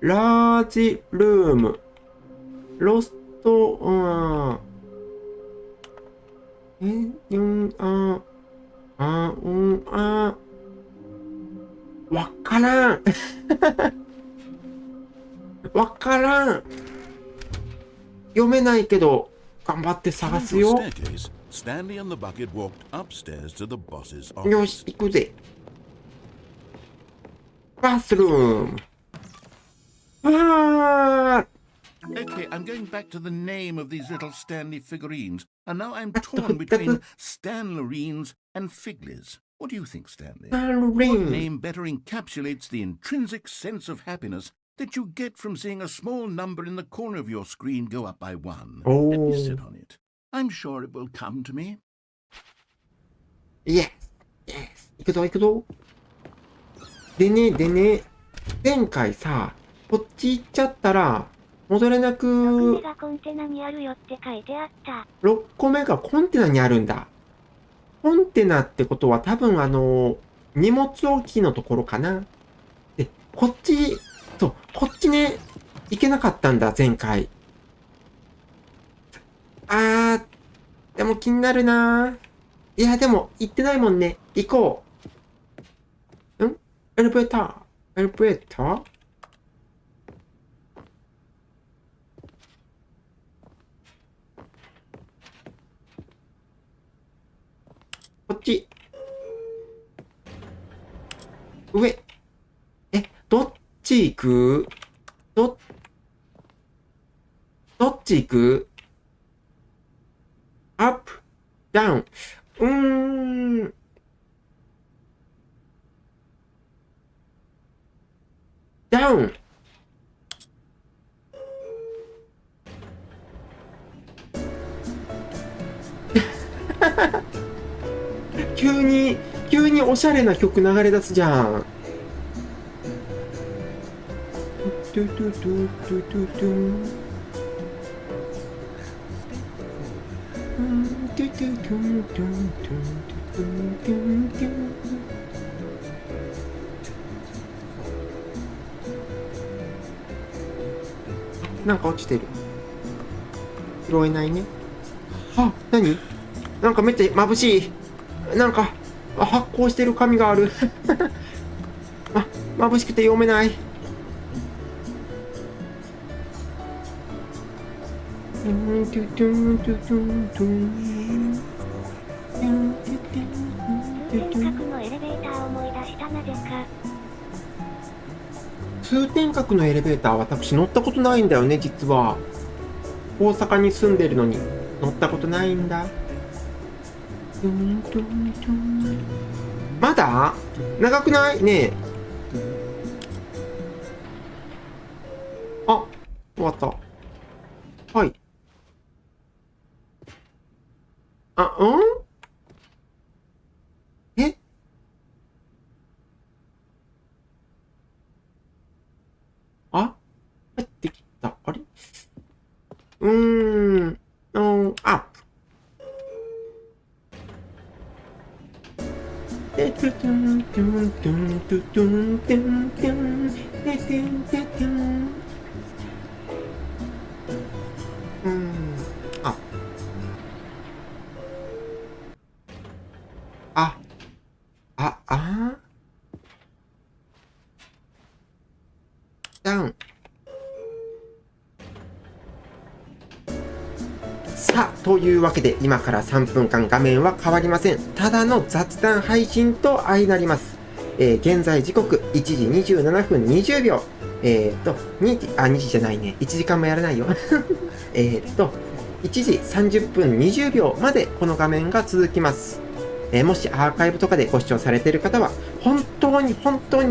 ラージルーム。ロスト、わからん。わからん。読めないけど、頑張って探すよ。よし、行くぜ。バスルーム。Okay, I'm going back to the name of these little Stanley figurines, and now I'm torn between Stanlerines and Figlies. What do you think, Stanley? What name better encapsulates the intrinsic sense of happiness that you get from seeing a small number in the corner of your screen go up by one? Let me sit on it. I'm sure it will come to me. Yes, yes. 行くぞ行くぞ。でね、前回さ、こっち行っちゃったら、戻れなく。6個目がコンテナにあるよって書いてあった。6個目がコンテナにあるんだ。コンテナってことは多分荷物置きのところかな。で、こっちね、行けなかったんだ、前回。でも気になるな。いや、でも、行ってないもんね。行こう。エレベーターこっち。上。どっち行く？どっち行く？アップ、ダウン。ダウン。急におしゃれな曲流れ出すじゃん。なんか落ちてる。拾えないね。何？なんかめっちゃ眩しい。なんか発光してる紙がある。眩しくて読めない。通天閣のエレベーター、私乗ったことないんだよね、実は。大阪に住んでるのに乗ったことないんだ。まだ長くないねえ。終わった。はい。入ってきた。あれ？アップ。ダウン。さあ、というわけで今から3分間画面は変わりません。ただの雑談配信と相なります。現在時刻1時27分20秒。2時じゃないね。1時間もやらないよ。1時30分20秒までこの画面が続きます。もしアーカイブとかでご視聴されている方は、本当に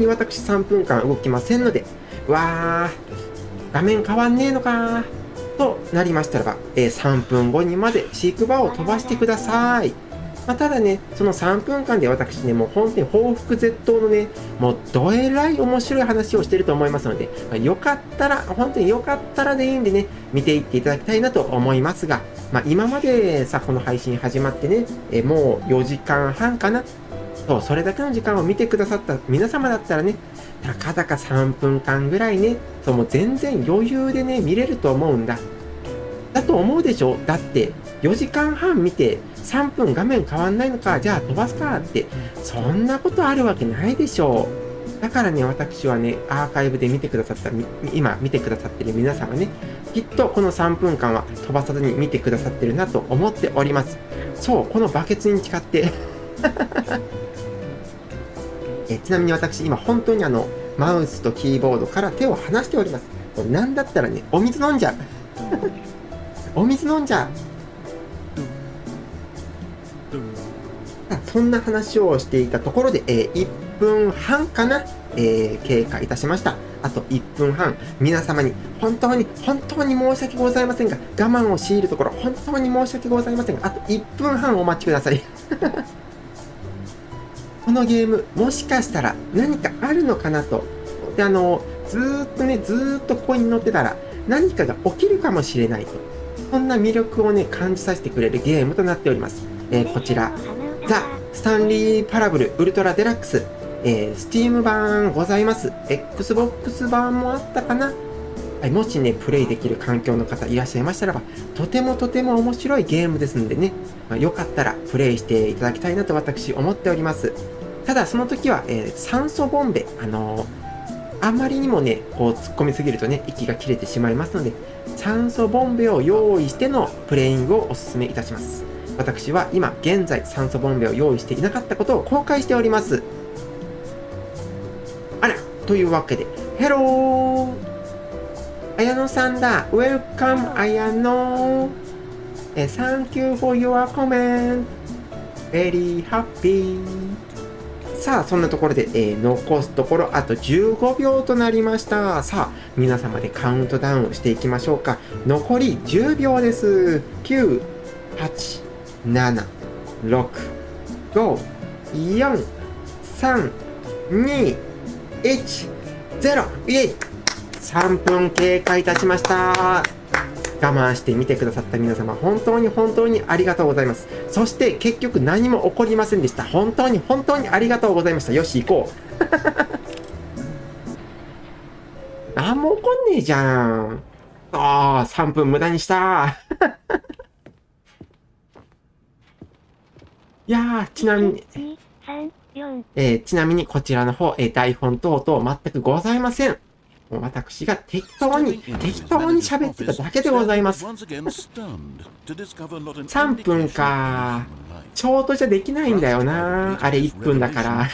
私3分間動きませんので、画面変わんねえのかとなりましたらば、3分後にまで飼育場を飛ばしてください。ただね、その3分間で私ね、もう本当に報復絶倒のね、もうどえらい面白い話をしていると思いますので、よかったら、本当によかったらでいいんでね、見ていっていただきたいなと思いますが、今までさ、この配信始まってね、もう4時間半かな。それだけの時間を見てくださった皆様だったらね、たかだか3分間ぐらいね、もう全然余裕でね、見れると思うんだ。だと思うでしょ？だって、4時間半見て3分画面変わんないのか、じゃあ飛ばすかって、そんなことあるわけないでしょう。だからね、私はね、アーカイブで見てくださった、今見てくださってる皆様ね、きっとこの3分間は飛ばさずに見てくださってるなと思っております。そう、このバケツに誓って。ちなみに私、今本当にマウスとキーボードから手を離しております。なんだったらね、お水飲んじゃう。お水飲んじゃう。そんな話をしていたところで、1分半かな、経過いたしました。あと1分半、皆様に本当に申し訳ございませんが、我慢を強いるところ、本当に申し訳ございませんが、あと1分半お待ちください。このゲーム、もしかしたら何かあるのかなと。で、ずーっとここに乗ってたら、何かが起きるかもしれないと。そんな魅力をね、感じさせてくれるゲームとなっております。こちら、ザ・スタンリーパラブルウルトラデラックス、Steam 版ございます。Xbox 版もあったかな。はい、もしね、プレイできる環境の方いらっしゃいましたらば、とても面白いゲームですんでね、よかったらプレイしていただきたいなと私思っております。ただその時は、酸素ボンベ、あんまりにもね、こう突っ込みすぎるとね、息が切れてしまいますので、酸素ボンベを用意してのプレイングをお勧めいたします。私は今現在酸素ボンベを用意していなかったことを後悔しております。あら、というわけで、ヘロー綾野さんだ。Welcome 綾野。Thank you for your comment. Very happy. さあ、そんなところで、残すところあと15秒となりました。さあ、皆様でカウントダウンしていきましょうか。残り10秒です。9、8、7、6、5、4、3、2、1、0。イエイ！3分経過いたしました。我慢して見てくださった皆様、本当にありがとうございます。そして結局何も起こりませんでした。本当にありがとうございました。よし、行こう。何も起こんねえじゃん。ああ、3分無駄にした。いやー、ちなみにこちらの方、台本等々全くございません。私が適当に喋ってただけでございます。3分か。ショートじゃできないんだよな。あれ1分だから。はい。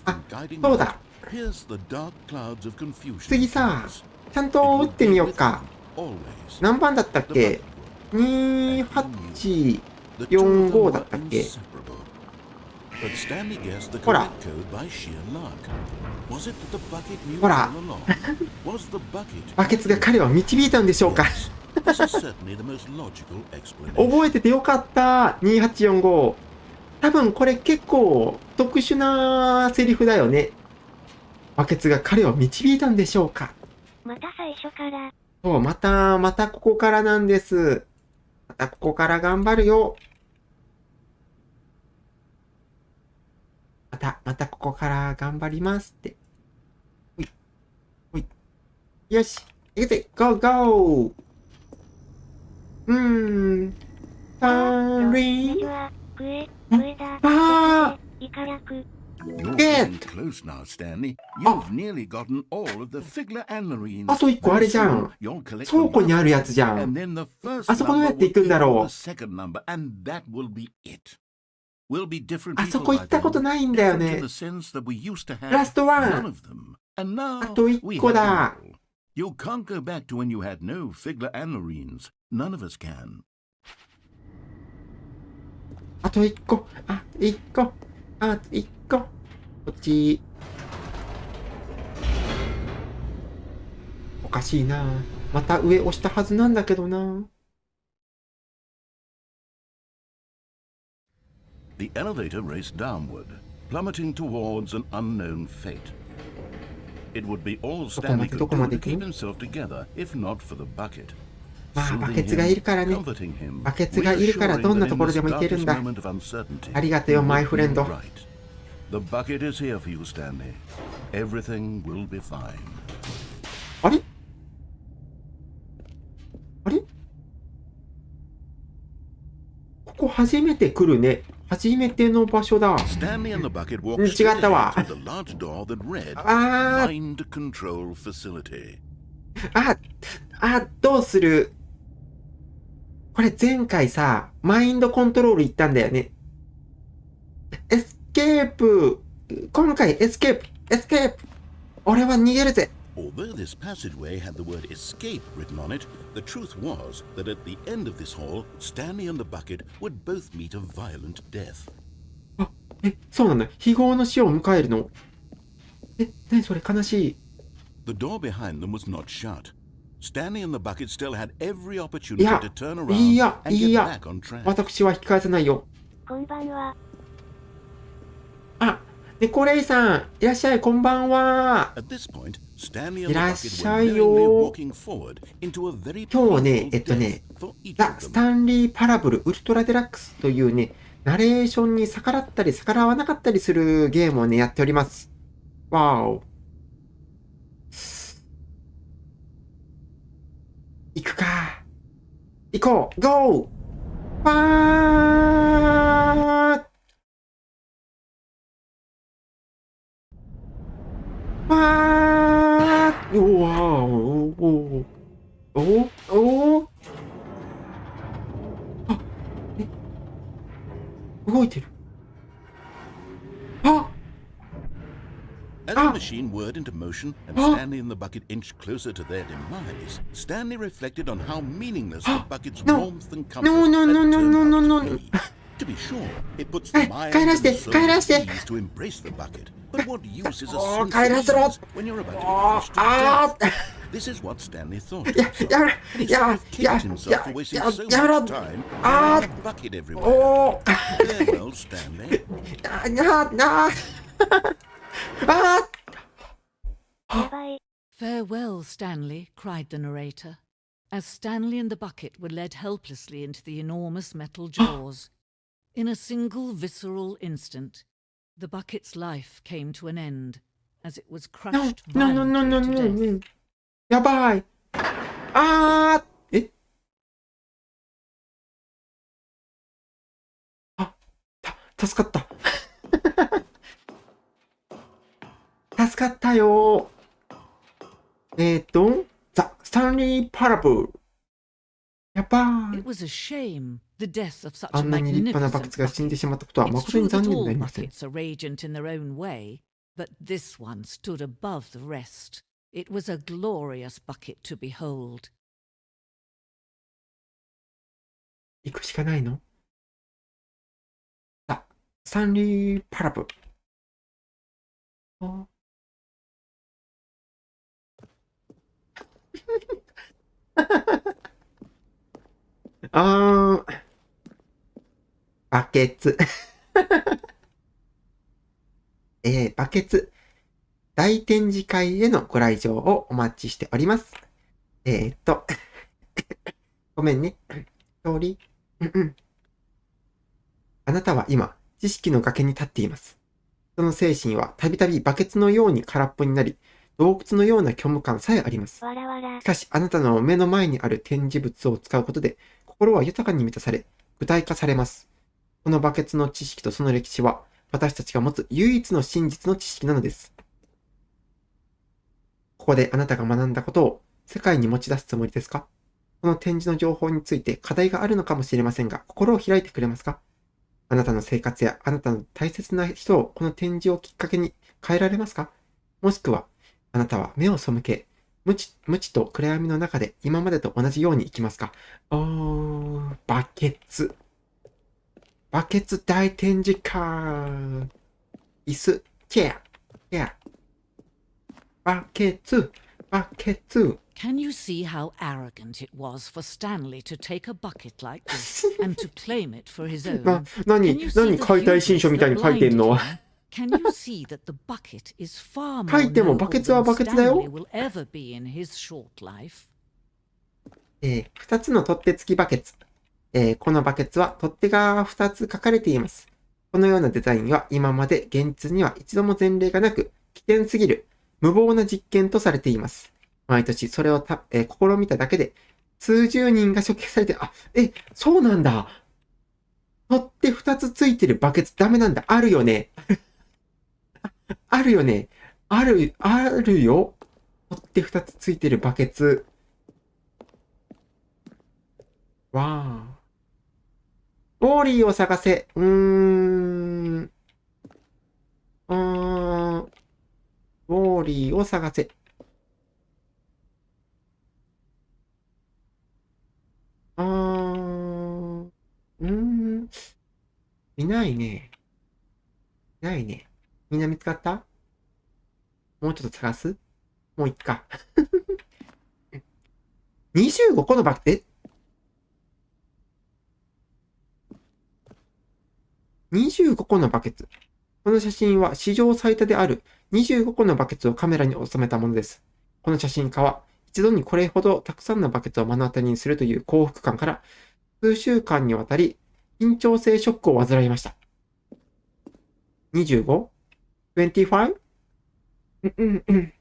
あ、そうだ。次さ、ちゃんと打ってみようか。何番だったっけ？2845だったっけ？ほら。ほら。バケツが彼を導いたんでしょうか？覚えててよかった。2845。多分これ結構特殊なセリフだよね。バケツが彼を導いたんでしょうか？また最初から。そう、またここからなんです。またここから頑張るよ。またここから頑張りますって。ほい。よし。行くぜ。ゴーゴー。ターンリー。あと1個あれじゃん。倉庫にあるやつじゃん。あそこどうやって行くんだろう。あそこ行ったことないんだよね。ラストワン。あと1個だ。あと1個。こっち。おかしいな。また上押したはずなんだけどな。The elevator raced downward, plummeting towards an unknown fate. It would be all Stanley could do to keep himself together, if not for the bucket. まあ、バケツがいるからね。バケツがいるからどんなところでも行けるんだ。ありがとうよ、マイフレンド。The bucket is here for you, Stanley. Everything will be fine. あれここ初めて来るね。初めての場所だ。違ったわ。どうする？これ前回さ、マインドコントロール行ったんだよね。エスケープ。今回エスケープ。俺は逃げるぜ。Although this passageway had the word escape written on it, the truth was that at the end of this hall, Stanley and the bucket would both meet a violent death. そうなんだ。非業の死を迎えるの？何それ悲しい。The door behind them was not shut. Stanley and the bucket still had every opportunity to turn around and get back on track. 私は引き返さないよ。こんばんは。猫レイさん、いらっしゃい、こんばんは。いらっしゃいよ。今日ね、ザ・スタンリー・パラブル・ウルトラデラックスというね、ナレーションに逆らったり逆らわなかったりするゲームをね、やっております。わーお。行くか。行こう。ゴー。わー。わー。おわー。おおおお。あ、動いてる。あ。As the machine whirred into motion and Stanley and the bucket inched closer to their demise, Stanley reflected on how meaningless the bucket's warmth and comfort had turned out to be. To be sure, it puts the mind and the soul at ease to embrace the bucket. But what use is a sense when you're about to be crushed to death? This is what Stanley thought to himself. He sort of kicked himself for wasting so much time carrying the bucket everywhere. Farewell, Stanley. Farewell, Stanley, cried the narrator, as Stanley and the bucket were led helplessly into the enormous metal jaws. In a single visceral instant, the bucket's life came to an end, as it was crushed violently to death. やばい。助かった。助かったよ。ザ・スタンリー・パラブル。やばい。あんなに立派なバケツが死んでしまったことは誠に残念になりません。But this one stood above the rest. It was a glorious bucket to behold. 行くしかないの？ザ・スタンリー・パラブル。バケツ。バケツ。大展示会へのご来場をお待ちしております。ごめんね。通り。あなたは今、知識の崖に立っています。その精神はたびたびバケツのように空っぽになり、洞窟のような虚無感さえあります。しかし、あなたの目の前にある展示物を使うことで、心は豊かに満たされ、具体化されます。このバケツの知識とその歴史は、私たちが持つ唯一の真実の知識なのです。ここであなたが学んだことを世界に持ち出すつもりですか？この展示の情報について課題があるのかもしれませんが、心を開いてくれますか？あなたの生活やあなたの大切な人をこの展示をきっかけに変えられますか？もしくは、あなたは目を背け、無知と暗闇の中で今までと同じように生きますか？バケツ。バケツ大展示会。椅子、チェア。バケツ。Can you see how arrogant it was for Stanley to take a bucket like this and to claim it for his own? 何解体新書みたいに書いてんの？Can you see that the bucket is far more 書いてもバケツはバケツだよ。Stanley will ever be in his short life? 2つの取っ手付きバケツ。このバケツは取っ手が2つ書かれています。このようなデザインは今まで現実には一度も前例がなく、危険すぎる無謀な実験とされています。毎年それを試みただけで数十人が処刑されて、そうなんだ。取っ手2つついてるバケツダメなんだ。あるよね。あるよね。あるよ。取っ手2つついてるバケツ。わー。ウォーリーを探せ。ウォーリーを探せ。いないね。みんな見つかった？もうちょっと探す？もういっか。25個のバケツ、25個のバケツ。この写真は史上最多である25個のバケツをカメラに収めたものです。この写真家は、一度にこれほどたくさんのバケツを目の当たりにするという幸福感から、数週間にわたり緊張性ショックを患いました。25?25? 1、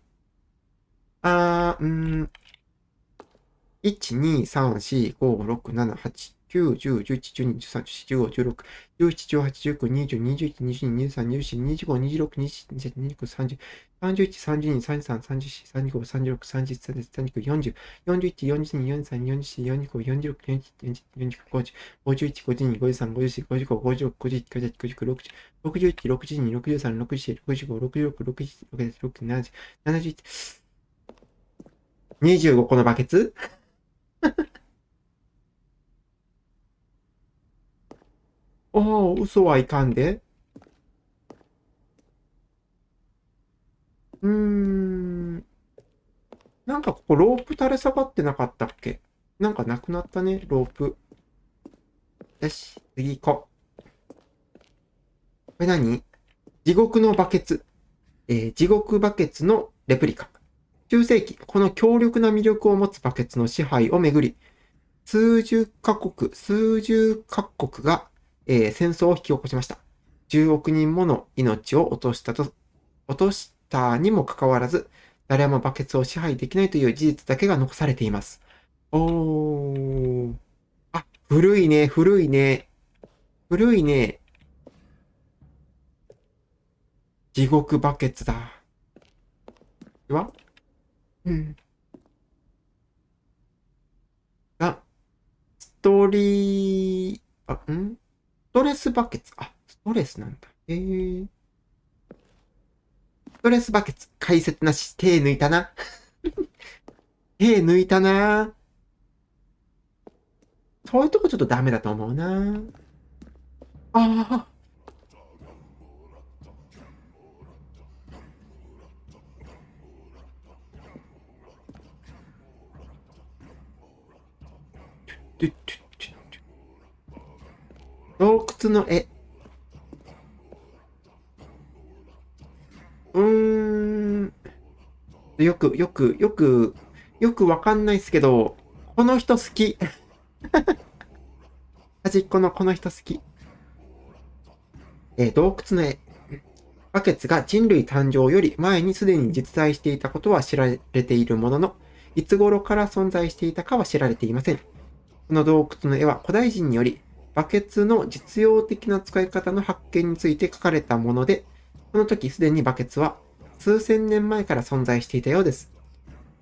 2、3、4、5、6、7、8、9、10、11、12、13、14、15、16、17、18、19、20、21、22、23、24、25、26、27、28、29、30、31、32、33、34、35、36、37、39、40、41、42、43、44、45、46、47、48、49、50、51、52、53、54、55、56、57、58、59、60、61、62、63、64、65、66、67、68、71、25個のバケツおー、嘘はいかんで。なんかここロープ垂れ下がってなかったっけ？なんかなくなったね、ロープ。よし、次行こう。これ何？地獄のバケツ。地獄バケツのレプリカ。中世紀、この強力な魅力を持つバケツの支配をめぐり、数十カ国が、戦争を引き起こしました。10億人もの命を落としたにもかかわらず、誰もバケツを支配できないという事実だけが残されています。あ、古いね。地獄バケツだ。ストレスバケツ。ストレスなんだ。ストレスバケツ。解説なし。手抜いたな。そういうとこちょっとダメだと思うな。洞窟の絵。よくわかんないですけど、この人好き。端っこのこの人好き。洞窟の絵。バケツが人類誕生より前にすでに実在していたことは知られているものの、いつ頃から存在していたかは知られていません。この洞窟の絵は古代人により、バケツの実用的な使い方の発見について描かれたもので、この時すでにバケツは数千年前から存在していたようです。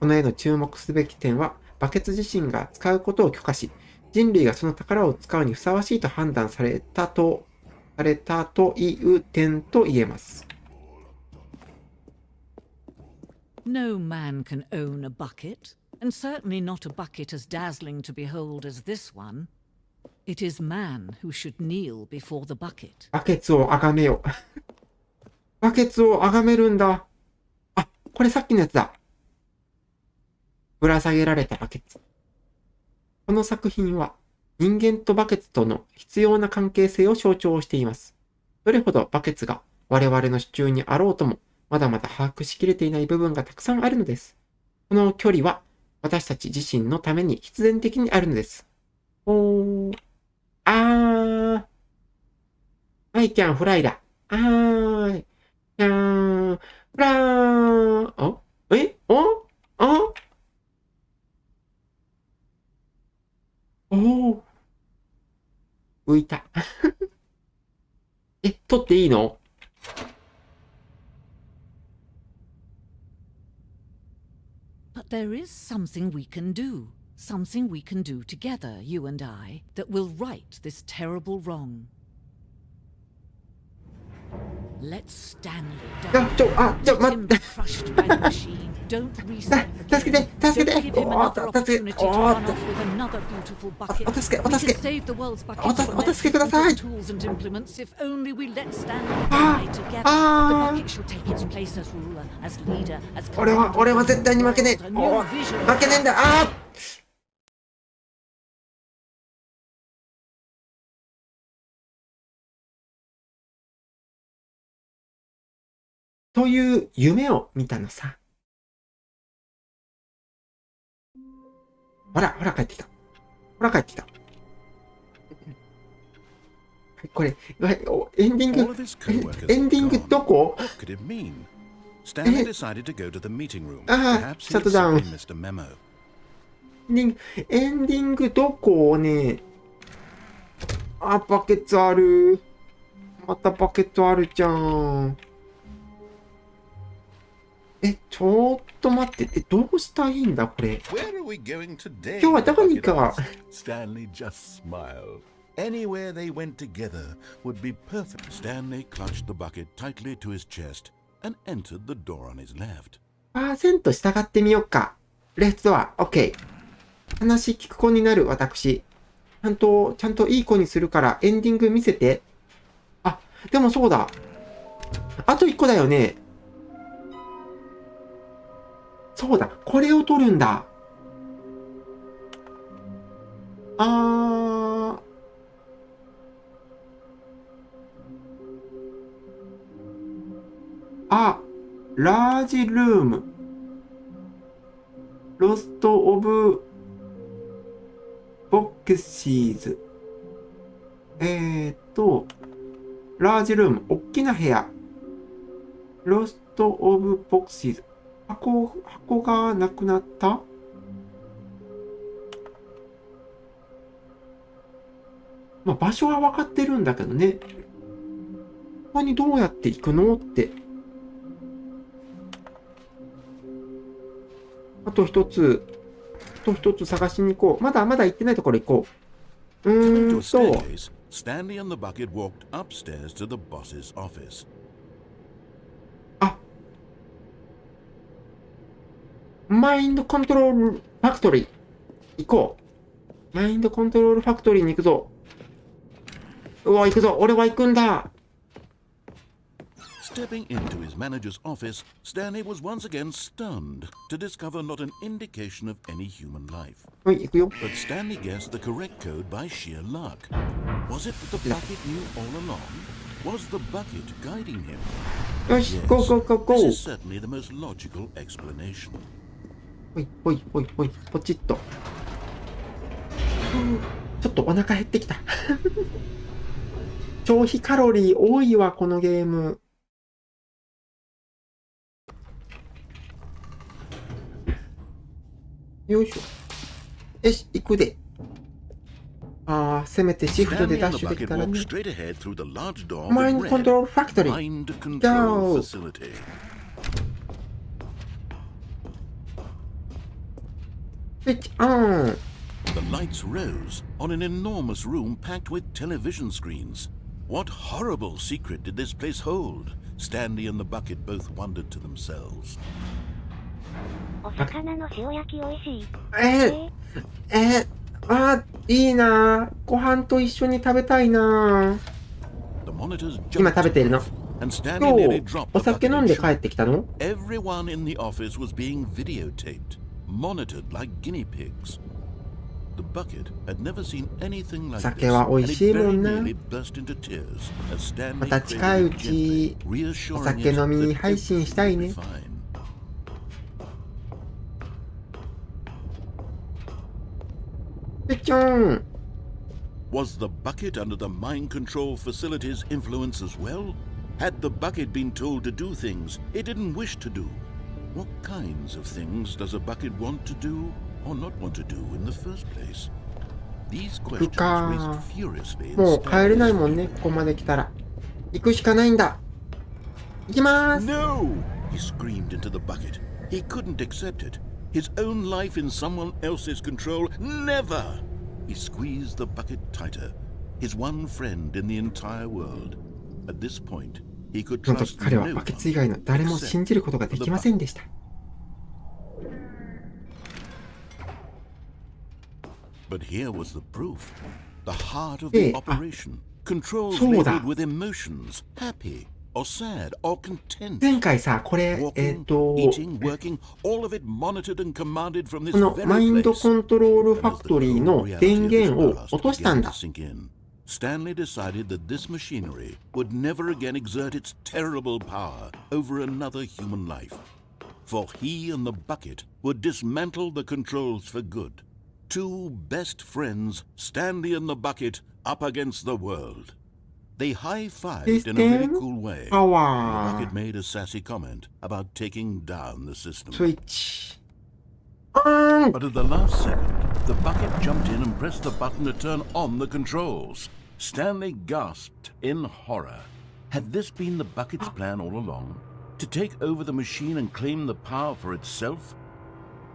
この絵の注目すべき点は、バケツ自身が使うことを許可し、人類がその宝を使うにふさわしいと判断されたという点と言えます。No man can own a bucket, and certainly not a bucket as dazzling to behold as this one. It is man who should kneel before the bucket. バケツを崇めよ。バケツを崇めるんだ。これさっきのやつだ。ぶら下げられたバケツ。この作品は人間とバケツとの必要な関係性を象徴しています。どれほどバケツが我々の手中にあろうとも、まだまだ把握しきれていない部分がたくさんあるのです。この距離は私たち自身のために必然的にあるのです。I can fly だ。I can fly. 浮いた。取っていいの？But there is something we can do. Something we can do together, you and I, that will right this terrible wrong. Let's Stanley down. Let him be crushed by the machine. Don't reset the game. Don't give him another opportunity to run off with another beautiful bucket. We can save the world's buckets from their tools and implements if only we let Stanley die together. The bucket shall take its place as ruler, as leader, as commander. 俺は絶対に負けねえ。負けねえんだ。という夢を見たのさ。ほら、ほら帰ってきた。ほら帰ってきた。これ、エンディングどこ？ああ、シャットダウン。エンディングどこね。あ、バケツある。またバケツあるじゃん。ちょっと待って。どうしたらいいんだ、これ。今日はどこに行くか。Stanley just smiled. Anywhere they went together would be perfect. Stanley clutched the bucket tightly to his chest and entered the door on his left. %従ってみようか。レフトドア、OK。話聞く子になる私。ちゃんといい子にするからエンディング見せて。あ、でもそうだ。あと1個だよね。そうだ。これを取るんだ。ラージルーム。ロストオブボックシーズ。ラージルーム。おっきな部屋。ロストオブボックシーズ。箱がなくなった？まあ、場所は分かってるんだけどね。ここにどうやって行くのって。あと一つ探しに行こう。まだ行ってないところ行こう。Stanley and the bucket walked upstairs to the boss's office. マインドコントロールファクトリー行こう。マインドコントロールファクトリーに行くぞ。うわ、行くぞ。俺は行くんだ。Stepping into his manager's office, Stanley was once again stunned to discover not an indication of any human life. はい、行くよ。But Stanley guessed the correct code by sheer luck. Was it that the bucket knew all along? Was the bucket guiding him? よし、ゴーゴーゴーゴ This ー。 is certainly the most logical explanation. ほい、ポチッと。ちょっとお腹減ってきた。消費カロリー多いわ、このゲーム。よいしょ。よし、行くで。せめてシフトでダッシュできたらね。マインドコントロールファクトリー。Go! Switch on! The lights rose on an enormous room packed with television screens. What horrible secret did this place hold? Stanley and the bucket both wondered to themselves. お魚の塩焼き美味しい。いいな。ご飯と一緒に食べたいな。今食べているの。今日お酒飲んで帰ってきたの？ Everyone in the office was being videotaped, monitored like guinea pigs. The bucket had never seen anything like this, 酒は美味しいもんな。 and it very nearly burst into tears as Stanley また近いうちお酒飲み配信したいね。Was the bucket under the mind control facility's influence as well? Had the bucket been told to do things it didn't wish to do? What kinds of things does a bucket want to do or not want to do in the first place? These questions raced furiously in もう帰れないもんね、ここまで来たら。行くしかないんだ。行きまーす。 No! He screamed into the bucket. He couldn't accept it. His own life in someone else's control? Never! He squeezed the bucket tighter. His one friend in the entire world. At this point, he could その trust 時彼は no バ one ケツ以外の誰も信じることができませんでした。 But here was the proof. The heart of the operation. Controls そうだ。 labeled with emotions. Happy or sad or content. 前回さ、これ、Walking, eating, working, all of it monitored and commanded from this この very マインド place. コントロールファクトリーの電源を落としたんだ。Stanley decided that this machinery would never again exert its terrible power over another human life. For he and the bucket would dismantle the controls for good. Two best friends, Stanley and the bucket, up against the world. They high-fived in a really cool way. The bucket made a sassy comment about taking down the system. Switch. But at the last second, the bucket jumped in and pressed the button to turn on the controls. Stanley gasped in horror. Had this been the bucket's plan all along? To take over the machine and claim the power for itself?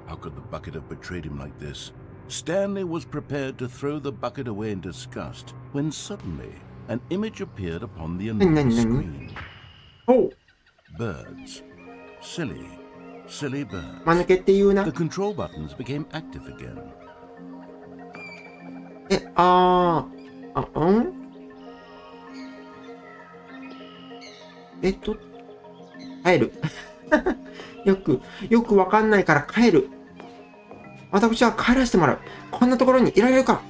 How could the bucket have betrayed him like this? Stanley was prepared to throw the bucket away in disgust when suddenly an image appeared upon the enormous screen. Oh. Birds. Silly, silly birds. 間抜けって言うな。 The control buttons became active again. 帰る。よくわかんないから帰る。私は帰らせてもらう。こんなところにいられるか。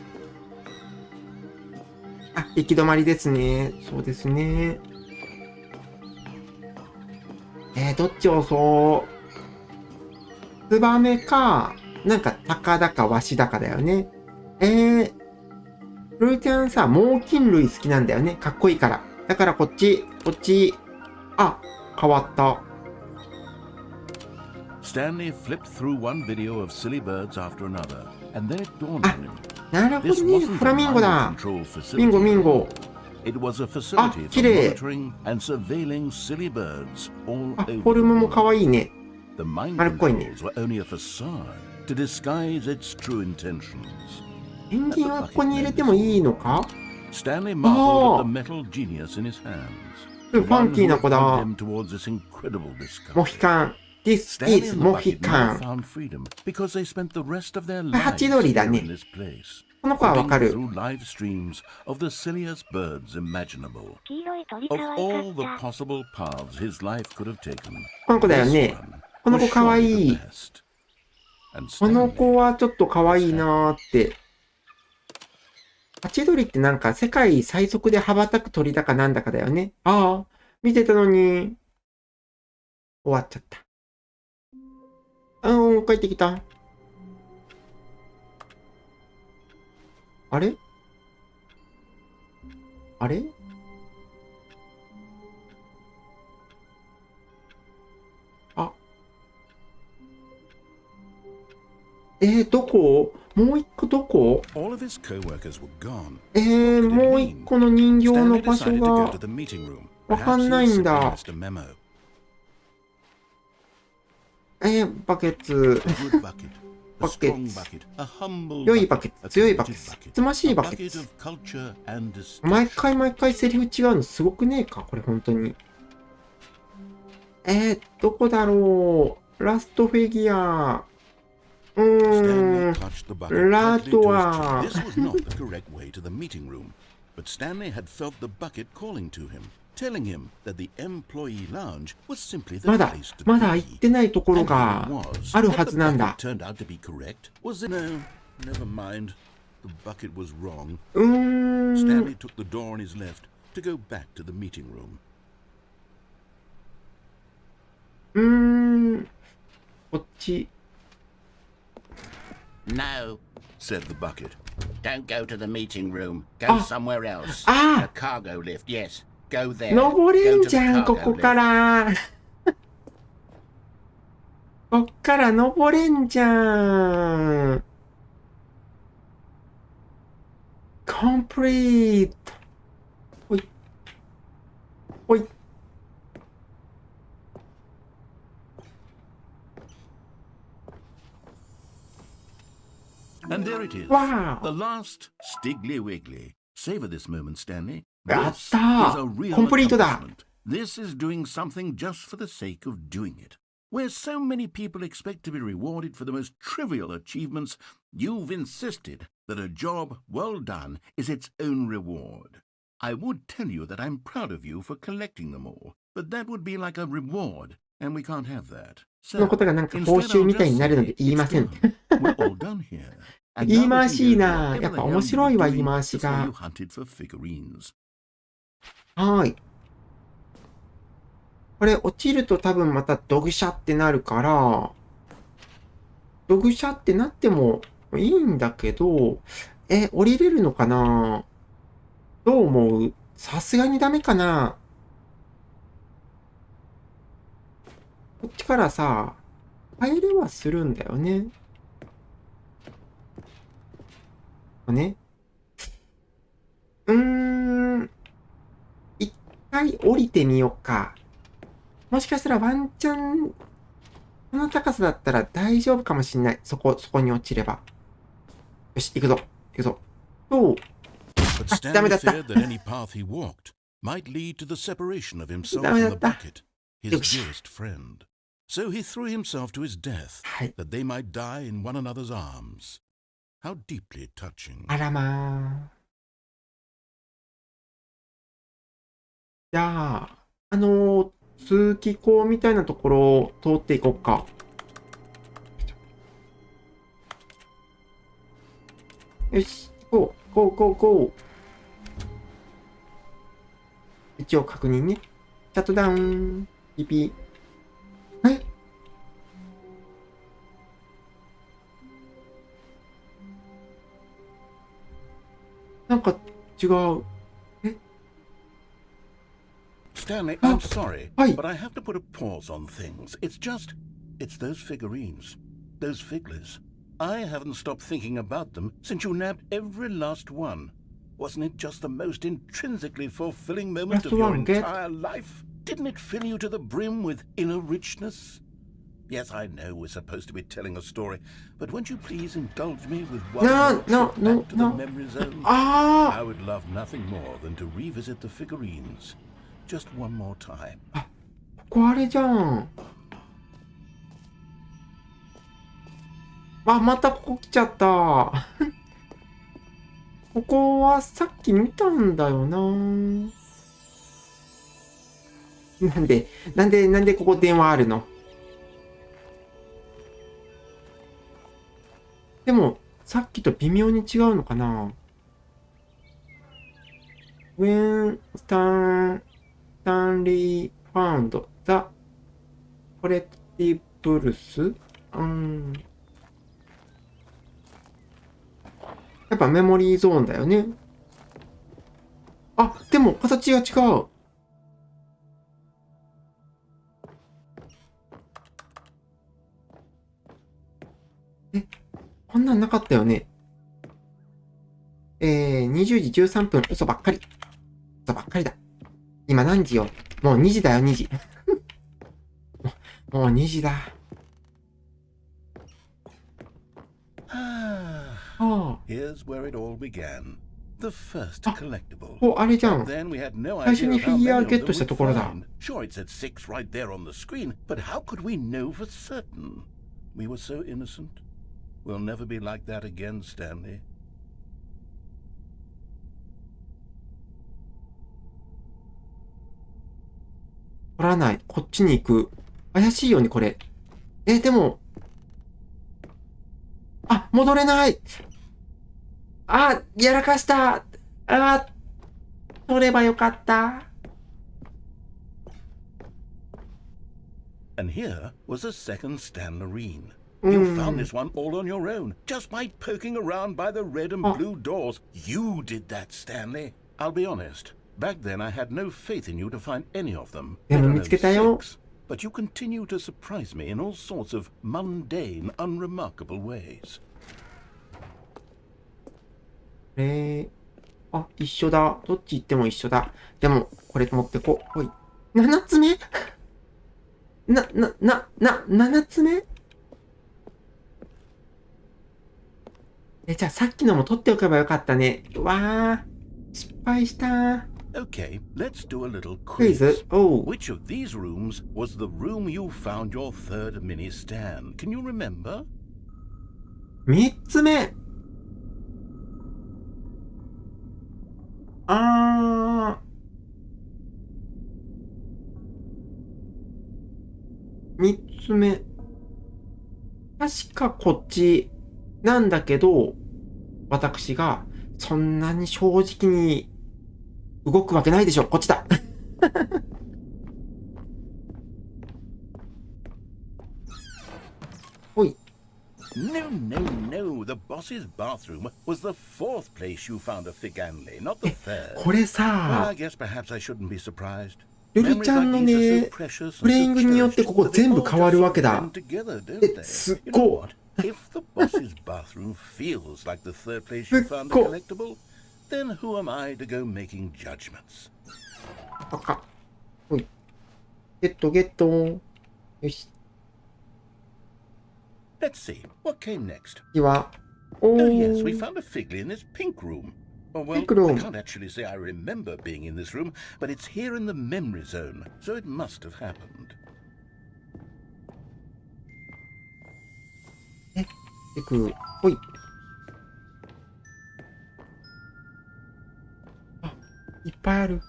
行き止まりですね。そうですね。どっちを押そう。ツバメか、なんか、タカだかワシだかだよね。ルーちゃんさ、猛禽類好きなんだよね。かっこいいから。だからこっち。変わった。Stanley flipped through one video of silly birds after another, and then it dawned on him. なるほどね。フラミンゴだ。ミンゴ。It was a facility for monitoring and surveilling silly birds all over. フォルムもかわいいね。 The mind controls were only a facade to disguise its true intentions. ペンギンはここに入れてもいいのか？ Stanley marveled at the metal genius in his hands. ファンキーな子だ。モヒカン。This is モヒカン。ハチドリだね。この子はわかる。黄色い鳥かわいかった。この子だよね。この子かわいい。この子はちょっとかわいいなーって。ハチドリってなんか世界最速で羽ばたく鳥だかなんだかだよね。見てたのに。終わっちゃった。帰ってきた。あれどこ？もう一個どこ？もう一個の人形の場所がわかんないんだ。バケツ。良いバケツ、強いバケツ、つましいバケツ。毎回セリフ違うのすごくねえかこれ本当に。どこだろう。ラストフィギュア。ラドア。まだ行ってないところがあるはずなんだ。こっち。No, said the bucket. Don't go to the meeting room. Go somewhere else. The cargo lift, yes. Go there. 登れんじゃん、ここから。こっから登れんじゃん。complete。ほい。And there it is. Wow. The last Stiggly Wiggly. Savor this moment, Stanley. やったー。コンプリートだ。This is doing something just for the sake of doing it. Where so many people expect to be rewarded for the most trivial achievements, you've insisted that a job well done is its own reward. I would tell you that I'm proud of you for collecting them all, but that would be like a reward, and we can't have that. そのことがなんか報酬みたいになるので言いません。We're all done here. 言い回しいいな。やっぱ面白いわ、言い回しが。はい。これ落ちると多分またドグシャってなるから、ドグシャってなってもいいんだけど、降りれるのかな？どう思う？さすがにダメかな？こっちからさ、入れはするんだよね。ね。一回降りてみようか。もしかしたらワンチャン、この高さだったら大丈夫かもしんない。そこに落ちれば。よし、行くぞ。行くぞ。と、ダメだった。ダメだった。よし。So he threw himself to his death, はい。 that they might die in one another's arms. How deeply touching. あらまあ。じゃあ、通気口みたいなところを通っていこうか。よし、行こう。一応確認ね。シャットダウン。ピピ。なんか違う。Stanley, I'm sorry, はい。 but I have to put a pause on things. It's those figurines, those figglers. I haven't stopped thinking about them since you nabbed every last one. Wasn't it just the most intrinsically fulfilling moment of your entire life? Didn't it fill you to the brim with inner richness? Yes, I know we're supposed to be telling a story, but won't you please indulge me with one more trip back to the memory zone? I would love nothing more than to revisit the figurines. Just one more time. ここあれじゃん。またここ来ちゃった。ここはさっき見たんだよな。なんでここ電話あるの？でも、さっきと微妙に違うのかな？ When Stanley found the collectibles? やっぱメモリーゾーンだよね。でも形が違う。こんなんなかったよね。20時13分。嘘ばっかりだ。今何時よ。もう2時だよ、2時。もう2時だ。Here's where it all began. The first collectible. あれじゃん。 Then we had no 最初 idea に of フ how ィギュア many ゲ of ット them した we'd ところだ。 find. Sure, it said 6 right there on the screen, but how could we know for certain? We were so innocent. We'll never be like that again, Stanley. 取らない。こっちに行く。怪しいよね、これ。でも。戻れない。やらかした。取ればよかった。And here was a second Stanlerine. You found this one all on your own, just by poking around by the red and blue doors. You did that, Stanley. I'll be honest. Back then I had no faith in you to find any of them. でも見つけたよ。 But you continue to surprise me in all sorts of mundane, unremarkable ways. 一緒だ。どっち行っても一緒だ。でも、これ持ってこう。ほい。7つ目7つ目じゃあさっきのも取っておけばよかったね。失敗した。Okay, let's do a little quiz. Oh. Which of these rooms was the room you found your third mini stand? Can you remember? 3つ目。3つ目。確かこっちなんだけど、私がそんなに正直に動くわけないでしょ。こっちだ。ほい。No, no, no. The boss's bathroom was the fourth place you found a Figanli, not the third. これ Well, さ I、guess perhaps I shouldn't be surprised. ルルちゃんのね、プレイングによってここ全部変わるわけだ。すっごい。If the boss's bathroom feels like the third place you found the collectible, then who am I to go making judgments? 赤。ほい。ゲットゲット。よし。Let's see, what came next? 次は、お Oh, yes, we ー。 found a Figly in this pink room. Oh, well, Pink room. I can't actually say I remember being in this room, but it's here in the memory zone, so it must have happened. いく。ほい。あ、いっぱいある。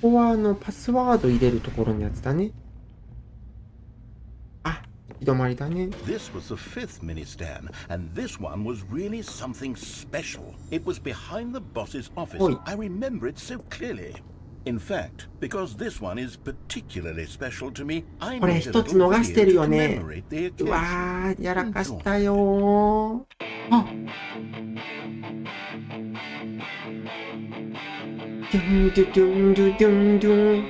ここはパスワード入れるところのやつだね。あ、行き止まりだね。This was the fifth mini stand, and this one was really something special. It was behind the boss's office. Oi. I remember it so clearly. In fact, because this one is particularly special to me, I これ made a 一つ little 逃してる video よ to ね。 commemorate the う occasion. わー、やらかしたよー。あ、ドゥンドゥドゥンドゥドゥンドゥン。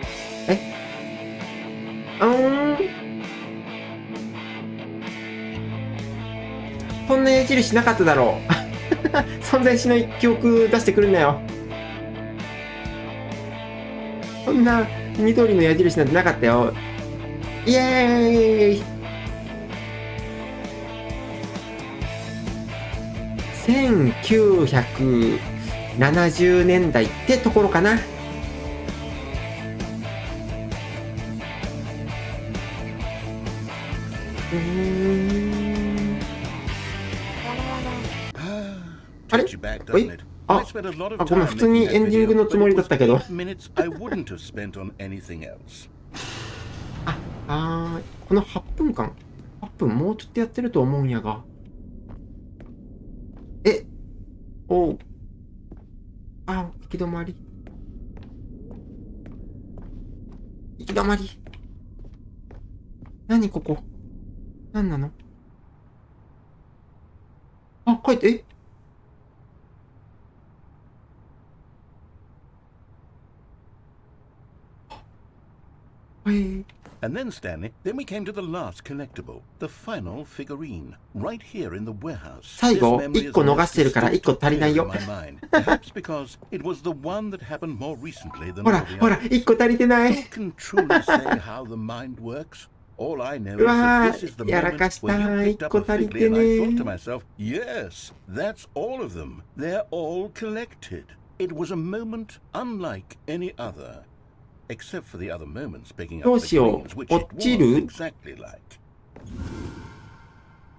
そんな矢印なかっただろう。存在しない記憶出してくるんだよ。そんな緑の矢印なんてなかったよ。イエーイ。1970年代ってところかな。あれ Touchy back, おい doesn't it? あ、 I spent a lot of ごめん、 time 普通に making エ that ンディング video, のつ but も it りだ was ったけど。 8 minutes I wouldn't have spent on anything else. この8分間、8分もうちょっとやってると思うんやが。おう。行き止まり。行き止まり。何ここ。何なの？あ、書いて、And then, Stanley, then we came to the last collectible, the final figurine, right here in the warehouse. 最後、 This memory 1個 is 逃してるから1個足りない clear よ。 in my mind, perhaps because it was the one that happened more recently than ほら、 all the ほら、 others. 1個足りてない。 Who can truly say how the mind works? All I know is うわ that ー this is the やらか moment した。 when you picked 1 up 個 a 足り Figly て and I ね thought to myself, yes, that's all of them. They're all collected. It was a moment unlike any other. Except for the other moments picking ど up う the しよ greens, う。 which it 落ちる？ was exactly like.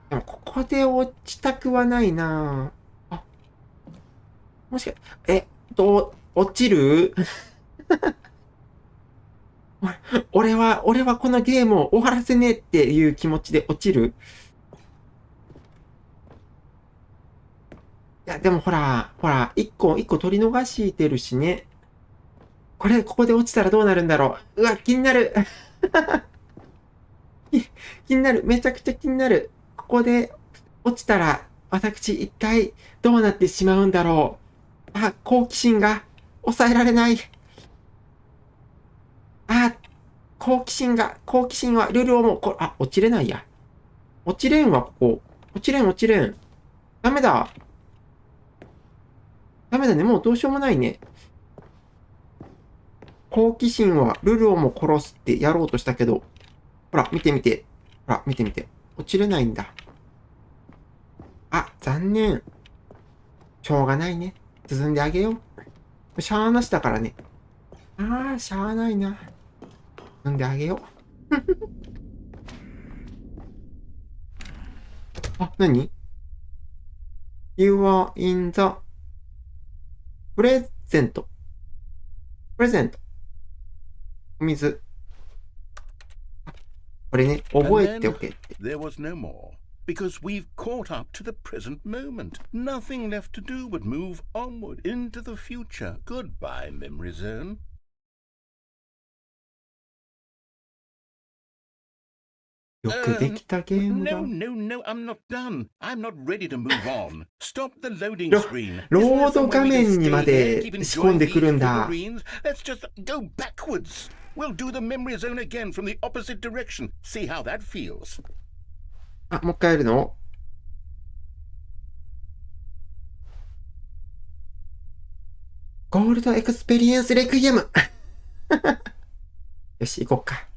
でも、ここで落ちたくはないな。あ、もしか、落ちる？俺はこのゲームを終わらせねえっていう気持ちで落ちる？いや、でもほら、一個取り逃してるしね。ここで落ちたらどうなるんだろう。うわ、気になる。気になる。めちゃくちゃ気になる。ここで落ちたら、私一体どうなってしまうんだろう。好奇心が抑えられない。好奇心はルールをもう、落ちれないや。落ちれんわ、ここ。落ちれん。ダメだね。もうどうしようもないね。好奇心はルルをも殺すってやろうとしたけど、ほら、見てみて。落ちれないんだ。残念。しょうがないね。進んであげよう。しゃーなしだからね。しゃーないな。進んであげよう。何？ You are in the present. お水。これね、覚えておけって。There was no more, because we've caught up to the present moment. Nothing left to do but move onward into the future. Goodbye, memory zone. よくできたゲームだ。No, I'm not done. I'm not ready to move on. Stop the loading screen. ロード画面にまで仕込んでくるんだ。Let's just go backwards. We'll do the memory zone again from the opposite direction. See how that feels. あ、もう一回やるの？ゴールドエクスペリエンスレクイエムよし、行こうか。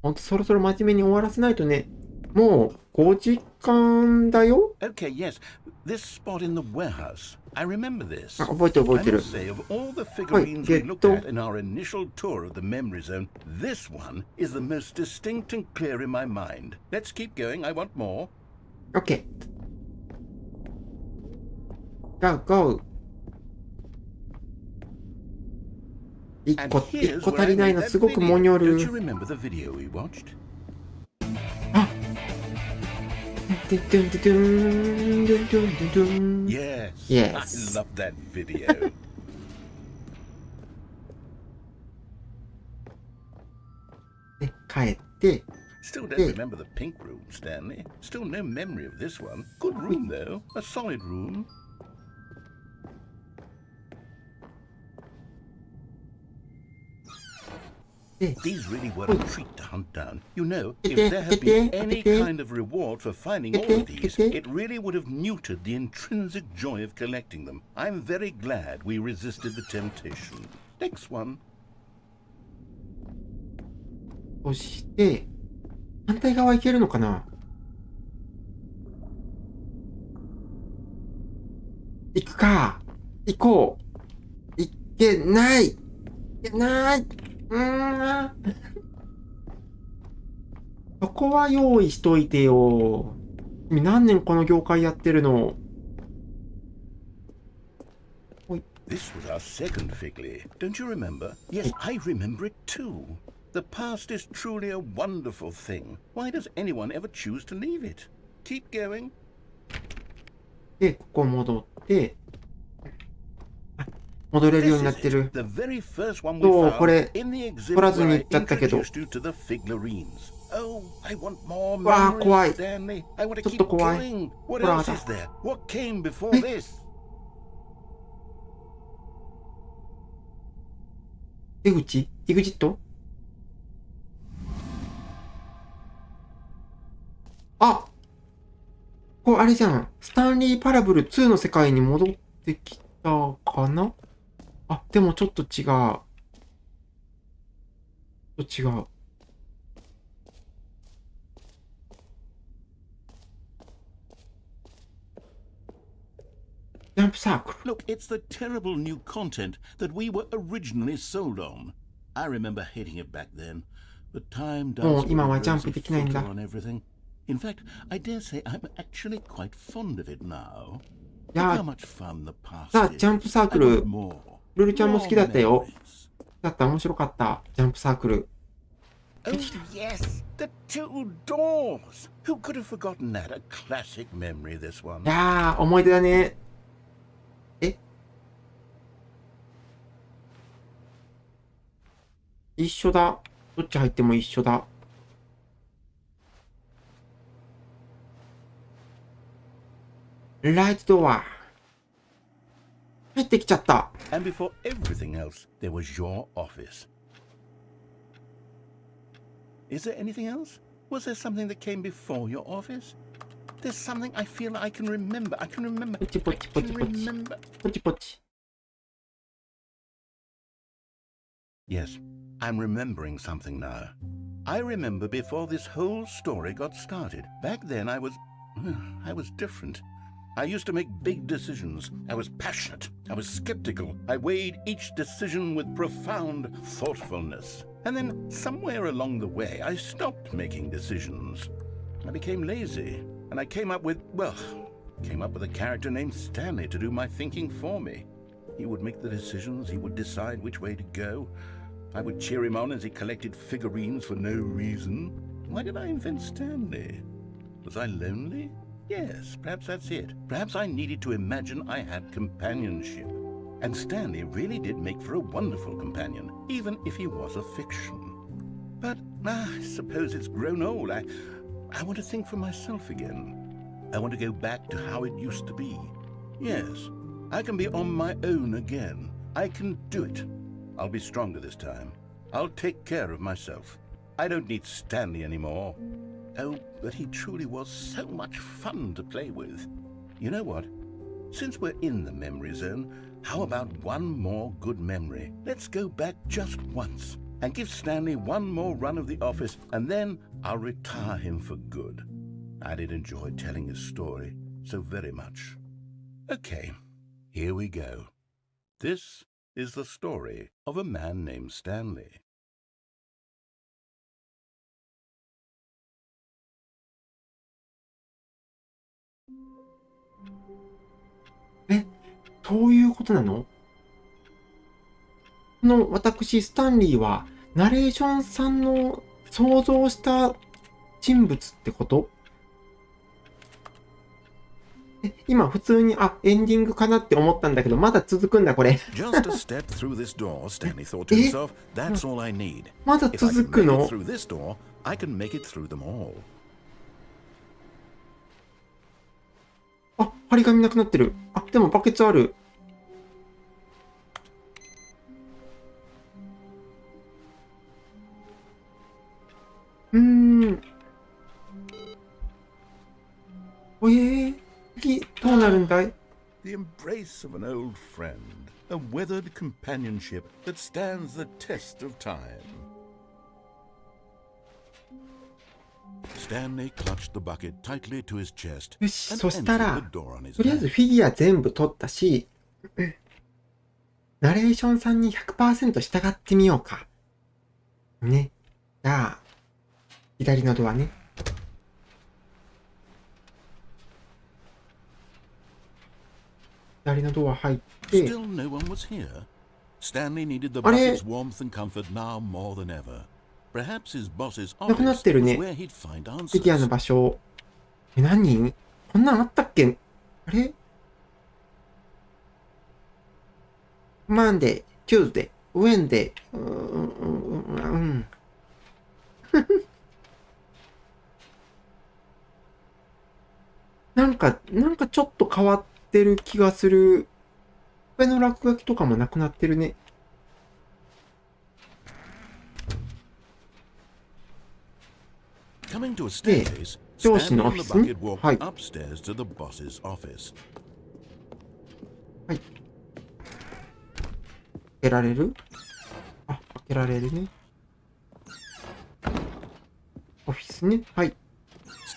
ほんとそろそろ真面目に終わらせないとね。もう5時間だよ。Okay, yes. This spot in the warehouse. I remember this. あ、覚えてる覚えてる。I must say, of all the figurines we looked at in our initial tour of the memory zone, this one is the most distinct and clear in my mind. Let's keep going. I want more. OK。Go, go. 一個足りないのすごくもにょる。あ、Yes, I love that video. で、帰って。Still don't remember the pink room, Stanley. Still no memory of this one. Good room, though. A solid room. These really were a treat to hunt down. You know, if there had been any kind of reward for finding all of these, it really would have neutered the intrinsic joy of collecting them. I'm very glad we resisted the temptation. Next one. そして、反対側行けるのかな？行くか。行こう。行けない。行けない。そこは用意しといてよ。君何年この業界やってるの？ This was our second figly. Don't you remember? Yes, I remember it too. The past is truly a wonderful thing. Why does anyone ever choose to leave it? Keep going. で、ここ戻って、戻れるようになってる。そう、これ、取らずに行っちゃったけど。わあ、怖い。ちょっと怖い。ほら、出口？エグジット？あ！これあれじゃん。スタンリー・パラブル2の世界に戻ってきたかな？あ、でもちょっと違う。ちょっと違う。ジャンプサークル。Look, it's the terrible new content that we were originally sold on. I remember hating it back then, but time does もう今はジャンプできないんだ。on everything. In fact, I dare say I'm actually quite fond of it now. いや、 How much fun the past さあ、ジャンプサークル。ルルちゃんも好きだったよ。だった面白かった。ジャンプサークル。Oh, yes, the two doors. Who could have forgotten that? A classic memory, this one. いやー、思い出だね。え？一緒だ。どっち入っても一緒だ。ライトドア。入ってきちゃった。And before everything else, there was your office. Is there anything else? Was there something that came before your office? There's something I feel I can remember. I can remember. ポチポチポチポチ。ポチポチ。Yes, I'm remembering something now. I remember before this whole story got started. Back then I was different. I used to make big decisions. I was passionate. I was skeptical. I weighed each decision with profound thoughtfulness. And then somewhere along the way, I stopped making decisions. I became lazy. And I came up with a character named Stanley to do my thinking for me. He would make the decisions. He would decide which way to go. I would cheer him on as he collected figurines for no reason. Why did I invent Stanley? Was I lonely? Yes, perhaps that's it. Perhaps I needed to imagine I had companionship. And Stanley really did make for a wonderful companion, even if he was a fiction. But I suppose it's grown old. I want to think for myself again. I want to go back to how it used to be. Yes, I can be on my own again. I can do it. I'll be stronger this time. I'll take care of myself. I don't need Stanley anymore. Oh, but he truly was so much fun to play with. You know what? Since we're in the memory zone, how about one more good memory? Let's go back just once and give Stanley one more run of the office, and then I'll retire him for good. I did enjoy telling his story so very much. Okay, here we go. This is the story of a man named Stanley. Eh?どういうことなの？この私、スタンリーは、ナレーションさんの想像した人物ってこと？今普通に、エンディングかなって思ったんだけど、まだ続くんだ、これ。Just a step through this door, Stanley thought to himself, that's all I need. まだ If I 続 can く make の？ it through this door, I can make it through them all. 張り紙なくなってる。でもバケツある。次、どうなるんだい？ The embrace of an old friend, a weathered companionship that stands the test of time. Stanley clutched the bucket tightly to his chest よし、 and そしたら、 entered the door on his とりあえず left. フィギュア全部取ったし、ナレーションさんに 100% 従ってみようか。ね。じゃあ、左のドアね。左のドア入って、 Still no one was here. Stanley needed the bucket's warmth and comfort now more than ever. Perhaps his boss's なくな office ってる was ね。 where he'd find フィギュアの answers. 場所。何？こんなんあったっけ？あれ？マンデー、チューズデー、ウェンデー、なんかちょっと変わってる気がする。上の落書きとかもなくなってるね。Coming to a staircase, 上司 Stanley のオ and フィ the スね。 bucket walked はい。 upstairs to the boss's office. はい。開けられる？開けられるね。オフィスね。はい。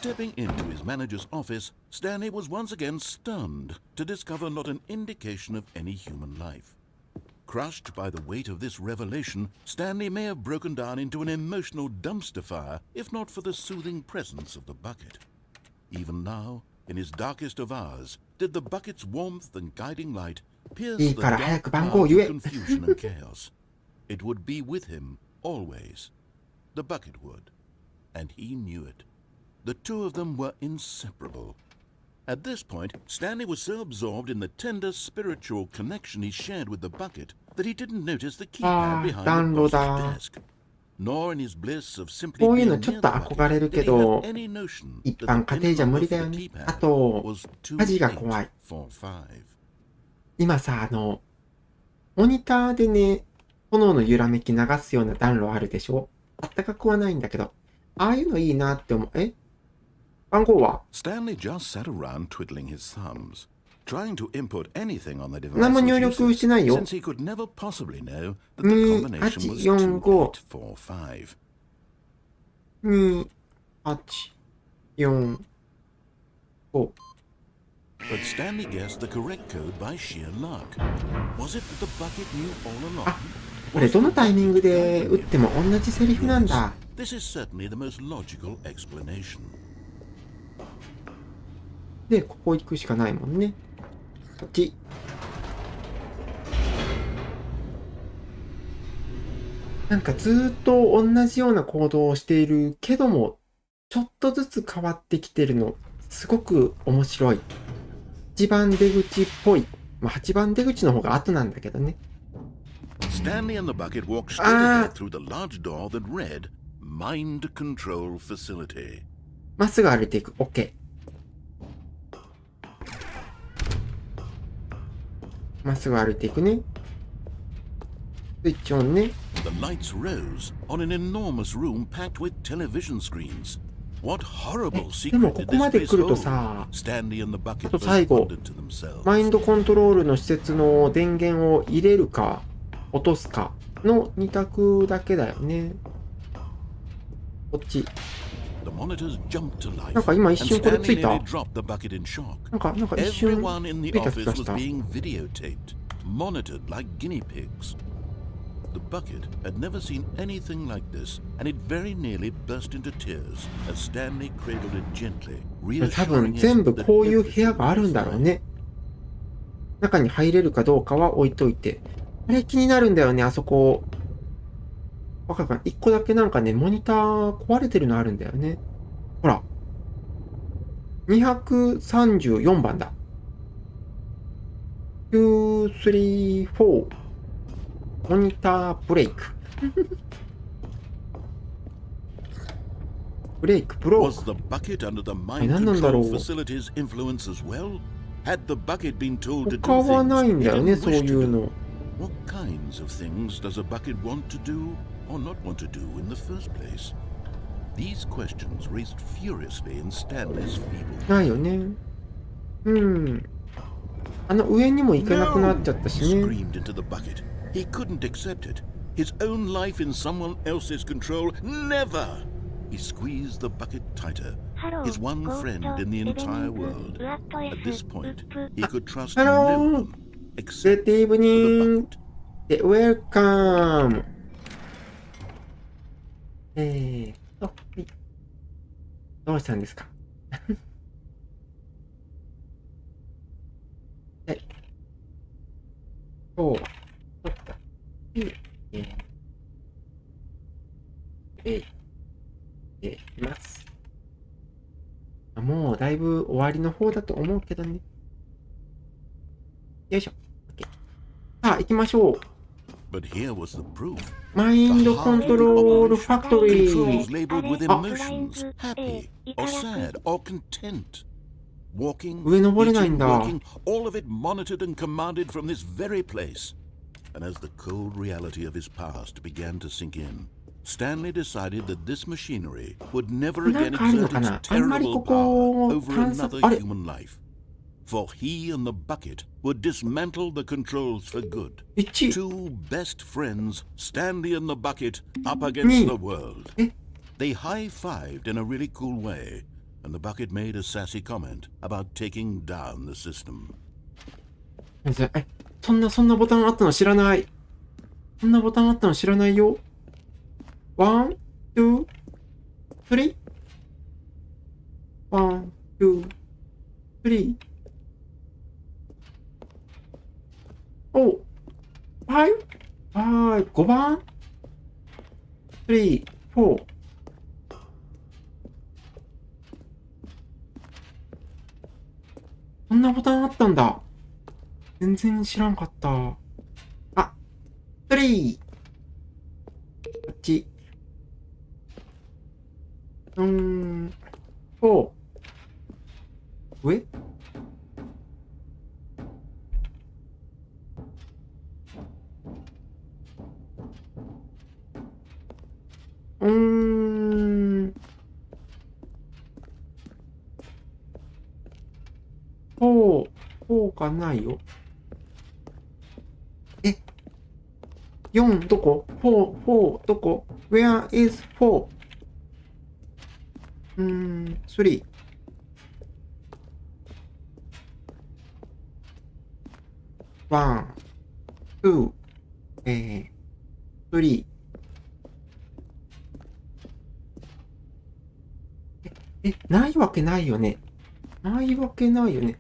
Stepping into his manager's office, Stanley was once again stunned to discover not an indication of any human life. Crushed by the weight of this revelation, Stanley may have broken down into an emotional dumpster fire if not for the soothing presence of the bucket. Even now, in his darkest of hours, did the bucket's warmth and guiding light pierce いい the から dark 早く番 clouds 号を言 of え。 confusion and chaos. It would be with him always. The bucket would, and he knew it. The two of them were inseparable. At this point, Stanley was so absorbed in the tender spiritual connection he shared with the bucket that he didn't notice the keypad behind the 暖炉 boss's だ。 desk. Nor in his bliss of simply こういう being のちょ near っ the と憧れ bucket るけ did he ど、 have any notion 一 that 般 the 家庭 pin じゃ無 number 理だ for よ the ね。あ keypad と、 was 火事が怖い。 2845. 今さ、モニターでね、炎の揺らめき流すような暖炉あるでしょ？あったかくはないんだけど、ああいうのいいなって思う。番号は？ Stanley just sat around twiddling his thumbs, trying to input anything on the device 何も was 入力 useless, してないよ。 since he could never possibly know that the combination was 2845. 2845。But Stanley guessed the correct code by sheer luck. Was it that the bucket knew all along? これどのタイミングで打っても同じセリフなんだ。 This is certainly the most logical explanation. で、ここ行くしかないもんね。こっち。なんかずーっと同じような行動をしているけども、ちょっとずつ変わってきてるの、すごく面白い。8番出口っぽい。まあ、8番出口の方が後なんだけどね。Stanley and the bucket walked straight ahead through the large door that read Mind Control Facility. まっすぐ歩いていく。OK。まっすぐ歩いていくね。スイッチオンね。The lights rose on an enormous room packed with television screens. What horrible でも secret こ did こま this で place 来ると hold? さ、Stanley and the ちょ bucket っと both 最後、 wondered to themselves. マインドコントロールの施設の電源を入れるか、落とすかの2択だけだよね。こっち。The monitors jumped to life, なんか今一 and 瞬これつ Stanley いた。 nearly dropped the bucket in shock. なんか一瞬 Everyone in つ the いた気 office がし was た。 being videotaped, monitored like guinea pigs. The bucket had never seen anything like this, and it very nearly burst into tears as Stanley cradled it gently, 多分 reassuring 全 it 部 that こういう部屋 everything があるん was だろう fine. ね。中に入れるかどうかは置いといて。あれ気になるんだよね、あそこ。わかるかな？一個だけなんかね、モニター壊れてるのあるんだよね。ほら。234番だ。2、3、4。モニターブレイク。ブレイク、ブロー Was the bucket under the mind 何なんだろ control う。 facility's influence as well? Had the bucket been told to 他 do はないん things だ it よね、 didn't そうい wish to う do? の。 What kinds of things does a bucket want to do or not want to do in the first place? These questions raced furiously in Stanley's feeble ないよね。上にも行けなくなっちゃった He しね。 screamed into the bucket. He couldn't accept it. His own life in someone else's control. Never! He squeezed the bucket tighter. His one friend in the entire world. At this point, he could trust no Hello. one except Good for the evening. bucket. Welcome. はいどうしたんですかはい。今日は、ちょっと、います。もうだいぶ終わりの方だと思うけどね。よいしょ。OK。さあ、行きましょう。But here was the proof. マインドコントロールファクトリ Controls ー。 labeled with emotions, happy or sad or content. Walking, 上登れないん eating, だ。 working, all of it monitored and commanded from this very place. And as the cold reality of his past began to sink in, Stanley decided that this machinery would never again なんかあるの exert か its なあんまり terrible ここ power over 探 another 索、あれ human life. For he and the bucket would dismantle the controls for good. 1、 Two best friends, Stanley and the bucket, up against the world. They high-fived in a really cool way, and the bucket made a sassy comment about taking down the system. そんなボタンあったの知らない。そんなボタンあったの知らないよ。1、2、3。1、2、3。お、5番 ?3、4。そんなボタンあったんだ。全然知らんかった。あ、3。8。4。上4がないよ。4どこ ?4 どこ ?Where is 4? 3。1、2、3。ないわけないよね。ないわけないよね。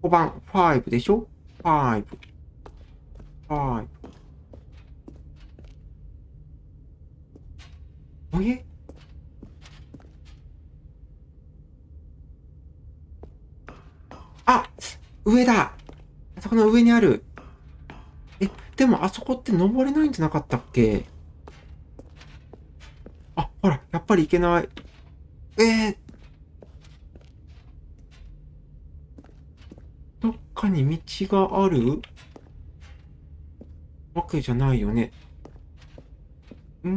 5番、5でしょ ?5。5。おえあ、上だ。あそこの上にある。でもあそこって登れないんじゃなかったっけ？あ、ほら、やっぱり行けない。どっかに道があるわけじゃないよね。と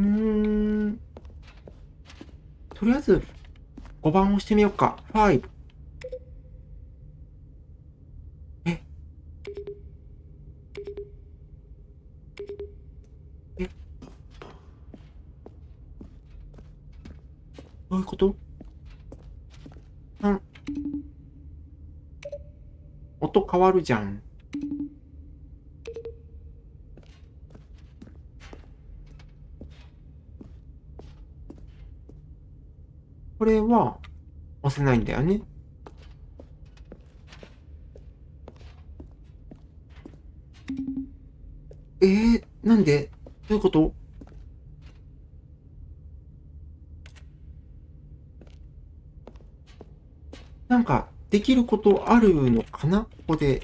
りあえず、5番押してみようか。5。どういうこと？音変わるじゃん。これは押せないんだよね。なんで？どういうこと？なんか、できることあるのかなここで。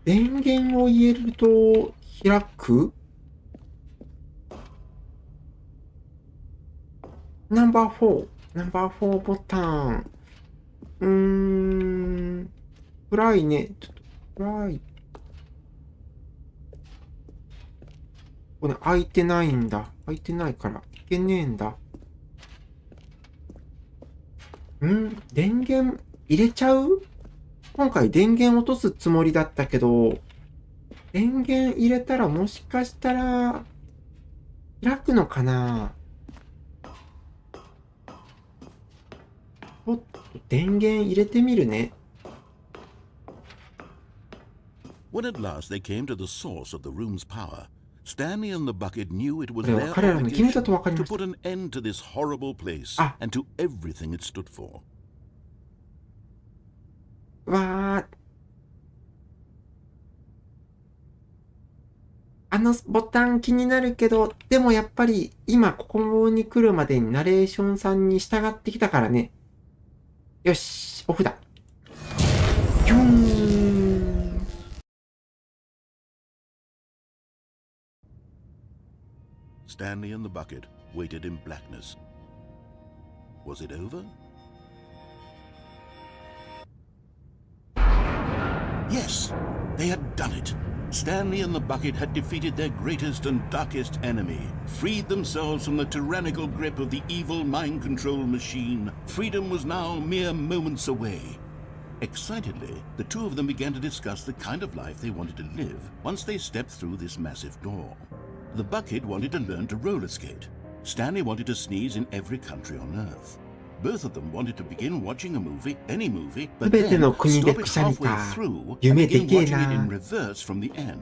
電源を入れると開く？ナンバー4ボタン。暗いね。ちょっと暗い。これ開いてないんだ。開いてないからいけねえんだ。電源入れちゃう？今回電源落とすつもりだったけど、電源入れたらもしかしたら開くのかな？ちょっと電源入れてみるね。When at last they came to the source of the room's power, Stanley and the bucket knew it was これは their 彼らの義務だ obligation と分かり to ました。 put an end to this horrible place and to everything it stood for. わー。あのボタン気になるけど、でもやっぱり今ここに来るまでにナレーションさんに従ってきたからね。よし、オフだ。キューン。Stanley and the bucket waited in blackness. Was it over? Yes, they had done it. Stanley and the bucket had defeated their greatest and darkest enemy, freed themselves from the tyrannical grip of the evil mind control machine. Freedom was now mere moments away. Excitedly, the two of them began to discuss the kind of life they wanted to live once they stepped through this massive door. The bucket wanted to learn to roller skate. Stanley wanted to sneeze in every country on Earth. Both of them wanted to begin watching a movie, any movie, but then stop it halfway through and begin watching it in reverse from the end.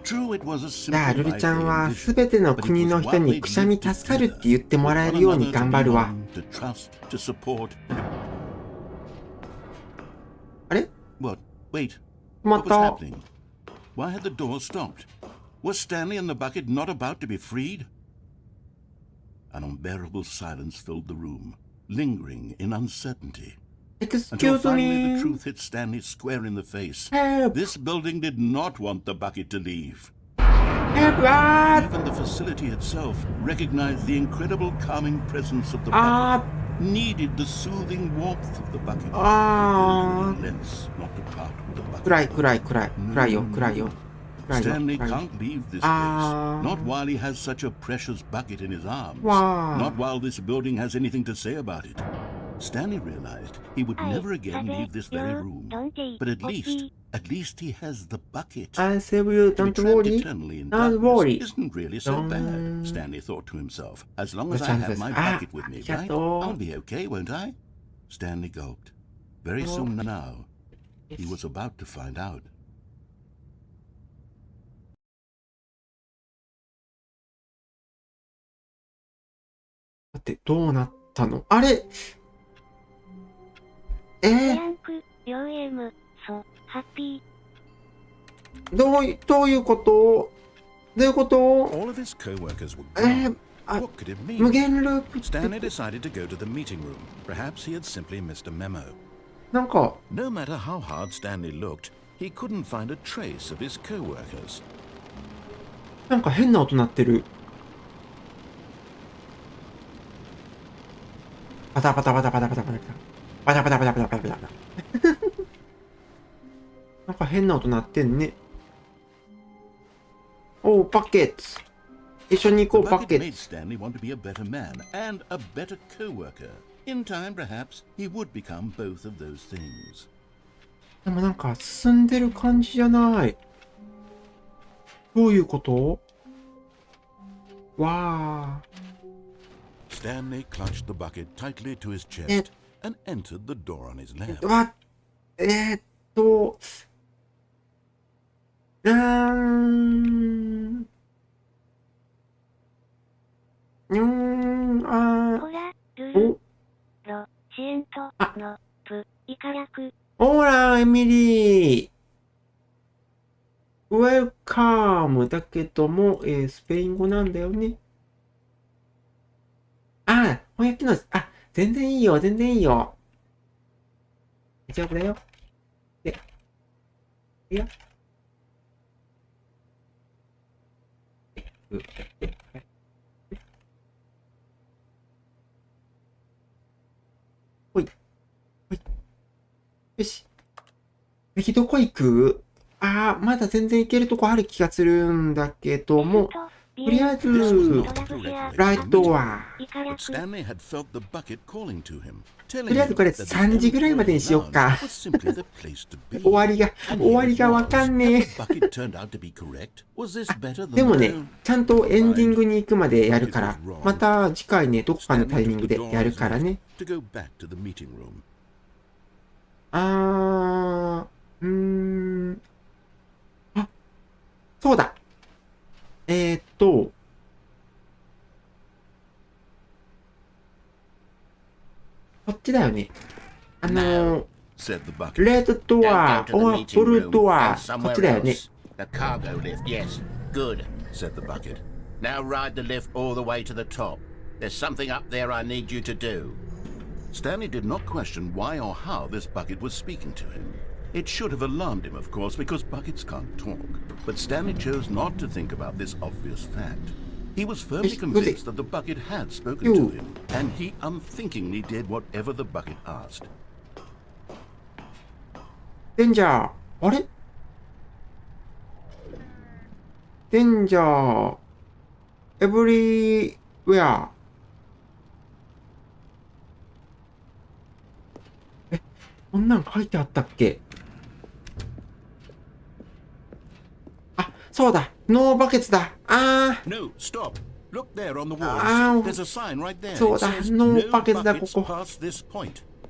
True, it was a simple じゃあ、ルル life ちゃん they は envisioned, すべての but it 国 was の人 one に they'd くしゃみ lived 助かる together, って言ってもらえ with るよう one に another 頑 to 張る lean わ。 on, to trust, to support. あれ？ What? Wait. 止まっ What was た。 happening? Why had the door stopped? Was Stanley and the bucket not about to be freed? An unbearable silence filled the room, lingering in uncertainty. Until Excuse finally the me. truth hit Stanley square in the face. Help. This building did not want the bucket to leave. Help. Even the facility itself recognized the incredible calming presence of the bucket, needed the soothing warmth of the bucket. Lengths not to part with the bucket. 暗い暗い暗い暗いよ暗いよ。 Stanley can't leave this place, not while he has such a precious bucket in his arms, not while this building has anything to say about it. Stanley realized he would never again leave this very room, but at least he has the bucket. I save you, To be don't trapped worry. eternally in Don't darkness worry. isn't really so bad, Stanley thought to himself. As long as I have my bucket with me, right? I'll be okay, won't I? Stanley gulped. Very soon now, he was about to find out. だってどうなったの？あれ？ヤンク、両エム、ソ、ハッピー。どういうこと？どういうこと？ All of his co-workers were gone. What could it mean? 無限ループって。Stanley decided to go to the meeting room. Perhaps he had simply missed a memo. なんか、No matter how hard Stanley looked, he couldn't find a trace of his co-workers. なんか変な音鳴ってる。パタパタパタパタパタパタパタパタパタパタパタパタパタ。なんか変な音鳴ってんね。おう、バケッツ。一緒に行こう、バケ made ッツ。 Stanley want to be a better man and a better co-worker. In time, perhaps, he would become both of those things. でもなんか進んでる感じじゃない。どういうこと？わあ。Stanley clutched the bucket tightly to his chest and entered the door on his left. わ、ほら、ルル、ロ、シエント、の、プ、イカ略。ほら、エミリー。ウェルカムだけども、スペイン語なんだよね。あ、翻訳の、全然いいよ、全然いいよ。大丈夫だよ。で、いや。ほい。ほい。よし。次どこ行く？まだ全然行けるとこある気がするんだけども、とりあえず、ライトは、とりあえずこれ3時ぐらいまでにしようか。終わりがわかんねえ。でもね、ちゃんとエンディングに行くまでやるから、また次回ね、どこかのタイミングでやるからね。そうだ。こっちだよね。レッドドア、ブルードア、こっちだよね。The cargo lift, yes. Good, said the bucket. Now ride the lift all the way to the top. There's something up there I need you to do. Stanley did not question why or how this bucket was speaking to him. It should have alarmed him, of course, because buckets can't talk. But Stanley chose not to think about this obvious fact. He was firmly convinced that the bucket had spoken to him, and he unthinkingly did whatever the bucket asked. デンジャー、あれ？デンジャー、エブリウェア。こんなん書いてあったっけ？そうだ、ノーバケツだ。No, stop. Look there on the wall. There's a sign right there. そうだ、ノーバケツだ、ここ。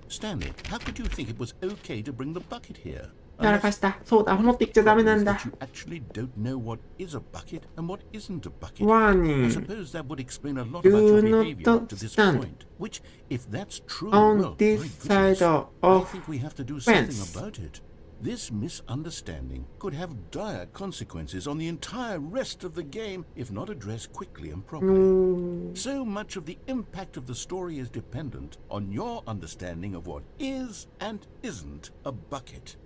Stanley, how could you think it was okay to bring the bucket here? やらかした。そうだ、持ってきちゃダメなんだ。You actually don't know what is a bucket and what isn't a bucket. Warning. I suppose that would explain a lot about your behavior up to this point. Which, if that's true, on this side of I think we have to do something fence. about it. This misunderstanding could have dire consequences on the entire rest of the game if not addressed quickly and properly. So much of the impact of the story is dependent on your understanding of what is and isn't a bucket.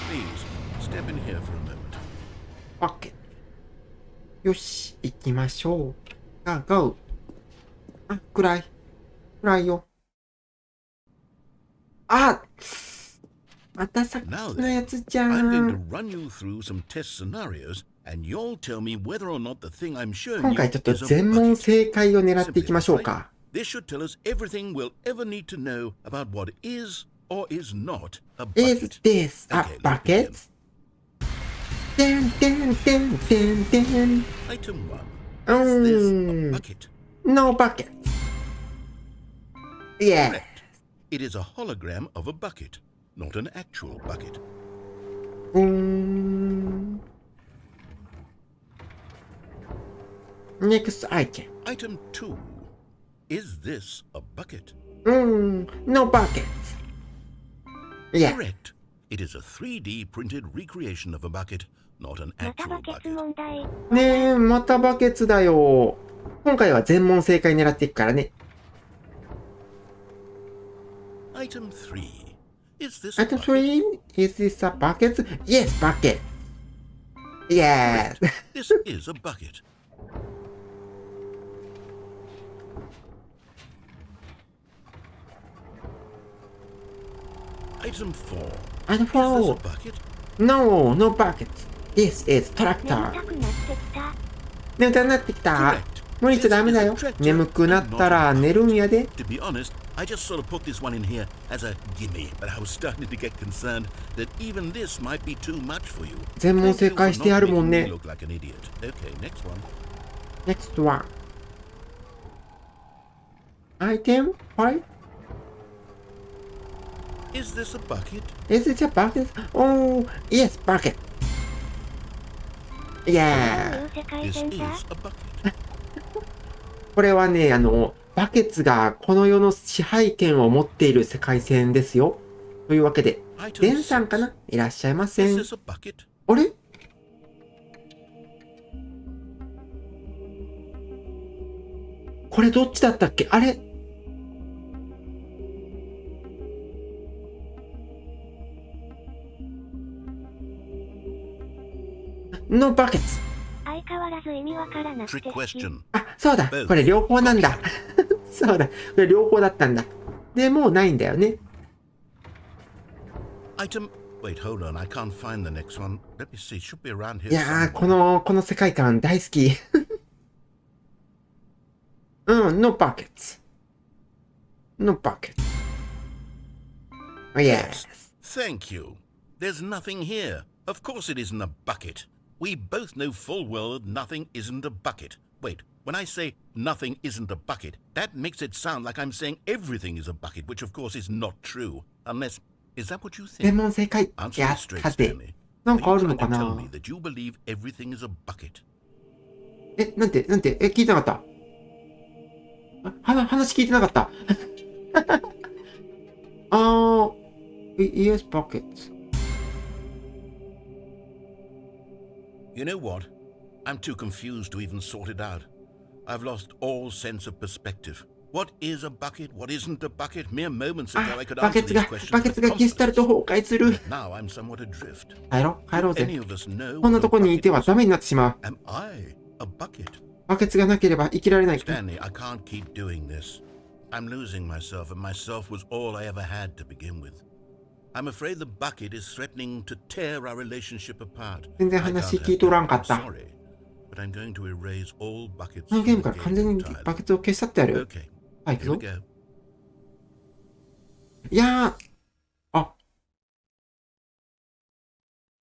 Please, step in here for a moment. OK。よし、行きましょう。GO。暗い。暗いよ。またさっきのやつじゃん。I'm going to run you through some test scenarios, and you'll tell me whether or not the thing I'm showing you is a bucket. 今回ちょっと全問正解を狙っていきましょうか。This should tell us everything we'll ever need to know about what is or is not a bucket. Is this a bucket? Item 1. Is this a bucket? No bucket. Yeah. Correct. It is a hologram of a bucket, not an actual bucket. Next item. Item 2. Is this a bucket? No bucket. Yeah. Correct. It is a 3D printed recreation of a bucket, not an また actual バケツ bucket. 問題。ねえ、またバケツだよ。今回は全問正解狙っていくからね。Item 3. Is this a Item bucket? 3, is this a bucket? Yes, bucket. Yes. This is a bucket. Item 4. Item Is this a 4. bucket? No, no bucket. This is 眠 tractor. たくなってきた。眠たくなってきた。 Correct. 無理しちゃダメだよ。 This is a tractor 眠くなったら寝るんやで。 To be honest, I just sort of put this one in here as a gimme, but I was starting to get concerned that even this might be too much for you. 全問正解してあるもん You ね。 look like an idiot. Okay, next one. Next one. Item 5. Is this a bucket? Is it a bucket? Oh, yes, bucket. ど Yeah. ういう世界 This 線 is だ a bucket. これはね、バケツがこの世の支配権を持っている世界線ですよ。というわけで、デンさんかな？いらっしゃいませ。 Is あ this a bucket? れ？これどっちだったっけ？あれ？のバケツ。相変わらず意味わからなく Trick て好き。 question. あ、そうだ。これ両方なんだ。そうだ。これ両方だったんだ。で、もうないんだよね。 Item. Wait, hold on. I can't find the next one. Let me see. Should be around here. いやー、 somewhere. この世界観大好き。うん、no buckets. No buckets. Yes. Thank you. There's nothing here. Of course it isn't a bucket. We both know full well that nothing isn't a bucket. Wait, when I say nothing isn't a bucket, that makes it sound like I'm saying everything is a bucket, which of course is not true. Unless, is that what you 全 think? 問正解。 Answer や me っ straight, たで。 Stanley. な Are んかあ you るの trying か to tell な me that you believe everything is a bucket? なんて、聞いてなかった。話聞いてなかった。yes, buckets. You know what? I'm too confused to even sort it out. I've lost all sense of perspective. What is a bucket? What isn't a bucket? Mere moments ago I could バケ answer ツ these が questions バケツ with がゲスタルト confidence. 崩壊する。 Now I'm somewhat adrift. 帰ろう Do ぜ。 any of us know こんな what と a こにいて bucket は is? ダメになってしまう。 Am I a bucket? バケツがなければ生きられない。 Stanley, I can't keep doing this. I'm losing myself, and myself was all I ever had to begin with. I'm afraid the bucket is threatening to tear our relationship apart. 全然 I 話 can't 聞い have とらん that. か I'm った。 sorry, but I'm going to erase all buckets この from ゲー the ムから完 game 全に entirely. バケツを消し去ってある。 Okay, はい、行 here く we ぞ。 go. いやー、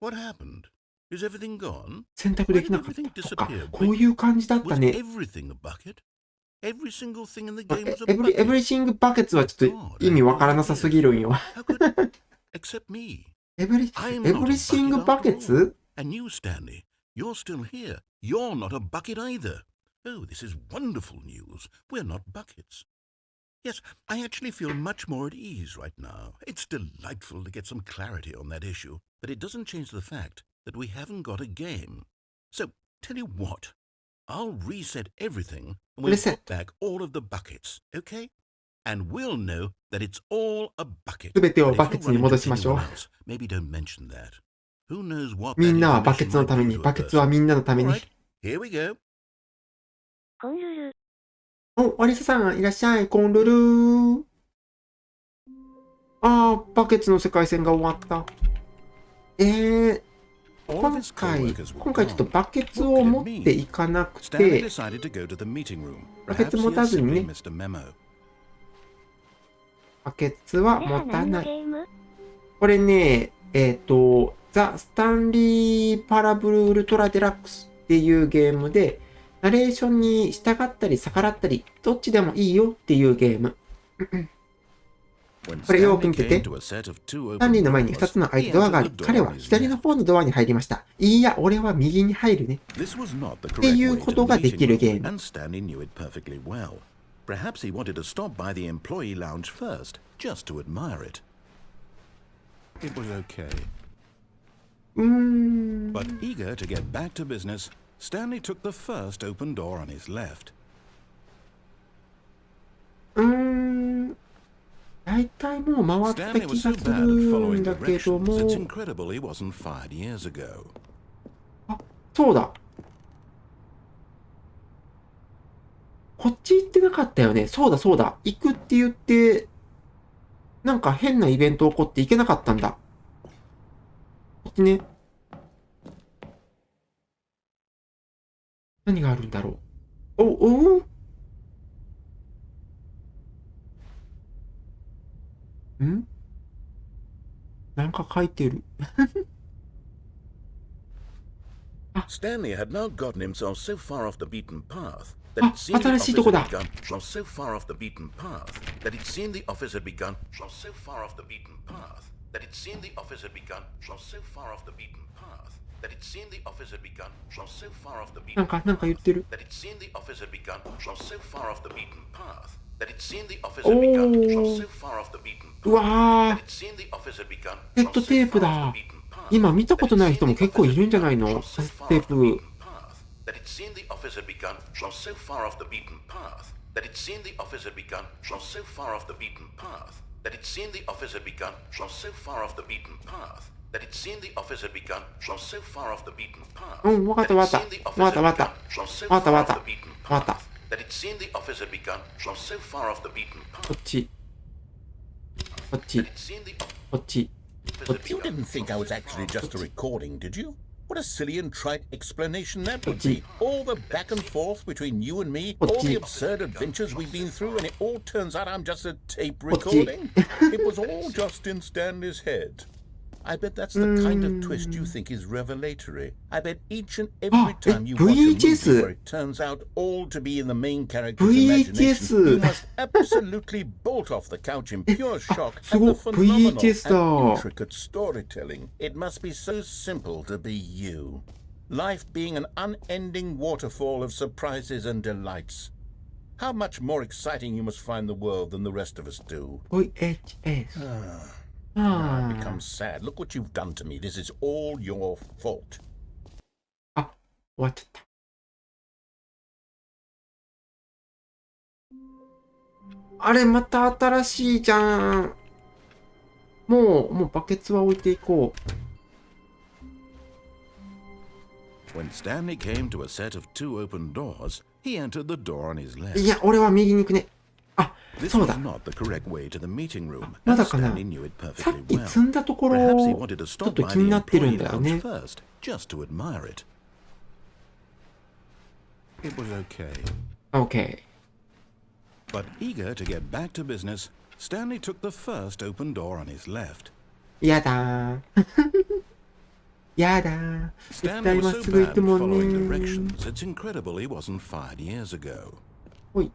What happened? Is everything gone? 選択できなかったとか、こういう感じだった Was ね。 everything a bucket? Every single thing in the game was a エブリ bucket. シングバケツはちょっと意味わからなさすぎるんよ。 How could except me? エブリ I'm not a シング bucket バケ after all. ツ And you, Stanley, you're still here. You're not a bucket either. Oh, this is wonderful news. We're not buckets. Yes, I actually feel much more at ease right now. It's delightful to get some clarity on that issue, but it doesn't change the fact that we haven't got a game. So, tell you what, I'll reset everything and we'll Reset. put back all of the buckets, okay? And we'll know that it's all a bucket. すべてを But if バ you ケツ run に into 戻しましょう anyone。else, maybe don't mention that. Who knows what み that んなはバケ information ツの might ため do に、 to a バケツは person. みんなのために。 Alright, here we go. コンルル。お、アリサさん、いらっしゃい、コンルルー。バケツの世界線が終わった。今回ちょっとバケツを持っていかなく Stanley て、 decided to go to the meeting room. バケツ Perhaps 持 he た had ずに simply ね、 missed a memo. バケツはこれは持たない。何のゲーム？これね、ザ・スタンリー・パラブル・ウルトラ・デラックスっていうゲームで、ナレーションに従ったり逆らったり、どっちでもいいよっていうゲーム。 When これよく Stanley 見てて。 came to a set of two スタン open リーの前に2 doors, つの開い he たドアがあり、 entered the door 彼は on his 左の left. 方のドアに入りました。いや、俺は右に入るね。This was not the って correct いう way こ to と the がで meeting きる room, ゲーム。 and Stanley knew it perfectly well. Perhaps he wanted to stop by the employee lounge first, just to admire it. It was okay. うーん。 But eager to get back to business, Stanley took the first open door on his left. 大体もう回った気 Stanley が was す so る bad at ん following だけど directions, it's も、 incredible he wasn't fired years ago. そうだ。こっち行ってなかったよね。そうだそうだ。行くって言って、なんか変なイベント起こって行けなかったんだ。こっちね。何があるんだろう。おんなんか書いてる。Stanley had now gotten himself so far off the beaten path that it seemed the 新しいとこだ。 office had begun. So far off the beaten path that it seemed the office had begun. So far off the beaten path that it seemed the office had begun. So far off the beaten path that it seemed the office had begun. So far off the beaten なんか言ってる。 that it seemed the office had begun. So far off the beaten path that it seemed the office had begun. So far off the beaten うわ that ー it seemed the office had begun. ヘッドテープだ。今見たことない人も結構いるんじゃないの？ヘッドテープ。 That it seemed the office had begun from so far off the beaten path. That it seemed the office had begun from so far off the beaten path. That it seemed the office had begun from so far off the beaten path. That it seemed the office had begun from so far off the beaten path. うん、わかったわかった。わかったわかった。わかったわかった。わかった。 That it seemed the office had begun from so far off the beaten こ path. っち。こっち。 That it seemed the こっち。 You didn't think I was actually just a recording, did you? What a silly and trite explanation that would be. All the back and forth between you and me, all the absurd adventures we've been through, and it all turns out I'm just a tape recording. It was all just in Stanley's head. I bet that's the kind of twist you think is revelatory. I bet each and every time you watch a movie where it turns out all to be in the main character's imagination, you must absolutely bolt off the couch in pure shock at the phenomenal and intricate storytelling. It must be so simple to be you. Life being an unending waterfall of surprises and delights. How much more exciting you must find the world than the rest of us do. VHS。 I've become sad. Look what you've done to me. This is all your fault. あ、終わっちゃった。あれ、また新しいじゃん。もうバケツは置いていこう。 When Stanley came to a set of two open doors, he entered the door on his left. いや、俺は右に行くね。あ、 This そう was だ。 not the correct way to the meeting room. ま and だかな。 Stanley knew it さっ perfectly き well. 積んだところ、 Perhaps ち he ょ wanted to っ stop と by 気に the なってる employee んだよ lounge ね。 first, just to admire it. It was okay. OK。 But eager to get back to business, Stanley took the first open door on his left. やだー。やだー。絶 Stanley 対 was まっ so すぐ行 bad く at もん following ね。 directions, it's incredible he wasn't fired years ago. ほい。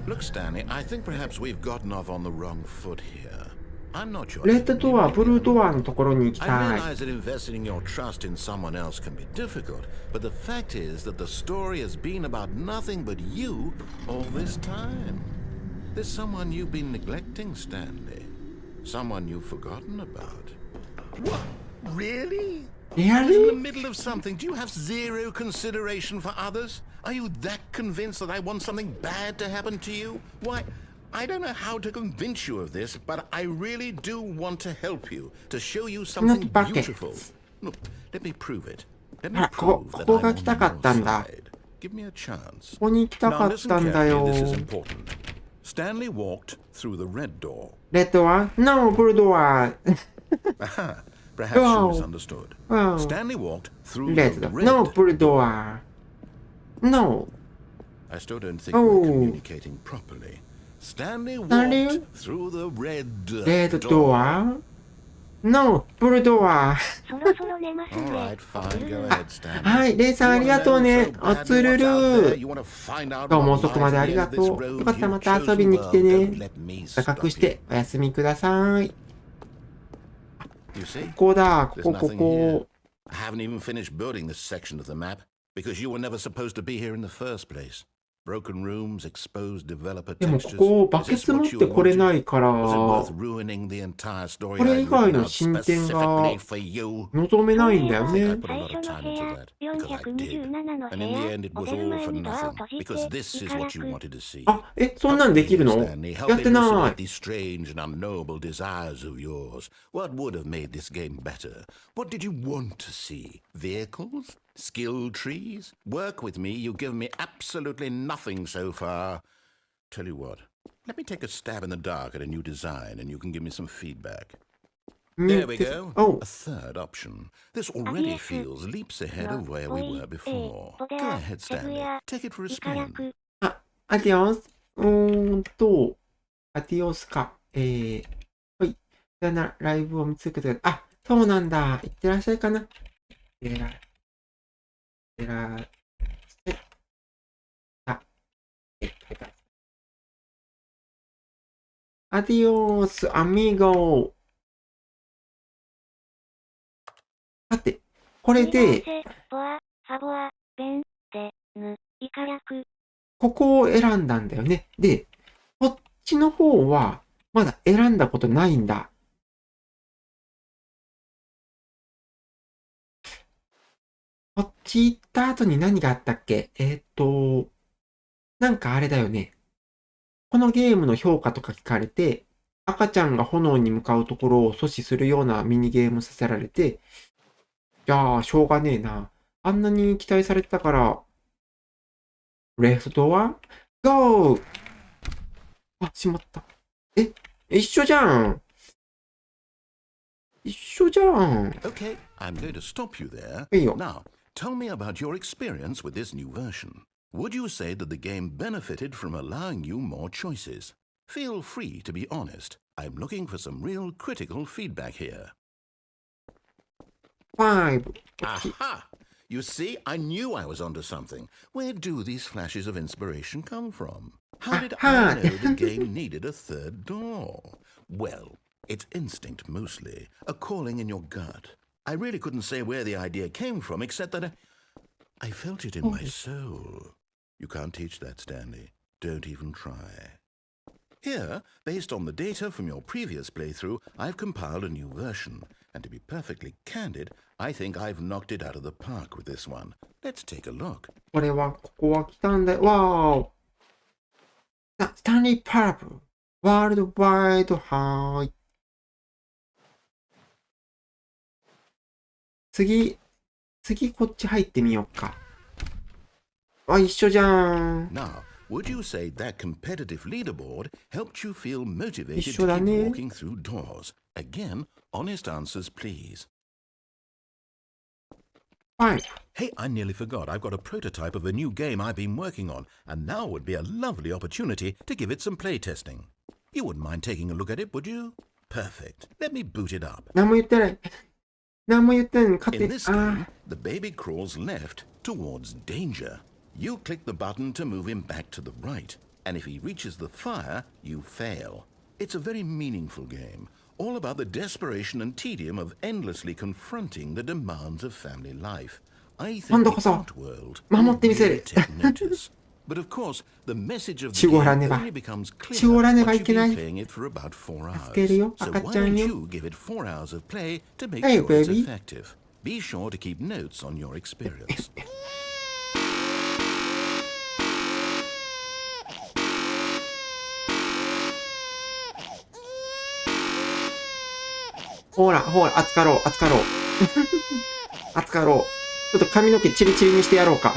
Look, Stanley, I think perhaps we've gotten off on the wrong foot here. I'm not sure. レッドドア、ブルードアのところに行き I たい。 realize that investing your trust in someone else can be difficult, but the fact is that the story has been about nothing but you all this time. There's someone you've been neglecting, Stanley. Someone you've forgotten about. What? Really? リア In the ル middle of something, do you have zero consideration for others? Are you that convinced that I want something bad to happen to you? Why, I don't know how to convince you of this, but I really do want to help you, to show you something Not beautiful. buckets. Look, let me prove it. Let あ me ら、こ prove こ that こ I'm が on 来たかった your んだ。 side. Give me a chance. ここに行きたか Now っ listen たんだ carefully, よ。 this is important. Stanley walked through the red door. レッドア ?No, ブルードア。 Aha, perhaps you Oh. misunderstood. Oh. Stanley walked through レ the ッド。 red No, ブルードア。No. I still don't think Oh. we're communicating properly. Stanley Stanley? walked through the red レッド door. ドア ?No, ブルードア。そろそろ寝ます All ね。 right, fine, go ahead, Stanley. はい、レイさんありがとうね。おつるる。 You want to find out どうも what 遅くまで lies あり at が the と end う。 of this よ road かったらま you've た遊びに来て chosen? ね Well, don't。let me 高く stop し you. てお休みください。 You see? ここだ、こ There's こ、こ nothing こ here.。I haven't even finished building this section of the map because you were never supposed to be here in the first place. Broken rooms, exposed developer でもこ textures. こバ Is ケ this ツ持っ what て you これ wanted? ないから、 Was it worth ruining the entire story これ I'd 以外 written の out 進展が specifically for you? 望めないんだよ I ね。 put a lot of time into that because I did. 427の And 部 in the 屋、 end, it お was 出る all 前 for にドアを nothing 閉じ because て、 this い is か what ら you く。 wanted to see. あ、そんなんできるの？ Stanley, や help って me な elucidate い。 these strange and unknowable desires of yours. What would have made this game better? What did you want to see? Vehicles? Skill trees? Work with me, you've given me absolutely nothing so far. Tell you what, let me take a stab in the dark at a new design and you can give me some feedback. There we go. Oh. A third option. This already feels leaps ahead of where we were before. Go ahead, Stanley. Take it for a いから spin. く。あ、アディオス。アディオスか。はい。じゃあな、ライブを見つけて、あ、そうなんだ。いってらっしゃいかな。いってらっしゃい。あ、アディオス、アミーゴ。さて、これで、ボア、サボア、ベン、デ、ヌ、イカラク。ここを選んだんだよね。で、こっちの方は、まだ選んだことないんだ。こっち行った後に何があったっけ？なんかあれだよね。このゲームの評価とか聞かれて、赤ちゃんが炎に向かうところを阻止するようなミニゲームさせられて、じゃあ、しょうがねえな。あんなに期待されてたから、レフトはゴー！あ、しまった。一緒じゃん。一緒じゃん。Okay, I'm going to stop you there. いいよ。 Now, tell me about your experience with this new version. Would you say that the game benefited from allowing you more choices? Feel free to be honest. I'm looking for some real critical feedback here. 5。Aha! You see, I knew I was onto something. Where do these flashes of inspiration come from? How did I know the game needed a third door? Well, it's instinct mostly, a calling in your gut. I really couldn't say where the idea came from, except that I felt it in my soul. You can't teach that, Stanley. Don't even try. Here, based on the data from your previous playthrough, I've compiled a new version. And to be perfectly candid, I think I've knocked it out of the park with this one. Let's take a look. これは、ここは来たんだよ。わーお。スタンリー・パラブル。ワールドワイドハーイ。次こっち入ってみようか。あ、一緒じゃん。 Now, would you say that competitive leaderboard helped you feel motivated 一 to 緒だ keep ね。 walking through doors? Again, honest answers, please. 5。 Hey, I nearly forgot. I've got a prototype of a new game I've been working on, and now would be a lovely opportunity to give it some playtesting. You wouldn't mind taking a look at it, would you? Perfect. Let me boot it up. 何も言ってない。何も言ってない。勝手 In に。this あ game, the baby crawls left towards danger. You click the button to move him back to the right, and if he reaches the fire, you fail. It's a very meaningful game, all about the desperation and tedium of endlessly confronting the demands of family life. I think the art world will really take notice. But of course, the message of the game only becomes clear once you've been playing it for about 4 hours. So why don't you give it 4 hours of play to make sure it's effective? Be sure to keep notes on your experience. ほら、扱ろう。扱ろう。ちょっと髪の毛チリチリにしてやろうか。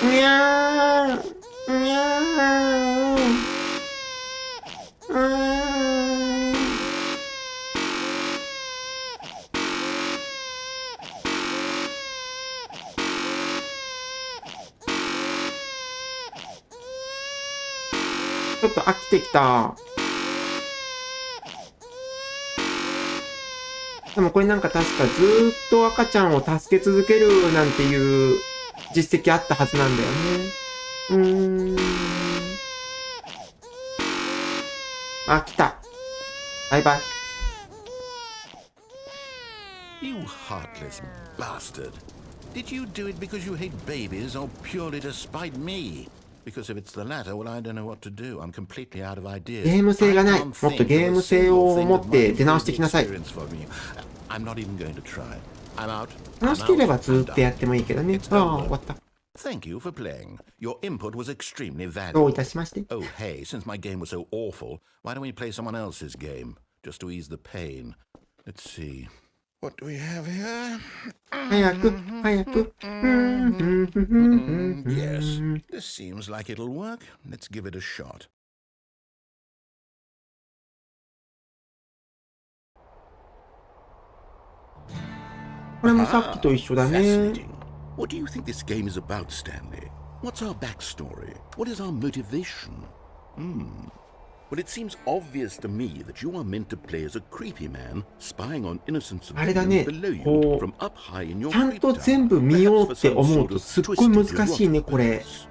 にゃー。にゃー。ちょっと飽きてきた。でもこれなんか確かずーっと赤ちゃんを助け続けるなんていう実績あったはずなんだよね。あ、来た。バイバイ。You heartless bastard. Did you do it because you hate babies or purely to spite me? Because if it's the latter, well, I don't know what to do. I'm completely out of ideas. ゲーム性がない。もっとゲーム性を持って出直してきなさい。 I'm not even going to try. I'm out. 楽しければずっとやってもいいけどね。ああ、終わった。 Thank you for playing. Your input was extremely どう valuable. いたしまして。 Oh, hey, since my game was so awful, why don't we play someone else's game? Just to ease the pain. Let's see. What do we have here? 早く、早く。Yes, this seems like it'll work. Let's give it a shot. これもさっきと一緒だね。 Fascinating. What do you think this game is about, Stanley? What's our backstory? What is our motivation? Well, it seems obvious to me that you are meant to play as a creepy man spying on innocent あれだね、 civilians below you こ from up high in う、 your ちゃん creep と tower. 全部見よう Perhaps って for some 思う sort と of すっごい難 twisted しいね、 erotic これ。 purpose.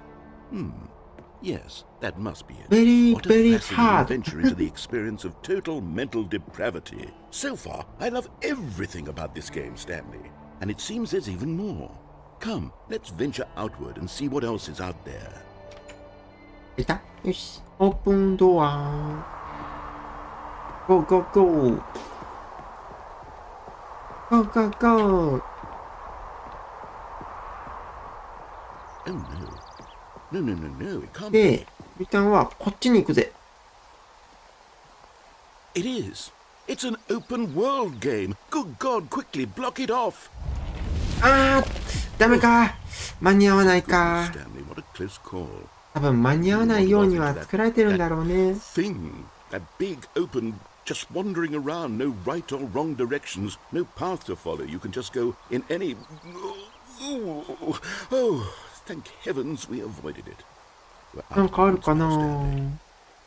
Yes, that must be it. Very, What a very fascinating hard. adventure into the experience of total mental depravity. So far, I love everything about this game, Stanley. And it seems there's even more. Come, let's venture outward and see what else is out there. いた？よし。オープンドア。ゴーゴーゴー。ゴーゴーゴー。Oh no. No, no, no, no, it can't be. で、リタンはこっちに行くぜ。It is. It's an open world game. Good God, quickly block it off. あー、ダメか。間に合わないか。 Stanley, what a close call. 多分間に合わないようには作られてるんだろうね。 Thing, that big open, just wandering around, no right or wrong directions, no path to follow. You can just go in any. Oh, thank heavens we avoided it. We're なん out かあ of るか bounds な。 now, Stanley.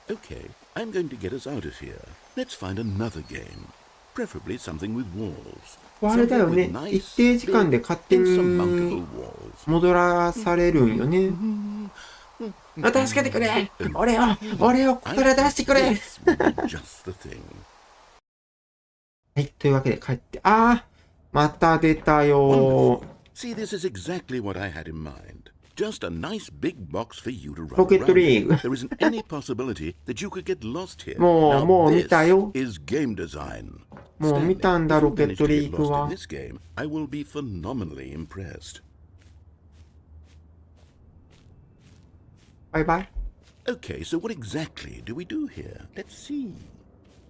Okay, I'm going to get us out of here. Let's find another game. Preferably something with walls. あれだよね。 Something with nice, 一定時間で勝手 big, に insurmountable walls. 戻らされるんよね。助けてくれ。俺をここから出してくれ。 This will be just the thing. はい、というわけで帰って。あー、また出たよ。 See, this is exactly what I had in mind. Just a nice big box for you to run ポケット around. リーグ。 There isn't any possibility that you could get lost here. もう Now 見たよ。 this is game design. もう見たんだ、 Stanley, ロ if ケ you ット manage to リ get ーグ lost は in。this game, I will be phenomenally impressed. バイバイ。 Okay, so what exactly do we do here? Let's see.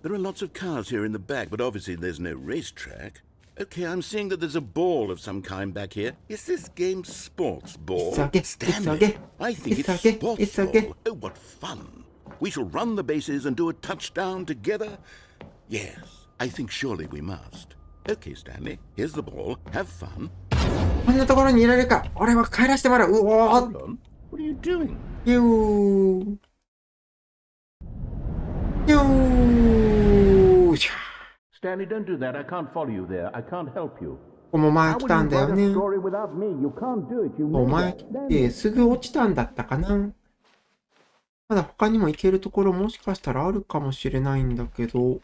There are lots of cars here in the back, but obviously there's no racetrack. Okay, I'm seeing that there's a ball of some kind back here. Is this game sports ball? It's okay, Stanley, it's okay. I think It's it's okay, sports it's ball. okay. Oh, what fun. We shall run the bases and do a touchdown together. Yes, I think surely we must. Okay, Stanley, here's the ball. Have fun. こんなところにいられるか。俺は帰らせてもらう。うお Hold ー。 on. What are you doing? ゆー。ゆー。しゃ Stanley, don't do that. I can't follow you there. I can't help you. ここも前来たんだよね。 story without me. You can't do it. You お前来てすぐ落ちたんだったかな。まだ他にも行けるところもしかしたらあるかもしれないんだけど、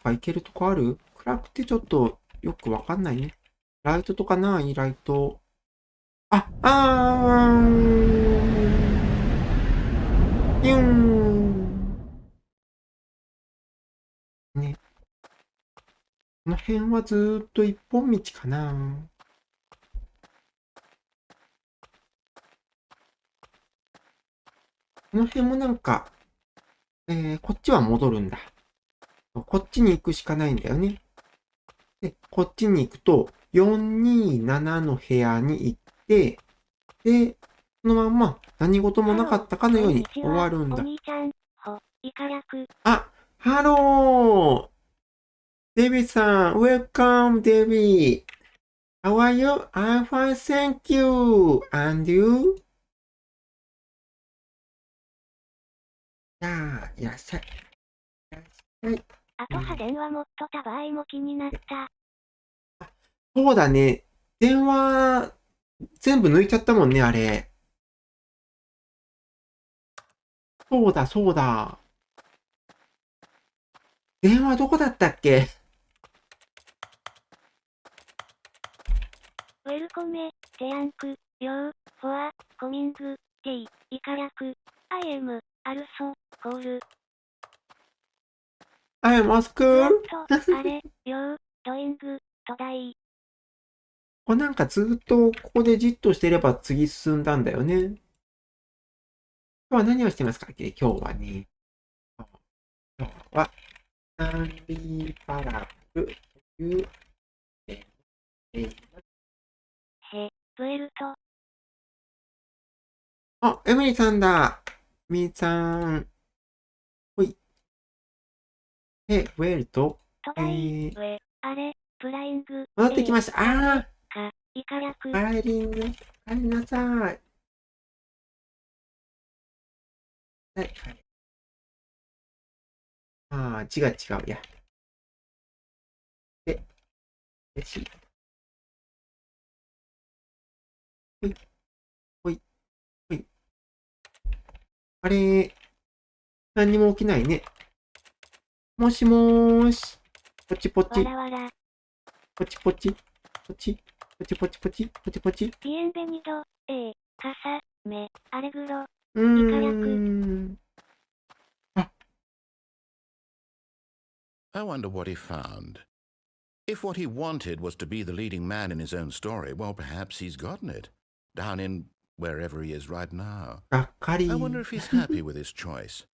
他行けるとこある？暗くてちょっとよくわかんないね。ライトとかないライト。あ、ヒューン。ね。この辺はずーっと一本道かな。この辺もなんか、こっちは戻るんだ。こっちに行くしかないんだよね。で、こっちに行くと、427の部屋に行って、で、そのまんま何事もなかったかのように終わるんだ。お兄ちゃん、イカ略。あ、ハローデビさん、Welcome, デビ How are you? I'm fine, thank you. And you? じゃあ、いらっしゃい。いらっしゃい。あと派電話持っとった場合も気になった。そうだね。電話、全部抜いちゃったもんね、あれ。そうだ、そうだ。電話どこだったっけ？ウェルコメ、テヤンク、ヨー、フォア、コミング、ティ、イカ略、アイエム、アルソ、コール。I am Oscar。あれ、ヨー、ドイング、トダイ。これなんかずっとここでじっとしてれば次進んだんだよね。今日は何をしてますかっけ？今日はね。今日は、スタンリーパラブという、プエルト。あ、エミリーさんだ。エミリーさん。ほい。ウェルト。トダイ、あれ、プライング。戻ってきました。ああ。イカ略。帰りなさい。はい。ああ、違うや。で、よし。ほい。あれ、何にも起きないね。もしもーし。ポチポチ。わらわら。ポチポチ。ポチ。ポチポチポチ。ポチポチ。ビエンベニド、カサ、メ、アレグロ。I wonder what he found. If what he wanted was to be the leading man in his own story, well, perhaps he's gotten it. Down in wherever he is right now. I wonder if he's happy with his choice,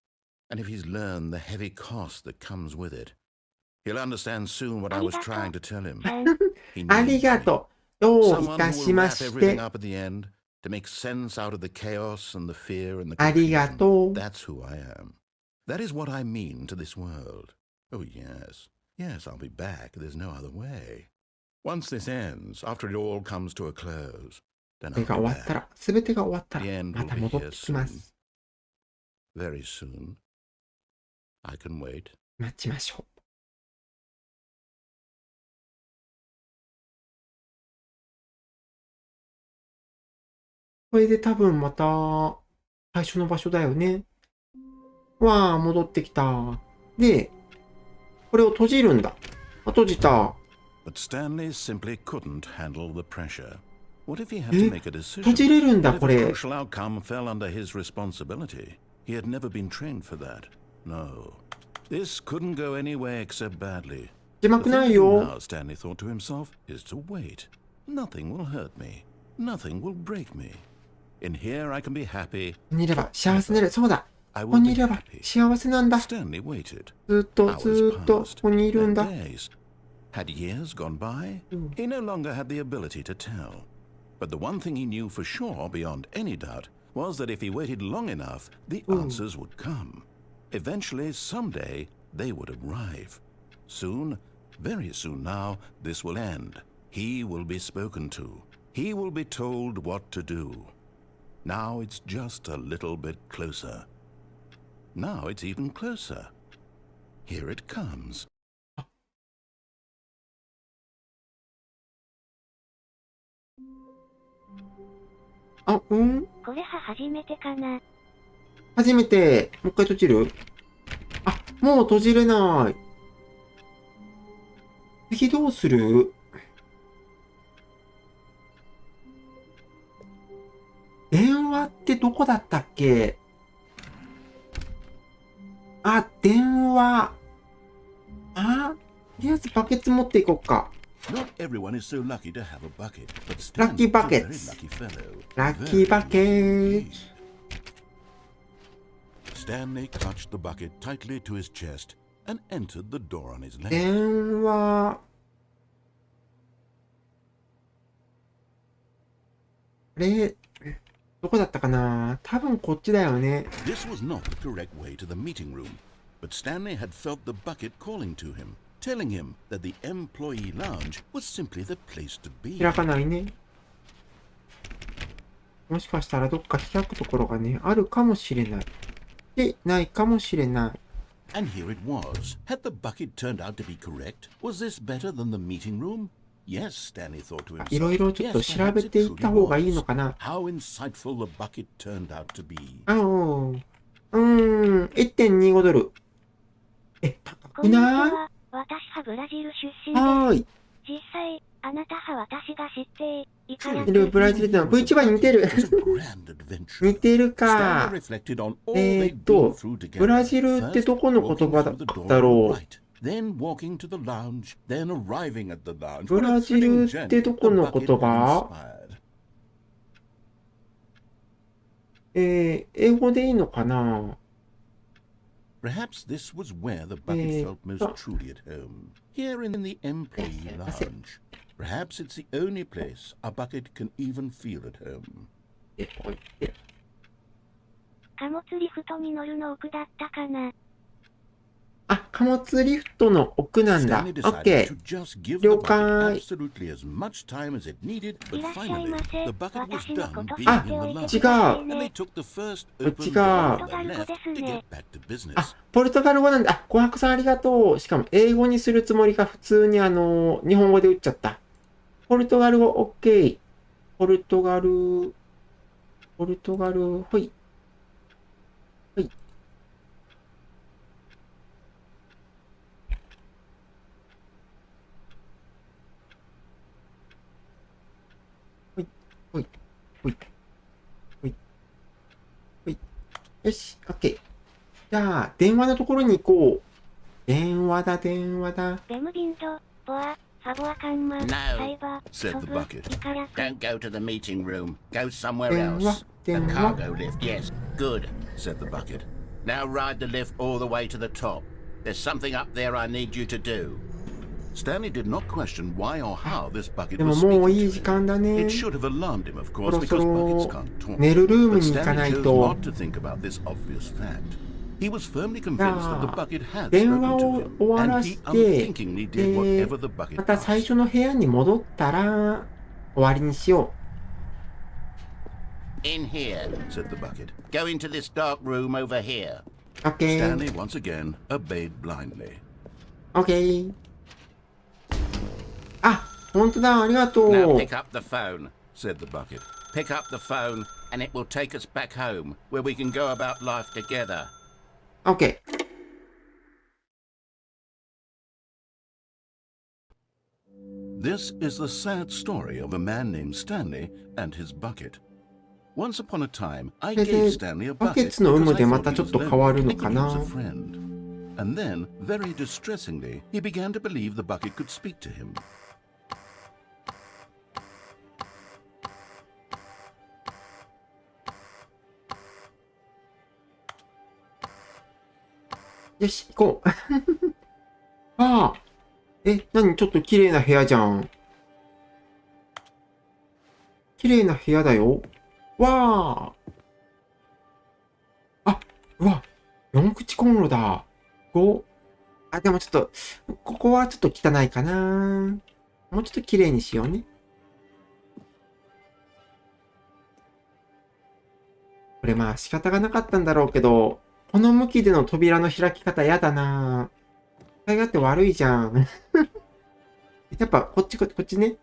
and if he's learned the heavy cost that comes with it. He'll understand soon what I was trying to tell him. ありがとう。どうい Someone た who し will ま wrap し everything て。 up at the end to make sense out of the chaos and the fear and the ありが confusion. とう。 That's who I am. That is what I mean to this world. Oh, yes. Yes, I'll be back. There's no other way. Once this ends, after it all comes to a close, then それ I'll が be 終わった back. ら、すべてが終わったら The、end ま will た be 戻っ here てきま soon. す。 Very soon. I can wait. 待ちましょう。これで多分また、最初の場所だよね。わあ、戻ってきた。で、これを閉じるんだ。閉じた。But Stanley simply couldn't handle the pressure. What if he had to make a decision? 閉じれるんだ、 What if こ a れ。 crucial outcome fell under his responsibility? He had never been trained for that. No. This couldn't go anywhere except badly. 字 The 幕 thing な to い do よ。 now, Stanley thought to himself, is to wait. Nothing will hurt me. Nothing will break me. In here I can be happy. ここにいれば幸せになる。そうだ。 I ここ will に be いれば happy. 幸せなんだ。 Stanley waited. ずっと Hours ずっとこ passed. こにいるん Then だ。 days. Had years gone by? He no longer had the ability to tell. But the one thing he knew for sure, beyond any doubt, was that if he waited long enough, the answers would come. Eventually, someday, they would arrive. Soon, very soon now, this will end. He will be spoken to. He will be told what to do. Now it's just a little bit closer. Now it's even closer. Here it comes. あ、うん？これは初めてかな。初めて、もう一回閉じる？あ、もう閉じれない。次どうする？電話ってどこだったっけ？あ、電話。あ、とりあえずバケツ持っていこうか。Not everyone is so lucky to have a bucket, but Lucky Stanley is a very buckets. lucky fellow. ラッキーバケ Very ツ。 Stanley clutched the bucket tightly to his chest and entered the door on his left. 電話。あれ、どこだったかな？多分こっちだよね。 This was not the correct way to the meeting room, but Stanley had felt the bucket calling to him, telling him that the employee lounge was simply the place to be. 開かないね。もしかしたらどっか開くところがね、あるかもしれない。で、ないかもしれない。And here it was. Had the bucket turned out to be correct? Was this better than the meeting room? Yes, Stanley thought to himself. いろいろちょっと Yes, 調 perhaps べ it ていっ truly た方がいい was. のかな。 How insightful the bucket turned out to be. 1.25 ドル。高くこんにちない？は。私はブラジル出身はーい。です。実際、あなたは私が知ってブラジルってのは VTuber に似てる。似てるか。ブラジルってどこの言葉だろう。ブラジルってどこの言葉？英語でいいのかな？ Perhaps this was where the bucket felt most truly at home. Here in the employee lounge. Perhaps it's the only place a bucket can even feel at home. 貨物リフトに乗るの奥だったかな。あ、貨物リフトの奥なんだ。オッケー。了解。いらっしゃいませ。私のこと知っておいてくださいね。違う。あ、ポルトガル語なんだ。あ、琥珀さんありがとう。しかも英語にするつもりが普通に日本語で打っちゃった。ポルトガル語、オッケー。ポルトガル、ほい。ほい。ほい。ほい。ほい。ほい。よし、オッケー。じゃあ、電話のところに行こう。電話だ。ベムビンド、ボア、サボアカンマ、サイバー、said the bucket. Don't go to the meeting room. Go somewhere else. The cargo lift, yes. Good, said the bucket. Now ride the lift all the way to the top. There's something up there I need you to do. Stanley did not question why or how this bucket でも was もう speaking いい to 時 him. 間だね。 It should have alarmed him, of そ course, ろそ because ろ buckets can't talk. 寝るルーム But に行かな Stanley い chose と。 not to think about this obvious fact. He was firmly じ convinced that the ゃあ、 bucket had 電話 spoken を to 終 him, わ and ら he して、unthinkingly did で、 whatever the bucket また最 asked. 初の部屋に戻ったら、終わりにしよ In here, said the bucket. go into this dark room over here. う。オッケー。 Stanley once again obeyed blindly. オッケー。あ、ほんとだ。ありがと Now う。 pick up the phone. Said the bucket. Pick up the phone, and it will take us back home, where we can go about life together. オッケー。This is the sad story of a man named Stanley and his bucket. Once upon a time, I で gave Stanley a バケ bucket ツの有無 because で I ま thought た he ちょっ was と変わ lonely, るの thinking か he was な。 a friend. And then, very distressingly, he began to believe the bucket could speak to him. よし、行こう。ああ。何ちょっと綺麗な部屋じゃん。綺麗な部屋だよ。わあ。あ、うわ。4口コンロだ。5。あ、でもちょっと、ここはちょっと汚いかな。もうちょっと綺麗にしようね。これまあ仕方がなかったんだろうけど、この向きでの扉の開き方やだな。使い勝手悪いじゃん。やっぱこっちね。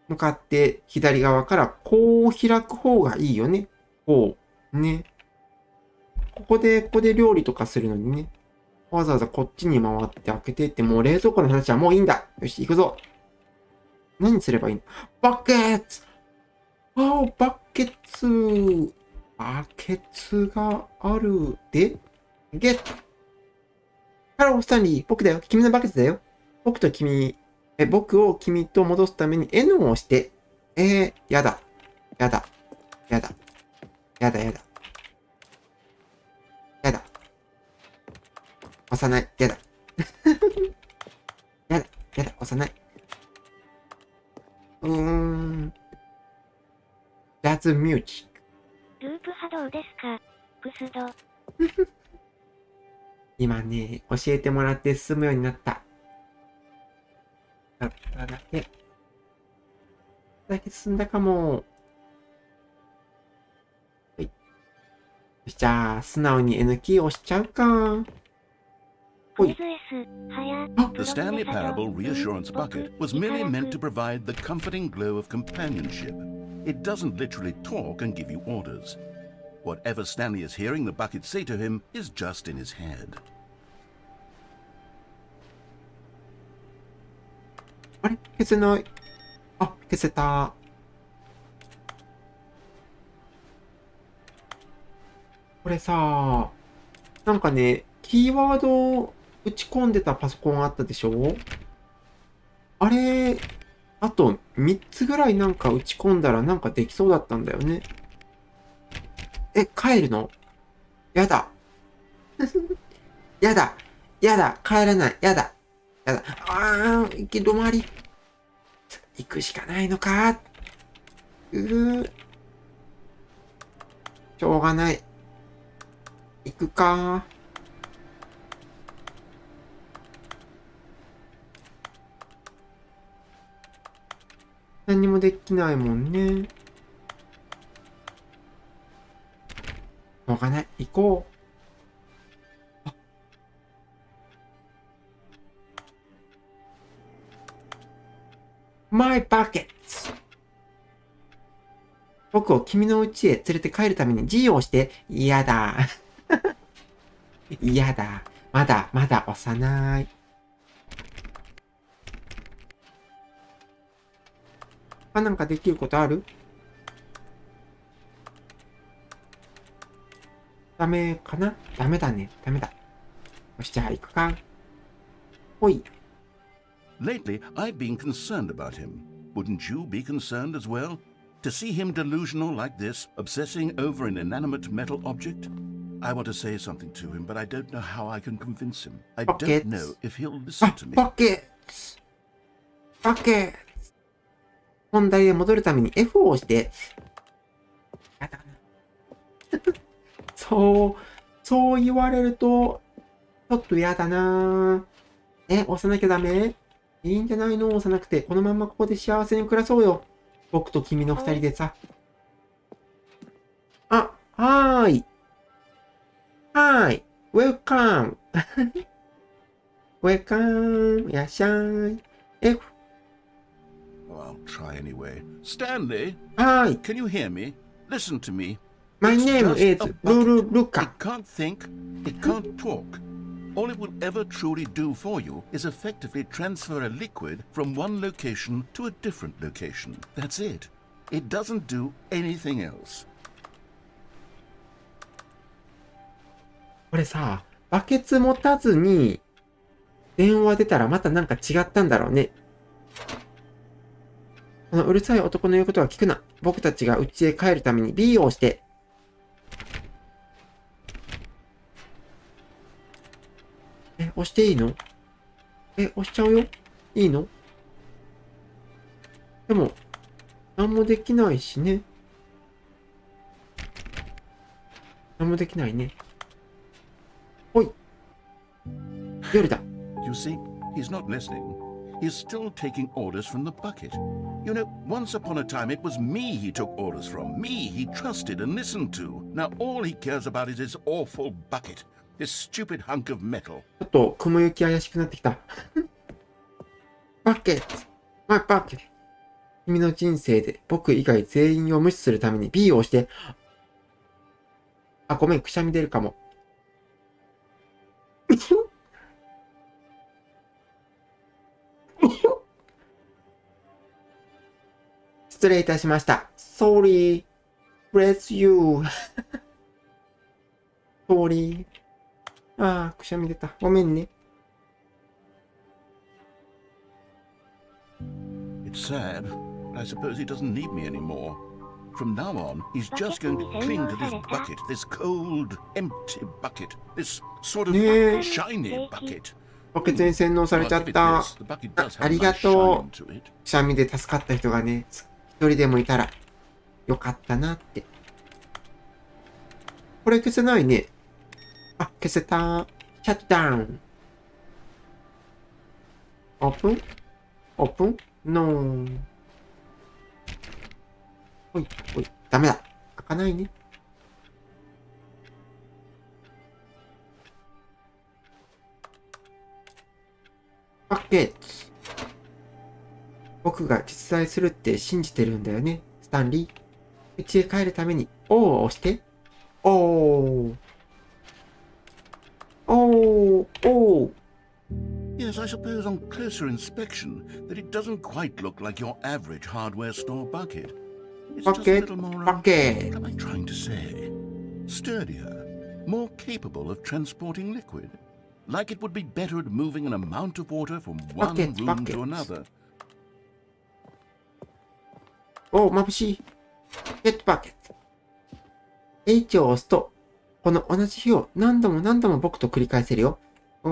向かって左側からこう開く方がいいよね。こう。ね。ここで料理とかするのにね。わざわざこっちに回って開けてって、もう冷蔵庫の話はもういいんだ。よし、行くぞ。何すればいいの？バケツ！ああ、バケツ。バケツがあるで、ゲット。ハロー、スタンリー。僕だよ。君のバケツだよ。僕を君と戻すために N を押して。やだ。やだ。やだ。やだやだ。やだ。押さない。やだ。やだ。やだ。押さない。ジャズミュージック。ループ波動ですか？クスド。今ね、教えてもらって進むようになった。だけ進んだかも。はい。よし、じゃあ、素直に N キー押しちゃうか。クイズ S、早。 The Stanley Parable reassurance bucket was merely meant to provide the comforting glow of companionship. It doesn't literally talk and give you orders. Whatever Stanley is hearing the bucket say to him is just in his head. あれ消せない。あ、消せた。これさ、なんかね、キーワードを打ち込んでたパソコンあったでしょ？あれ、あと3つぐらいなんか打ち込んだらなんかできそうだったんだよね。帰るの？やだ。やだ。やだ。帰らない。やだ。やだ。行き止まり。行くしかないのか。しょうがない。行くか。何もできないもんね。しょうがない。行こう。My buckets。僕を君の家へ連れて帰るために G を押して、嫌だ。嫌だ。まだ押さない。なんかできることある？ダメかな？ダメだね。ダメだ。よし、じゃあ行くか。ほい。Lately, I've been concerned about him. Wouldn't you be concerned as well? To see him delusional like this, obsessing over an inanimate metal object? I want to say something to him, but I don't know how I can convince him. I don't know if he'll listen to me. バケツ。本題へ戻るために F を押して。やだな。そう言われると、ちょっとやだな。押さなきゃダメ？いいんじゃないの？押さなくて。このまんまここで幸せに暮らそうよ。僕と君の二人でさ。はーい。Welcome. Welcome. いらっしゃい。F。Well, I'll try anyway. Stanley? Hi. Can you hear me? Listen to me. My It's name just is a bucket. Luca. It can't think. It can't talk. All it will ever truly do for you is effectively transfer a liquid from one location to a different location. That's it. It doesn't do anything else. これさ、バケツ持たずに電話出たらまたなんか違ったんだろうね。このうるさい男の言うことは聞くな。僕たちが家へ帰るために B を押して。押していいの？押しちゃうよ。いいの？でも、何もできないしね。何もできないね。ほい。夜だ。You see, he's not listening. He's still taking orders from the bucket. You know, once upon a time it was me he took orders from. Me he trusted and listened to. Now all he cares about is his awful bucket. This stupid hunk of metal. ちょっと雲行き怪しくなってきた。バケット。My bucket。君の人生で僕以外全員を無視するために B を押して。ごめん、くしゃみ出るかも。失礼いたしました。Sorry. Bless you. Sorry. くしゃみ出た。ごめんね。It's sad, but I suppose he doesn't need me anymore. From now on, he's just going to cling to this bucket, this cold, empty bucket, this sort of shiny bucket. バケツに洗脳されちゃった。ありがとう。くしゃみで助かった人がね、一人でもいたらよかったなって。これ消せないね。消せた。シャットダウン。オープン？オープン？ノー。ほい、ほい。ダメだ。開かないね。バケット。僕が実在するって信じてるんだよね、スタンリー。家へ帰るために O を押して。O。Yes, I suppose on closer inspection that it doesn't quite look like your average hardware store bucket. It's just a little more, what am I trying to say? Sturdier, more capable of transporting liquid. Like it would be better at moving an amount of water from one room to another. お、眩しい。ゲットバケット。H を押すと、この同じ日を何度も何度も僕と繰り返せるよ。そ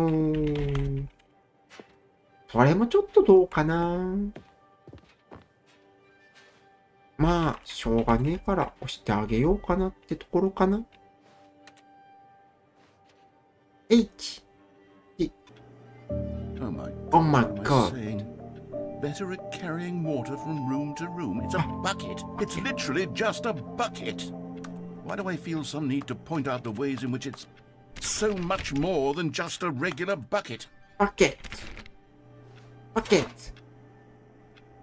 れもちょっとどうかな。まあ、しょうがねえから押してあげようかなってところかな。H。Oh my God. Better at carrying water from room to room. It's a bucket. It's literally just a bucket. Why do I feel some need to point out the ways in which it's so much more than just a regular bucket? Bucket. Bucket.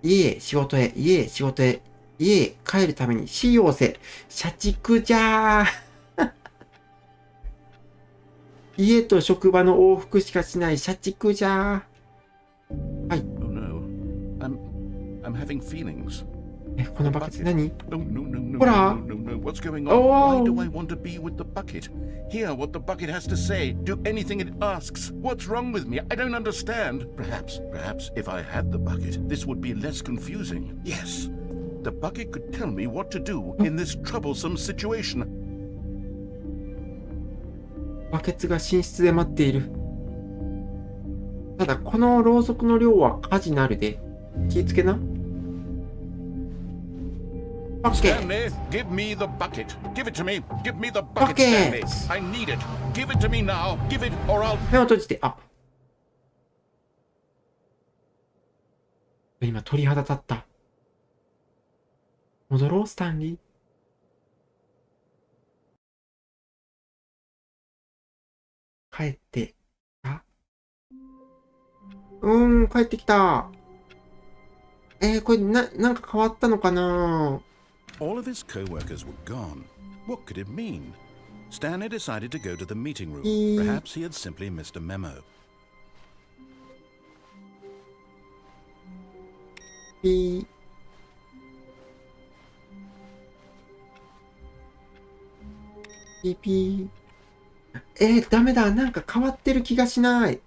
家へ仕事へ、家へ仕事へ、家へ帰るために使用せ。社畜じゃー。家と職場の往復しかしない社畜じゃー。はい。Oh no. I'm having feelings. このバケツ何？ Oh, no. ほら。 No. What's going on? Why do I want to be with the bucket? Hear what the bucket has to say. Do anything it asks. What's wrong with me? I don't understand. Perhaps if I had the bucket, this would be less confusing. Yes. The bucket could tell me what to do in this troublesome situation. バケツが寝室で待っている。ただ、このろうそくの量は火事なるで。気ぃつけな。Stanley, give me the bucket. Give it to me. Give me the bucket, Stanley. I need it. Give it to me now. Give it or I'll... 目を閉じて、今鳥肌立った。戻ろう、スタンリー。帰って帰ってきた。これなんか変わったのかな。All of his co-workers were gone. What could it mean? Stanley decided to go to the meeting room. Perhaps he had simply missed a memo. ピー。ダメだ。なんか変わってる気がしない。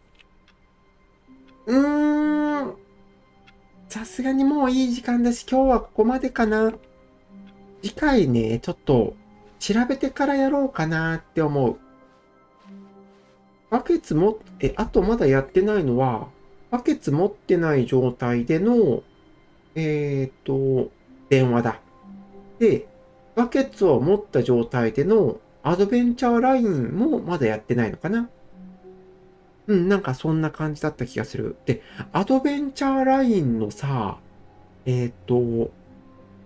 さすがにもういい時間だし、今日はここまでかな。次回ね、ちょっと調べてからやろうかなって思う。バケツあとまだやってないのは、バケツ持ってない状態での、電話だ。で、バケツを持った状態でのアドベンチャーラインもまだやってないのかな。なんかそんな感じだった気がする。で、アドベンチャーラインのさ、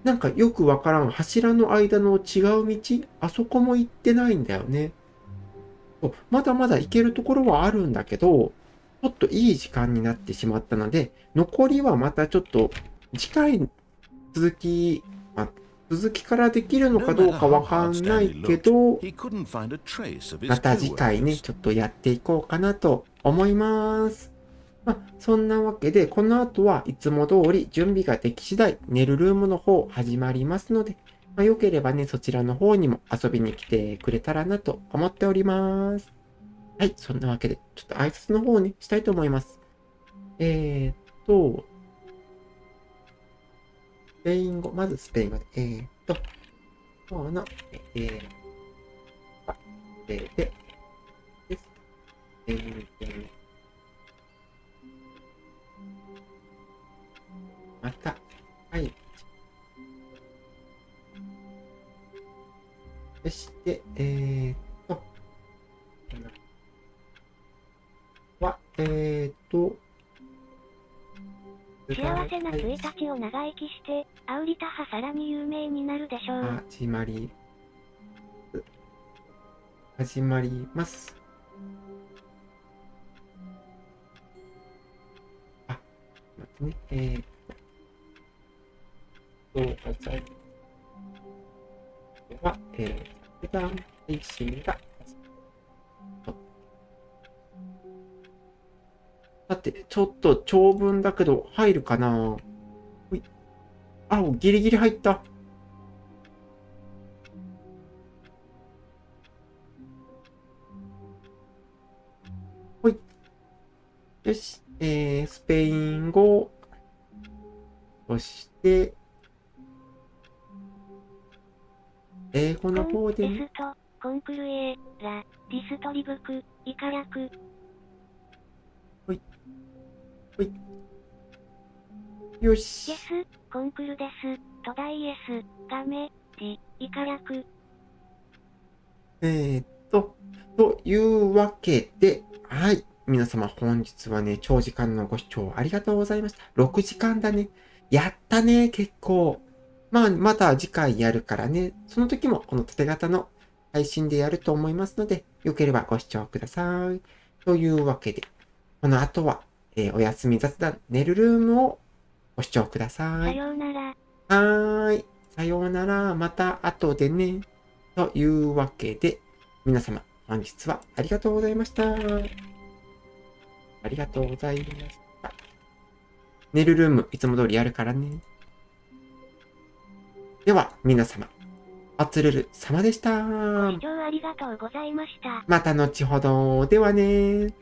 なんかよくわからん柱の間の違う道、あそこも行ってないんだよね。まだまだ行けるところはあるんだけど、ちょっといい時間になってしまったので、残りはまたちょっと次回続きからできるのかどうかわかんないけど、また次回ね、ちょっとやっていこうかなと思います。そんなわけで、この後はいつも通り準備ができ次第、寝るルームの方始まりますので、よければね、そちらの方にも遊びに来てくれたらなと思っております。はい、そんなわけで、ちょっと挨拶の方をね、したいと思います。スペイン語、まずスペイン語で、今日の、です。また、はい。そして、幸せな1日を長生きして、アウリタ派さらに有名になるでしょう。始まります。待ってね。普段配信がだってちょっと長文だけど入るかな。ギリギリ入った。ほい。よし。スペイン語。そして、英語の方で、テスト、コンクルエー、ラ、ディストリブク、イカ略。ほい。ほい。よし。ゲス、コンクルです、トダイエス、ガメ、ディ、イカ略。というわけで、はい。皆様本日はね、長時間のご視聴ありがとうございました。6時間だね。やったね、結構。まあ、また次回やるからね、その時もこの縦型の配信でやると思いますので、よければご視聴ください。というわけで、この後は、お休み雑談、寝るルームをご視聴ください。さようなら。はーい。さようなら。また後でね。というわけで、皆様、本日はありがとうございました。ありがとうございました。寝るルーム、いつも通りやるからね。では、皆様、おつるる様でした。ご視聴ありがとうございました。また後ほど。ではね。